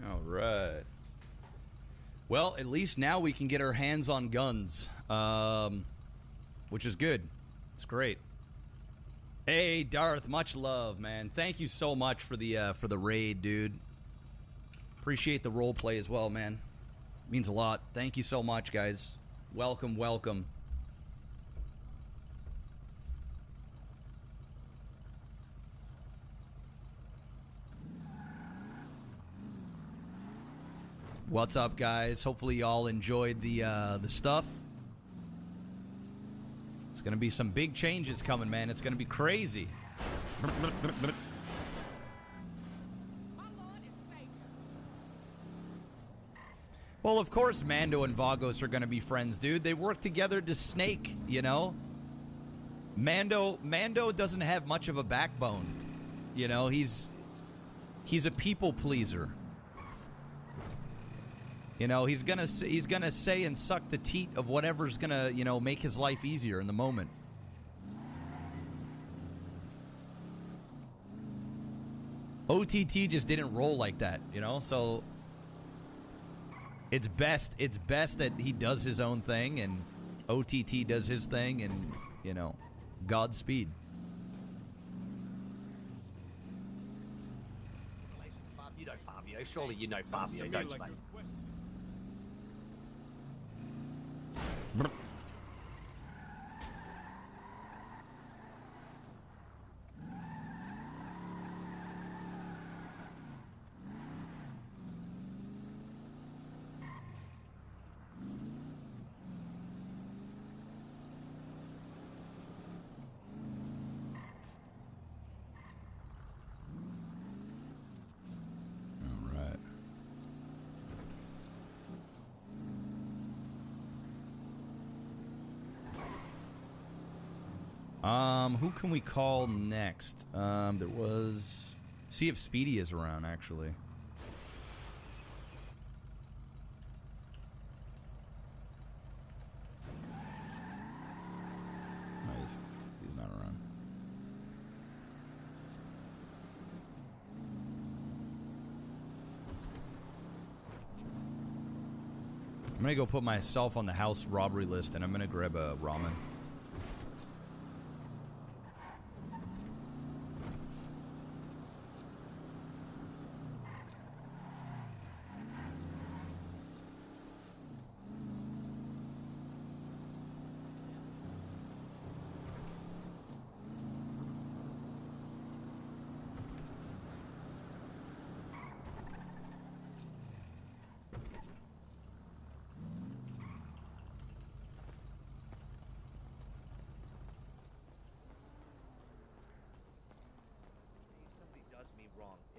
All right. Well, at least now we can get our hands on guns, which is good. It's great. Hey, Darth, much love, man. Thank you so much for the raid, dude. Appreciate the role play as well, man. Means a lot. Thank you so much, guys. Welcome, welcome. What's up, guys? Hopefully y'all enjoyed the stuff. It's gonna be some big changes coming, man. It's gonna be crazy. Well, of course Mando and Vagos are gonna be friends, dude. They work together to snake, you know? Mando doesn't have much of a backbone. You know, he's a people pleaser. You know, he's gonna say and suck the teat of whatever's gonna, you know, make his life easier in the moment. OTT just didn't roll like that, you know. So it's best that he does his own thing and OTT does his thing, and you know, Godspeed. You know Fabio. Surely you know Fabio, don't you, mate? Who can we call next? There was... See if Speedy is around, actually. No, he's not around. I'm gonna go put myself on the house robbery list, and I'm gonna grab a ramen.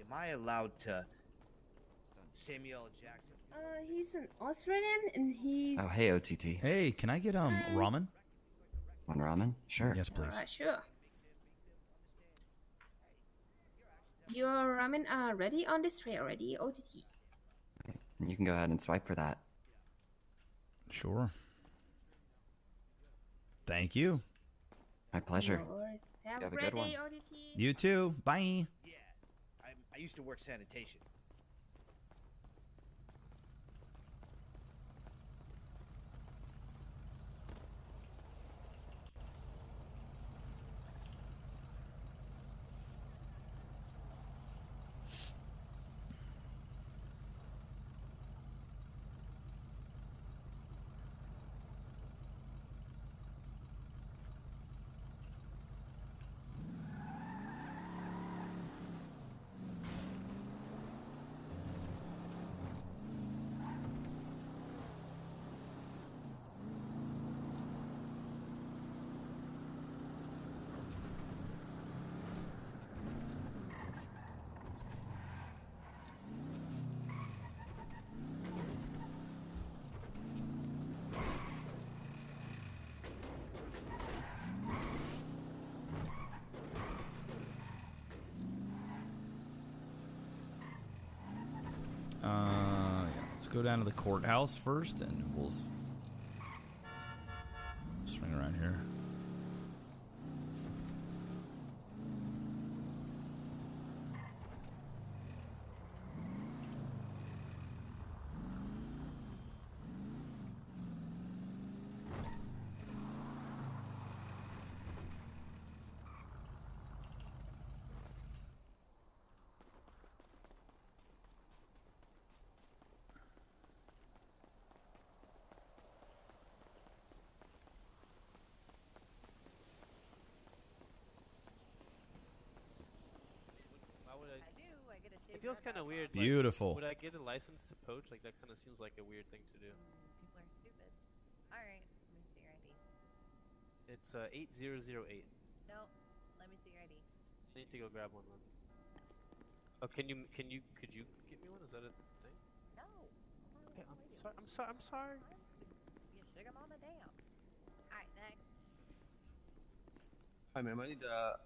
Am I allowed to Samuel Jackson? He's an Australian and he's... Oh, hey, OTT. Hey, can I get ramen? Want ramen? Sure. Yes, please. Sure. Your ramen are ready on this tray already, OTT. You can go ahead and swipe for that. Sure. Thank you. My pleasure. No worries. Have You have a great good one. day, OTT. You too. Bye. I used to work sanitation. Yeah, let's go down to the courthouse first, and we'll swing around here. It feels kind of weird. Beautiful. Would I get a license to poach? Like, that kind of seems like a weird thing to do. People are stupid. All right, let me see your ID. It's 8008. No, let me see your ID. I need to go grab one then. Oh, could you get me one? Is that a thing? No. Okay, I'm sorry. You sugar mama, damn. All right, next. Hi, ma'am. I need to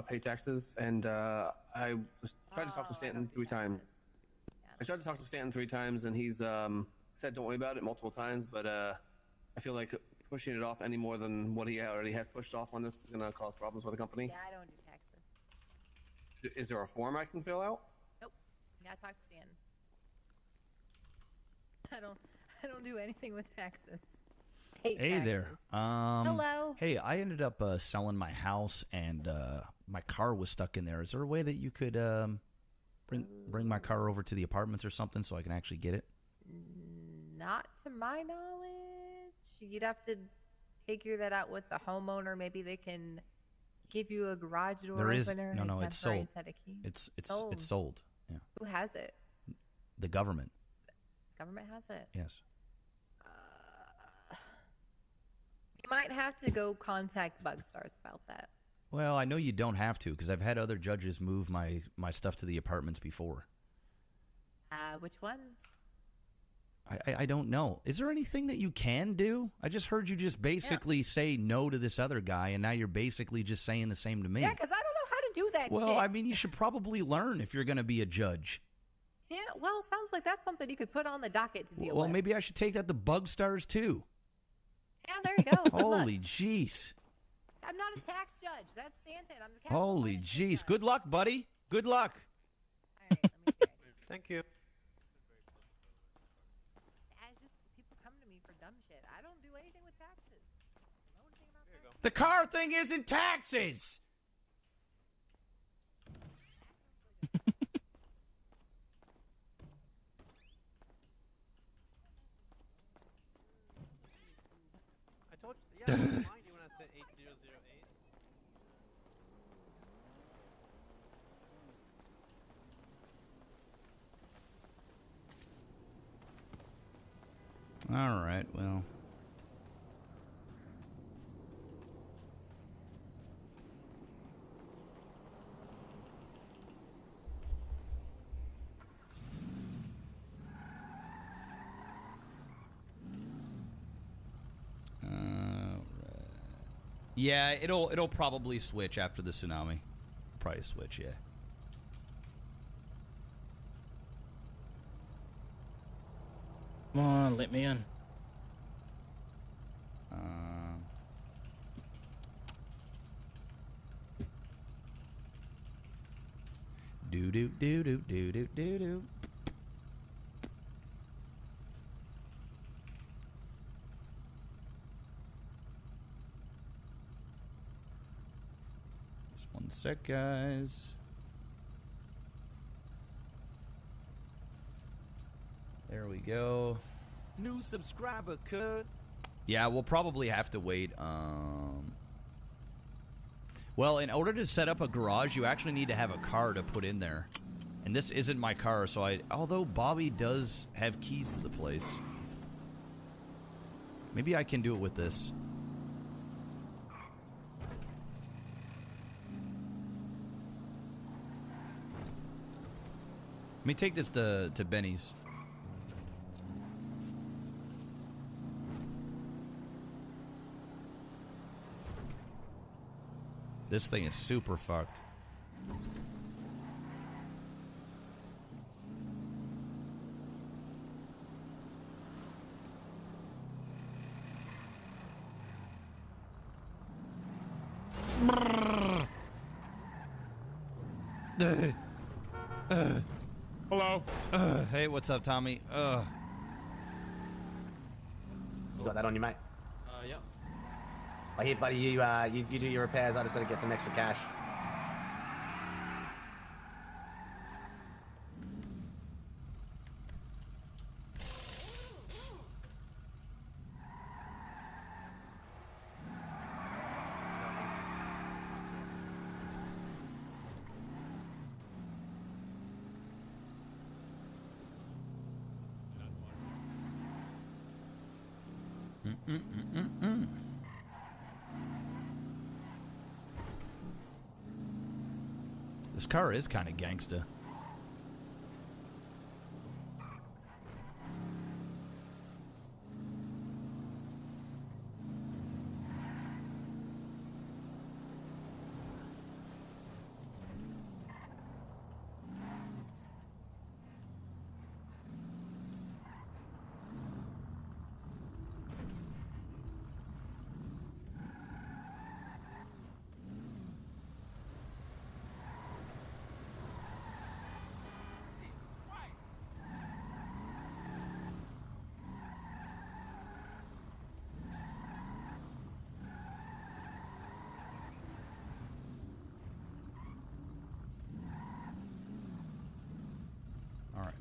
pay taxes, and I was tried to talk to Stanton 3 times. I tried to talk to Stanton 3 times, and he's said don't worry about it multiple times, but I feel like pushing it off any more than what he already has pushed off on this is going to cause problems for the company. Yeah, I don't do taxes. Is there a form I can fill out? Nope. You gotta talk to Stan. I don't do anything with taxes. Hey there. Hello. Hey, I ended up selling my house, and my car was stuck in there. Is there a way that you could bring my car over to the apartments or something so I can actually get it? Not to my knowledge. You'd have to figure that out with the homeowner. Maybe they can give you a garage door There is opener. no, and a it's temporary sold. set of keys. It's sold. Yeah, Who has it? the government. Government has it. Yes. You might have to go contact Bugstars about that. Well, I know you don't have to because I've had other judges move my stuff to the apartments before. Which ones? I don't know. Is there anything that you can do? I just heard you just basically say no to this other guy, and now you're basically just saying the same to me. Yeah, because I don't know how to do that Well, shit. I mean, you should probably learn if you're going to be a judge. Yeah, well, sounds like that's something you could put on the docket to deal Well, with. maybe I should take that to Bug Stars too. Yeah, there you go. Good luck. Holy jeez. I'm not a tax judge. That's Stanton. I'm the Holy jeez. Good luck, buddy. Good luck. Thank you. It's just people come to me for dumb shit. I don't do anything with taxes. Know anything about taxes? The car thing isn't taxes. I told you, yeah, I was behind you when I said 8008. All right, well. Yeah, it'll probably switch after the tsunami. Probably switch, yeah. Come on, let me in. Do do do do do do do do. Just 1 sec, guys. There we go. New subscriber code. Yeah, we'll probably have to wait. Well, in order to set up a garage, you actually need to have a car to put in there. And this isn't my car, so although Bobby does have keys to the place. Maybe I can do it with this. Let me take this to Benny's. This thing is super fucked. Hello. Hey, what's up, Tommy? You got that on you, mate? Yeah. Oh, here, buddy, you do your repairs. I just got to get some extra cash. This car is kind of gangsta.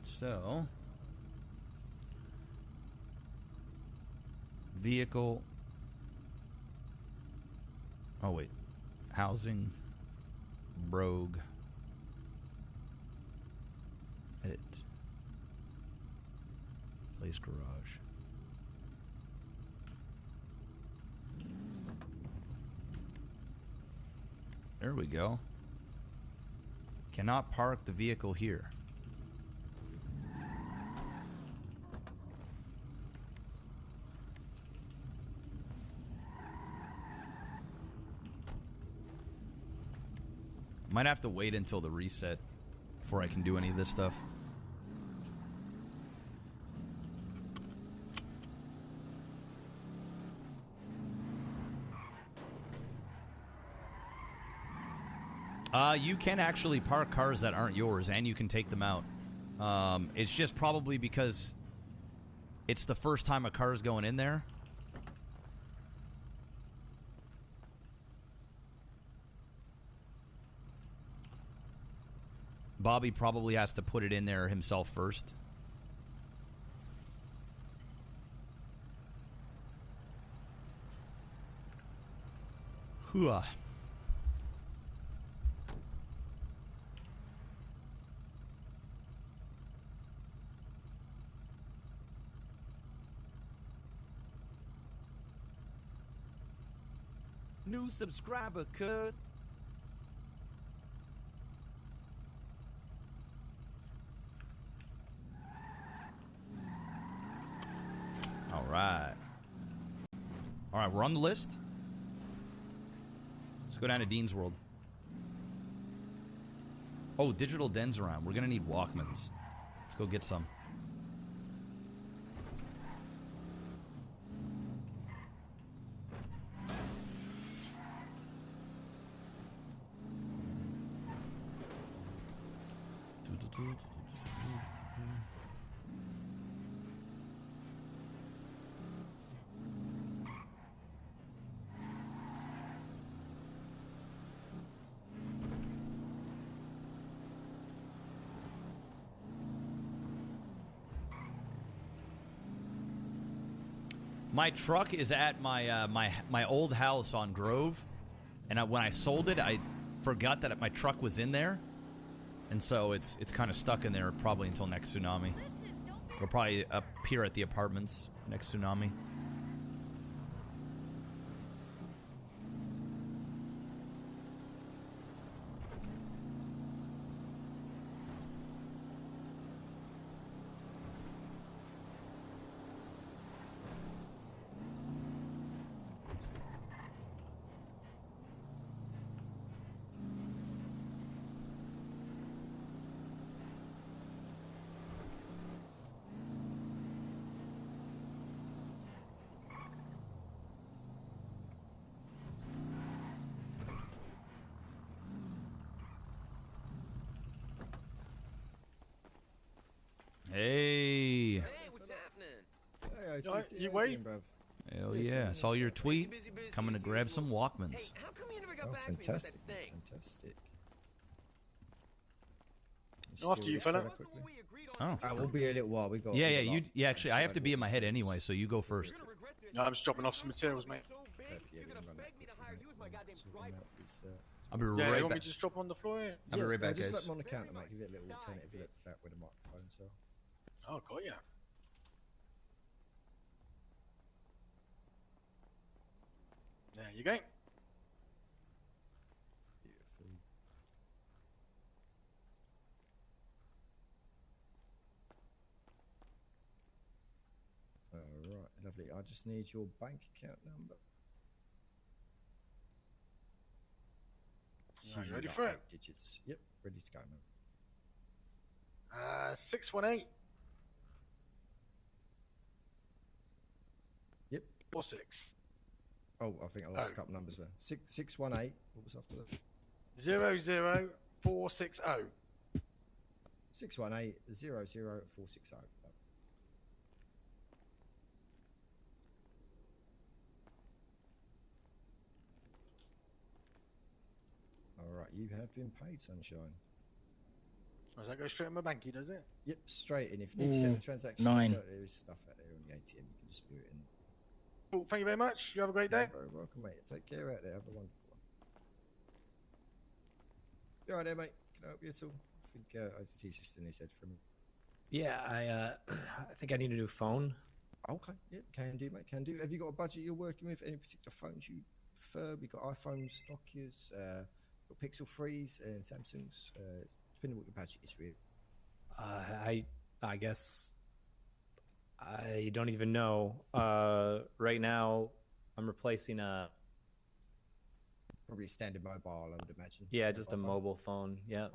So, vehicle. Oh, wait. Housing. Brogue. Edit. Place garage. There we go. Cannot park the vehicle here. Might have to wait until the reset before I can do any of this stuff. You can actually park cars that aren't yours, and you can take them out. It's just probably because it's the first time a car is going in there. Bobby probably has to put it in there himself first. Hooah. New subscriber code. All right. All right, we're on the list. Let's go down to Dean's World. Oh, digital dens around. We're going to need Walkmans. Let's go get some. My truck is at my my old house on Grove, and when I sold it, I forgot that my truck was in there, and so it's kind of stuck in there probably until next tsunami. It'll probably appear at the apartments next tsunami. Hey. Hey, what's happening? You wait? Hell yeah. I saw your tweet. Coming to grab some Walkmans. How come you never got back fantastic, to me with that thing? fantastic. After you, fella. Oh. We'll be a little while. We got. Yeah. Yeah, actually, I have to be in my head anyway, so you go first. No, I'm just dropping off some materials, mate. I'll be Yeah, right you want me back. to just drop on the floor here? I'll be right back, Just guys. let them on the counter, mate. Give it a little alternative look back where the microphones are. Oh, got ya. There you go. Beautiful. All right, lovely. I just need your bank account number. Right, you ready Got for it? 8 digits. Yep, ready to go, man. 618. Yep. 46. Oh, I think I lost a couple numbers there. 618. What was after that? 00460. 618 00460. All right, you have been paid, sunshine. Does that go straight in my banky, does it? Yep, straight in. If you need to send a transaction, 9. there is stuff out there on the ATM. You can just view it in. Cool, thank you very much. You have a great day. You're very welcome, mate. Take care out there. Have a wonderful one. You all right there, mate? Can I help you at all? I think OTT's just in his head for me. Yeah, I think I need a new phone. Okay, yeah, can do, mate. Can do. Have you got a budget you're working with? Any particular phones you prefer? We got iPhones, Nokia's, got Pixel 3s, and Samsungs. Depending on what your budget is, really. I guess I don't even know. Right now, I'm replacing a probably standard mobile, I would imagine. Yeah, just a mobile phone. Yeah.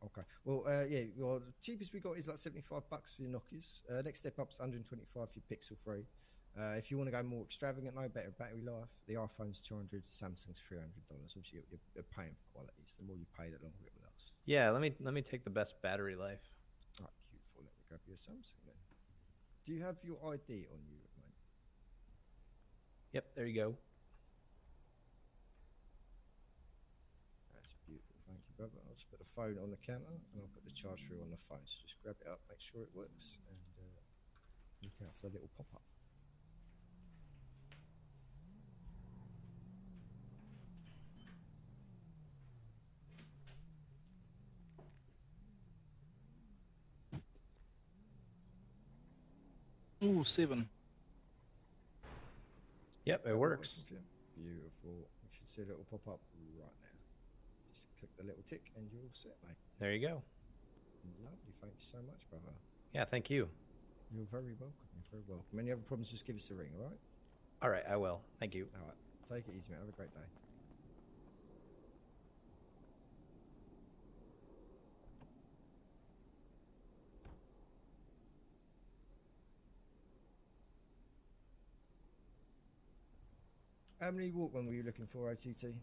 Okay. Well, yeah. Well, the cheapest we got is like $75 for your Nokias. Next step up's 125 for your Pixel 3. If you want to go more extravagant, no better battery life. The iPhone's $200, Samsung's $300. Obviously, you're paying for quality. So the more you pay, the longer it will last. Yeah. Let me take the best battery life. All right, beautiful. Let me grab you a Samsung then. Do you have your ID on you, mate? Yep. There you go. That's beautiful. Thank you, brother. I'll just put the phone on the counter and I'll put the charge through on the phone. So just grab it up, make sure it works, and look out for the little pop up. Ooh, 7. Yep, it works. Beautiful. You should see a little pop up right now. Just click the little tick and you're all set, mate. There you go. Lovely. Thank you so much, brother. Yeah, thank you. You're very welcome. You're very welcome. Any other problems, just give us a ring, all right? All right, I will. Thank you. All right. Take it easy, mate. Have a great day. How many Walkman were you looking for, OTT?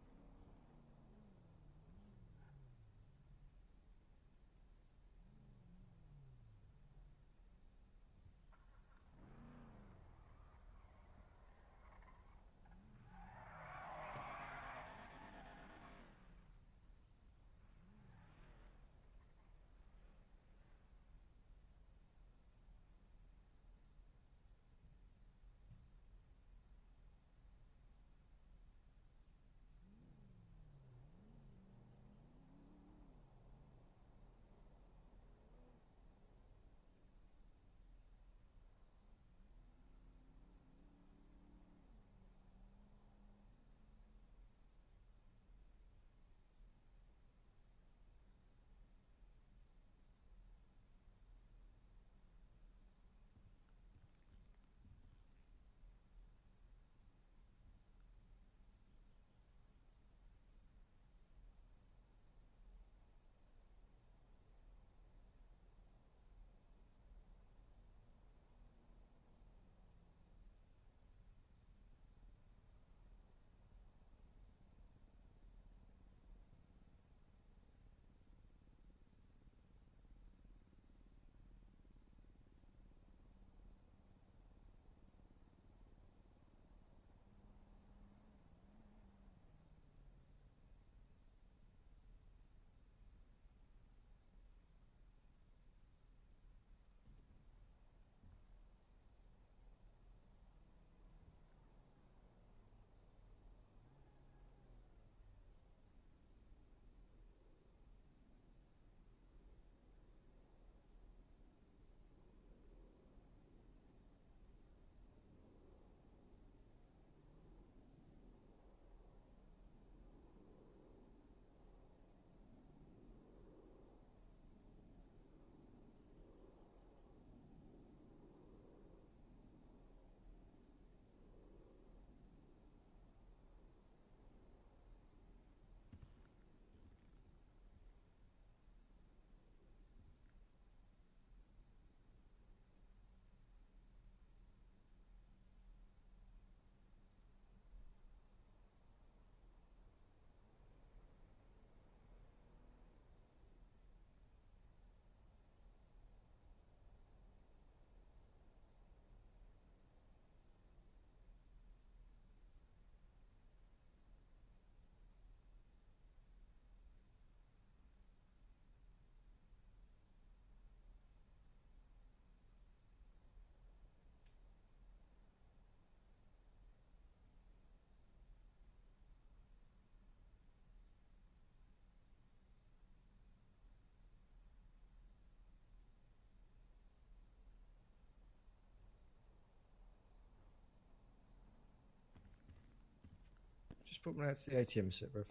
Just put me out to the ATM set, bruv.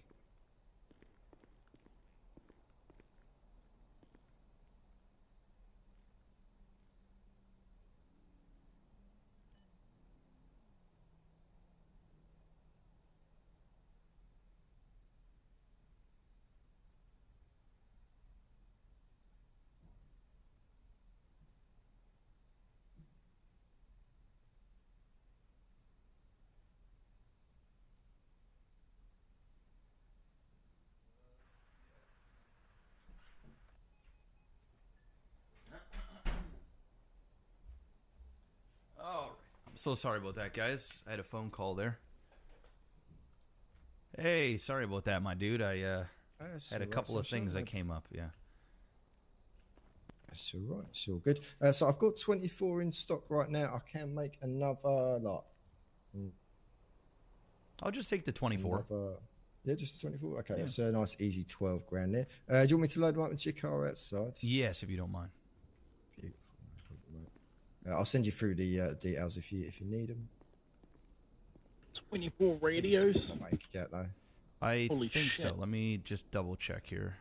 So sorry about that, guys. I had a phone call there. Hey, sorry about that, my dude. I had a couple of things that came up. Yeah. That's all right. It's all good. So I've got 24 in stock right now. I can make another lot. I'll just take the 24. Yeah, just 24. Okay, that's a nice, easy 12 grand there. Do you want me to load them up into your car outside? Yes, if you don't mind. Beautiful. I'll send you through the details if you need them. 24 radios. I Holy think shit. so. Let me just double check here.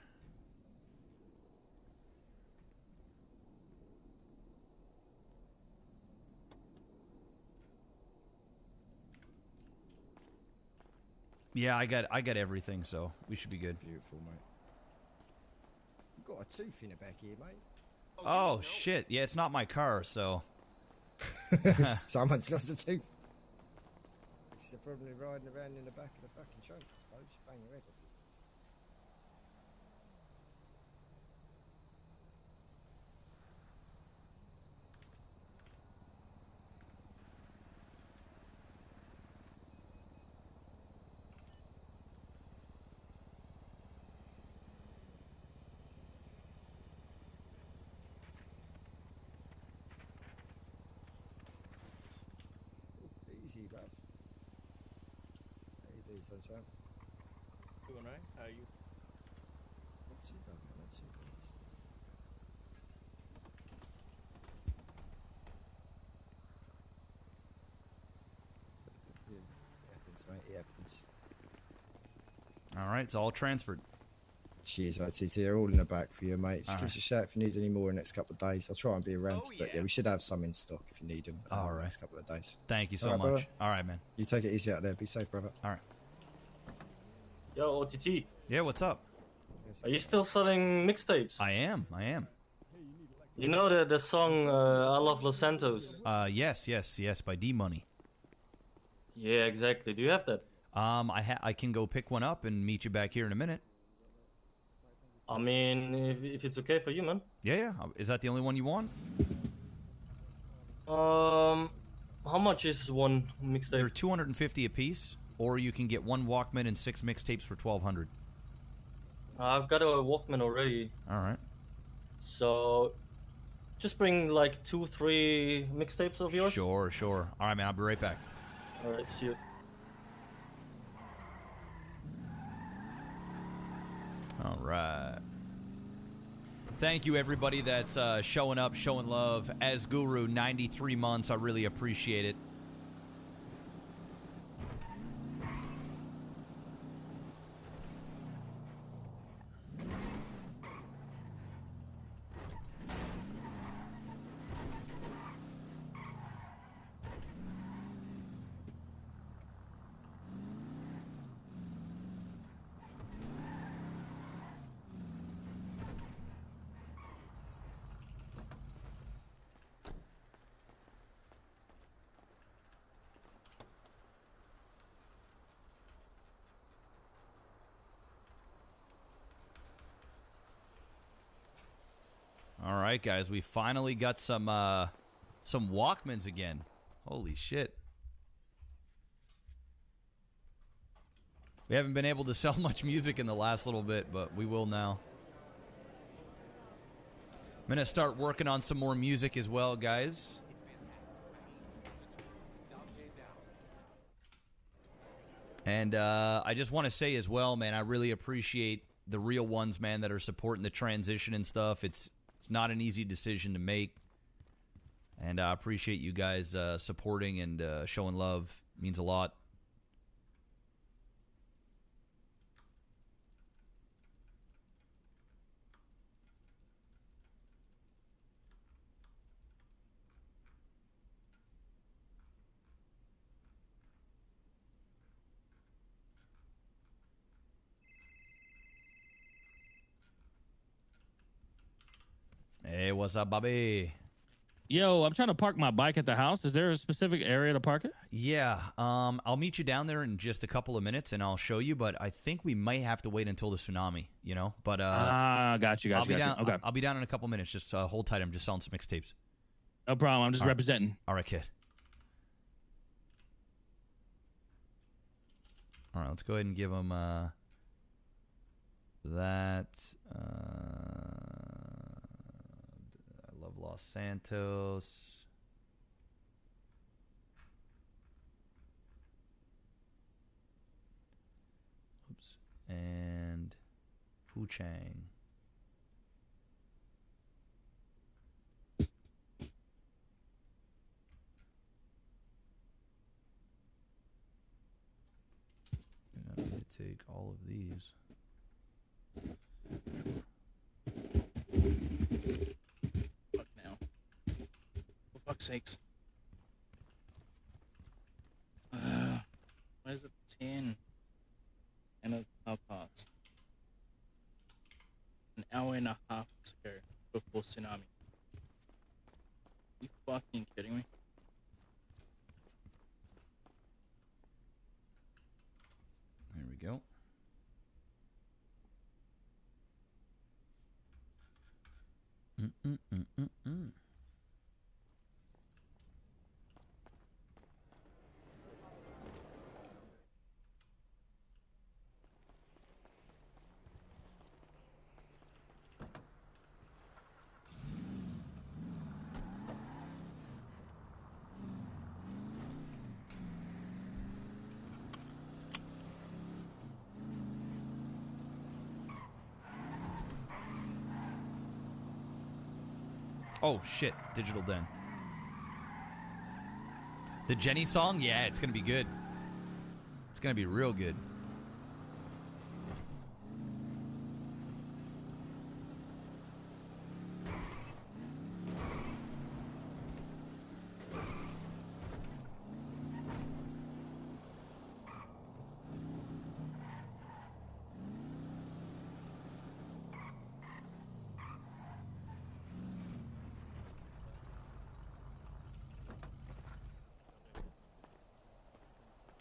Yeah, I got everything, so we should be good. Beautiful, mate. You've got a tooth in the back here, mate. Oh shit! Yeah, it's not my car, so. Someone's lost a tooth. He's probably riding around in the back of the fucking trunk, I suppose. Bang your head off. Easy, bruv. How you doing, sunshine? Doing right? How are you? Not too bad, man. Not too bad. Yeah, it happens, mate. It happens. All right, it's all transferred. Cheers, OTT. They're all in the back for you, mate. Just All give us a shout if you need any more in the next couple of days. I'll try and be around, but yeah, we should have some in stock if you need them in the next couple of days. Thank you so All right, much. brother. All right, man. You take it easy out there. Be safe, brother. All right. Yo, OTT. Yeah, what's up? Are you still selling mixtapes? I am. You know the song I Love Los Santos? Yes, by D Money. Yeah, exactly. Do you have that? I can go pick one up and meet you back here in a minute. I mean, if it's okay for you, man. Yeah. Is that the only one you want? How much is one mixtape? They're $250 a piece, or you can get one Walkman and 6 mixtapes for $1,200. I've got a Walkman already. All right. So, just bring like 2-3 mixtapes of yours. Sure. All right, man. I'll be right back. All right, see you. All right. Thank you, everybody that's showing up, showing love. As Guru, 93 months. I really appreciate it. All right, guys, we finally got some Walkmans again. Holy shit. We haven't been able to sell much music in the last little bit, but we will now. I'm going to start working on some more music as well, guys. And I just want to say as well, man, I really appreciate the real ones, man, that are supporting the transition and stuff. It's not an easy decision to make. And I appreciate you guys supporting and showing love. It means a lot. Hey, what's up, Bobby? Yo, I'm trying to park my bike at the house. Is there a specific area to park it? Yeah, I'll meet you down there in just a couple of minutes, and I'll show you. But I think we might have to wait until the tsunami, you know. But got you. I'll be down. Okay, I'll be down in a couple minutes. Just hold tight. I'm just selling some mixtapes. No problem. I'm just representing. All right, kid. All right, let's go ahead and give them that. I love Los Santos. Oops. And Hu Chang. I'm going to take all of these. Fuck now. For fuck's sakes. Where's it 10? And a half past. An hour and a half to go before tsunami. You fucking kidding me? There we go. Oh shit, Digital Den. The Jenny song? Yeah, it's gonna be good. It's gonna be real good.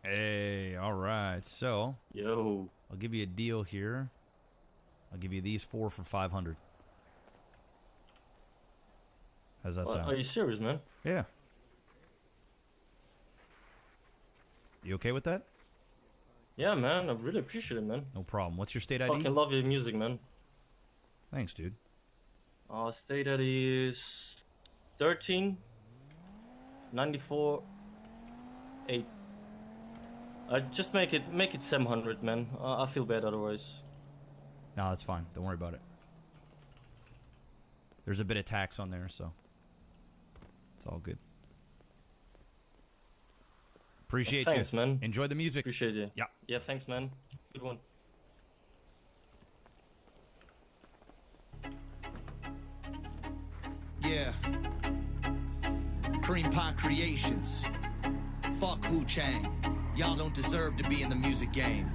Hey, all right. So, yo, I'll give you a deal here. I'll give you these 4 for 500. How's that sound? Are you serious, man? Yeah. You okay with that? Yeah, man. I really appreciate it, man. No problem. What's your state ID? Fucking love your music, man. Thanks, dude. State ID is 13 94 8. Just make it 700, man. I feel bad otherwise. No, that's fine. Don't worry about it. There's a bit of tax on there, so it's all good. Appreciate thanks, you. man. Enjoy the music. Appreciate you. Yeah. Yeah, thanks, man. Good one. Yeah. Cream Pie Creations. Fuck Hu Chang. Y'all don't deserve to be in the music game.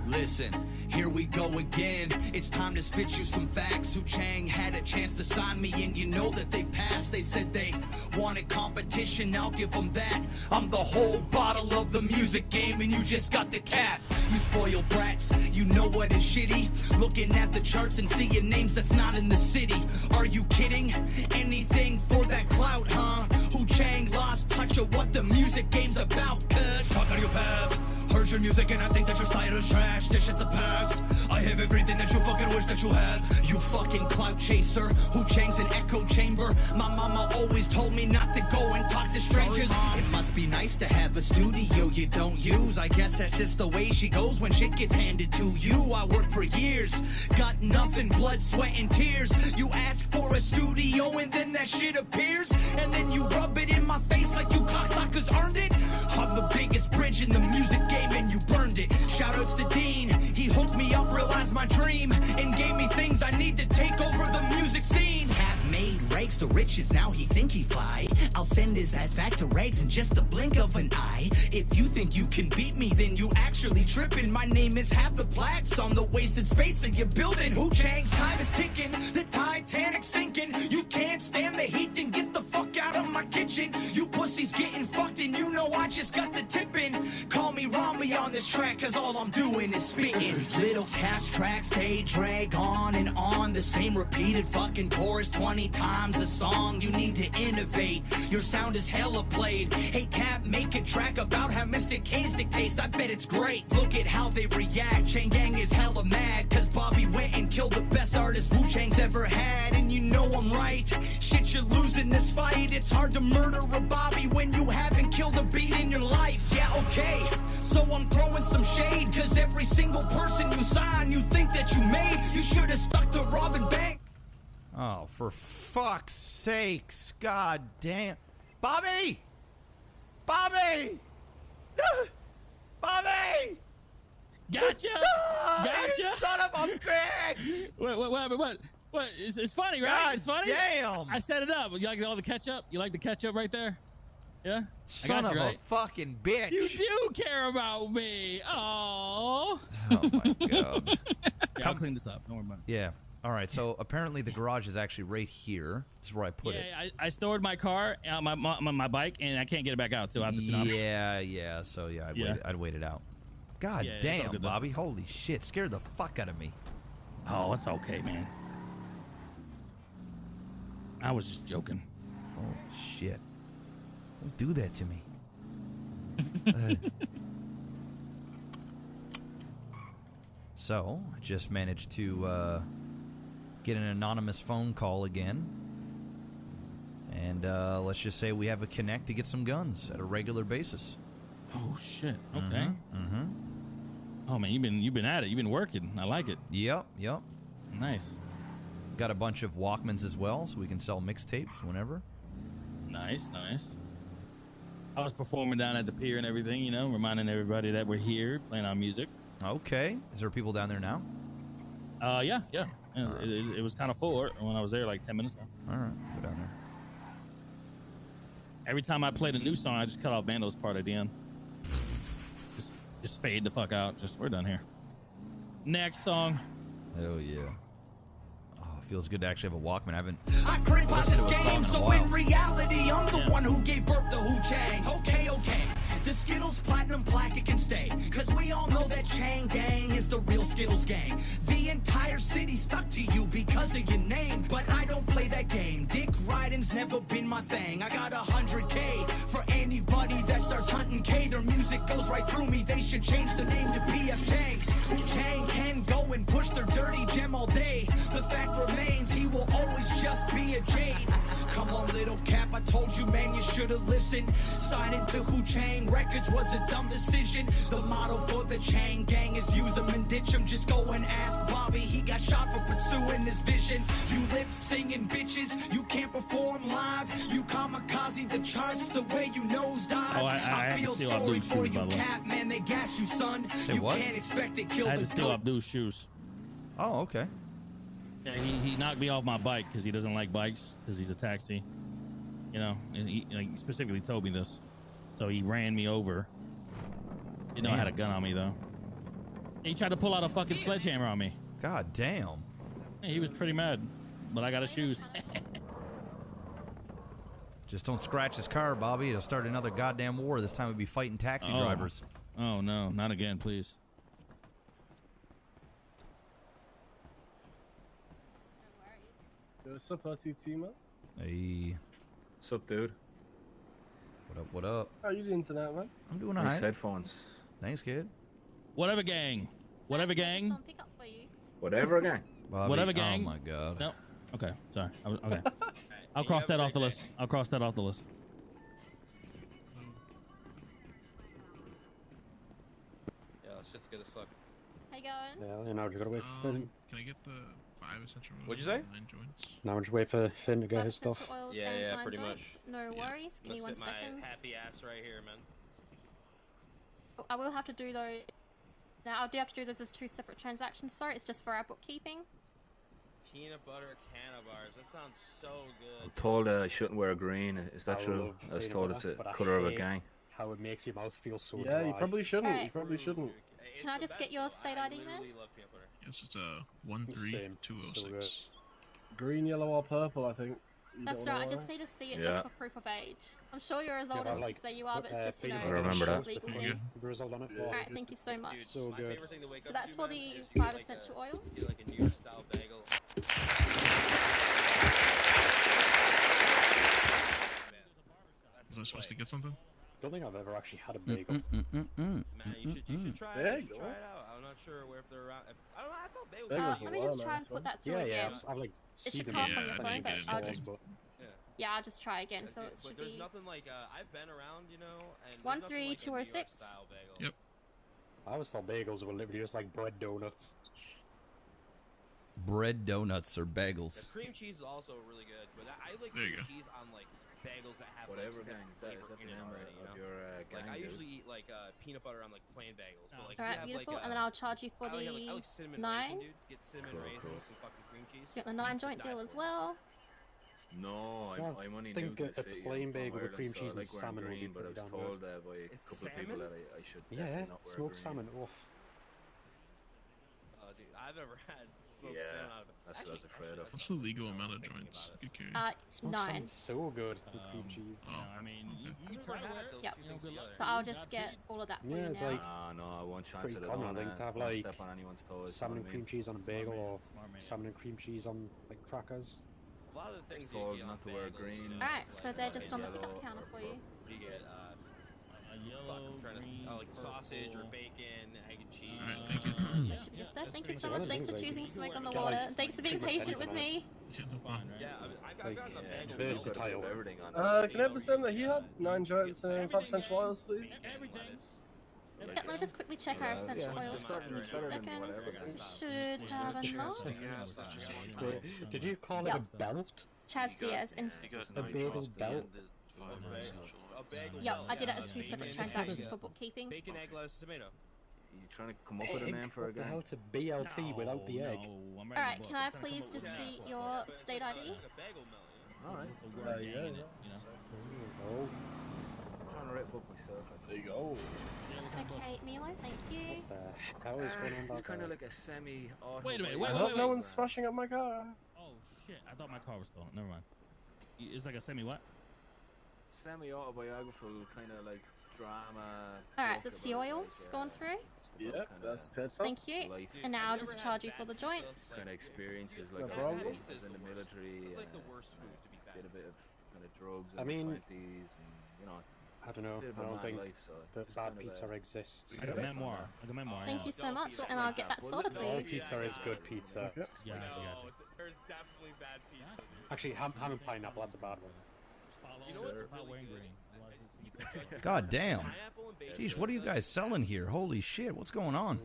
Listen, here we go again. It's time to spit you some facts. Hu Chang had a chance to sign me, and you know that they passed. They said they wanted competition, I'll give them that. I'm the whole bottle of the music game, and you just got the cap. You spoiled brats, you know what is shitty? Looking at the charts and seeing names that's not in the city. Are you kidding? Anything for that clout, huh? Hu Chang lost touch of what the music game's about, cuz fuck out your path. Heard your music and I think that your style is trash. This shit's a pass. I have everything that you fucking wish that you had. You fucking clout chaser. Hu Chang's an echo chamber. My mama always told me not to go and talk to strangers. It must be nice to have a studio you don't use. I guess that's just the way she goes when shit gets handed to you. I worked for years, got nothing, blood, sweat, and tears. You ask for a studio and then that shit appears, and then you rub it in my face like you cocksuckers earned it. I'm the biggest bridge in the music game and you burned it. Shoutouts to Dean, he hooked me up, realized my dream, and gave me things I need to take over the music scene. Cat made rags to riches, now he think he fly. I'll send his ass back to rags in just a blink of an eye. If you think you can beat me, then you actually tripping. My name is half the plaques on the wasted space of your building. Hu Chang's time is ticking, the Titanic's sinking. You can't stand the heat, then get the fuck out of my kitchen. You pussies getting fucked and you know I just got the tipping. Call me Nobody wrong me on this track, cause all I'm doing is spitting. Little caps tracks, they drag on and on. The same repeated fucking chorus 20 times a song. You need to innovate, your sound is hella played. Hey Cap, make a track about how Mr. K's dictates. I bet it's great. Look at how they react. Chain Gang is hella mad, cause Bobby went and killed the best artist Wu-Chang's ever had. And you know I'm right. Shit, you're losing this fight. It's hard to murder a Bobby when you haven't killed a beat in your life. Yeah, okay. So I'm throwing some shade, cause every single person you sign, you think that you made. You should have stuck to Robin Bank. Oh, for fuck's sakes. God damn. Bobby! Bobby! Bobby! Gotcha! Gotcha! You son of a bitch! What? It's funny, right? God it's funny. damn! I set it up. You like all the ketchup? You like the ketchup right there? Yeah? Son I got of you, right? a fucking bitch! You do care about me. Oh my god! I'll clean this up. Don't worry about it. Yeah. All right. So apparently the garage is actually right here. This is where I put it. I stored my car, my bike, and I can't get it back out. So I have to sit down. Yeah. So yeah, I'd wait it out. God Yeah, it's all damn, good, though. Bobby! Holy shit! Scared the fuck out of me. Oh, it's okay, man. I was just joking. Oh shit! Don't do that to me. So I just managed to get an anonymous phone call again, and let's just say we have a connect to get some guns at a regular basis. Oh shit! Okay. Mm-hmm. Oh man, you've been at it. You've been working. I like it. Yep. Nice. Got a bunch of Walkmans as well, so we can sell mixtapes whenever. Nice. I was performing down at the pier and everything, you know, reminding everybody that we're here playing our music. Okay. Is there people down there now? Yeah. It was kind of full when I was there like 10 minutes ago. All right, go down there. Every time I played a new song, I just cut off Bando's part at the end. Just fade the fuck out. We're done here. Next song. Oh yeah. Feels good to actually have a Walkman. I haven't I creep out listened this to a song game, in a so while. in reality, I'm the one who gave birth to Wu-Chang. Okay. The Skittles platinum plaque, it can stay. Cause we all know that Chang Gang is the real Skittles gang. The entire city stuck to you because of your name. But I don't play that game. Dick riding's never been my thing. I got 100K for anybody that starts hunting K. Their music goes right through me. They should change the name to PF Chang's. Wu-Chang can go and push their dirty gem all day. The fact remains, he will always just be a jade. Come on, little Cap, I told you, man, you should've listened. Signing to Wu-Chang Records was a dumb decision. The motto for the Chang Gang is use 'em and ditch 'em. Just go and ask Bobby, he got shot for pursuing his vision. You lip singing bitches, you can't perform live. You kamikaze the charts the way you nosedive. Oh, I feel steal sorry Abdul's for shoes, you, by the way. Cap, man, they gas you, son. Say You what? can't expect to kill I had the to steal dope. Abdul's shoes. Oh, okay. Yeah, he knocked me off my bike because he doesn't like bikes because he's a taxi. You know, and he specifically told me this. So he ran me over. Didn't know I had a gun on me, though. He tried to pull out a fucking sledgehammer on me. God damn. Yeah, he was pretty mad, but I got his shoes. Just don't scratch his car, Bobby. It'll start another goddamn war. This time we'll be fighting taxi Oh. drivers. Oh, no, not again, please. What's up, OTT, man? Hey. What's up, dude? What up? How you doing tonight, man? I'm doing Nice alright. headphones. Thanks, kid. Whatever gang. Whatever gang. Whatever gang. Bobby, Whatever gang. Oh my god. No. Okay, sorry. Okay. I'll cross that off the list. I'll cross that off the list. Yeah, shit's good as fuck. How you going? Yeah, you know, just gotta wait for Finn. Can I get the 5 essential oils? What'd you say? and 9 joints? Now we'll just wait for Finn to get his stuff. Yeah, pretty much. No worries. Give me 1 sit second. my happy ass right here, man. I will have to do though. Now I do have to do this as 2 separate transactions. Sorry, it's just for our bookkeeping. Peanut butter canna bars. That sounds so good. I'm told I shouldn't wear green. Is that true? I was told it's a color of a gang. How it makes your mouth feel so Yeah, you probably shouldn't. Alright. You probably shouldn't. Can I just get your state ID, man? Yes, it's a 13206. Green, yellow, or purple, I think. That's don't right. I know just why? need to see it Yeah. just for proof of age. I'm sure you're as old as you say you are, but it's just you know. I remember that. legal Yeah. thing. The result on it. All right, thank you so much. So My good. favorite thing to wake So up that's to, for man, the is do 5 like essential a, oils. do like a New York style bagel. Was I supposed to get something? I don't think I've ever actually had a bagel. Man, you should try it. You should Bagel? try it out. I'm not sure where if they're around. I don't know. I thought bagels. Bagels Let are me wild, just try man, and put that through Yeah, again. I've like It seen should them come up in on your Yeah, phone, I but didn't I'll get it. just Yeah. yeah, I'll just try again. So it But should there's be nothing like I've been around, you know, and 13206. Yep. I always thought bagels were literally just like bread donuts. Bread donuts or bagels. The cream cheese is also really good, but I like There you cream go. cheese on like bagels that have Whatever like, gang, some is flavor that in the it name already, you of know? your Like gang, I dude? usually eat like peanut butter on like plain bagels, but like all if right, you have beautiful. like And then I'll charge you for I like, the I like cinnamon 9. raisin, dude. Get cinnamon Cool, raisin cool. with some fucking cream cheese. So you got the 9 joint Die deal for as it. well. No, Well, I'm only I think new to the a city. plain I'm from bagel with Ireland, cream so cheese I and like wearing salmon would be green, but I pretty was damn told by a It's couple of people salmon? that I should Yeah, definitely not wear smoked green. salmon. Oh, Dude, I've never had smoked Yeah, salmon out of it. that's what I was afraid of. What's the legal amount of joints? Good curious. smoked 9. salmon's so good with cream cheese. Oh, I mean, you I've try never to wear had it. those Yep. two You know, things good luck. together. So I'll just get all of that for Yeah, you it's now. like No, I won't chance pretty it. I common, don't I think, wanna to have, don't like, step on anyone's toes. salmon and cream cheese on a bagel or Smart man. salmon and cream cheese on like crackers. A lot of the things It's you told get on not to wear bagels, green. you know, Alright, it's so like, they're just on the yellow pickup counter or for you. You get A yellow, green, like sausage or purple. bacon, egg and cheese. Alright, thank you. That should be just there. Thank you so pretty much. good. Thanks for Like, choosing smoke on the get, water. like, And thanks for being pretty much patient with anything me. Yeah, no problem. Yeah, I've got some yeah, bagels. versatile. Everything on Can I have the same that he had? 9 joints and 5 essential oils, please. Everything. Yeah, let me just quickly check our essential Yeah. oils. Better Give me 2 than seconds. whatever. Should have enough. Wait, did you call it Yep. a belt? Chaz Diaz. And A bagel belt? A bagel. yep, belt, I did it yeah. as 2 separate Bacon, transactions egg, for bookkeeping. Bacon, egg, lettuce, tomato. You trying to come up with a name for a What the gang? hell's a BLT without the egg? No, I'm Alright, can I please just see your state ID? It's like a bagel melon. Alright. Yeah, yeah. Oh, I'm trying to write a book myself. There you go. Okay, Milo, thank you. the hell is going on It's back kind of there? like a semi-auto. Wait a minute, I wait, hope wait, no wait. one's smashing up my car. Oh shit! I thought my car was stolen. Never mind. It's like a semi what? Semi-autobiographical kind of like drama. Alright, book that's the about, oils like, going through. Yep, that's perfect. Thank you. life And now I'll just charge you for the joints. kind of experiences like No I problem. was in the military. It's like the worst food to be did a bit of kind of drugs I in mean- the 20s, and you know, I don't know. bit of I a don't mad think life, so that just bad kind of pizza a- exists. Like a memoir. Like a memoir. Thank yeah. you so much, and I'll get that sorted for All you. pizza is good pizza. Okay. Yeah, I got you. There's definitely bad pizza, dude. Actually, ham and pineapple, that's a bad one. Just follow it. Not wearing green. Otherwise it's- God damn. Pineapple and bacon. Jeez, what are you guys selling here? Holy shit, what's going on?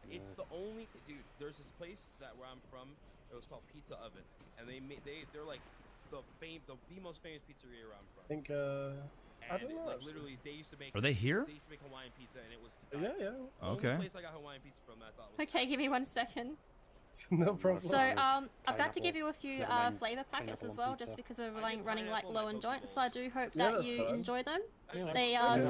It's the only dude. There's this place that where I'm from. It was called Pizza Oven, and they're like the most famous pizzeria where I'm from. I think, I And don't know. like actually. literally, they used to make. Are they here? They used to make Hawaiian pizza, and it was. Yeah, yeah. The only Okay. place I got Hawaiian pizza from that I thought was. Okay, give me 1 second. No problem. So, I've got to Pineapple. give you a few Never mind. flavor packets Pineapple as on well, pizza. just because we're running like low on joints. So I do hope Yeah, that that's you fine. enjoy them. Yeah.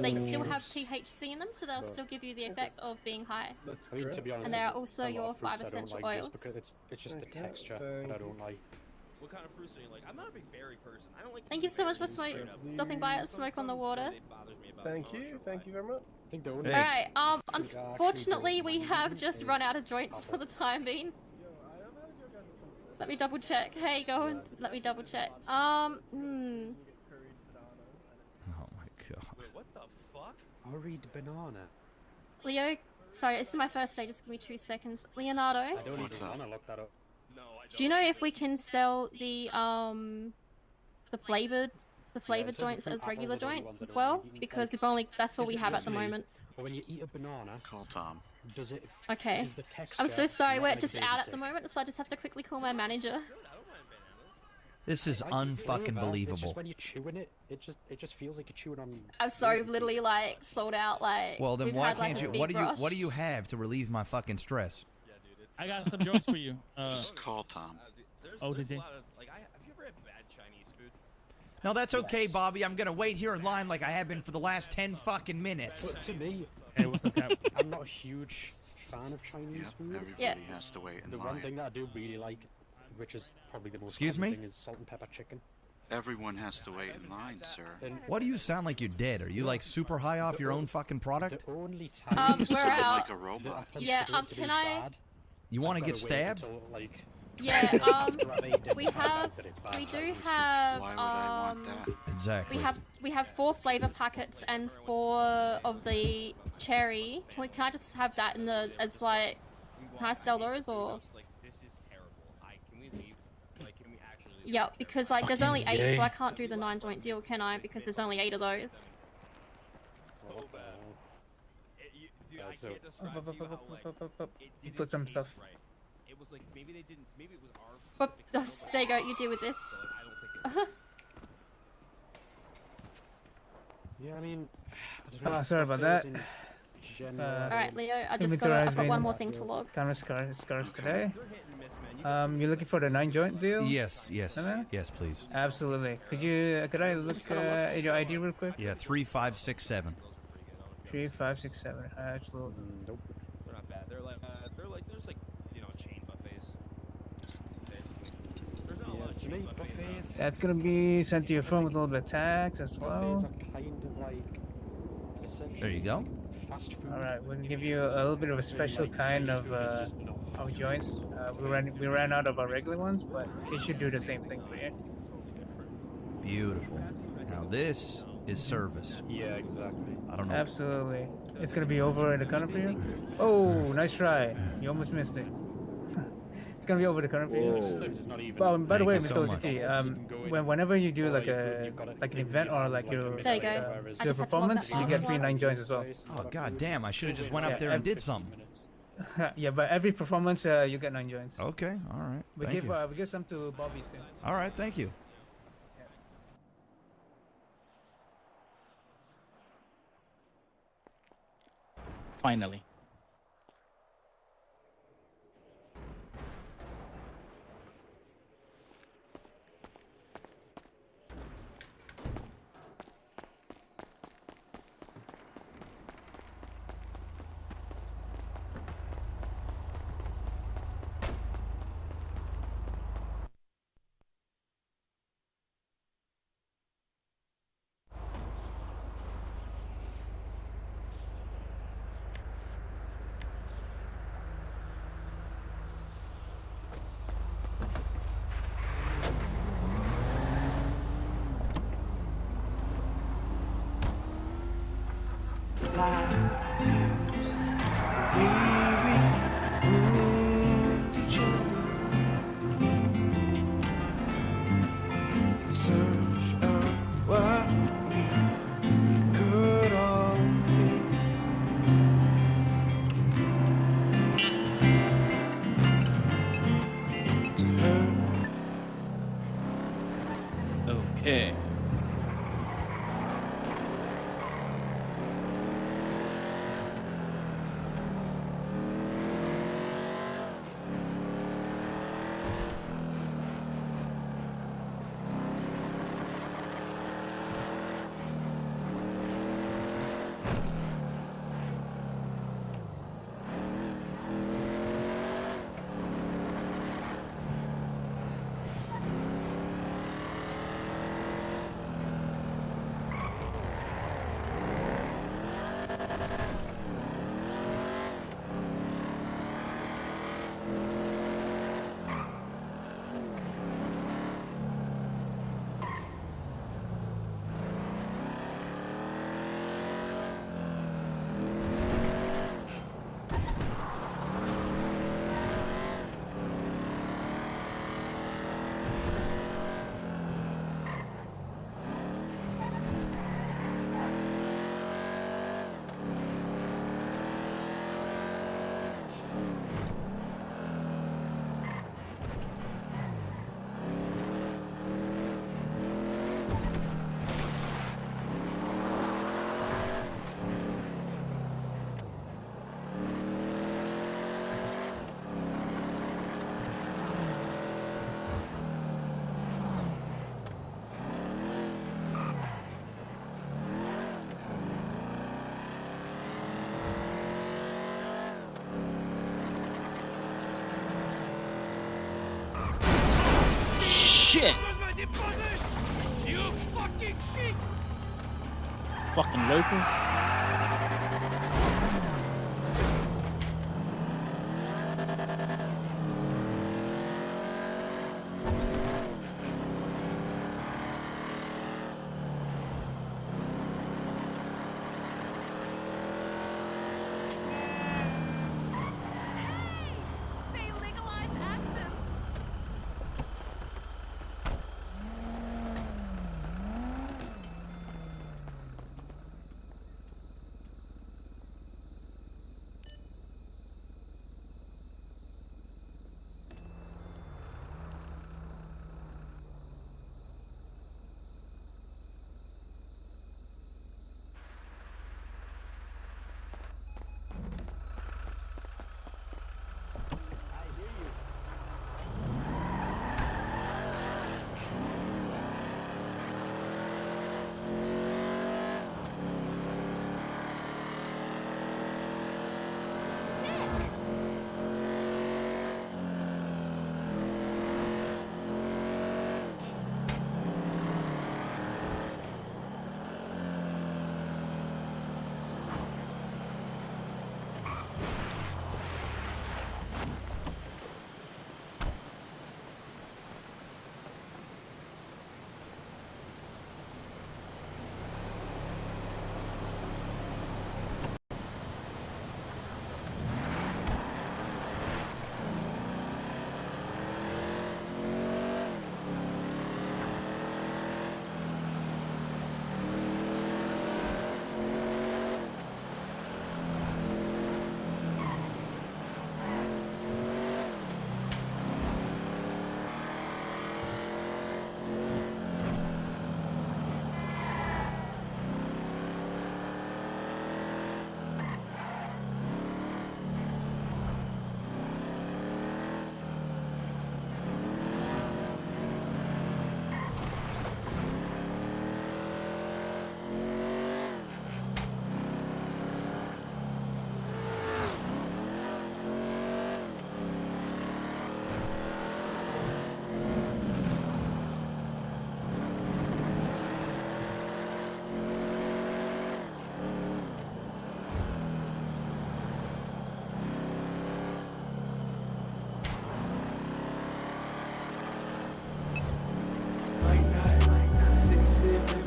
They still have THC in them, so they'll still give you the effect of being high. That's I mean, to great. be honest, And there are there's also a lot your of fruits 5 I don't essential like oils. Just because it's just the Okay, texture thank that I you. don't like. What kind of fruits are you like? I'm not a big berry person. I don't like. Thank you so much for berries straight up. stopping by at Smoke on the Water. It bothers me about Thank it. I'm not you. sure Thank why. you very much. I think the only Hey. Alright, thing I actually unfortunately don't we like have just is run out of joints for the time being. Yo, I haven't heard your guys' conversation. Let me double check. Hey, go on. Let me double check. Oh my god. Wait, what the fuck? Hurried banana. Leo, sorry, this is my first day. Just give me 2 seconds. Leonardo, I don't even want to look that up. No, I don't. do you know if we can sell the flavored terms of joints fruit, as regular apples are the only joints ones I as don't well? like eating. Because Like, that's all is we it have at just the me? moment. But when you eat a banana, Call Tom. does it? Okay. Is the texture I'm so sorry, not we're like just baby out at sick? the moment, so I just have to quickly call my manager. Good, I don't mind bananas. This is Like, it's unfucking just when you're chewing it, it just feels like you're chewing on. I'm sorry, we've literally like sold out. Like, Well, then we've why had, like, can't a you? big What rush. do you have to relieve my fucking stress? Yeah, dude. It's. I got some joints for you. Just call Tom. There's OTT. a lot of like. Have you ever had bad Chinese food? No, that's okay, Bobby. I'm gonna wait here in line like I have been for the last 10 fucking minutes. But to me, Hey, what's up, Cap? I'm not a huge fan of Chinese food. Everybody Yeah. has to wait in The line. one thing that I do really like which is probably the most Excuse common me? thing, is salt and pepper chicken. Everyone has to wait in line, sir. Why do you sound like you're dead? Are you like super high off your own fucking product? The only We're out. like a robot. Yeah, can I? You want to get stabbed? Yeah, we do have, Exactly. we have 4 flavor packets and 4 of the cherry. Can I just have that in the, as like, can I sell those or? Yeah, because like there's only 8, so I can't do the 9 joint deal, can I? Because there's only 8 of those. Put some stuff. It was like maybe they didn't. Maybe it was our. But there you go. You deal with this. Yeah, I mean. Sorry about that. All right, Leo. I've got one more thing to log. Camera scars today. You're looking for the 9 joint deal? Yes, please. Absolutely. Could I look at your ID real quick? Yeah, 3567. 3567. Absolutely. Nope. They're not bad. They're like there's like chain buffets. There's not a lot of chain buffets. That's gonna be sent to your phone with a little bit of tax as well. Buffets are kind of like There you go. fast food. All right, we're gonna give you a little bit of a special kind of joints. We ran out of our regular ones, but it should do the same thing for you. Beautiful. Now this is service. Yeah, exactly. I don't know. Absolutely. It's gonna be over in the corner for you. Oh, nice try. You almost missed it. It's gonna be over the corner for you. Well, by the way, Mr. OTT, whenever you do like an event or like your performance, you get free 9 joints as well. Oh god damn! I should have just went up there and did something. Yeah, but every performance you get 9 joints. Okay, all right. We give some to Bobby too. All right, thank you. Finally. Okay. shit! You fucking shit! Fucking local. They legalized accent.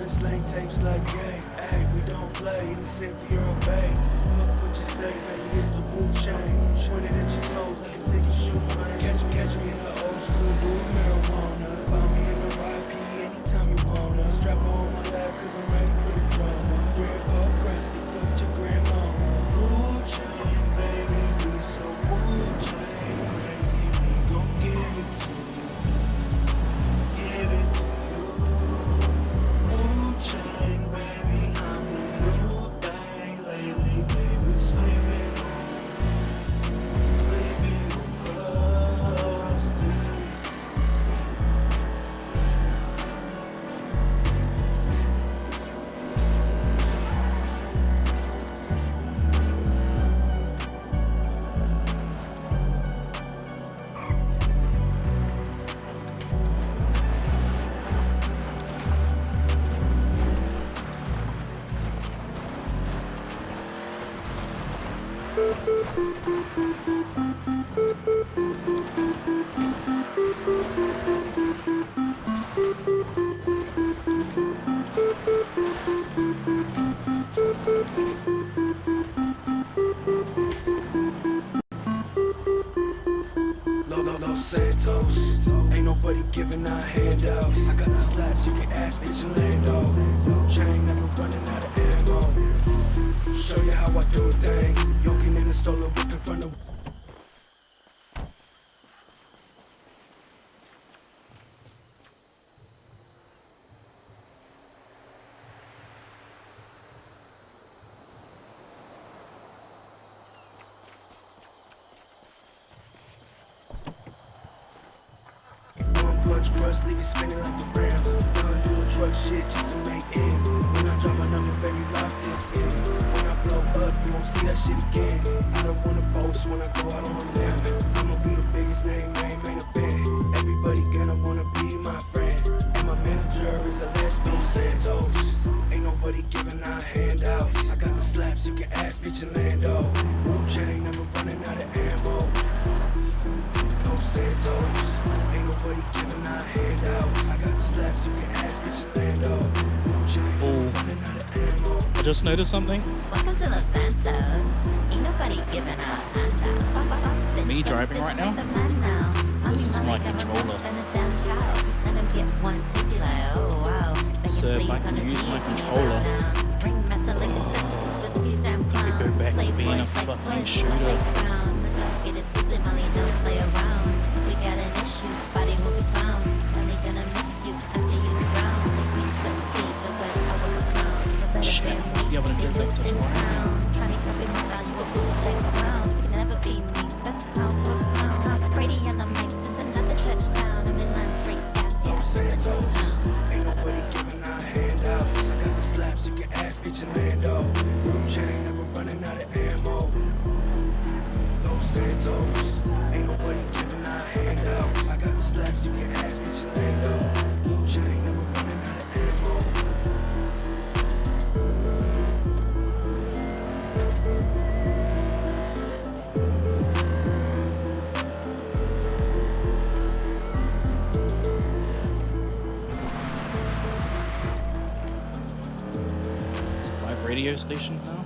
Slang tapes like gay, ayy, we don't play, innocent for your obey. Fuck what you say, baby, it's the Wu chain. Pointed at your toes, I can take your shoes, man. Catch me in the old school, doing marijuana. Found me in the RIP anytime you wanna. Strap on my lap, cause I'm ready for the drama. Grandpa Krusty, fuck your grandmama. Wu chain, baby, we so Wu chain. Crazy, we gon' give it to you. Give it to you. Chain, baby, I'm the new thing lately, baby, sleeping crusty. Los Santos, ain't nobody giving out handouts. I got the slaps, you can ask bitch and Lando. Blue chain, never running out of ammo. Show you how I do things. Yoking in the stolen whip in front of. Crust, leave you spinning like the Rams. Doing truck shit just to make ends. When I drop my number, baby, lock this in. When I blow up, you won't see that shit again. I don't wanna boast when I go out on a limb. I'ma be the biggest name, main event. Everybody gonna wanna be my friend. Santos. Ain't nobody giving out handouts. I got the slaps, you can ask bitch and Lando. Wu-Chang never running out of ammo. No Santos. Ain't nobody giving out handouts. I got the slaps, you can ask bitch and Lando. Wu-Chang never running out of ammo. I just noticed something. Welcome to Los Santos. Ain't nobody giving out handouts. Me driving right now. This is my controller. So if I can use my controller, I could go back to being a fucking shooter. Shit, you haven't done that to Santos. Ain't nobody giving out handouts. I got the slaps, you can ask bitch and Lando. Wu-Chang never running out of ammo. No Santos. Ain't nobody giving out handouts. I got the slaps, you can ask bitch and Lando. Wu-Chang never running out of ammo. Radio station now.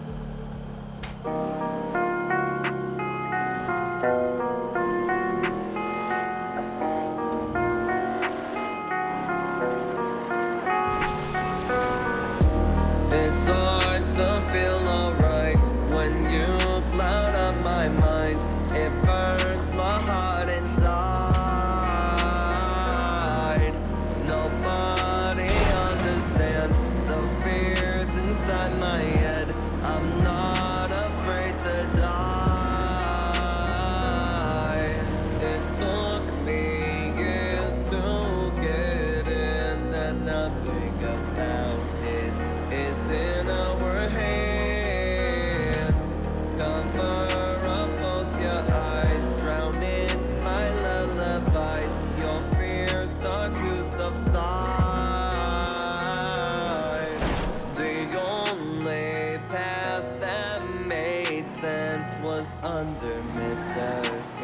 It's hard to feel alright when you cloud up my mind. It burns my heart inside. Nobody understands the fears inside my head. I'm not afraid to die. It took me years to get in, and nothing about this is in our hands. Cover up both your eyes, drown in my lullabies. Your fears start to subside. The only path that made sense was under Mr. K,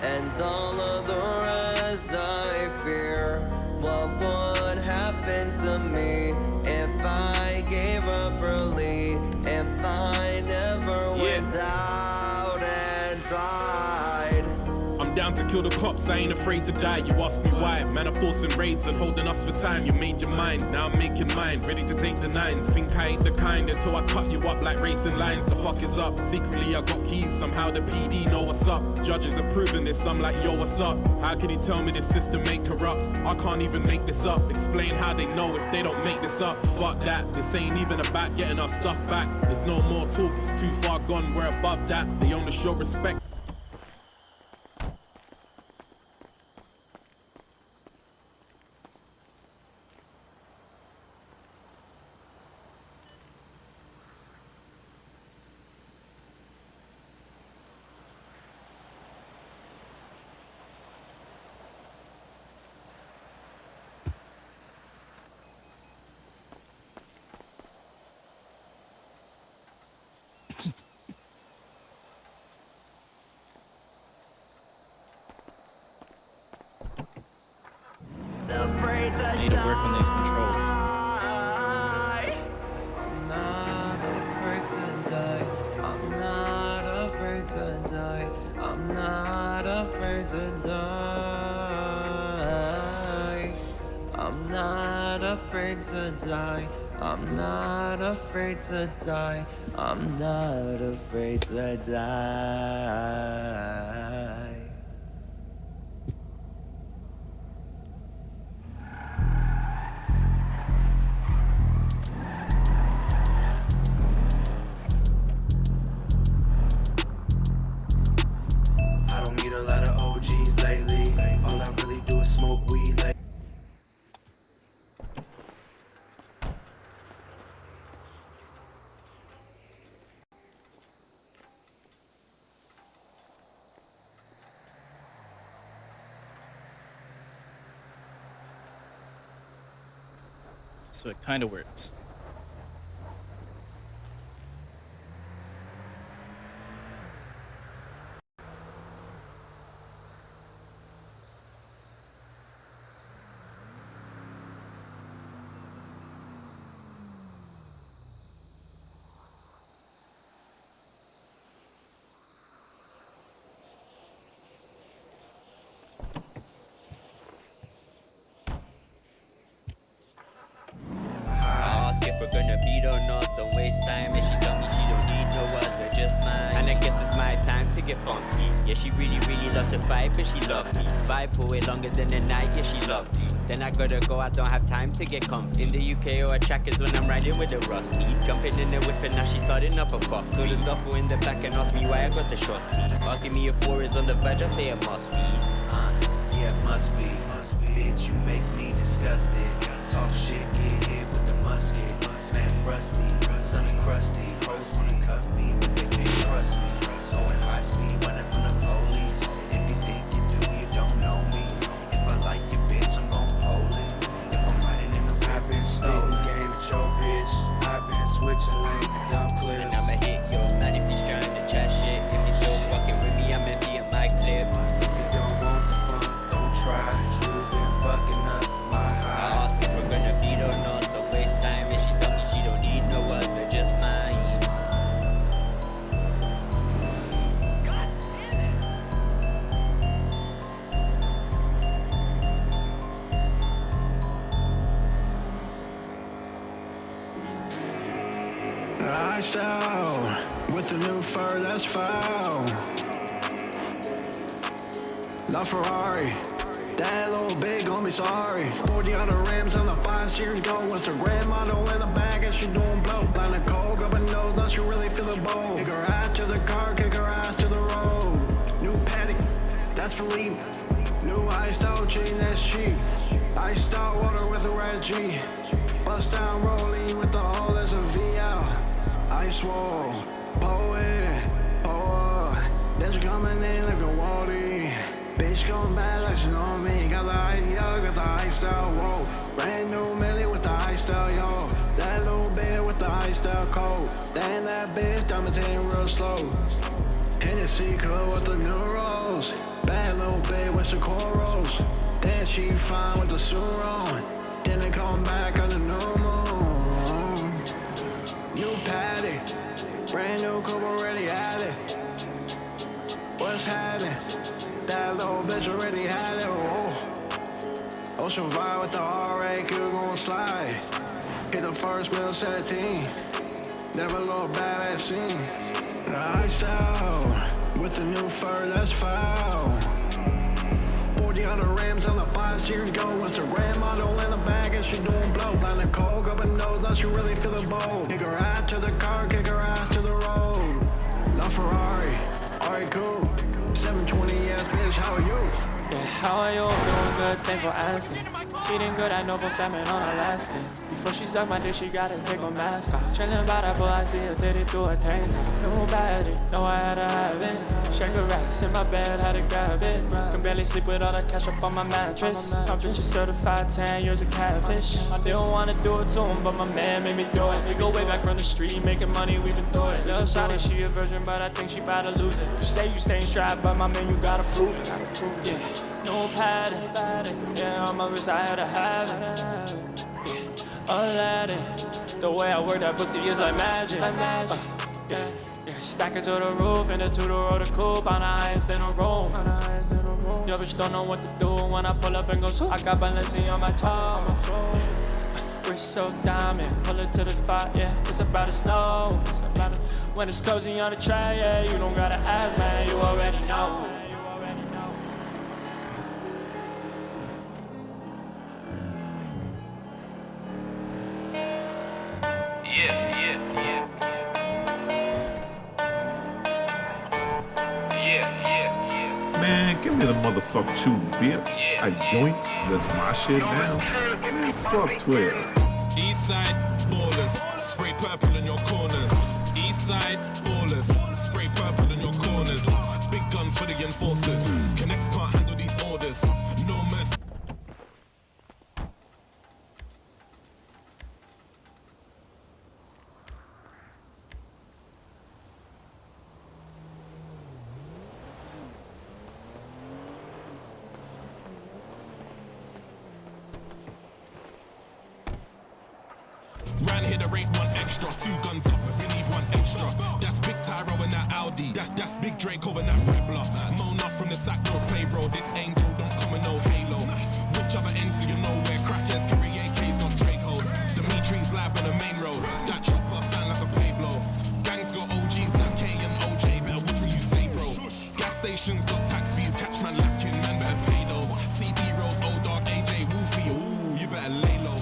and all of the rest I fear. What would happen to me if I gave up early? If I never went out and tried? I'm down to kill the cops, I ain't afraid to die. You ask me why, man are forcing raids and holding us for time. You made your mind, now I'm making mine, ready to take the nines. Think I ain't the kind until I cut you up like racing lines. The fuck is up? Secretly I got keys, somehow the PD know what's up. Judges approving this, I'm like yo what's up? How can he tell me this system ain't corrupt? I can't even make this up, explain how they know if they don't make this up. Fuck that, this ain't even about getting our stuff back. There's no more talk, it's too far gone, we're above that. They only show respect. Afraid to I need to work on these controls. I'm not afraid to die. I'm not afraid to die. I'm not afraid to die. I'm not afraid to die. I'm not afraid to die. I'm not afraid to die. I don't meet a lot of OGs lately. All I really do is smoke weed lately. so it kind of works. If we're gonna beat or not, don't waste time. And she told me she don't need no other, just mine. And I guess it's my time to get funky. Yeah, she really loved to fight, but she loved me. Vibe for way longer than the night, yeah, she loved me. Then I gotta go, I don't have time to get comfy. In the UK or a trackers when I'm riding with the rusty. Jumping in the whip and now she's starting up a fuck. So the duffel in the back and ask me why I got the shorty. Asking me if 4 is on the verge, I say it must be. Yeah, it must be. Bitch, you make me disgusted. Talk shit, get hit with the musket. Man, rusty, sunny crusty. Hoes wanna cuff me, but they can't trust me. Going high speed, running from the police. If you think you do, you don't know me. If I like your bitch, I'm gon' pull it. If I'm riding in the whip, I've been spitting game with your bitch. I've been switching lanes to dumb clips. And I'ma hit your man if he's trying to chat shit. If he's still fucking with me, I'm emptying my clip. If you don't want the fun, don't try. You been fucking up my high. I ask if we're gonna beat or not, don't waste time. And she told me she don't need no other, just mine. God damn it! Iced out with the new fur that's foul. La Ferrari, that little big gon' be sorry. 40 other rims on the 5 Series Go. With her grandmother in the bag and she doing blow. Blind and cold, up her nose, now she really feelin' bold. Kick her ass to the car, kick her ass to the road. New paddock, that's for lean. New iced out chain, that's cheap. Iced out water with a red G. Bust down rolling with the hole, that's a V out. Ice wall, poet, then she coming in like a Wally. Bitch going bad like she know me. Got the idea, got the iced out, whoa. Brand new Millie with the iced out, yo. That little bit with the iced out coat. Damn that bitch, diamonds hitting real slow. Hennessy club with the new rolls. Bad little bit with some corals. Then she fine with the suit on. Then they come back on the new moon. New paddock, brand new coupe already had it. What's happening? That little bitch already had it. Oh. Ocean vibe with the RAQ gon' slide. Hit the first middle 17. Never look bad at scene. Iced out with the new fur that's foul. 40 other rims on the 5 Series Go. With her grandmother in the bag and she doing blow. Blind and cold, up her nose, now she really feelin' bold. Kick her ass to the car, kick her ass to the road. La Ferrari, alright cool. 720 ass bitch, how are you? Yeah, how are you? Doing good, thanks for asking. Eating good, I know both salmon on Alaskan. Before she suck my dick, she gotta take my mask off. Chillin' by the pool, I see her titty through her tank. New baddie, know I had to have it. Shake the racks in my bed, had to grab it. Can barely sleep with all the cash up on my mattress. My bitch is certified 10 years of catfish. I didn't wanna do it to him, but my man made me do it. We go way back from the street, making money, we been through it. Little shawty, she a virgin, but I think she bout to lose it. You say you staying strapped, but my man, you gotta prove it. Yeah, no padding. Yeah, on my wrist, I had to have it. Yeah, Aladdin. The way I work that pussy is like magic. Yeah, stack it to the roof in the two-door the coupe on the highest in the room. Yo, bitch don't know what to do when I pull up and go so. I got Balenciaga on my toe. Wrist so diamond, pull it to the spot, yeah, it's about to snow. When it's cozy on the track, yeah, you don't gotta ask, man, you already know. Man, give me the motherfucking shoes, bitch. I yoink, that's my shit now. Man, fuck 12. Eastside ballers, spray purple in your corners. Eastside ballers, spray purple in your corners. Big guns for the enforcers. Connects can't handle these orders. No mess. Round here, the rate one extra. 2 guns up if you need one extra. That's Big Tyro and that Audi. That's Big Draco and that Rebler. Mona from the sack, don't play, bro. This angel don't come with no halo. Which other ends do you know where crackheads carry AKs on Dracos? Dimitri's live on the main road. That chopper sound like a Pablo. Gangs got OGs like K and OJ. Better watch what you say, bro. Gas stations got tax fees. Catch man lacking, man better pay those. CD rolls, old dog, AJ, Wolfie. Ooh, you better lay low.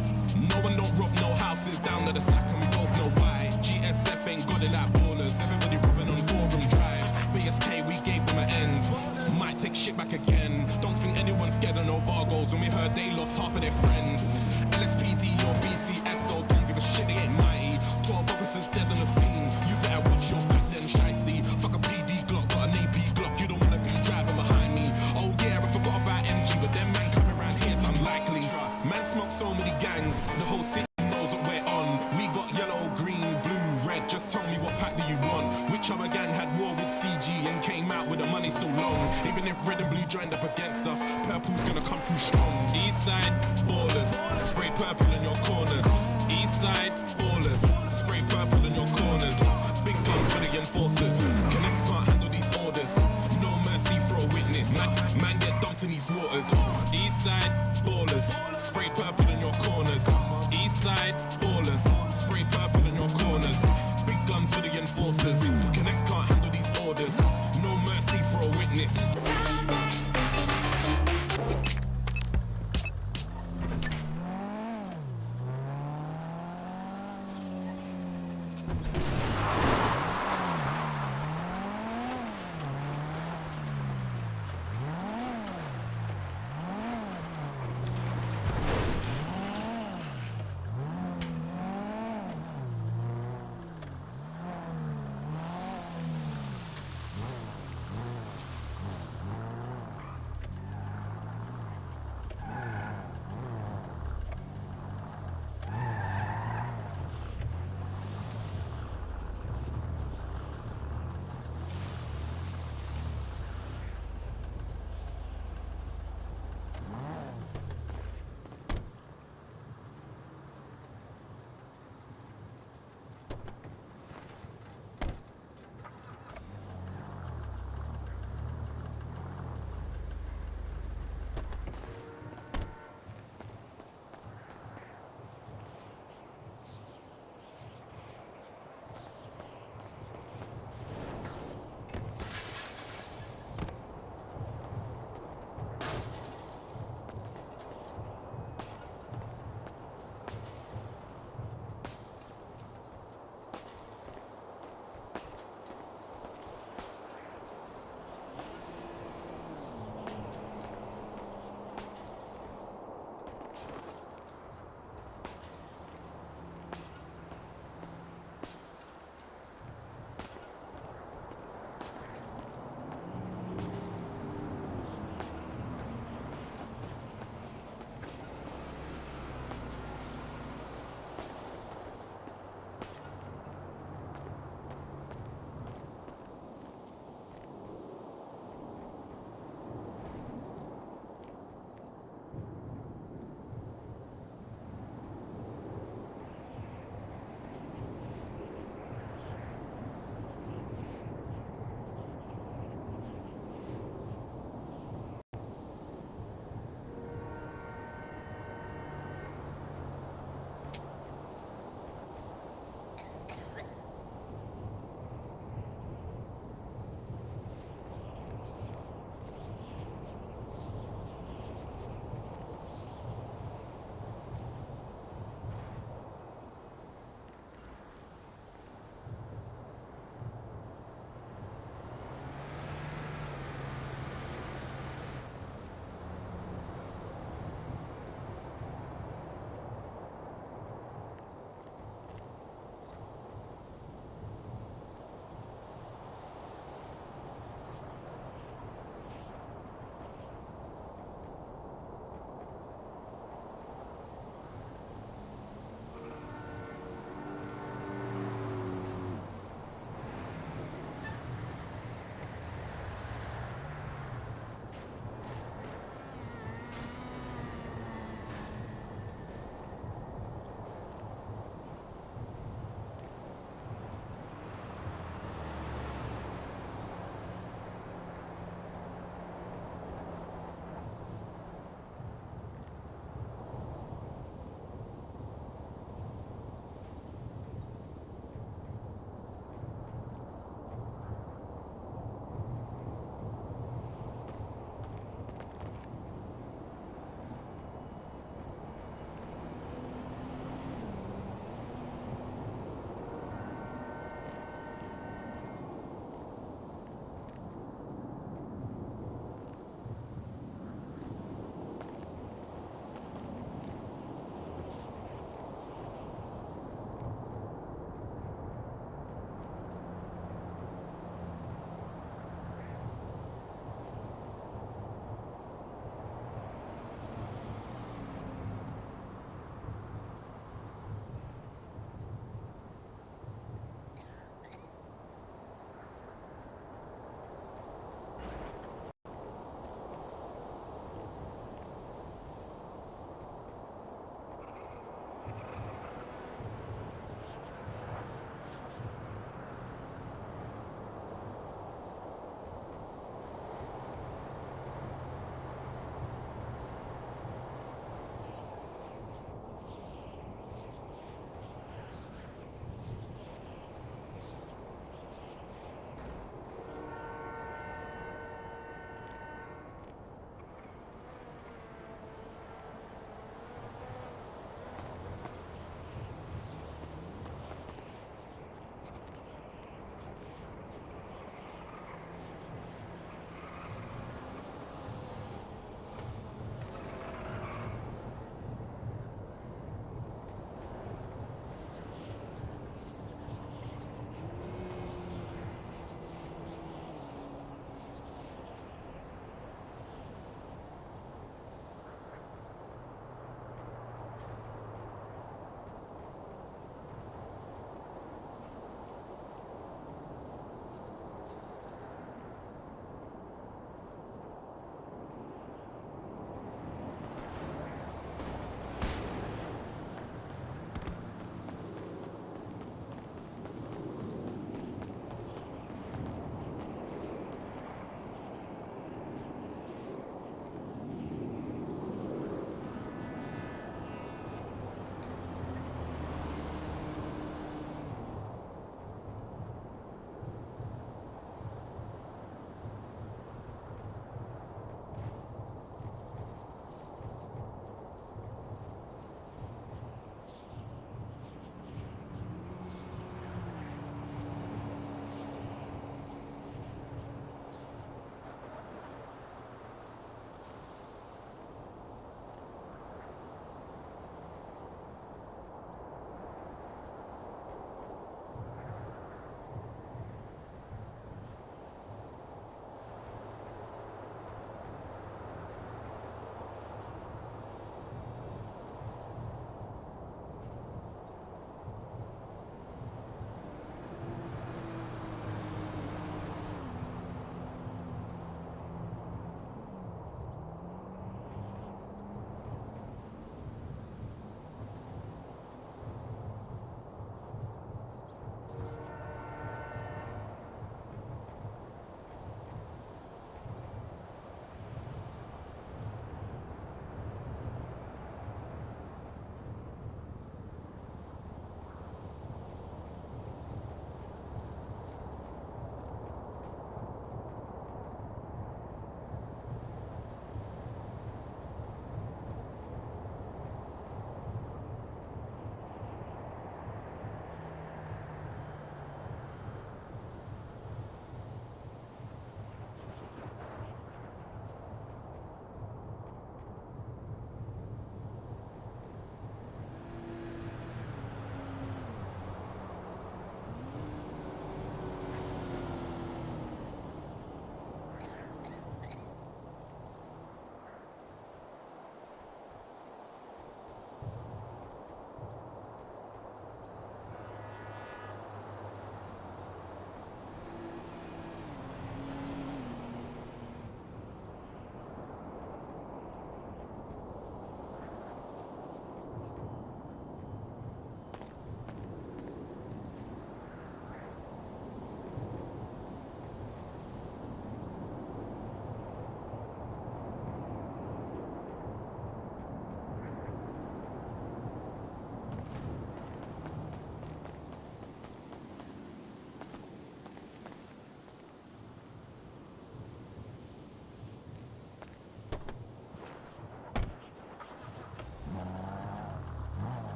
No one don't rob no houses down to the sack and we both know why. GSF ain't got it like ballers. Everybody rubbing on Forum Drive. BSK, we gave them an ends. Might take shit back again. Don't think anyone's scared of no Vargos. When we heard they lost half of their friends. LSPD or BCSO, don't give a shit, they ain't mighty. 12 officers dead on the scene. You better watch your back then, shiesty. Fuck a PD Glock, got an AP Glock. You don't wanna be driving behind me. Oh yeah, I forgot about MG, but them man coming around here's unlikely. Man smoke so many gangs, the whole city knows what we're on. We got yellow, green, blue, red. Just tell me what pack do you want? Which other gang had war with CG and came out with the money so long? Even if red and blue joined up against us, purple's gonna come through strong. East side, ballers, spray purple in your corners. East side, ballers, spray purple in your corners. Big guns for the enforcers. Connects can't handle these orders. No mercy for a witness. Man get dumped in these waters. East side, ballers, spray purple in your corners. East side, ballers, spray purple in your corners. Big guns for the enforcers. Connects can't handle these orders. No mercy for a witness.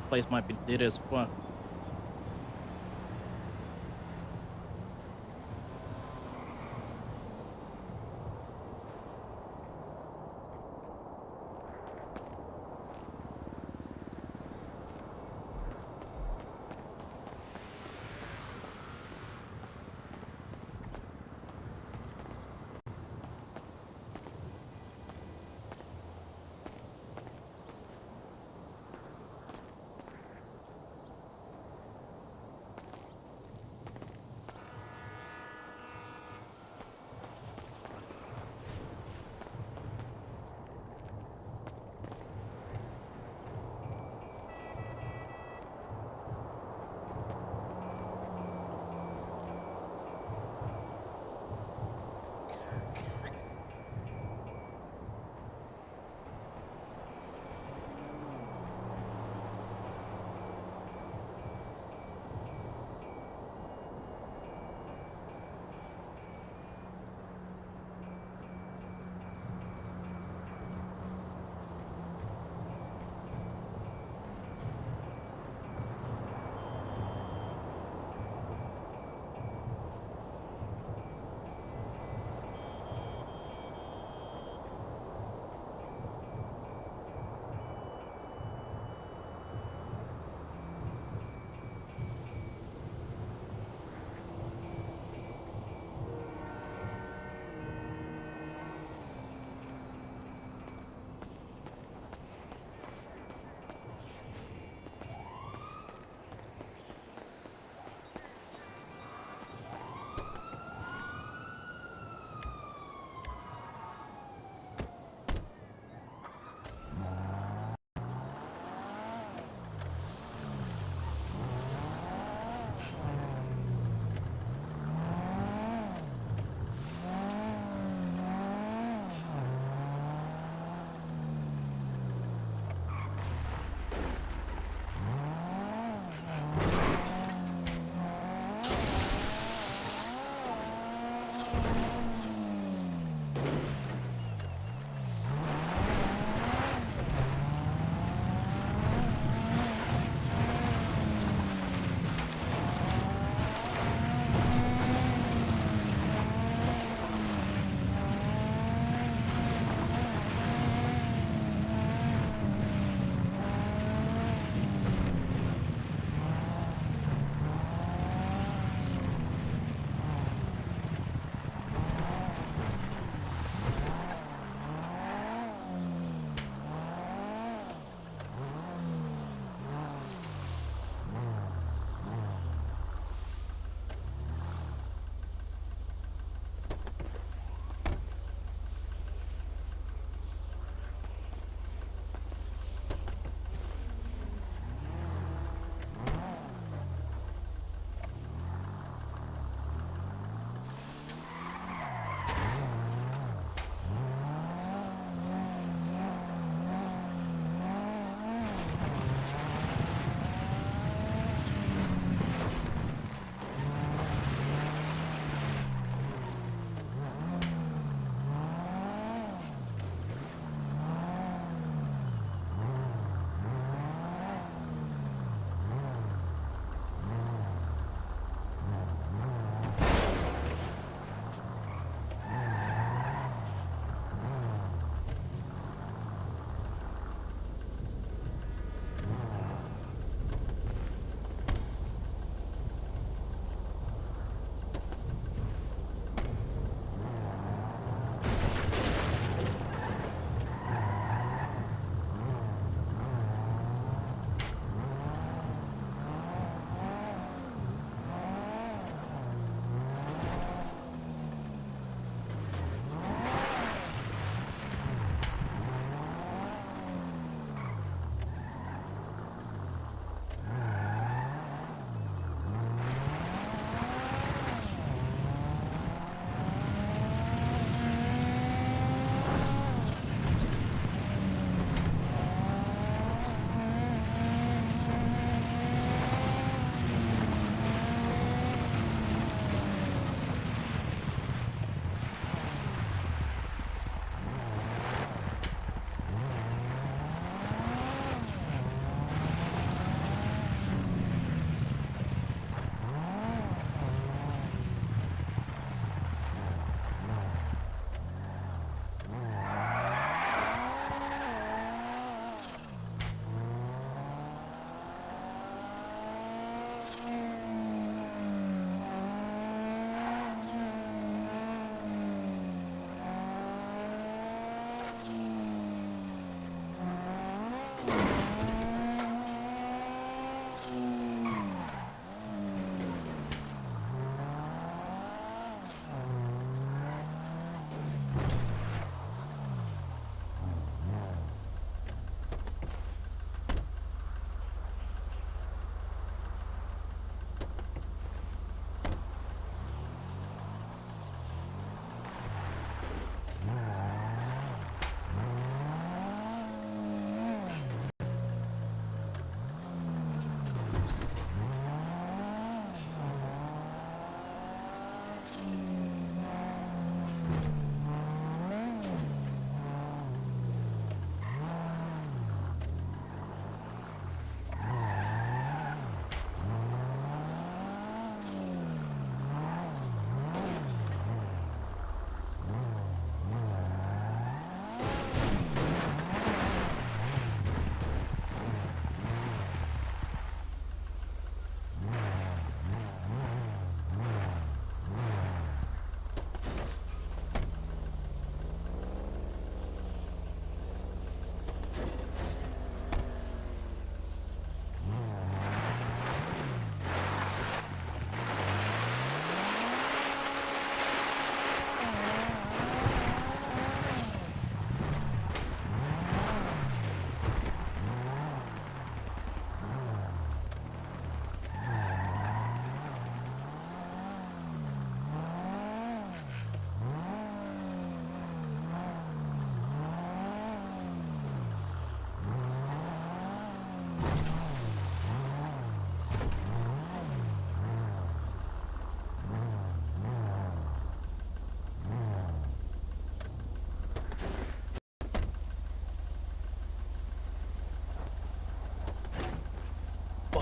place might be dead as fuck.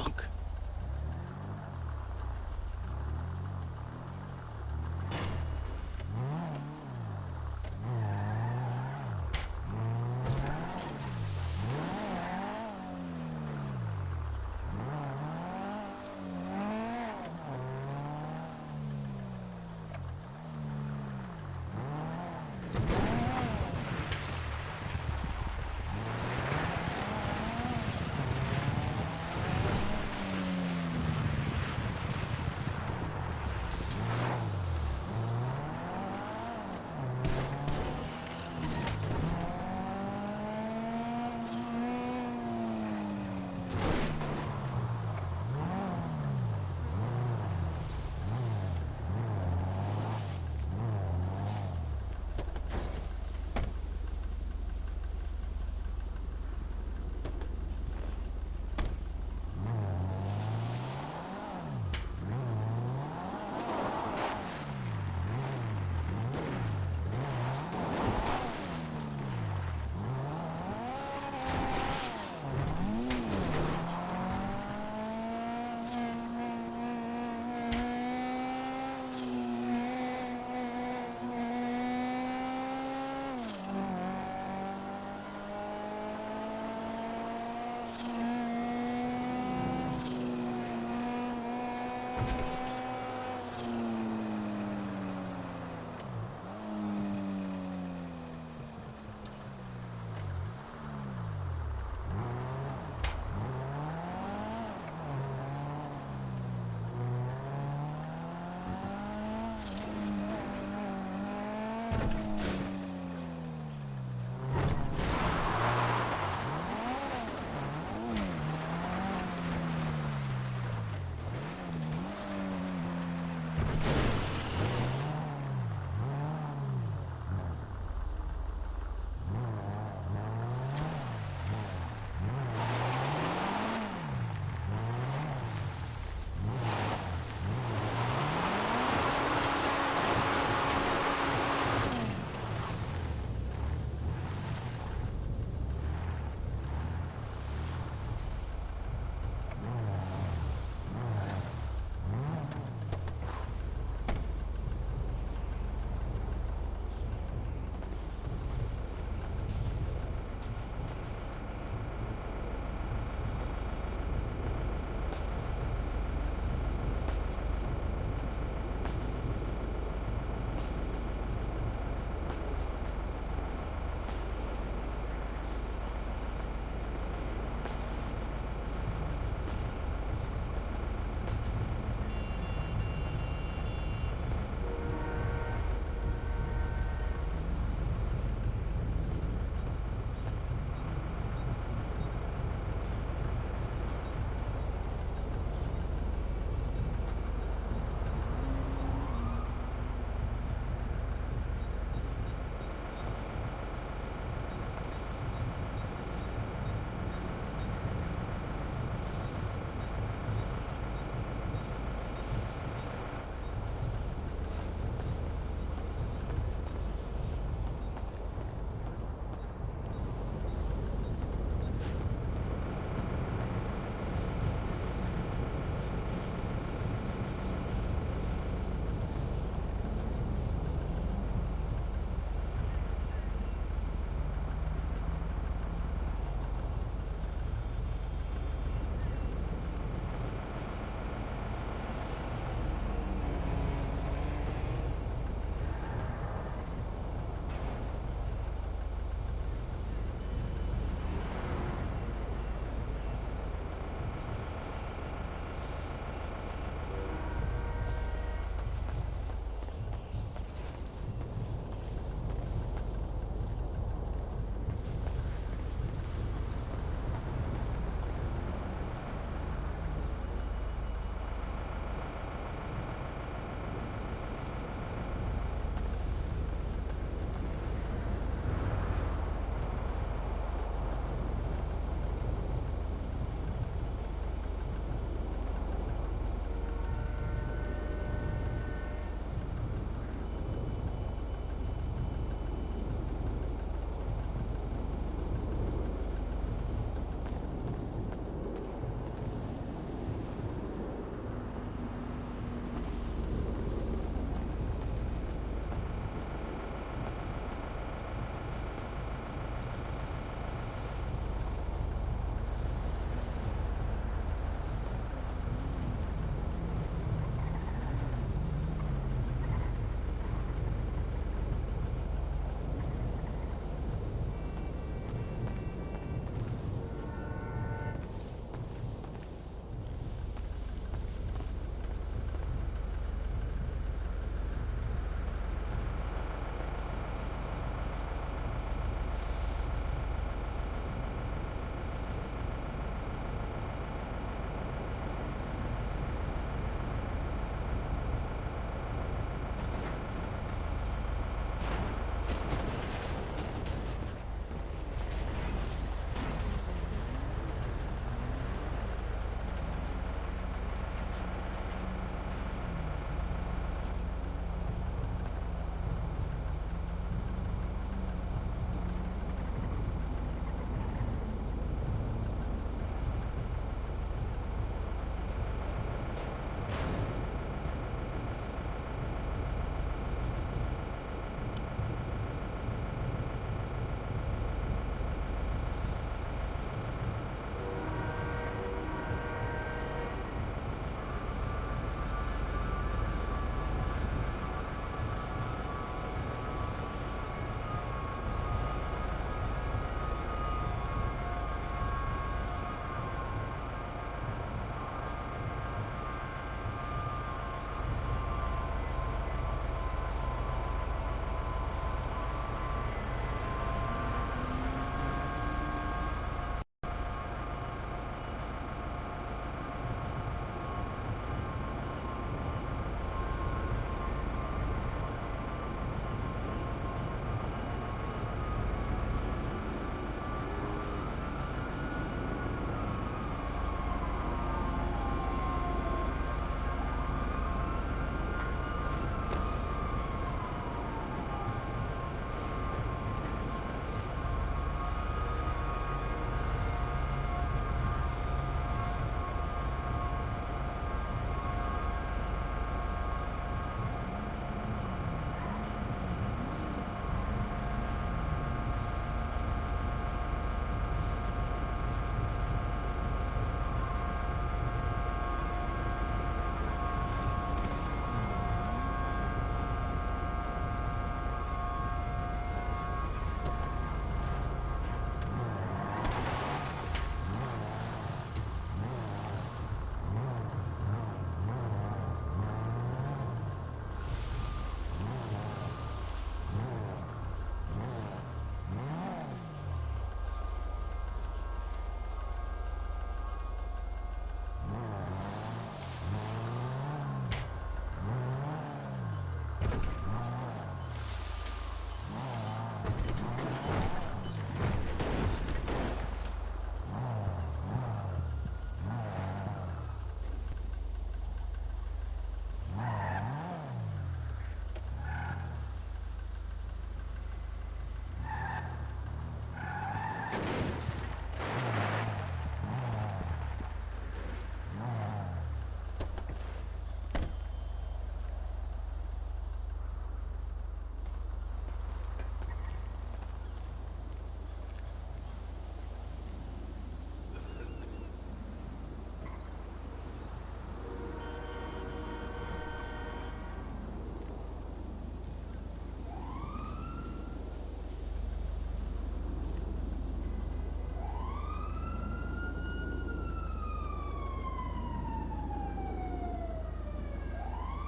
fuck?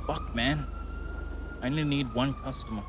Fuck, man. I only need one customer.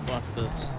Fuck this.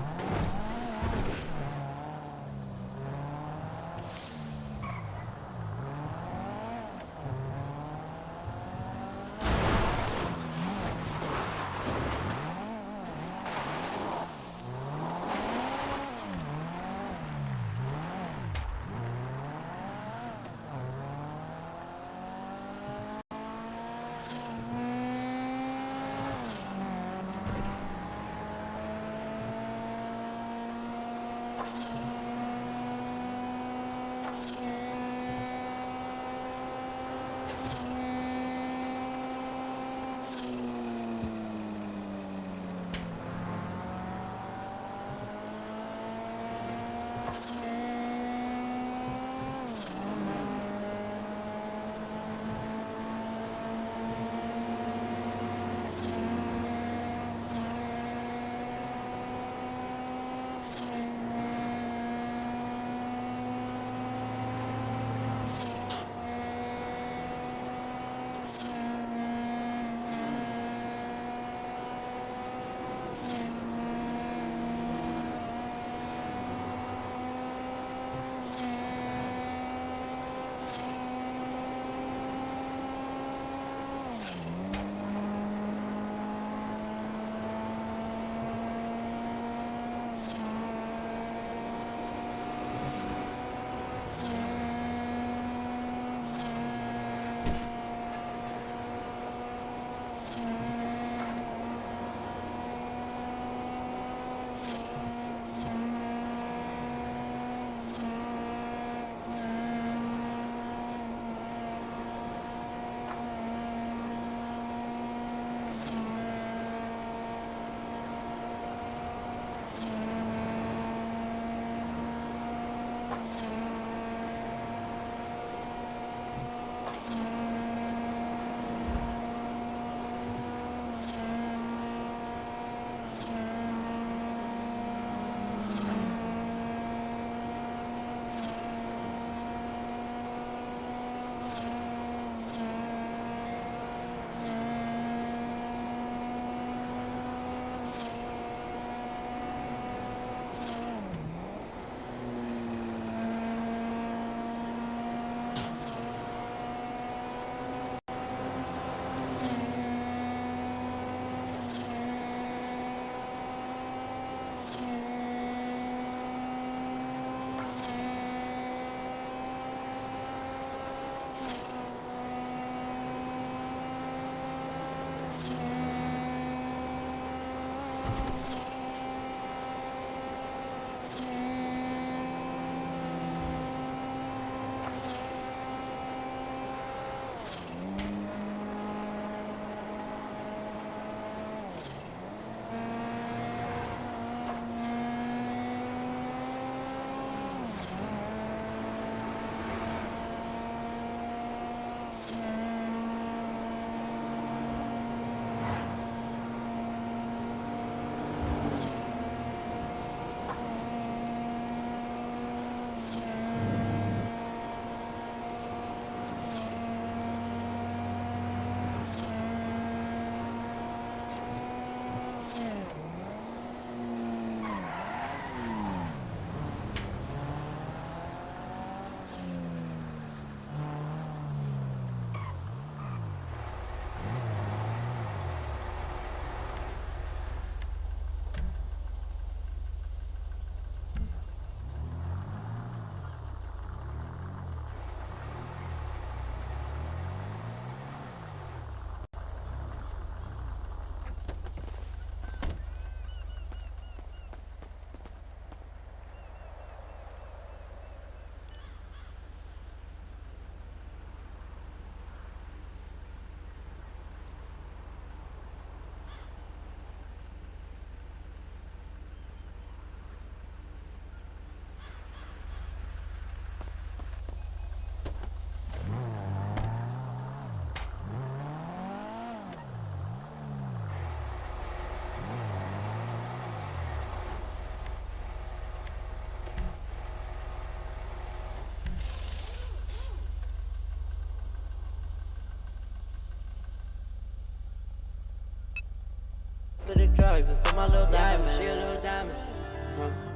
after the drugs, I stole my little diamond. She a little diamond,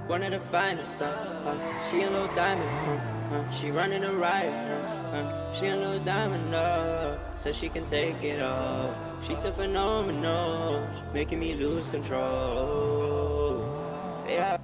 one of the finest, she a little diamond, she running a riot, she a little diamond, says she can take it all. She's so phenomenal, making me lose control. Yeah.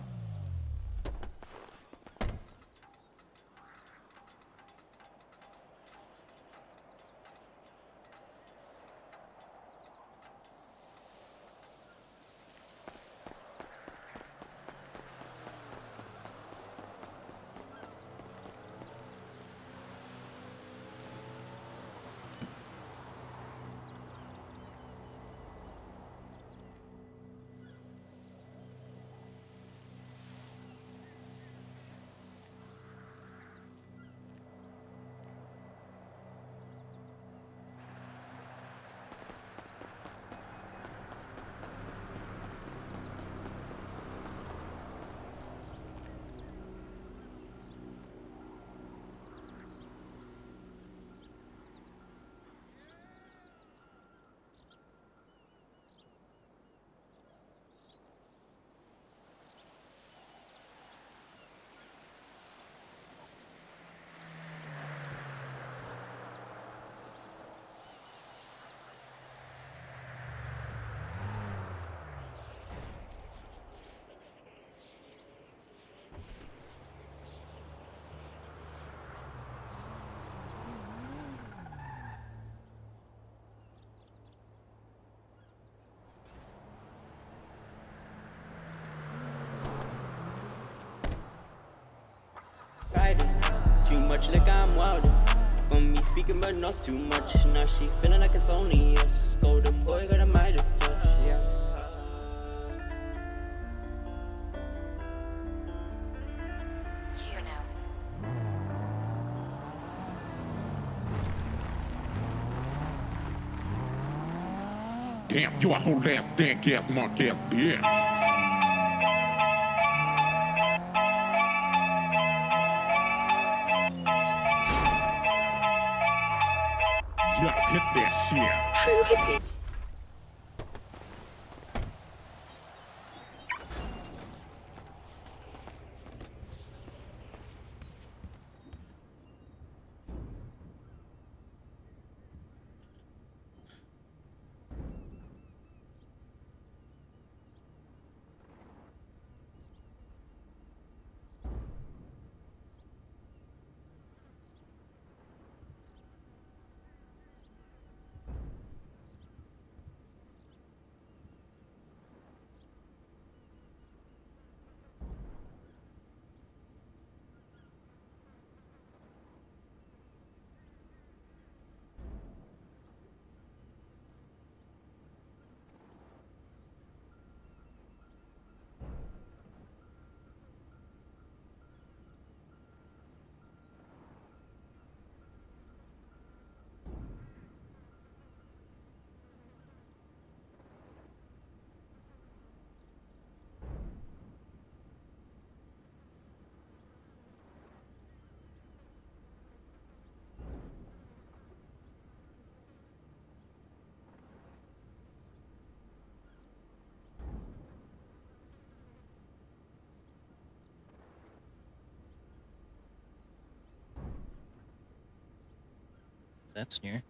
Too much like I'm wilder. On me speaking, but not too much. Now she feeling like it's only us. Golden boy got a Midas touch, yeah. Damn, you a whole ass stank ass mark ass bitch. Yeah, hit that shit. True hippie. That's new.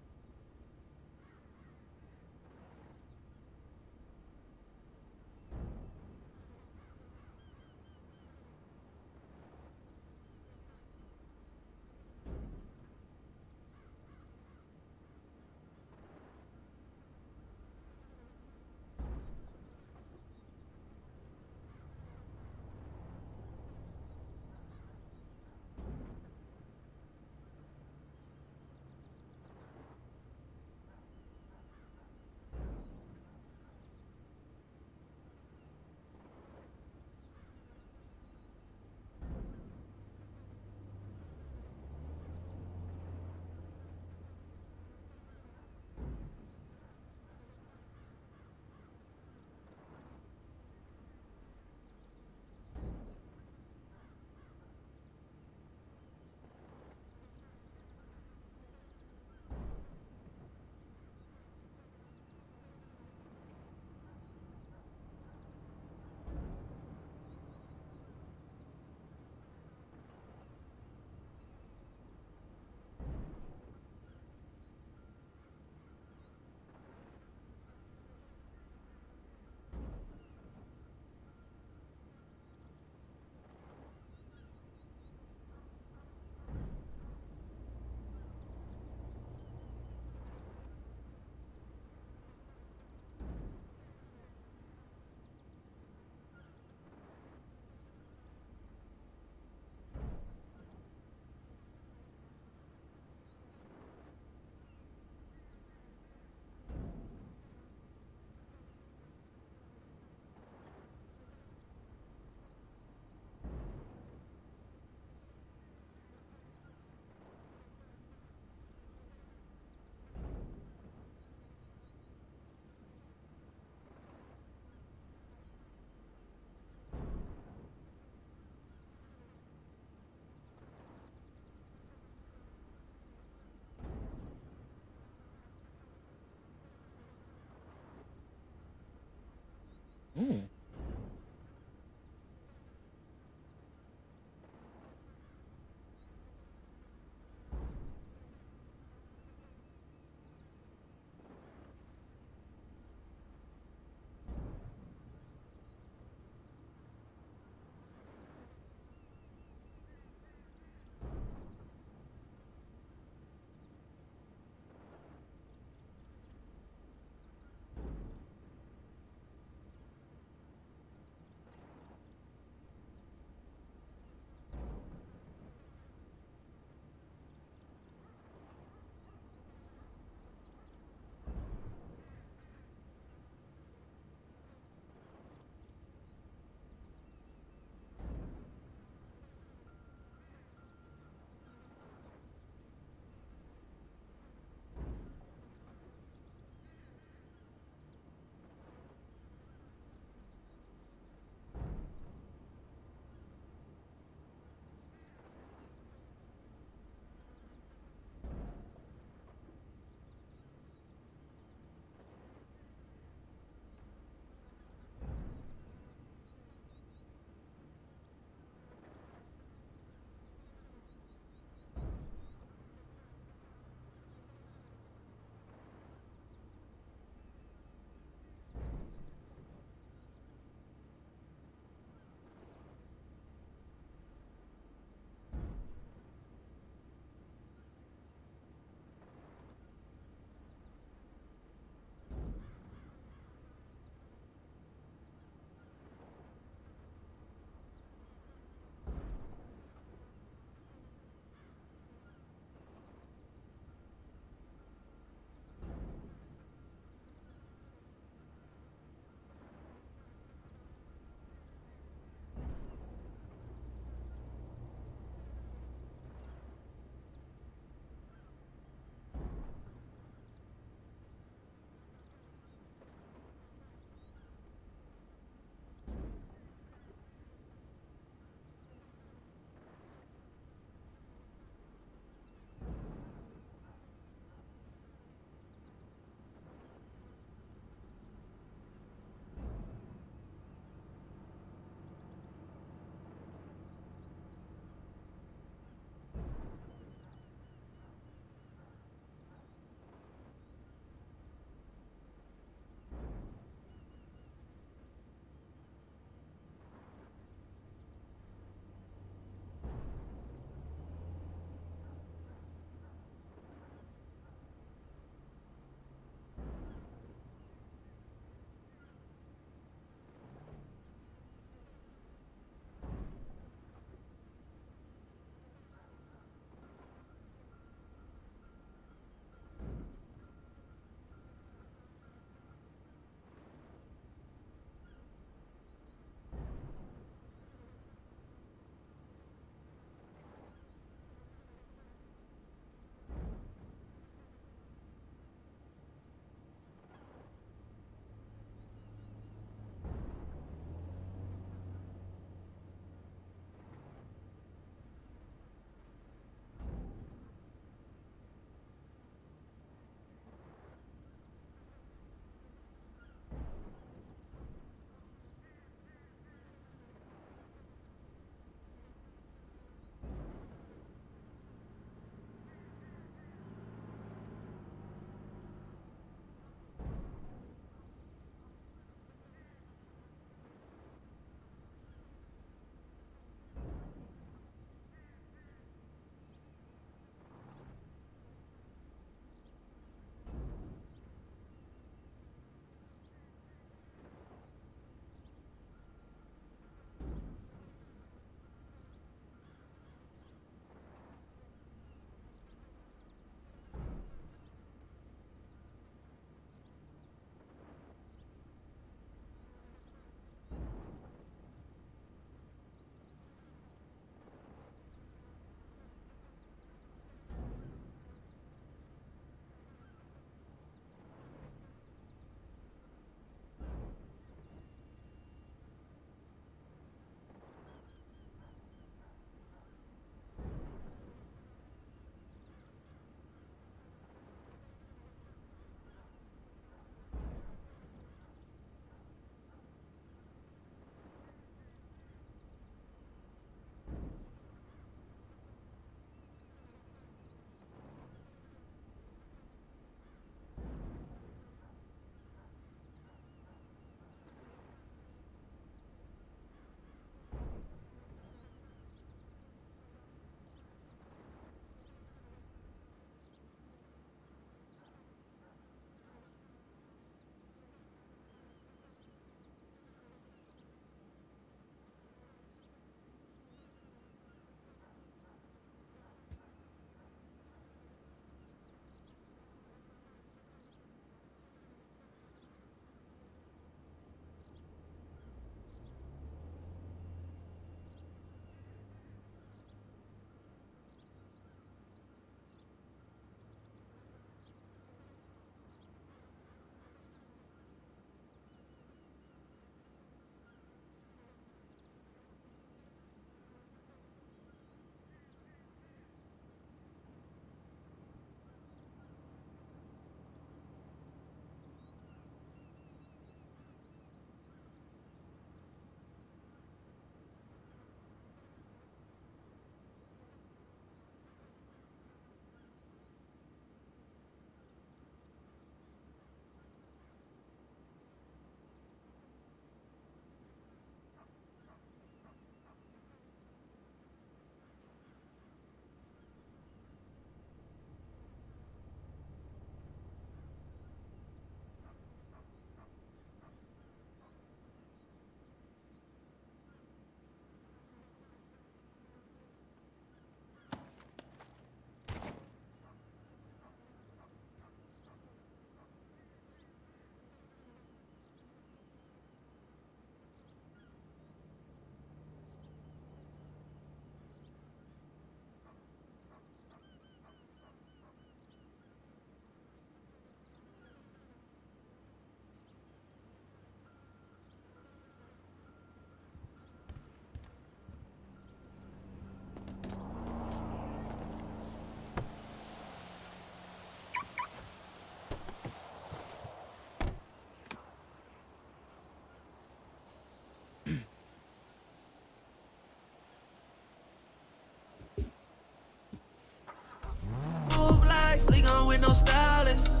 no stylist.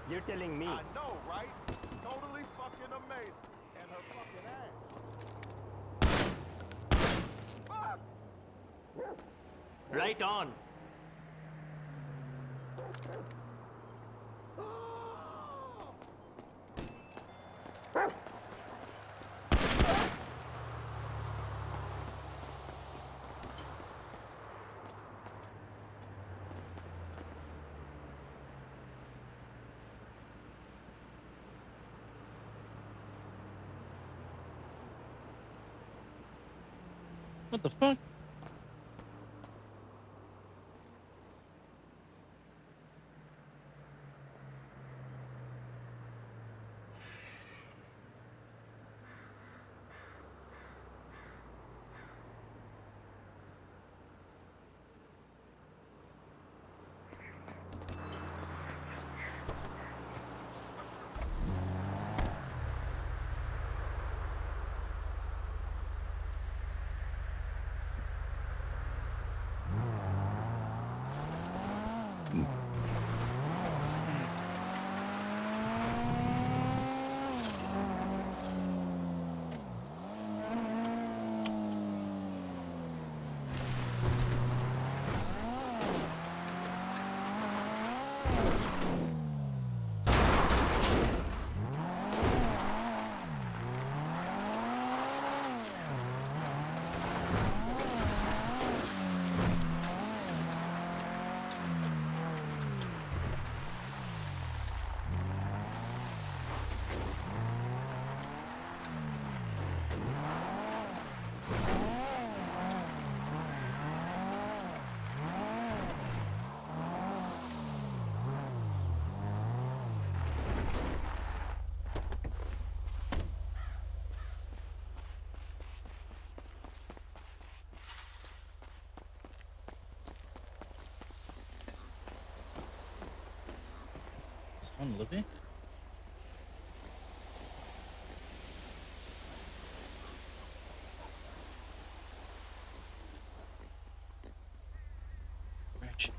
You're telling me. I know, right? Totally fucking amazing. And her fucking ass. Fuck! Right on. What the fuck? On Livy? Rich.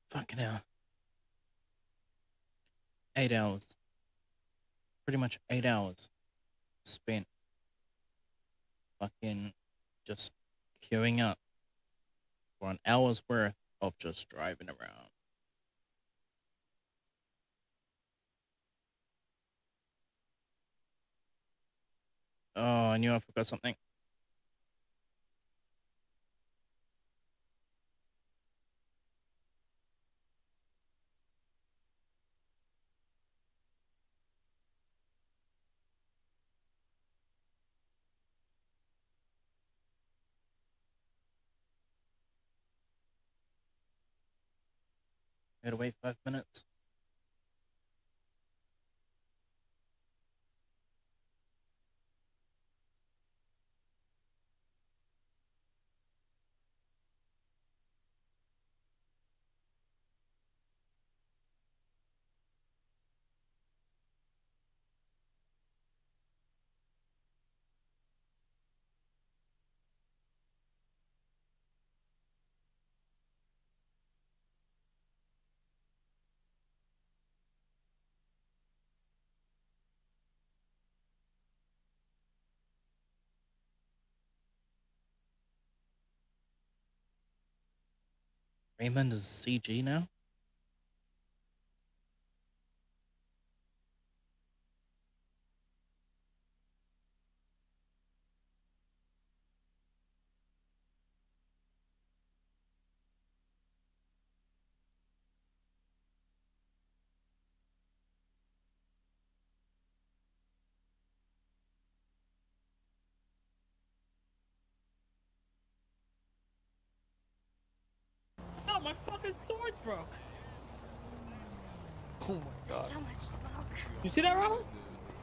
Fucking hell. 8 hours. Pretty much 8 hours spent fucking just queuing up for an hour's worth of just driving around. Oh, I knew I forgot something. Had to wait 5 minutes. Raymond is CG now? No, my fucking sword's broke. Oh my god. So much smoke. You see that, Ronald?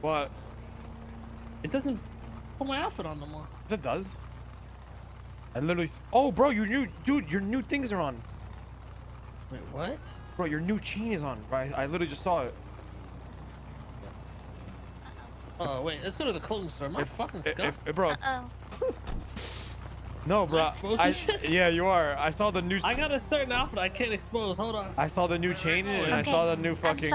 What? It doesn't put my outfit on no more. Yes, it does. I literally. Oh, bro, your new dude, your new things are on. Wait, what? Bro, your new chain is on. Right? I literally just saw it. Oh wait, let's go to the clothing store. My fucking scuffed. Bro. No, bro. Yeah, you are. I saw the new. I got a certain outfit I can't expose. Hold on. I saw the new chain and I saw the new fucking.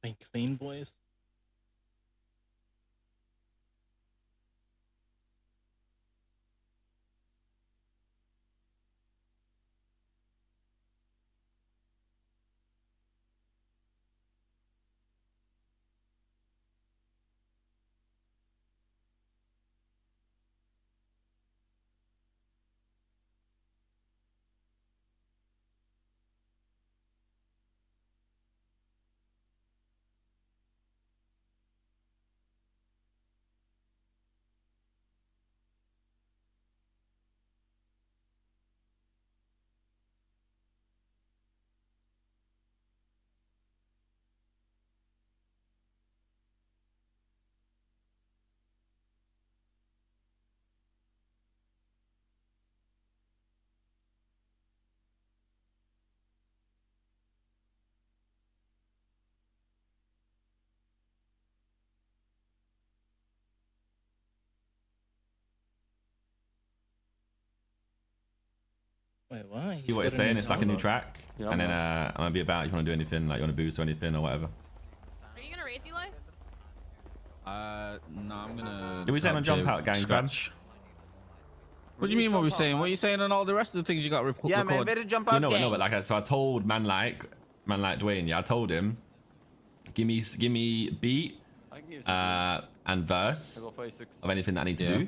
They clean, boys. Wait, what? See what it's saying? It's like a new track, and then I'm gonna be about. You want to do anything? Like you want to boost or anything or whatever? Are you gonna raise Eli? No, I'm gonna. Did we say on jump out, gang? Scratch. What do you mean? What we saying? What are you saying on all the rest of the things you got record? Yeah, man, better jump out. No, but like, so I told man like Dwayne. Yeah, I told him, give me beat, and verse of anything that I need to do.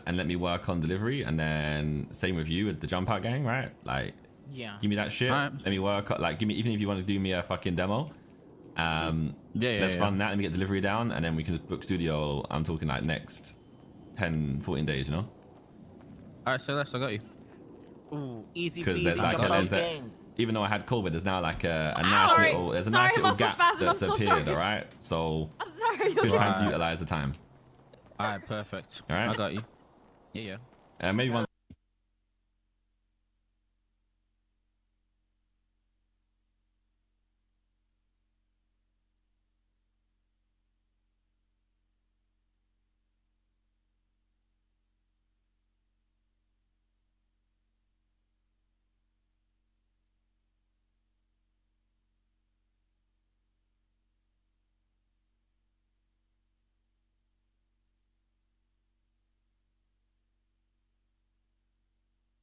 And let me work on delivery, and then same with you with the jump out gang, right? Like, give me that shit. Let me work. Like, give me, even if you want to do me a fucking demo, Let's run that and we get delivery down, and then we can just book studio. I'm talking like next 10, 14 days, you know? All right, say less. I got you. Ooh, easy Because peasy. there's like jump that. in. Even though I had COVID, there's now like a nice little, there's a nice little gap that's appeared. All right, so I'm sorry. good time to utilize the time. All right, perfect. All right, I got you. Yeah. Maybe one.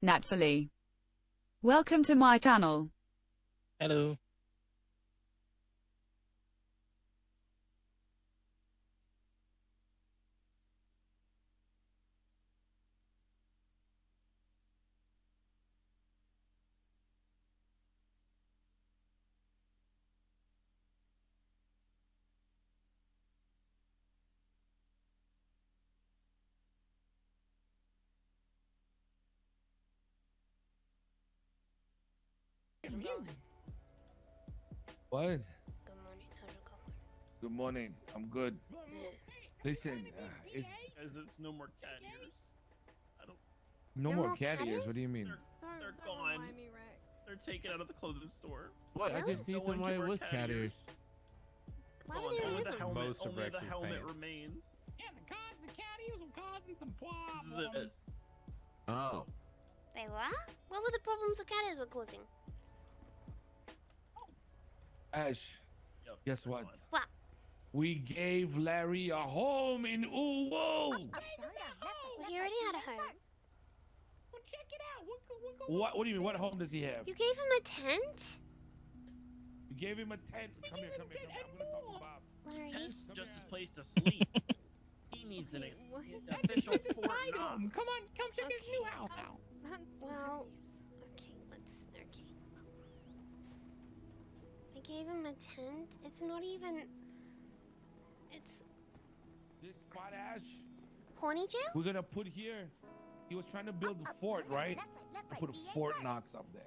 Natsali. Welcome to my channel. Hello. What? Good morning. Good morning. I'm good. Listen, it's There's no more cat ears. I don't. no more cat ears. What do you mean? They're gone. They're taken out of the clothing store. What? I just see No one somebody can wear with cat ears. Why would they only remove the them? helmet, Most of only the Rex's helmet pants. remains. Yeah, the cat ears were causing some This is problems. it. Oh. They were? What were the problems the cat ears were causing? Ash, guess what? What? We gave Larry a home in Uwo. Well, he already had a home. Well, check it out. What do you mean? What home does he have? You gave him a tent? You gave him a tent. Come here. I'm gonna talk to Bob. Larry. Tent's just his place to sleep. He needs an official Fort Knox. Come on, come check his new house out. Well, okay. I gave him a tent. It's not even. It's This spot, Ash, horny jail? we're gonna put here. He was trying to build a fort, right? I put a Fort Knox up there.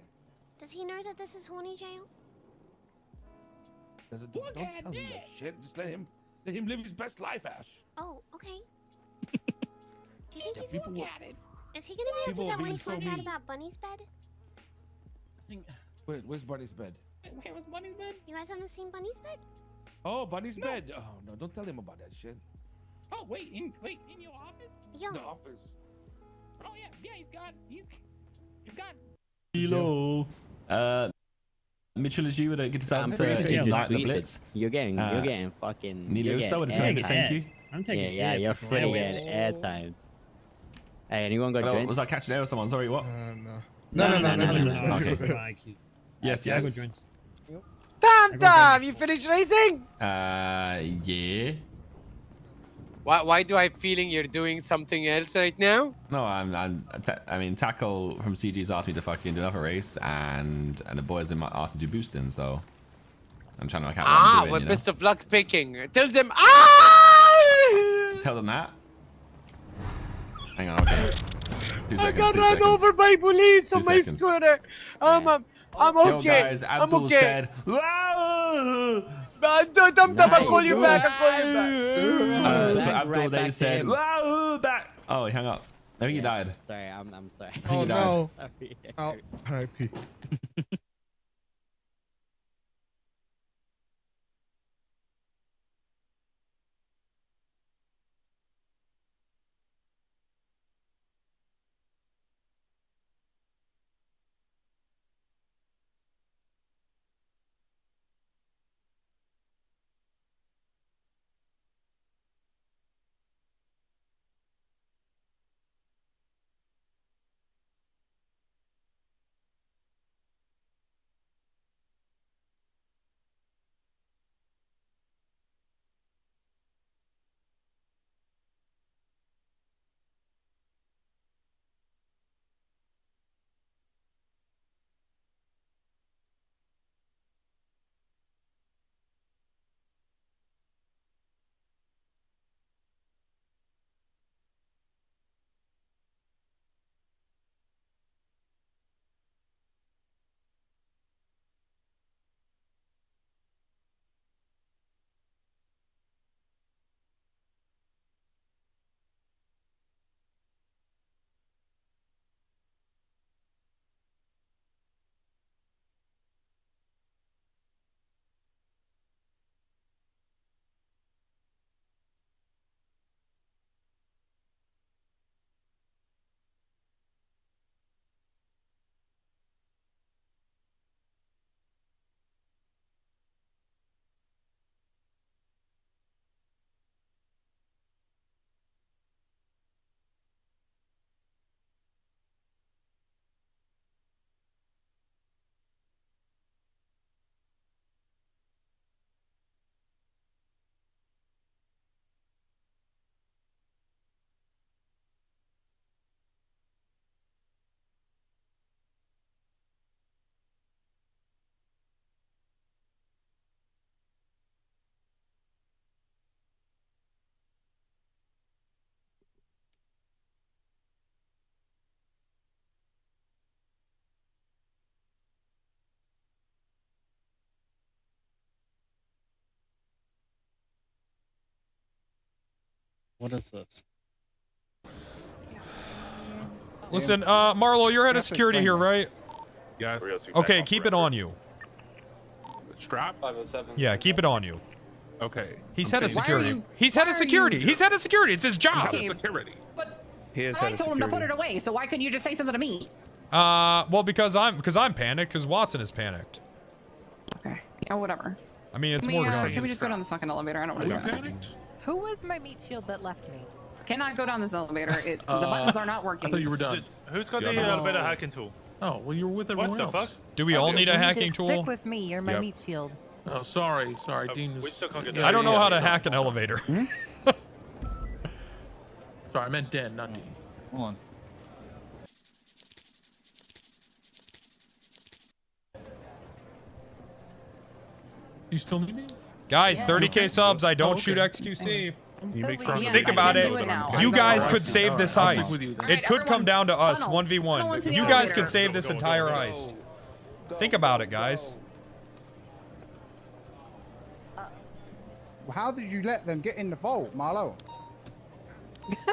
Does he know that this is horny jail? Don't tell him that shit. Just let him live his best life, Ash. Oh, okay. Do you think Yeah, he's people will- Is he gonna be people upset are when he being so finds out mean. about Bunny's bed? Wait, where's Bunny's bed? Where was Bunny's bed? You guys haven't seen Bunny's bed? Oh, Bunny's bed. Oh no, don't tell him about that shit. Oh, wait, in your office? Yo. The office. Oh yeah, he's got. Hello. Mitchell, is you would get time to ignite the blitz? You're getting fucking. Nilio, so would thank you. I'm taking you're fully getting airtime. Hey, anyone got drinks? Was I catching air with someone? Sorry, what? No. Okay. Yes. Damn! You finished racing? Yeah. Why do I feeling you're doing something else right now? No, I mean, Tackle from CG's asked me to fucking do another race, and the boys in my asked me to do boosting, so I'm trying to work out what I'm doing, well, you know? best of luck picking. Tell them, Tell them that. Hang on, okay. 2 I seconds, got 2 run seconds. over by police 2 on my seconds. scooter. I'm okay. Yo, guys, I'm Abdul okay. said, I'll call you back. so Abdul they said, "Wow, back." Oh, he hung up. I think he died. Sorry, I'm sorry. I think he died. Sorry. Oh, R.I.P. What is this? Listen, Marlo, you're head of security here, right? Yes. Okay, keep it on you. Strap? 507. Yeah, keep it on you. Okay. He's head of security. He's head of security. He's head of security. It's his job. Head of security. I told him to put it away, so why couldn't you just say something to me? Well, because I'm panicked. Because Watson is panicked. Okay. Yeah, whatever. I mean, it's Can more. we just go down this fucking elevator? I don't want to do it. Who was my meat shield that left me? Cannot go down this elevator. The buttons are not working. I thought you were done. Who's got the elevator hacking tool? Oh, well, you were with everyone else. Fuck? Do we all need a hacking Stick tool? with me. You're my meat shield. Oh, sorry, Dean. We still can't get I don't know how to hack an elevator. Sorry, I meant Dan, not Dean. Hold on. You still need me? Guys, Yeah. 30K subs. I don't shoot XQC. Think about it. You guys could save this heist. It could come down to us, 1v1. You guys could save this entire heist. Think about it, guys. How did you let them get in the vault, Marlo?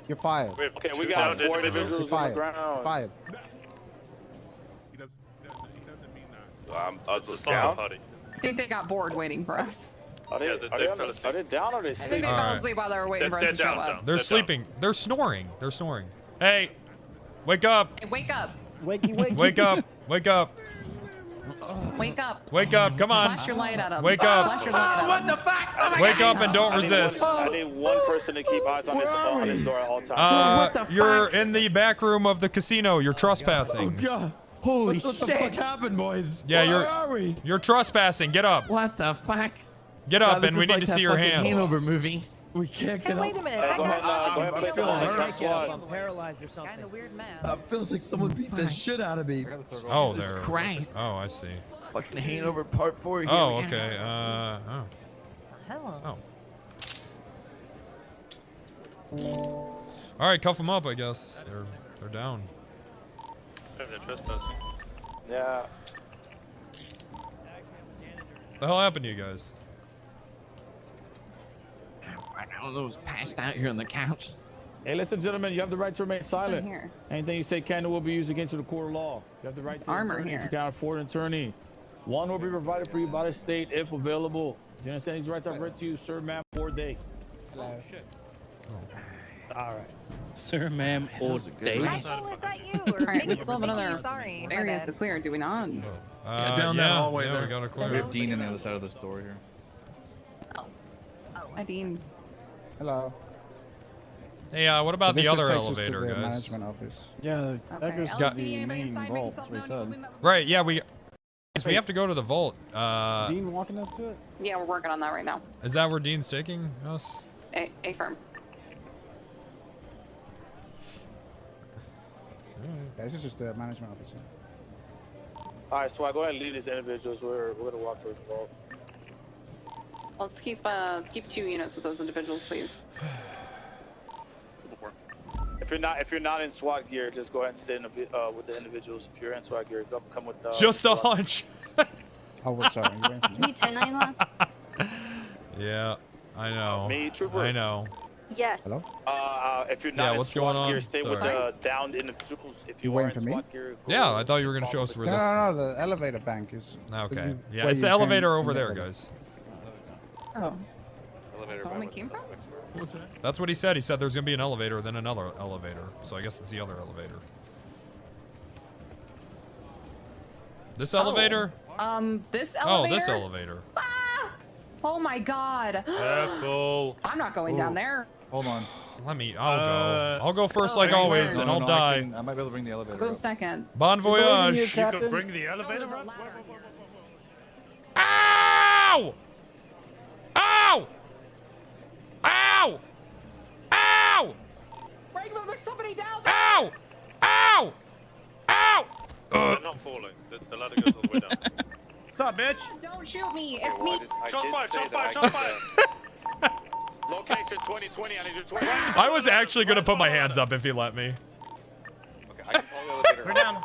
You're fired. Okay, we got 4 individuals You're on the fired. ground. You're fired. I think they got bored waiting for us. Are they down or are they I think they sleeping? fell asleep while they were waiting for us to show up. They're sleeping. They're snoring. They're snoring. Hey, wake up. Hey, wake up. Wakey, wakey. Wake up. Wake up. Wake up. Wake up. Come on. Flash your light at them. Wake up. Flash your light at them. What the fuck? Oh my Wake God. up and don't resist. I need one person to keep eyes on this door at all times. You're in the back room of the casino. You're trespassing. God. Holy What shit. What the fuck happened, boys? Yeah, Where are we? you're trespassing. Get up. What the fuck? Get up, and we need to see your hands. Hangover movie. We can't get up. Wait a minute. I'm paralyzed or something. Kind of weird man. feels like someone beat the shit out of me. Oh, Jesus there. Christ. Oh, I see. Fucking Hangover Part 4 here. Oh, we go. okay. Oh. Hello. Oh. All right, cuff them up. I guess they're down. They're trespassing. Yeah. The hell happened to you guys? I don't know who's passed out here on the couch. Hey, listen, gentlemen, you have the right to remain silent. here? Anything you say can and will be used against you in the court of law. You have the right There's to armor attorney if here. you can't afford an attorney. One will be provided for you by the state if available. Do you understand these rights I've read to you, sir, ma'am, or day? Hello. All right. Sir, ma'am, or day? Michael, is that you? Or All right, we maybe still have maybe another you, sorry. my areas bad. to clear, do we not? Yeah, down that hallway yeah, there. we got a clear. We have Dean on the other side of this door here. Hi, Dean. Hello. Hey, what about the other elevator, guys? Management office. Yeah, that goes to the main vault. That's what he said. Right? Yeah, we have to go to the vault. Dean walking us to it? Yeah, we're working on that right now. Is that where Dean's taking us? A firm. Yeah, this is just the management office. All right, so I go ahead and lead these individuals. We're going to walk towards the vault. Well, let's keep 2 units with those individuals, please. If you're not in SWAT gear, just go ahead and stay in with the individuals. If you're in SWAT gear, come with. Just a hunch. Oh, what's sorry. You waiting for me? Need 1091? Yeah, I know. Me, trooper. I know. Yes. Hello? If you're Yeah, not in what's SWAT going gear, on? stay with Sorry. the downed individuals. If You you are waiting in for me? SWAT gear, go Yeah, I thought you were gonna show us where No, this. no, no, the elevator bank is... Okay. Yeah, where it's you the elevator came over in the there, elevator. guys. Oh. Elevator Where we came from? What's that? That's what he said. He said there's gonna be an elevator, then another elevator. So I guess it's the other elevator. This elevator? This Oh, elevator? this elevator. Ah! Oh my god. Careful. I'm not going down there. Hold on. I'll go. I'll go first like always, and I'll die. I might be able to bring the elevator Go up. second. Bon voyage. You could bring the elevator up? Ow! Ow! Ow! Ow! Regular, there's somebody down there! Ow! Ow! Ow! They're not falling. The ladder goes all the way down. What's up, bitch? Don't shoot me. It's me. Shots fired, shots fired, shots fired. Location 2020, I need you 20. I was actually gonna put my hands up if he let me. Okay, I can follow the elevator. We're down.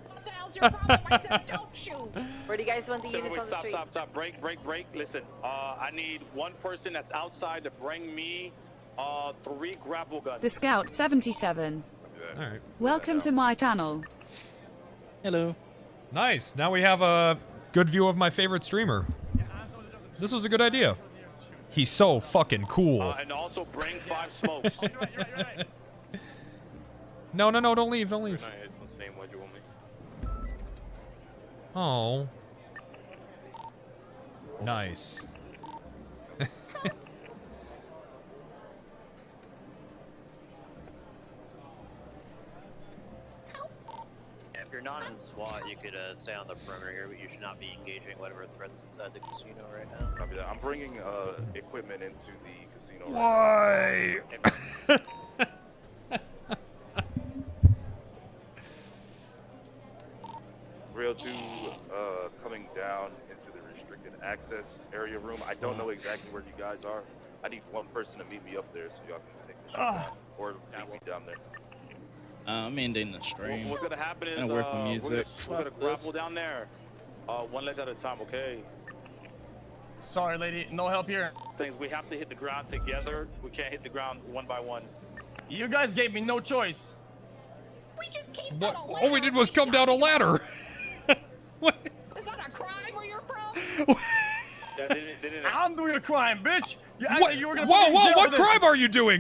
What the hell's hell's your problem? I said don't shoot. Where do you guys want the units on the street? Stop. Break. Listen, I need one person that's outside to bring me 3 grapple guns. The Scout 77. All right. Welcome to my channel. Hello. Nice. Now we have a good view of my favorite streamer. This was a good idea. He's so fucking cool. And also bring 5 smokes. No, don't leave. It's the same way you want me. Oh. Nice. If you're not in SWAT, you could stay on the perimeter here, but you should not be engaging whatever threats inside the casino right now. Copy that. I'm bringing equipment into the casino. Why? Real 2 coming down into the restricted access area room. I don't know exactly where you guys are. I need one person to meet me up there so y'all can take the shot or meet me down there. I'm ending the stream. What's gonna happen is I'm gonna work with music. we're gonna grapple down there, one leg at a time, okay? Sorry, lady, no help here. Things we have to hit the ground together. We can't hit the ground one by one. You guys gave me no choice. We just came What? down a ladder. All we did was come down a ladder. Is that a crime where you're from? I'm doing a crime, bitch. You act What? like you were gonna Whoa! put me in jail What for this. crime are you doing?